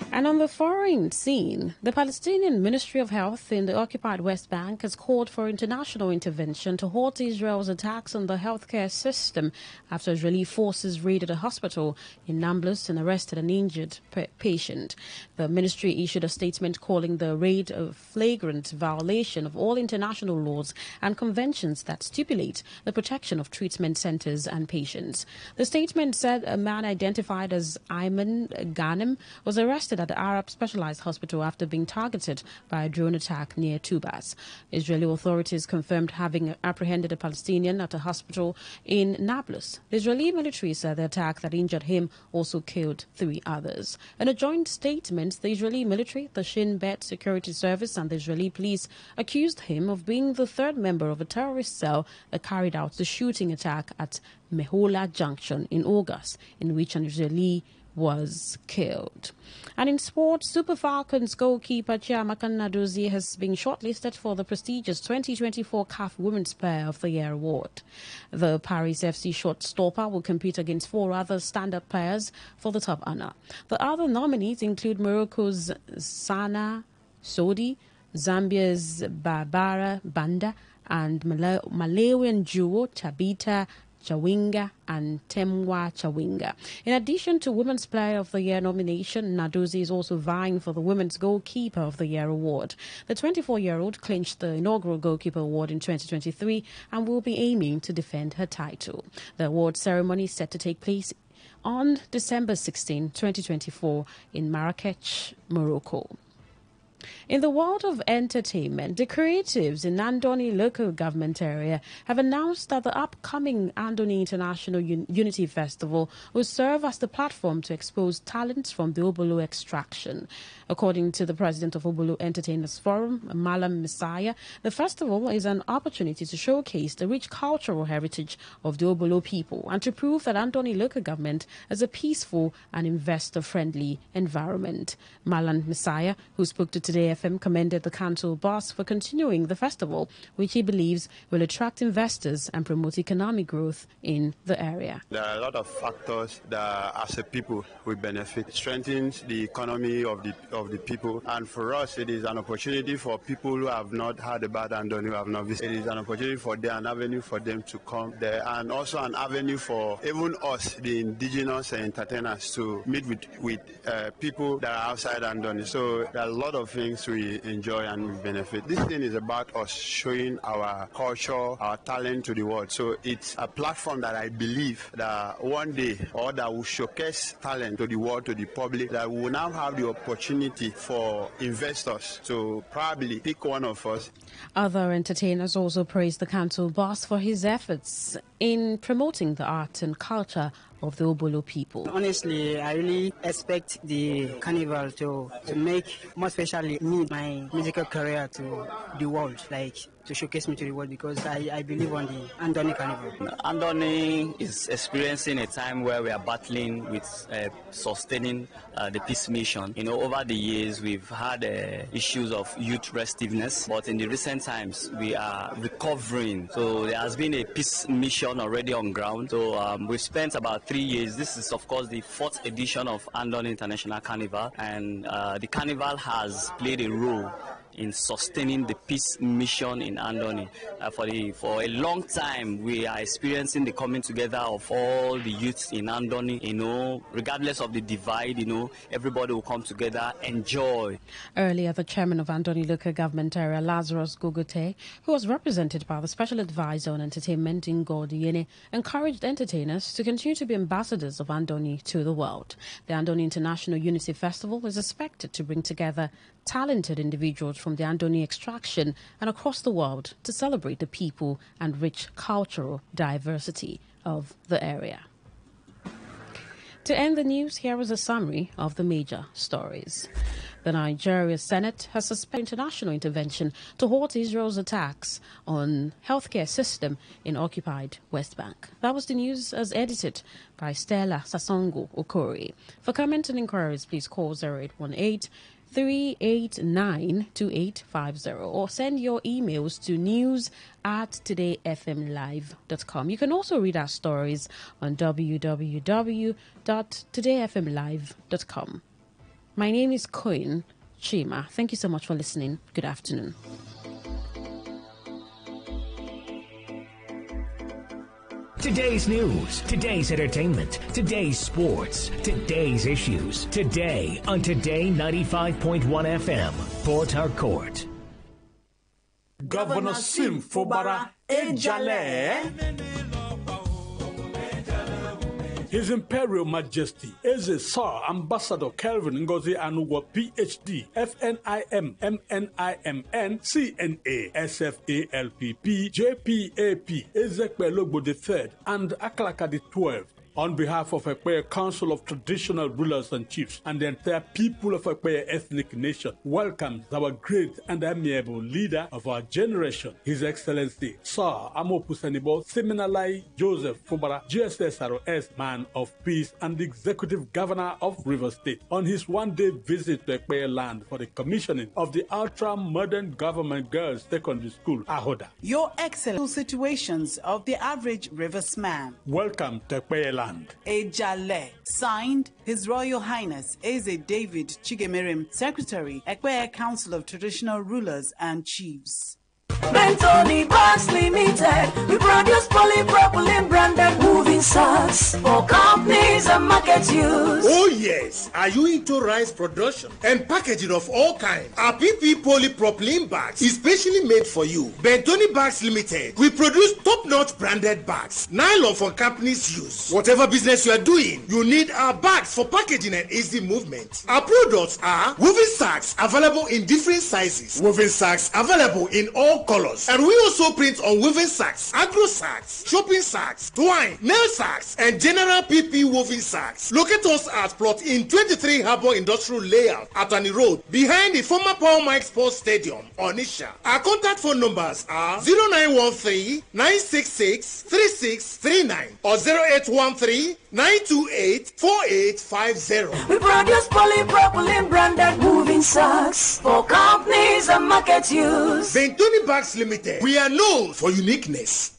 And on the foreign scene, the Palestinian Ministry of Health in the occupied West Bank has called for international intervention to halt Israel's attacks on the healthcare system after Israeli forces raided a hospital in Nablus and arrested an injured patient. The ministry issued a statement calling the raid a flagrant violation of all international laws and conventions that stipulate the protection of treatment centers and patients. The statement said a man identified as Ayman Ghanem was arrested at the Arab Specialized Hospital after being targeted by a drone attack near Tubas. Israeli authorities confirmed having apprehended a Palestinian at a hospital in Nablus. The Israeli military said the attack that injured him also killed 3 others. In a joint statement, the Israeli military, the Shin Bet Security Service, and the Israeli police accused him of being the 3rd member of a terrorist cell that carried out the shooting attack at Mehola Junction in August, in which an Israeli was killed. And in sports, Super Falcons goalkeeper Chiamaka Nnadozie has been shortlisted for the prestigious 2024 CAF Women's Player of the Year award. The Paris FC shortstopper will compete against 4 other stand-up players for the top honor. The other nominees include Morocco's Sana Sodi, Zambia's Barbara Banda, and Malawian duo Tabita Chawinga and Temwa Chawinga. In addition to Women's Player of the Year nomination, Nnadozie is also vying for the Women's Goalkeeper of the Year award. The 24-year-old clinched the inaugural Goalkeeper Award in 2023 and will be aiming to defend her title. The award ceremony is set to take place on December 16, 2024 in Marrakech, Morocco. In the world of entertainment, the creatives in Andoni local government area have announced that the upcoming Andoni International Unity Festival will serve as the platform to expose talents from the Obolo extraction. According to the president of Obolo Entertainers Forum, Malam Messiah, the festival is an opportunity to showcase the rich cultural heritage of the Obolo people and to prove that Andoni local government is a peaceful and investor-friendly environment. Malam Messiah, who spoke to Today FM, commended the council boss for continuing the festival, which he believes will attract investors and promote economic growth in the area. There are a lot of factors that, as a people, we benefit. It strengthens the economy of the people, and for us, it is an opportunity for people who have not had a bad Andoni, who have not visited. It is an opportunity for them, an avenue for them to come there, and also an avenue for even us, the indigenous entertainers, to meet with people that are outside Andoni. So there are a lot of things we enjoy and we benefit. This thing is about us showing our culture, our talent to the world. So it's a platform that I believe that one day, or that will showcase talent to the world, to the public, that we will now have the opportunity for investors to probably pick one of us. Other entertainers also praised the council boss for his efforts in promoting the art and culture of the Obolo people. Honestly, I really expect the carnival to make, more especially me, my musical career to the world, like to showcase me to the world, because I believe on the Andoni Carnival. Andoni is experiencing a time where we are battling with sustaining the peace mission. You know, over the years we've had issues of youth restiveness, but in the recent times we are recovering. So there has been a peace mission already on ground. So we've spent about 3 years. This is, of course, the 4th edition of Andoni International Carnival, and the carnival has played a role in sustaining the peace mission in Andoni. For a long time, we are experiencing the coming together of all the youths in Andoni. You know, regardless of the divide, you know, everybody will come together, enjoy. Earlier, the chairman of Andoni local government area, Lazarus Gogote, who was represented by the special advisor on entertainment, Ingo Diene, encouraged entertainers to continue to be ambassadors of Andoni to the world. The Andoni International Unity Festival is expected to bring together talented individuals from the Andoni extraction and across the world to celebrate the people and rich cultural diversity of the area. To end the news, here is a summary of the major stories. The Nigeria Senate has suspended international intervention to halt Israel's attacks on healthcare system in occupied West Bank. That was the news as edited by Stella Sasongo Okori. For comments and inquiries, please call 0818 389-2850 or send your emails to news@todayfmlive.com. You can also read our stories on www.todayfmlive.com. My name is Koin Chima. Thank you so much for listening. Good afternoon. Today's news, today's entertainment, today's sports, today's issues. Today on Today 95.1 FM, Port Harcourt. Governor Sim Fobara Ejale. His Imperial Majesty Eze Sir Ambassador Kelvin Ngozi Anuwa PhD FNIM MNIMN CNA SFALPP JPAP Ezekbelogbo III and Aklaka the 12th On behalf of Ekpeye Council of Traditional Rulers and Chiefs and the entire people of Ekpeye ethnic nation, welcomes our great and amiable leader of our generation, His Excellency Sir Amopusanibo Seminalai Joseph Fubara, GSSROS Man of Peace and the Executive Governor of Rivers State, on his one-day visit to Ekpeye land for the commissioning of the ultra-modern government girls secondary school, Ahoda. Your excellent situations of the average Rivers man. Welcome to Ekpeye land. Ejale, signed His Royal Highness Eze David Chigemerim, Secretary, Ekpeye Council of Traditional Rulers and Chiefs. Today95.1fm Limited. We produce polypropylene branded moving sacks for companies and market use. Oh yes, are you into rice production and packaging of all kinds? Our PP polypropylene bags is specially made for you. Today95.1fm Limited. We produce top-notch branded bags, nylon for companies' use. Whatever business you are doing, you need our bags for packaging and easy movement. Our products are woven sacks available in different sizes, woven sacks available in all colors, and we also print on woven sacks, agro sacks, shopping sacks, twine, nail sacks, and general PP woven sacks. Locate us at plot in 23 Harbour Industrial Layout, Atani Road, behind the former Paul Mike Sports Stadium, Onisha. Our contact phone numbers are 0913 966 3639 or 0813 928 4850. We produce polypropylene branded moving sacks for companies and market use. Today95.1fm Limited. We are known for uniqueness.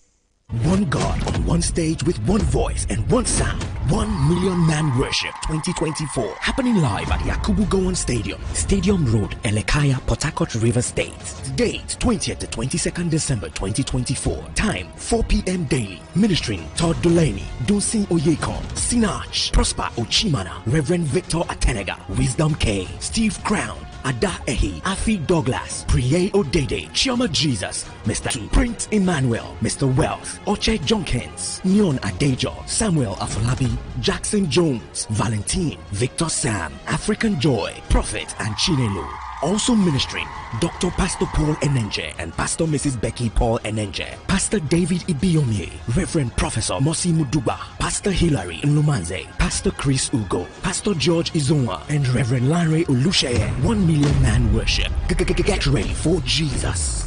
One God on one stage with one voice and one sound. 1 Million Man Worship 2024. Happening live at Yakubu Gowon Stadium, Stadium Road, Elekaya, Port Harcourt, River State. Date 20th to 22nd December 2024. Time 4 p.m. daily. Ministering Todd Delaney, Dunsin Oyekon, Sinach, Prosper Ochimana, Reverend Victor Atenega, Wisdom K, Steve Crown, Ada Ehi, Afi Douglas, Priye Odede, Chioma Jesus, Mr. Two, Prince Emmanuel, Mr. Wealth, Oche Jonkins, Nyon Adejo, Samuel Afolabi, Jackson Jones, Valentine, Victor Sam, African Joy, Prophet and Chinelo. Also ministering Dr. Pastor Paul Enenje and Pastor Mrs. Becky Paul Enenje, Pastor David Ibiomie, Reverend Professor Mosi Muduba, Pastor Hilary Nlumanze, Pastor Chris Ugo, Pastor George Izonwa, and Reverend Larry Olusheye. 1 Million Man Worship. Get ready for Jesus.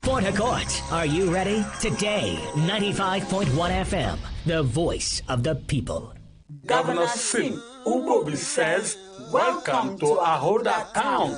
Port Harcourt, are you ready? Today, 95.1 FM, the voice of the people. Governor Sim Ubobi says, welcome to Ahoda town.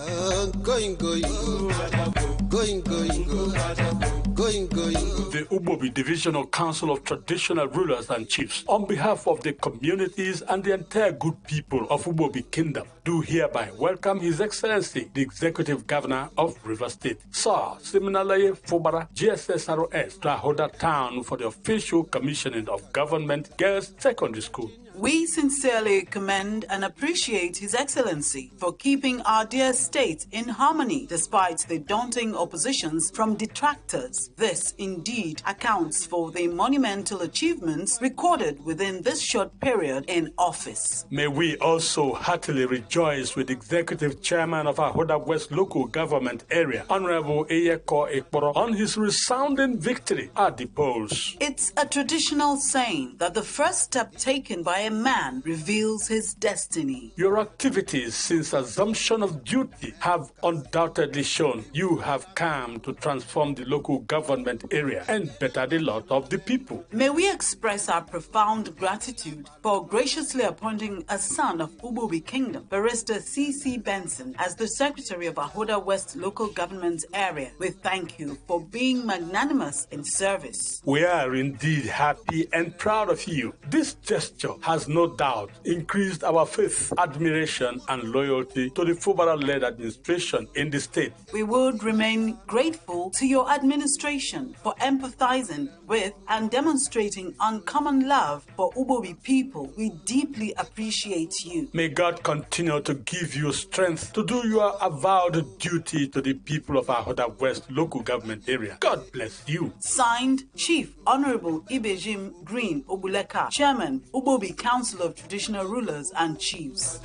The Ubobi Divisional Council of Traditional Rulers and Chiefs, on behalf of the communities and the entire good people of Ubobi Kingdom, do hereby welcome His Excellency, the Executive Governor of River State, Sir Seminalaye Fubara, GSSROS, to Ahoda town for the official commissioning of Government Girls Secondary School. We sincerely commend and appreciate His Excellency for keeping our dear state in harmony despite the daunting oppositions from detractors. This indeed accounts for the monumental achievements recorded within this short period in office. May we also heartily rejoice with Executive Chairman of Ahoda West Local Government Area, Honorable Eyeko Ekporo, on his resounding victory at the polls. It's a traditional saying that the first step taken by a man reveals his destiny. Your activities since assumption of duty have undoubtedly shown you have come to transform the local government area and better the lot of the people. May we express our profound gratitude for graciously appointing a son of Ubobi Kingdom, Barrister C.C. Benson, as the Secretary of Ahoda West Local Government Area. We thank you for being magnanimous in service. We are indeed happy and proud of you. This gesture has no doubt increased our faith, admiration, and loyalty to the Fubara-led administration in the state. We would remain grateful to your administration for empathizing with and demonstrating uncommon love for Ubobi people. We deeply appreciate you. May God continue to give you strength to do your avowed duty to the people of Ahoda West Local Government Area. God bless you. Signed, Chief Honorable Ibejim Green Obuleka, Chairman, Ubobi Council of Traditional Rulers and Chiefs.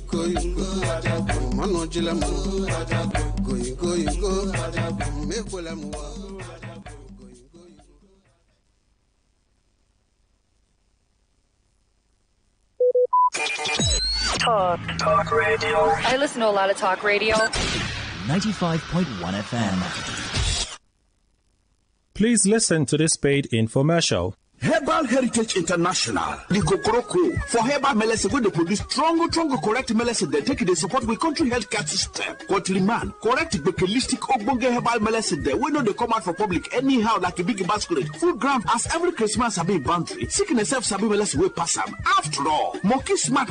Going, Talk radio. I listen to a lot of talk radio. 95.1 FM. Please listen to this paid infomercial. Herbal Heritage International, the Kokoroko, for herbal medicine, where they produce strong, correct medicine, they take it, they support the country healthcare system. Countryman, correct, bakelistic, ogbonge herbal medicine, they we know they come out for public anyhow, like a big basket, full ground, as every Christmas have been boundary. Seeking a self sabi medicine, we pass them. After all, monkey smart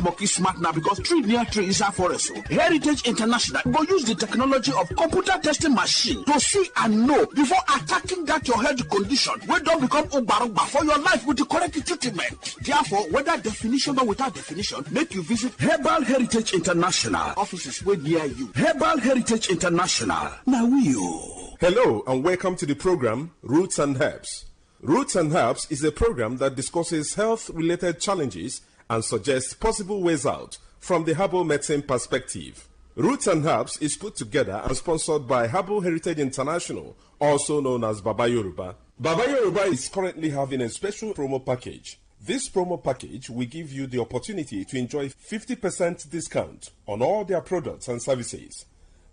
now, because tree near tree is our forest. Heritage International will use the technology of computer testing machine to see and know before attacking that your health condition, we don't become ubarugba for your life with the correct treatment. Therefore, whether definition or without definition, make you visit Herbal Heritage International. Offices way near you. Herbal Heritage International. Now you. Hello and welcome to the program Roots and Herbs. Roots and Herbs is a program that discusses health-related challenges and suggests possible ways out from the herbal medicine perspective. Roots and Herbs is put together and sponsored by Herbal Heritage International, also known as Baba Yoruba. Baba Yoruba is currently having a special promo package. This promo package will give you the opportunity to enjoy 50% discount on all their products and services.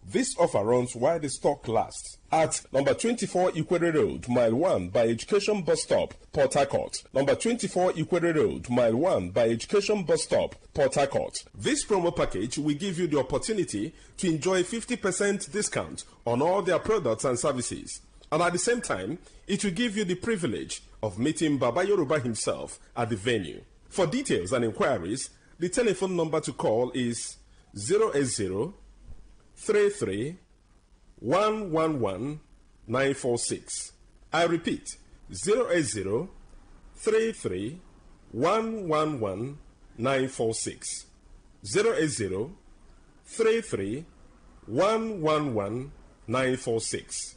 This offer runs while the stock lasts at number 24 Ikwere Road, Mile 1 by Education Bus Stop, Port Harcourt. Number 24 Ikwere Road, Mile 1 by Education Bus Stop, Port Harcourt. This promo package will give you the opportunity to enjoy 50% discount on all their products and services. And at the same time, it will give you the privilege of meeting Baba Yoruba himself at the venue. For details and inquiries, the telephone number to call is 080 33 111 946. I repeat, 080 33 111 946. 080 33 111 946.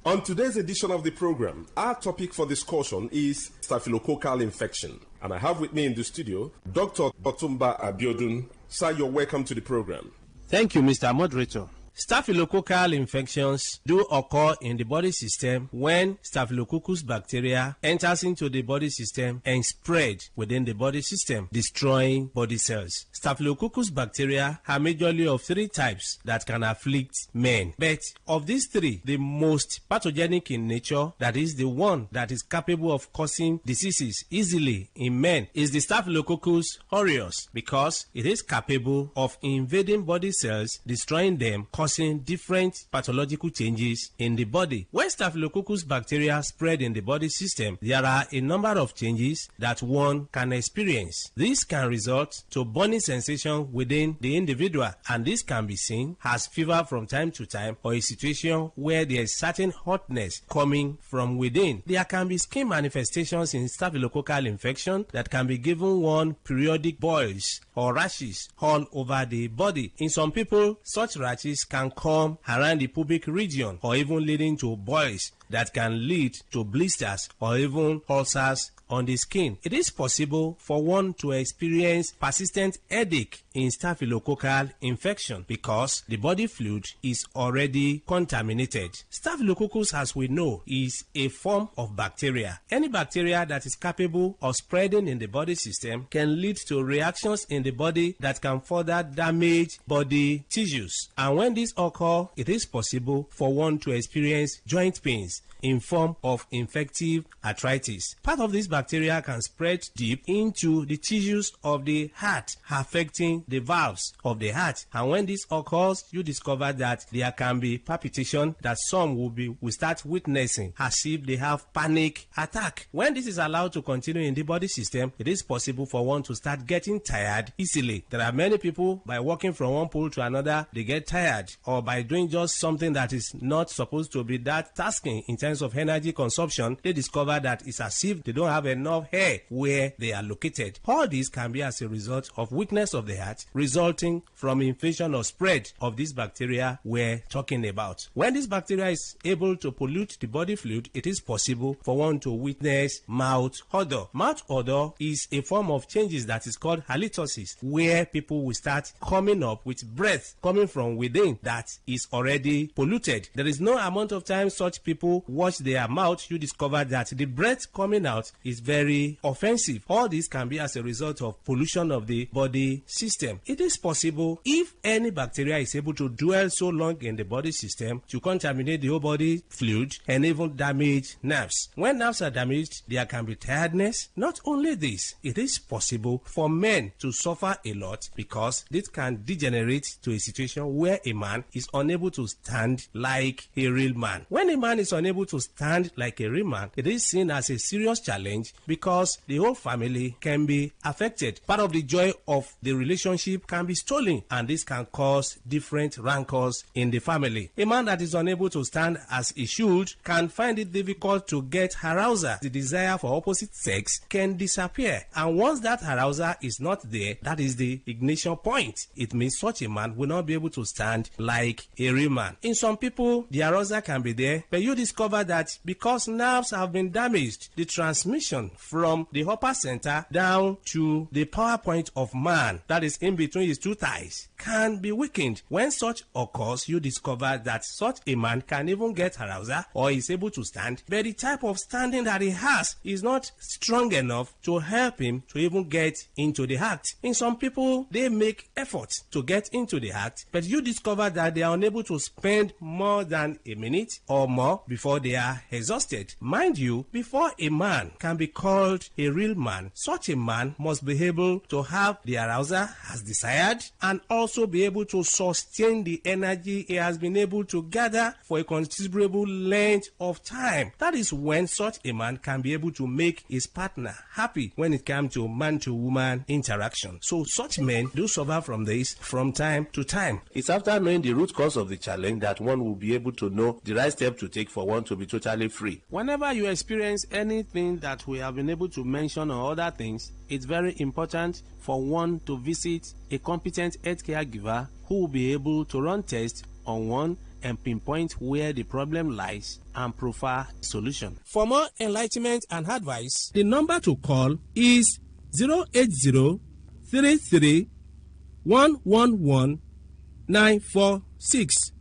On today's edition of the program, our topic for discussion is staphylococcal infection. And I have with me in the studio Dr. Otumba Abiodun. Sir, you're welcome to the program. Thank you, Mr. Moderator. Staphylococcal infections do occur in the body system when Staphylococcus bacteria enters into the body system and spread within the body system, destroying body cells. Staphylococcus bacteria are majorly of three types that can afflict men. But of these three, the most pathogenic in nature, that is the one that is capable of causing diseases easily in men, is the Staphylococcus aureus, because it is capable of invading body cells, destroying them, causing different pathological changes in the body. When Staphylococcus bacteria spread in the body system, there are a number of changes that one can experience. This can result to burning sensation within the individual, and this can be seen as fever from time to time, or a situation where there is certain hotness coming from within. There can be skin manifestations in staphylococcal infection that can be given one periodic boils or rashes all over the body. In some people, such rashes can come around the pubic region, or even leading to boils that can lead to blisters or even ulcers on the skin. It is possible for one to experience persistent headache in staphylococcal infection because the body fluid is already contaminated. Staphylococcus, as we know, is a form of bacteria. Any bacteria that is capable of spreading in the body system can lead to reactions in the body that can further damage body tissues. And when this occurs, it is possible for one to experience joint pains in form of infective arthritis. Part of this bacteria can spread deep into the tissues of the heart, affecting the valves of the heart. And when this occurs, you discover that there can be palpitation that some will start witnessing as if they have panic attack. When this is allowed to continue in the body system, it is possible for one to start getting tired easily. There are many people, by walking from one pole to another, they get tired, or by doing just something that is not supposed to be that tasking in terms kinds of energy consumption, they discover that it's as if they don't have enough hair where they are located. All this can be as a result of weakness of the heart, resulting from infection or spread of this bacteria we're talking about. When this bacteria is able to pollute the body fluid, it is possible for one to witness mouth odor. Mouth odor is a form of changes that is called halitosis, where people will start coming up with breath coming from within that is already polluted. There is no amount of time such people wash their mouth, you discover that the breath coming out is very offensive. All this can be as a result of pollution of the body system. It is possible, if any bacteria is able to dwell so long in the body system, to contaminate the whole body fluid and even damage nerves. When nerves are damaged, there can be tiredness. Not only this, it is possible for men to suffer a lot because this can degenerate to a situation where a man is unable to stand like a real man. When a man is unable to stand like a real man, it is seen as a serious challenge because the whole family can be affected. Part of the joy of the relationship can be stolen, and this can cause different rancors in the family. A man that is unable to stand as he should can find it difficult to get arousal. The desire for opposite sex can disappear, and once that arousal is not there, that is the ignition point. It means such a man will not be able to stand like a real man. In some people, the arousal can be there, but you discover that because nerves have been damaged, the transmission from the upper center down to the power point of man, that is in between his two thighs, can be weakened. When such occurs, you discover that such a man can even get arousal or is able to stand, but the type of standing that he has is not strong enough to help him to even get into the act. In some people, they make efforts to get into the act, but you discover that they are unable to spend more than a minute or more before they are exhausted. Mind you, before a man can be called a real man, such a man must be able to have the arousal as desired and also be able to sustain the energy he has been able to gather for a considerable length of time. That is when such a man can be able to make his partner happy when it comes to man-to-woman interaction. So such men do suffer from this from time to time. It's after knowing the root cause of the challenge that one will be able to know the right step to take for one to be totally free. Whenever you experience anything that we have been able to mention or other things, it's very important for one to visit a competent healthcare giver who will be able to run tests on one and pinpoint where the problem lies and prefer solution. For more enlightenment and advice, the number to call is 080-33-111-946.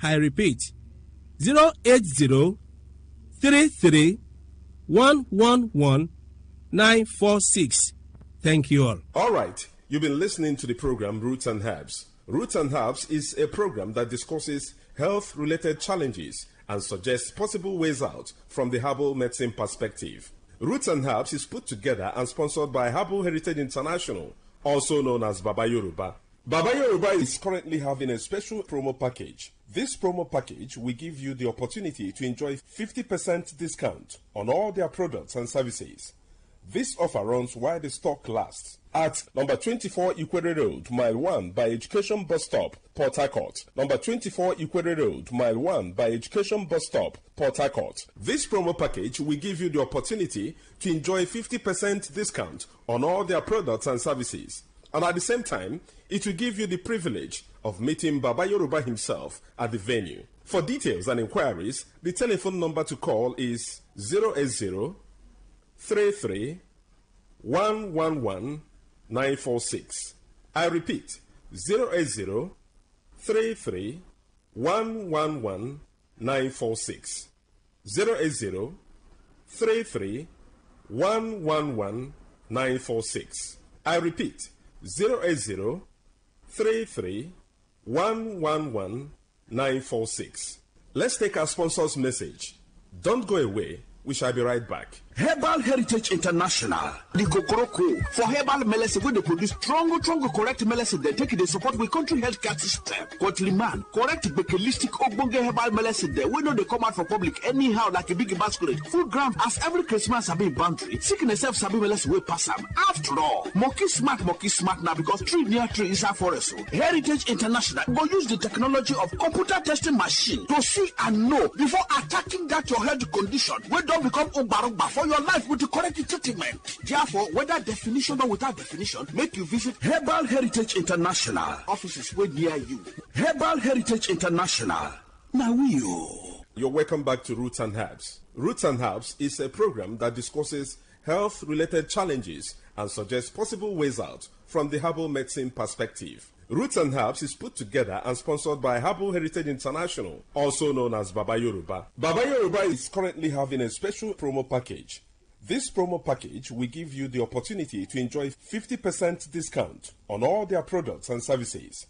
I repeat, 080-33-111-946. Thank you all. All right, you've been listening to the program Roots and Herbs. Roots and Herbs is a program that discusses health-related challenges and suggests possible ways out from the herbal medicine perspective. Roots and Herbs is put together and sponsored by Herbal Heritage International, also known as Baba Yoruba. Baba Yoruba is currently having a special promo package. This promo package will give you the opportunity to enjoy 50% discount on all their products and services. This offer runs while the stock lasts at number 24 Ikwere Road, Mile 1 by Education Bus Stop, Port Harcourt. Number 24 Ikwere Road, Mile 1 by Education Bus Stop, Port Harcourt. This promo package will give you the opportunity to enjoy 50% discount on all their products and services. And at the same time, it will give you the privilege of meeting Baba Yoruba himself at the venue. For details and inquiries, the telephone number to call is 080 33 111 946. I repeat, 080 33 111 946. 080 33 111 946. I repeat, 080 33 111 946. Let's take our sponsor's message. Don't go away. We shall be right back. Herbal Heritage International, the Kokoroko, for herbal medicine, where they produce strong, correct medicine, they take it, they support with country healthcare system. Man, correct bakelistic ogbonge herbal medicine, they we know they come out for public anyhow like a big basket. Full ground as every Christmas have been boundary. Sickness self sabi medicine will pass them. After all, monkey smart now because tree near tree is our forest. So, Heritage International go use the technology of computer testing machine to see and know before attacking that your health condition. We don't become Obarogba for your life with the correct treatment. Therefore, whether definition or without definition, make you visit Herbal Heritage International. Offices way near you. Herbal Heritage International. Now You're welcome back to Roots and Herbs. Roots and Herbs is a program that discusses health-related challenges and suggests possible ways out from the herbal medicine perspective. Roots and Herbs is put together and sponsored by Herbal Heritage International, also known as Baba Yoruba. Baba Yoruba is currently having a special promo package. This promo package will give you the opportunity to enjoy 50% discount on all their products and services.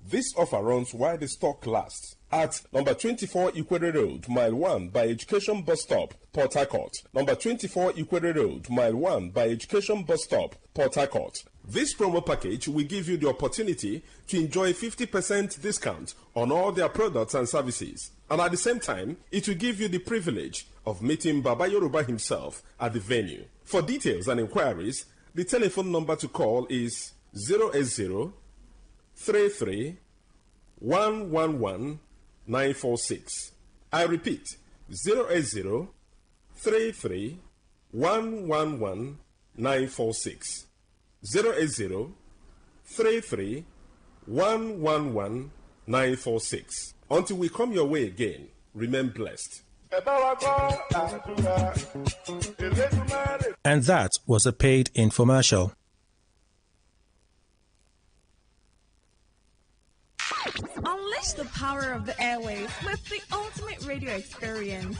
This offer runs while the stock lasts at number 24 Equator Road, Mile 1 by Education Bus Stop, Port Harcourt. Number 24 Equator Road, Mile 1 by Education Bus Stop, Port Harcourt. This promo package will give you the opportunity to enjoy 50% discount on all their products and services. And at the same time, it will give you the privilege of meeting Baba Yoruba himself at the venue. For details and inquiries, the telephone number to call is 080 33 111 946. I repeat, 080 33 111 946. 080 33 111 946. Until we come your way again, remain blessed. And that was a paid infomercial. Unleash the power of the airwaves with the ultimate radio experience.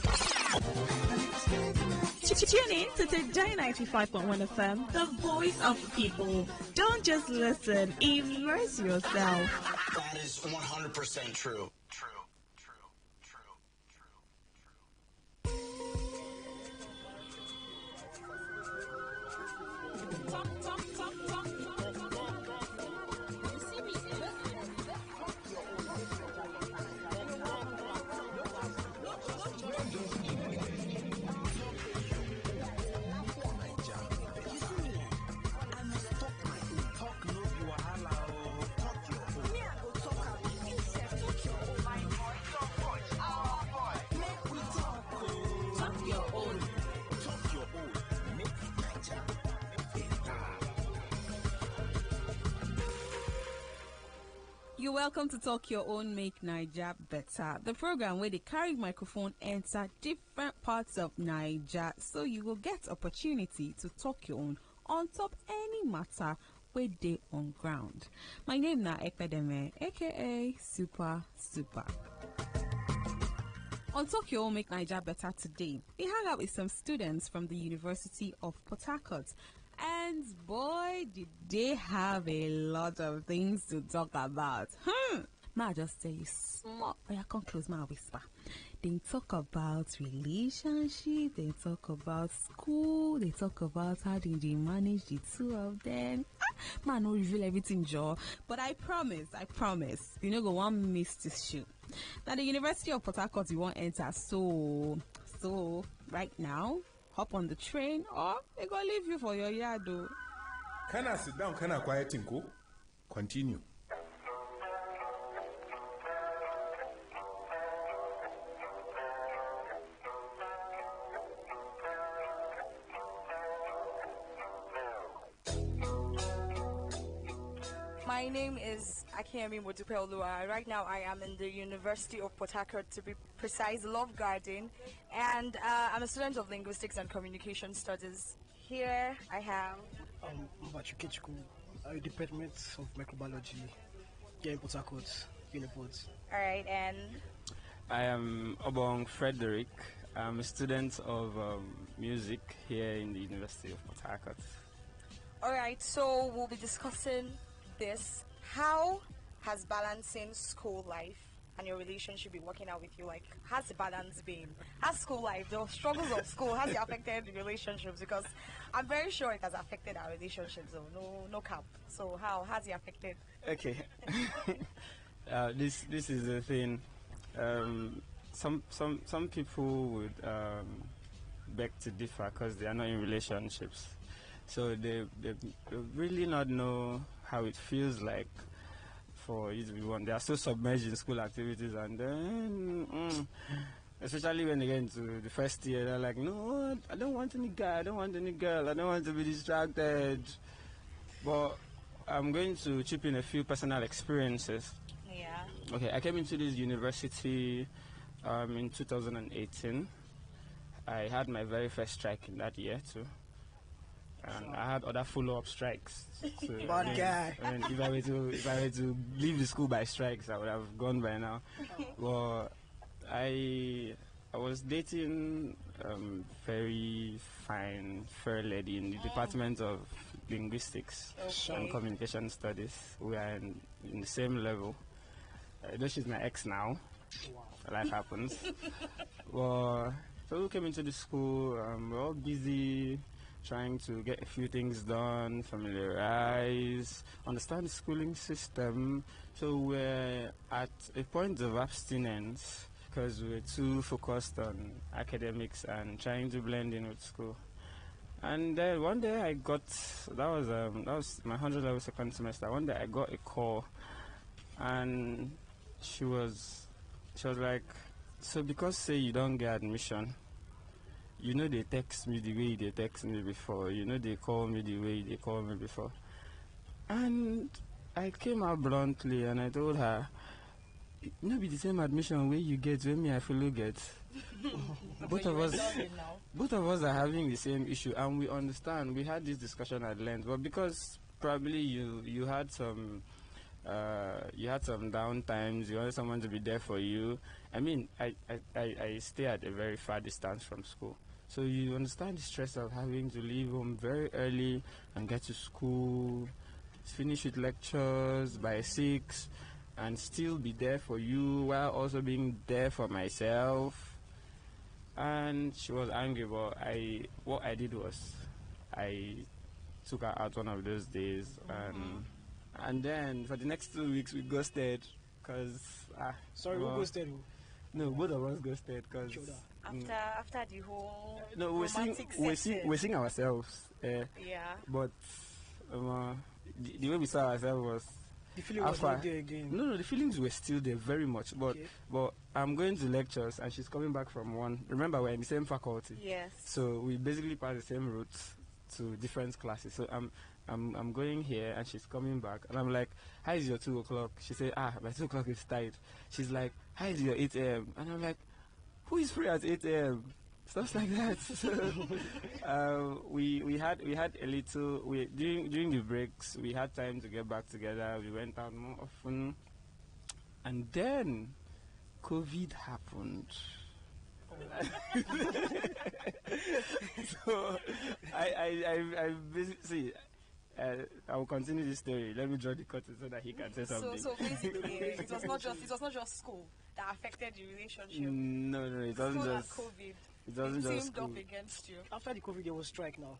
Tune in to Today95.1 FM, the voice of the people. Don't just listen, immerse yourself. That is 100% true. You're welcome to Talk Your Own, Make Naija Better, the program where they carry microphone enter different parts of Naija, so you will get opportunity to talk your own on top any matter where they on ground. My name na Ekpedeme, aka Super. On Talk Your Own, Make Naija Better today, we hang out with some students from the University of Port Harcourt. And boy, did they have a lot of things to talk about. May I just tell you small. I can't close my whisper. They talk about relationship. They talk about school. They talk about how they manage the two of them. Man, no reveal everything, Joe. But I promise, you know, go one miss this shoot. Now the University of Port Harcourt, you won't enter. So right now, hop on the train or they go leave you for your yard. Can I sit down? Can I quiet and go? Continue. My name is Akemi Modupeolua. Right now I am in the University of Port Harcourt, to be precise, Love Garden, and I'm a student of Linguistics and Communication Studies. Here I have Mbachukechku, Department of Microbiology here in Port Harcourt, Uniport. Alright, and I am Obong Frederick. I'm a student of music here in the University of Port Harcourt. Alright, so we'll be discussing this. How has balancing school life and your relationship been working out with you? Like, has the balance been? Has school life, the struggles of school, has it affected the relationships? Because I'm very sure it has affected our relationships. So no cap. So how has it affected? Okay. This is the thing. Some people would beg to differ because they are not in relationships, so they really not know how it feels like for you to be one. They are so submerged in school activities, and then especially when they get into the first year, they're like, no, I don't want any guy, I don't want any girl, I don't want to be distracted. But I'm going to chip in a few personal experiences. Yeah. Okay, I came into this university in 2018. I had my very first strike in that year too, and I had other follow-up strikes. So, Bad guy. I mean, if I were to leave the school by strikes, I would have gone by now. Well, I was dating very fine, fair lady in the Department of Linguistics and Communication Studies. We are in the same level. Though she's my ex now. Life happens. Well, so we came into the school. We're all busy trying to get a few things done, familiarize, understand the schooling system. So we're at a point of abstinence because we're too focused on academics and trying to blend in with school. And then one day I got, that was my 100 level second semester. One day I got a call, and she was like, so because say you don't get admission, you know they text me the way they text me before, you know they call me the way they call me before. And I came out bluntly and I told her, it no be the same admission way you get when me I follow get. both of us are having the same issue, and we understand. We had this discussion at length, but because probably you had some down times, you wanted someone to be there for you. I mean, I stay at a very far distance from school, so you understand the stress of having to leave home very early and get to school, finish with lectures by 6, and still be there for you while also being there for myself. And she was angry, but what I did was I took her out one of those days, and then for the next 2 weeks we ghosted because Sorry, who ghosted who? No, both of us ghosted because after the whole no, we sing ourselves. Yeah. But the way we saw ourselves was the feeling was not there again. No, the feelings were still there very much. But I'm going to lectures and she's coming back from one. Remember, we're in the same faculty. Yes. So we basically pass the same routes to different classes. So I'm going here and she's coming back and I'm like, how is your 2 o'clock? She said, my 2 o'clock is tight. She's like, how is your 8 a.m.? And I'm like, who is free at 8 a.m.? Stuff like that. So, we had a little during the breaks we had time to get back together. We went out more often, and then COVID happened. So I basically I will continue this story. Let me draw the curtain so that he can say something. So basically, it was not just school that affected the relationship. No, it wasn't school just COVID. It wasn't just teamed school. up against you. After the COVID, there was strike now.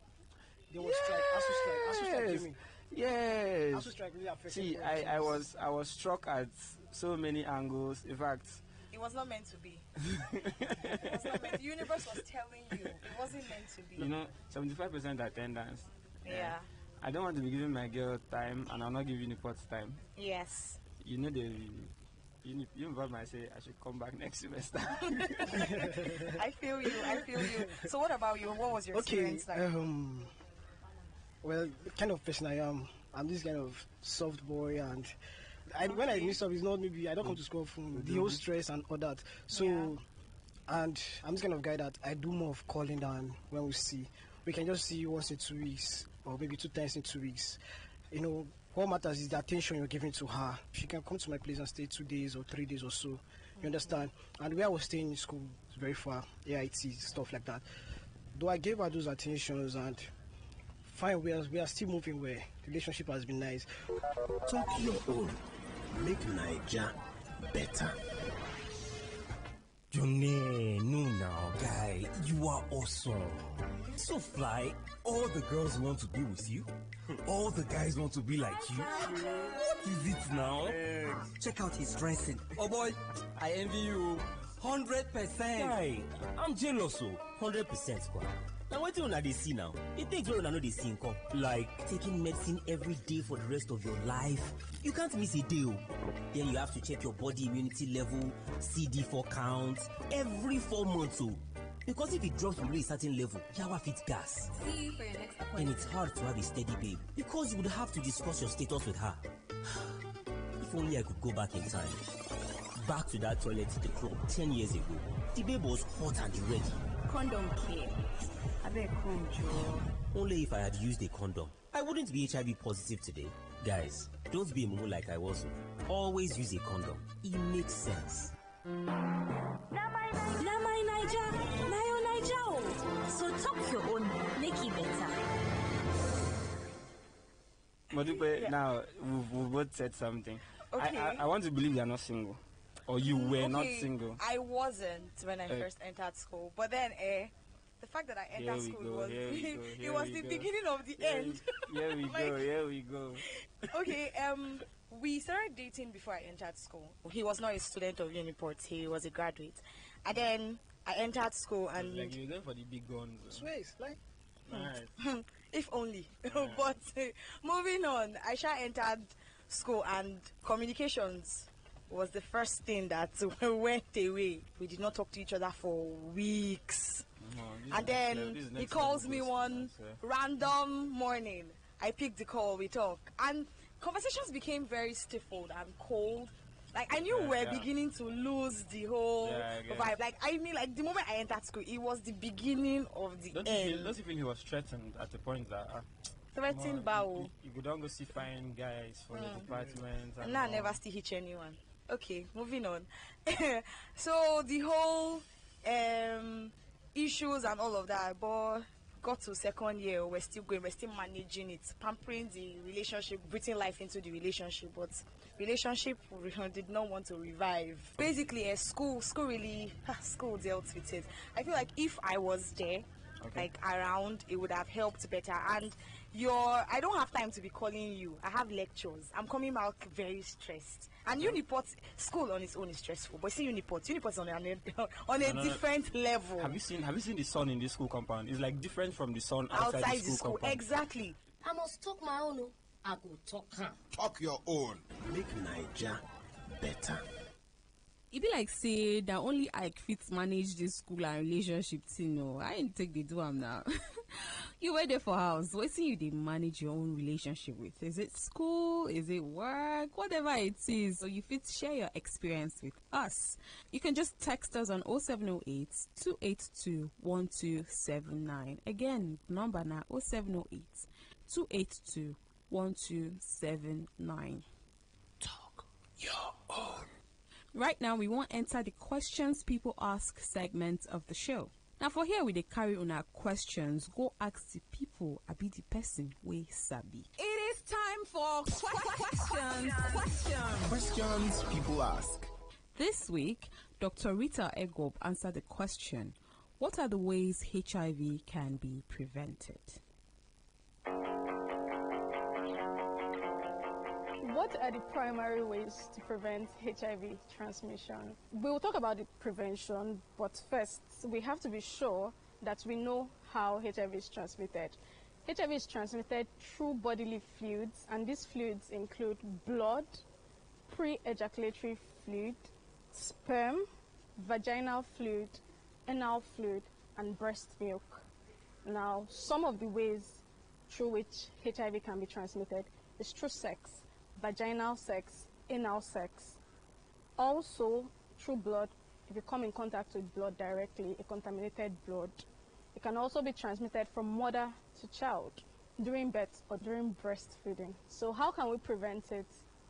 There was strike. ASU strike. Yes. ASU strike really affected. See, I was struck at so many angles. In fact, it was not meant to be. It was not meant. The universe was telling you it wasn't meant to be. You know, 75% attendance. Yeah. I don't want to be giving my girl time, and I'll not give Uniport time. Yes. You know Uniform might say I should come back next semester. I feel you. So what about you? What was your experience like? Well, the kind of person I am, I'm this kind of soft boy, and when I miss up, it's not maybe I don't come to school from the whole stress and all that. So, and I'm this kind of guy that I do more of calling than when we see. We can just see you once in 2 weeks, or maybe 2 times in 2 weeks. You know, what matters is the attention you're giving to her. She can come to my place and stay 2 days or 3 days or so. You understand? And where I was staying in school is very far, AIT, stuff like that. Though I gave her those attentions, and fine, we are still moving where the relationship has been nice. Talk your own. Make Naija better. Johnny, no now, guy. You are awesome. So fly. All the girls want to be with you. All the guys want to be like you. What is it now? Check out his dressing. Oh boy, I envy you. 100%. Guy, I'm jealous. 100%. Now what do you see now? It takes you know they see like taking medicine every day for the rest of your life. You can't miss a day. Then you have to check your body immunity level, CD4 counts every 4 months. Because if it drops below a certain level, you have fit gas. See you for your next appointment. And it's hard to have a steady babe because you would have to discuss your status with her. If only I could go back in time. Back to that toilet the club 10 years ago. The babe was hot and ready. Condom care. I bet control. Only if I had used a condom. I wouldn't be HIV positive today. Guys, don't be a mumu like I was. Always use a condom. It makes sense. So talk your own, make it better. Modupe, now we've both said something. Okay. I want to believe you are not single. Or you were not single. I wasn't when I first entered school. But then, the fact that I entered school was it was the beginning of the end. Here we go. Okay, we started dating before I entered school. He was not a student of Uniport, he was a graduate. And then I entered school and like you were going for the big guns. Sways, like nice. If only. But moving on, Aisha entered school and communications was the first thing that went away. We did not talk to each other for weeks. And then he calls me one random morning. I picked the call, we talk. And conversations became very stifled and cold. Like, I knew we were beginning to lose the whole vibe. Like, I mean, like, the moment I entered school, it was the beginning of the end. Don't you feel he was threatened at the point that... threatened Bao. You could not go see fine guys from the department. And I never still hitch anyone. Okay, moving on. So, the whole issues and all of that, but got to second year, we're still going, we're still managing it, pampering the relationship, breathing life into the relationship, but relationship did not want to revive. Basically, school dealt with it. I feel like if I was there, like around, it would have helped better. And I don't have time to be calling you. I have lectures. I'm coming back very stressed. And Uniport, school on its own is stressful. But see Uniport's on a different level. Have you seen the sun in this school compound? It's like different from the sun outside the school compound. Exactly. I must talk my own. I go talk her. Talk your own. Make Niger better. It be like say that only I fit manage this school and relationship thing. No, I ain't take the do am now. You were there for house. What see you they manage your own relationship with? Is it school? Is it work? Whatever it is. So you fit share your experience with us. You can just text us on 0708 282 1279. Again, number now 0708 282 1279. Talk your own. Right now, we won't enter the questions people ask segment of the show. Now, for here, we dey carry on our questions. Go ask the people, I be the person we sabi. It is time for questions. Questions people ask. This week, Dr. Rita Egob answered the question, what are the ways HIV can be prevented? What are the primary ways to prevent HIV transmission? We will talk about the prevention, but first we have to be sure that we know how HIV is transmitted. HIV is transmitted through bodily fluids, and these fluids include blood, pre-ejaculatory fluid, sperm, vaginal fluid, anal fluid, and breast milk. Now, some of the ways through which HIV can be transmitted is through sex, vaginal sex, anal sex. Also, through blood, if you come in contact with blood directly, a contaminated blood. It can also be transmitted from mother to child during birth or during breastfeeding. So how can we prevent it?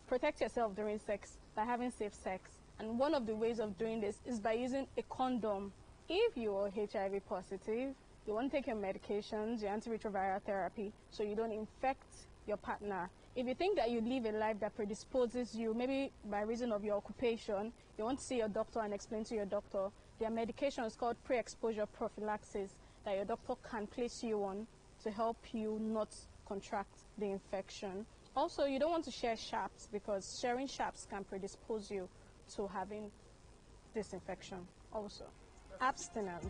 Protect yourself during sex by having safe sex. And one of the ways of doing this is by using a condom. If you are HIV positive, you want to take your medications, your antiretroviral therapy, so you don't infect your partner. If you think that you live a life that predisposes you, maybe by reason of your occupation, you want to see your doctor and explain to your doctor There are medications called pre-exposure prophylaxis that your doctor can place you on to help you not contract the infection. Also, you don't want to share sharps because sharing sharps can predispose you to having this infection. Also, abstinence.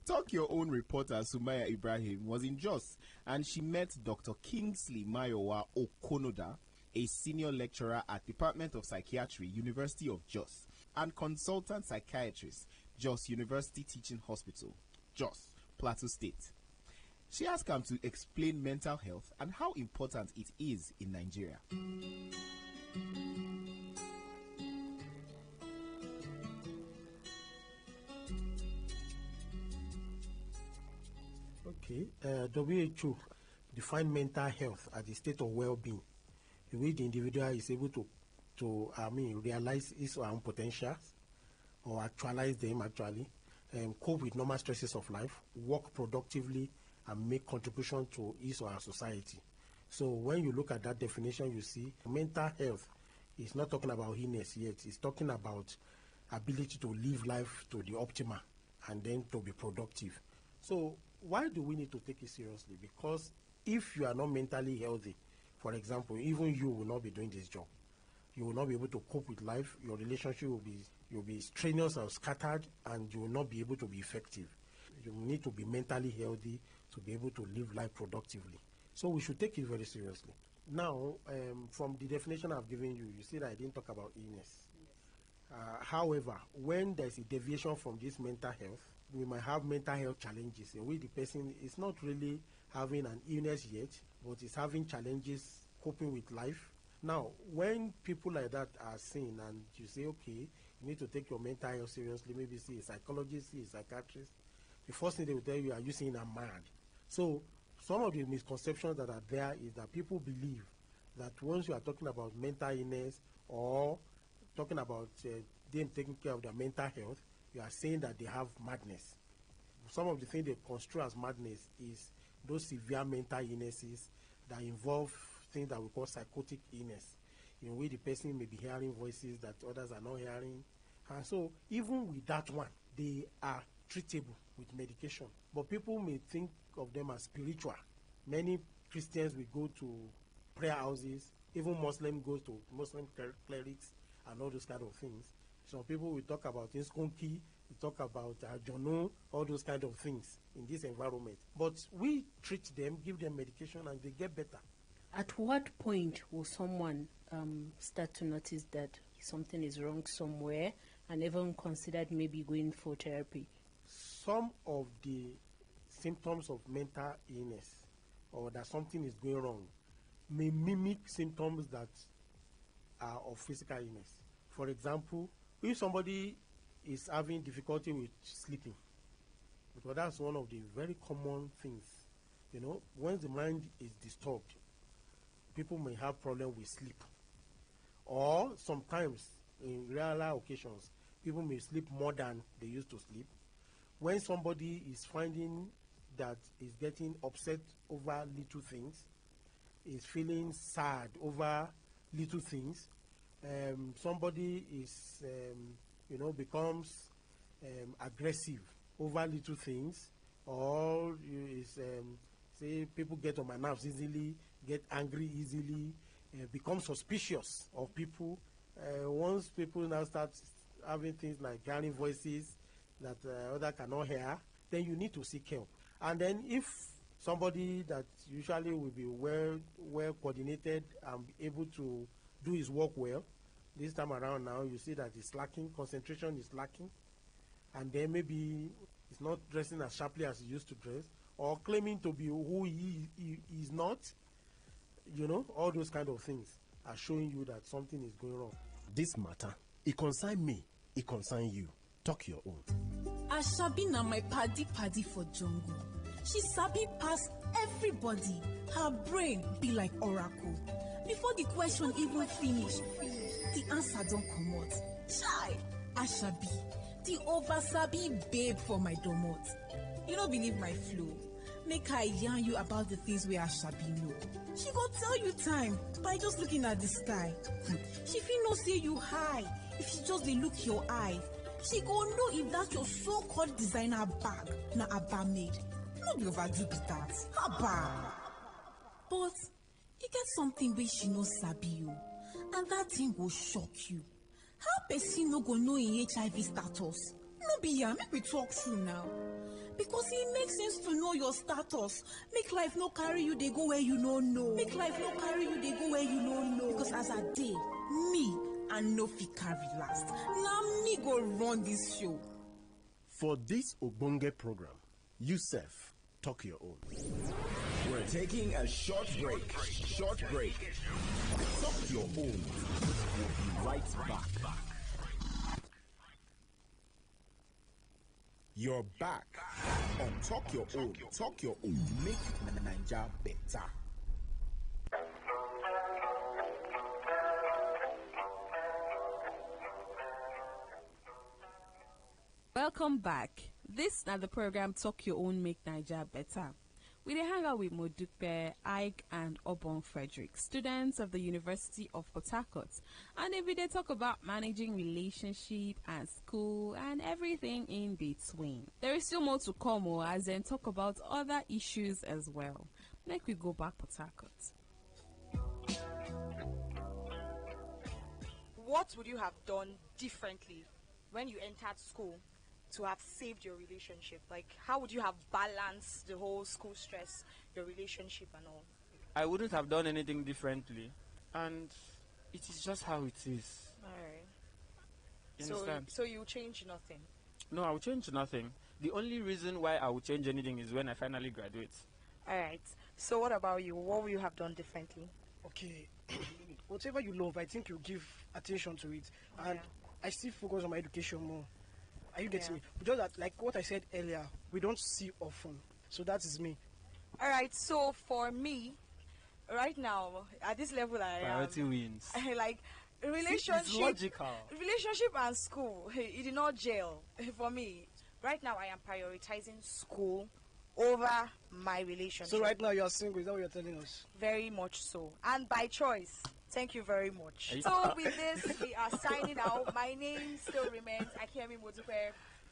Talk Your Own reporter Sumaya Ibrahim was in Jos and she met Dr. Kingsley Mayowa Okonoda, a senior lecturer at Department of Psychiatry, University of Jos, and consultant psychiatrist, Jos University Teaching Hospital, Jos, Plateau State. She asked him to explain mental health and how important it is in Nigeria. Okay, WHO define mental health as the state of well-being in which the individual is able to realize his or her own potentials or actualize them cope with normal stresses of life, work productively, and make contribution to his or her society. So when you look at that definition, you see mental health is not talking about illness yet. It's talking about ability to live life to the optimal and then to be productive. So why do we need to take it seriously? Because if you are not mentally healthy, for example, even you will not be doing this job. You will not be able to cope with life. Your relationship will be strenuous and scattered, and you will not be able to be effective. You need to be mentally healthy to be able to live life productively. So we should take it very seriously. Now, from the definition I've given you, you see that I didn't talk about illness. However, when there's a deviation from this mental health, we might have mental health challenges in which the person is not really having an illness yet, but is having challenges coping with life. Now, when people like that are seen and you say, okay, you need to take your mental health seriously, maybe see a psychologist, see a psychiatrist, the first thing they will tell you, are you saying I'm mad? So some of the misconceptions that are there is that people believe that once you are talking about mental illness or talking about them taking care of their mental health, you are saying that they have madness. Some of the things they construe as madness is those severe mental illnesses that involve things that we call psychotic illness, in which the person may be hearing voices that others are not hearing. And so even with that one, they are treatable with medication. But people may think of them as spiritual. Many Christians will go to prayer houses, even Muslim goes to Muslim clerics and all those kind of things. Some people will talk about Inskonki, we talk about Jono, all those kind of things in this environment. But we treat them, give them medication, and they get better. At what point will someone start to notice that something is wrong somewhere and even considered maybe going for therapy? Some of the symptoms of mental illness or that something is going wrong may mimic symptoms that are of physical illness. For example, if somebody is having difficulty with sleeping, because that's one of the very common things, once the mind is disturbed, people may have problem with sleep. Or sometimes, in rarer occasions, people may sleep more than they used to sleep. When somebody is finding that is getting upset over little things, is feeling sad over little things, somebody is, becomes aggressive over little things, or is, say, people get on my nerves easily, get angry easily, become suspicious of people. Once people now start having things like hearing voices that others cannot hear, then you need to seek help. And then if somebody that usually will be well coordinated and able to do his work well, this time around now you see that it's lacking, concentration is lacking, and then maybe he's not dressing as sharply as he used to dress, or claiming to be who he is not, all those kind of things are showing you that something is going wrong. This matter, it concern me, it concern you. Talk your own. Ashabi na my paddy for jungle. She sabi pass everybody. Her brain be like oracle. Before the question even finish, the answer don't come out. Chai! Ashabi, the oversabi babe for my domot. You don't believe my flow. Make I yarn you about the things where Ashabi know. She go tell you time by just looking at the sky. She feel no say you high, if she just dey look your eye, she go know if that your so-called designer bag na Abba made. No be overdo be that. Abba. But e get something wey she no sabi o, and that thing go shock you. How person no go know im HIV status? No be am, make we talk true now. Because it makes sense to know your status. Make life no carry you, they go where you no know. Make life no carry you, they go where you no know. Because as a day, me, I no fit carry last. Now me go run this show. For this Ogbonge program, Yusef, talk your own. We're taking a short break. Short break. Talk your own. We'll be right back. You're back on Talk Your Own. Talk Your Own. Make Naija better. Welcome back. This is the program Talk Your Own, Make Naija Better. We dey hang out with Modupe, Ike, and Obon Frederick, students of the University of Port Harcourt. And every day talk about managing relationship and school and everything in between. There is still more to come, as then talk about other issues as well. Make we go back Port Harcourt. What would you have done differently when you entered school to have saved your relationship? Like, how would you have balanced the whole school stress, your relationship and all? I wouldn't have done anything differently, and it is just how it is. Alright. You understand? So you change nothing? No, I will change nothing. The only reason why I will change anything is when I finally graduate. Alright. So what about you? What would you have done differently? Okay. Whatever you love, I think you give attention to it. And I still focus on my education more. Are you getting me? Just that, like what I said earlier, we don't see often. So that is me. Alright, so for me, right now, at this level I Priority am, wins. like, relationship, it's logical. Relationship and school, it did not gel for me. Right now, I am prioritizing school over my relationship. So right now you are single, is that what you're telling us? Very much so. And by choice. Thank you very much. So with this, we are signing out. My name still remains Akemi Modupe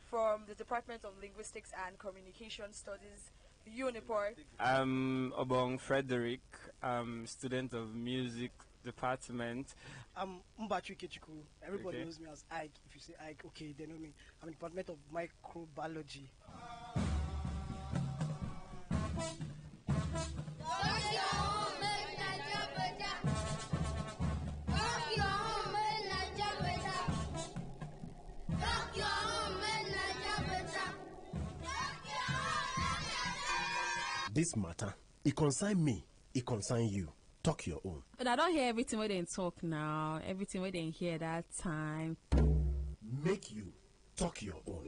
from the Department of Linguistics and Communication Studies, Uniport. I'm Obong Frederick. I'm student of music department. I'm Mbachu Kechiku. Everybody Okay. knows me as Ike. If you say Ike, okay, they know me. I'm in the Department of Microbiology. This matter, it concern me, it concern you. Talk your own. But I don't hear everything where they talk now, everything where they hear that time. Make you talk your own.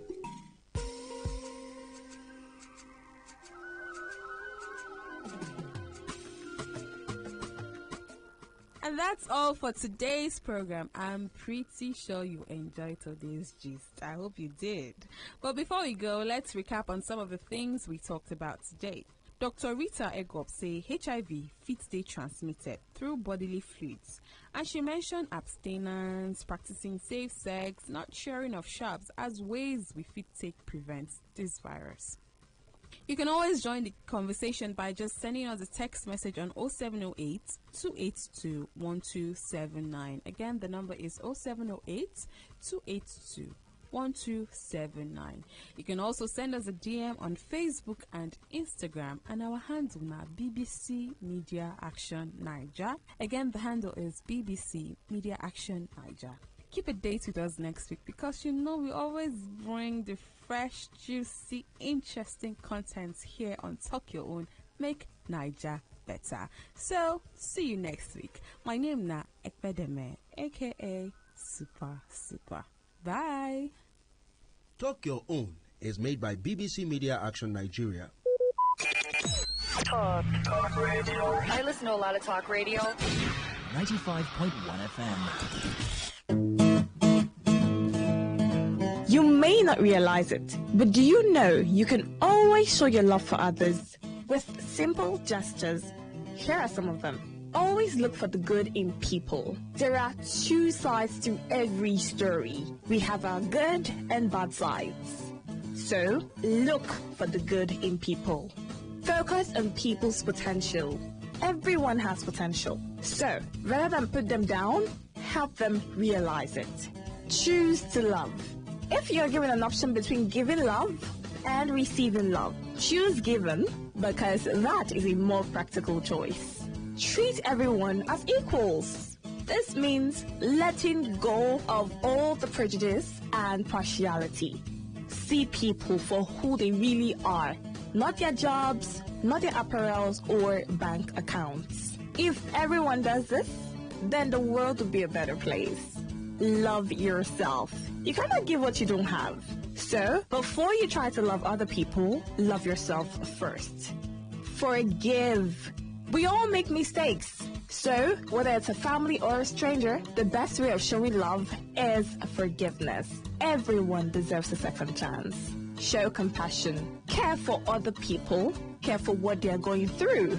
And that's all for today's program. I'm pretty sure you enjoyed today's gist. I hope you did. But before we go, let's recap on some of the things we talked about today. Dr. Rita Egop say HIV fit stay transmitted through bodily fluids, and she mentioned abstinence, practicing safe sex, not sharing of sharps as ways we fit take prevent this virus. You can always join the conversation by just sending us a text message on 0708 282 1279. Again, the number is 0708 282 1279. You can also send us a DM on Facebook and Instagram, and our handle now BBC Media Action Niger. Again, the handle is BBC Media Action Niger. Keep a date with us next week, because you know we always bring the fresh, juicy, interesting content here on Talk Your Own, Make Niger Better. So, see you next week. My name na Ekpedeme, aka Super. Bye. Talk Your Own is made by BBC Media Action Nigeria. Talk radio. I listen to a lot of talk radio. 95.1 FM. You may not realize it, but do you know you can always show your love for others with simple gestures? Here are some of them. Always look for the good in people. There are two sides to every story. We have our good and bad sides. So, look for the good in people. Focus on people's potential. Everyone has potential. So, rather than put them down, help them realize it. Choose to love. If you're given an option between giving love and receiving love, choose giving because that is a more practical choice. Treat everyone as equals. This means letting go of all the prejudice and partiality. See people for who they really are, not their jobs, not their apparels or bank accounts. If everyone does this, then the world will be a better place. Love yourself. You cannot give what you don't have. So, before you try to love other people, love yourself first. Forgive. We all make mistakes. So, whether it's a family or a stranger, the best way of showing love is forgiveness. Everyone deserves a second chance. Show compassion. Care for other people. Care for what they are going through.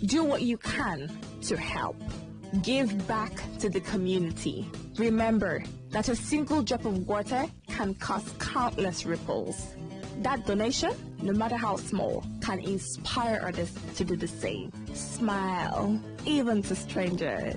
Do what you can to help. Give back to the community. Remember that a single drop of water can cause countless ripples. That donation, no matter how small, can inspire others to do the same. Smile, even to strangers.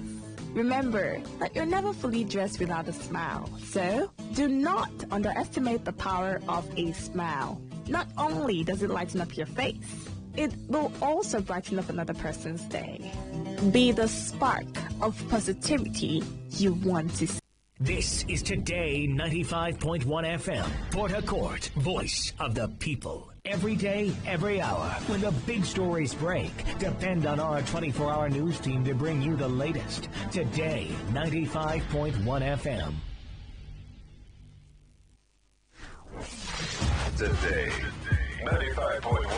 Remember that you're never fully dressed without a smile. So, do not underestimate the power of a smile. Not only does it lighten up your face, it will also brighten up another person's day. Be the spark of positivity you want to see. This is Today 95.1 FM, Port Harcourt, voice of the people. Every day, every hour, when the big stories break, depend on our 24-hour news team to bring you the latest. Today 95.1 FM. Today 95.1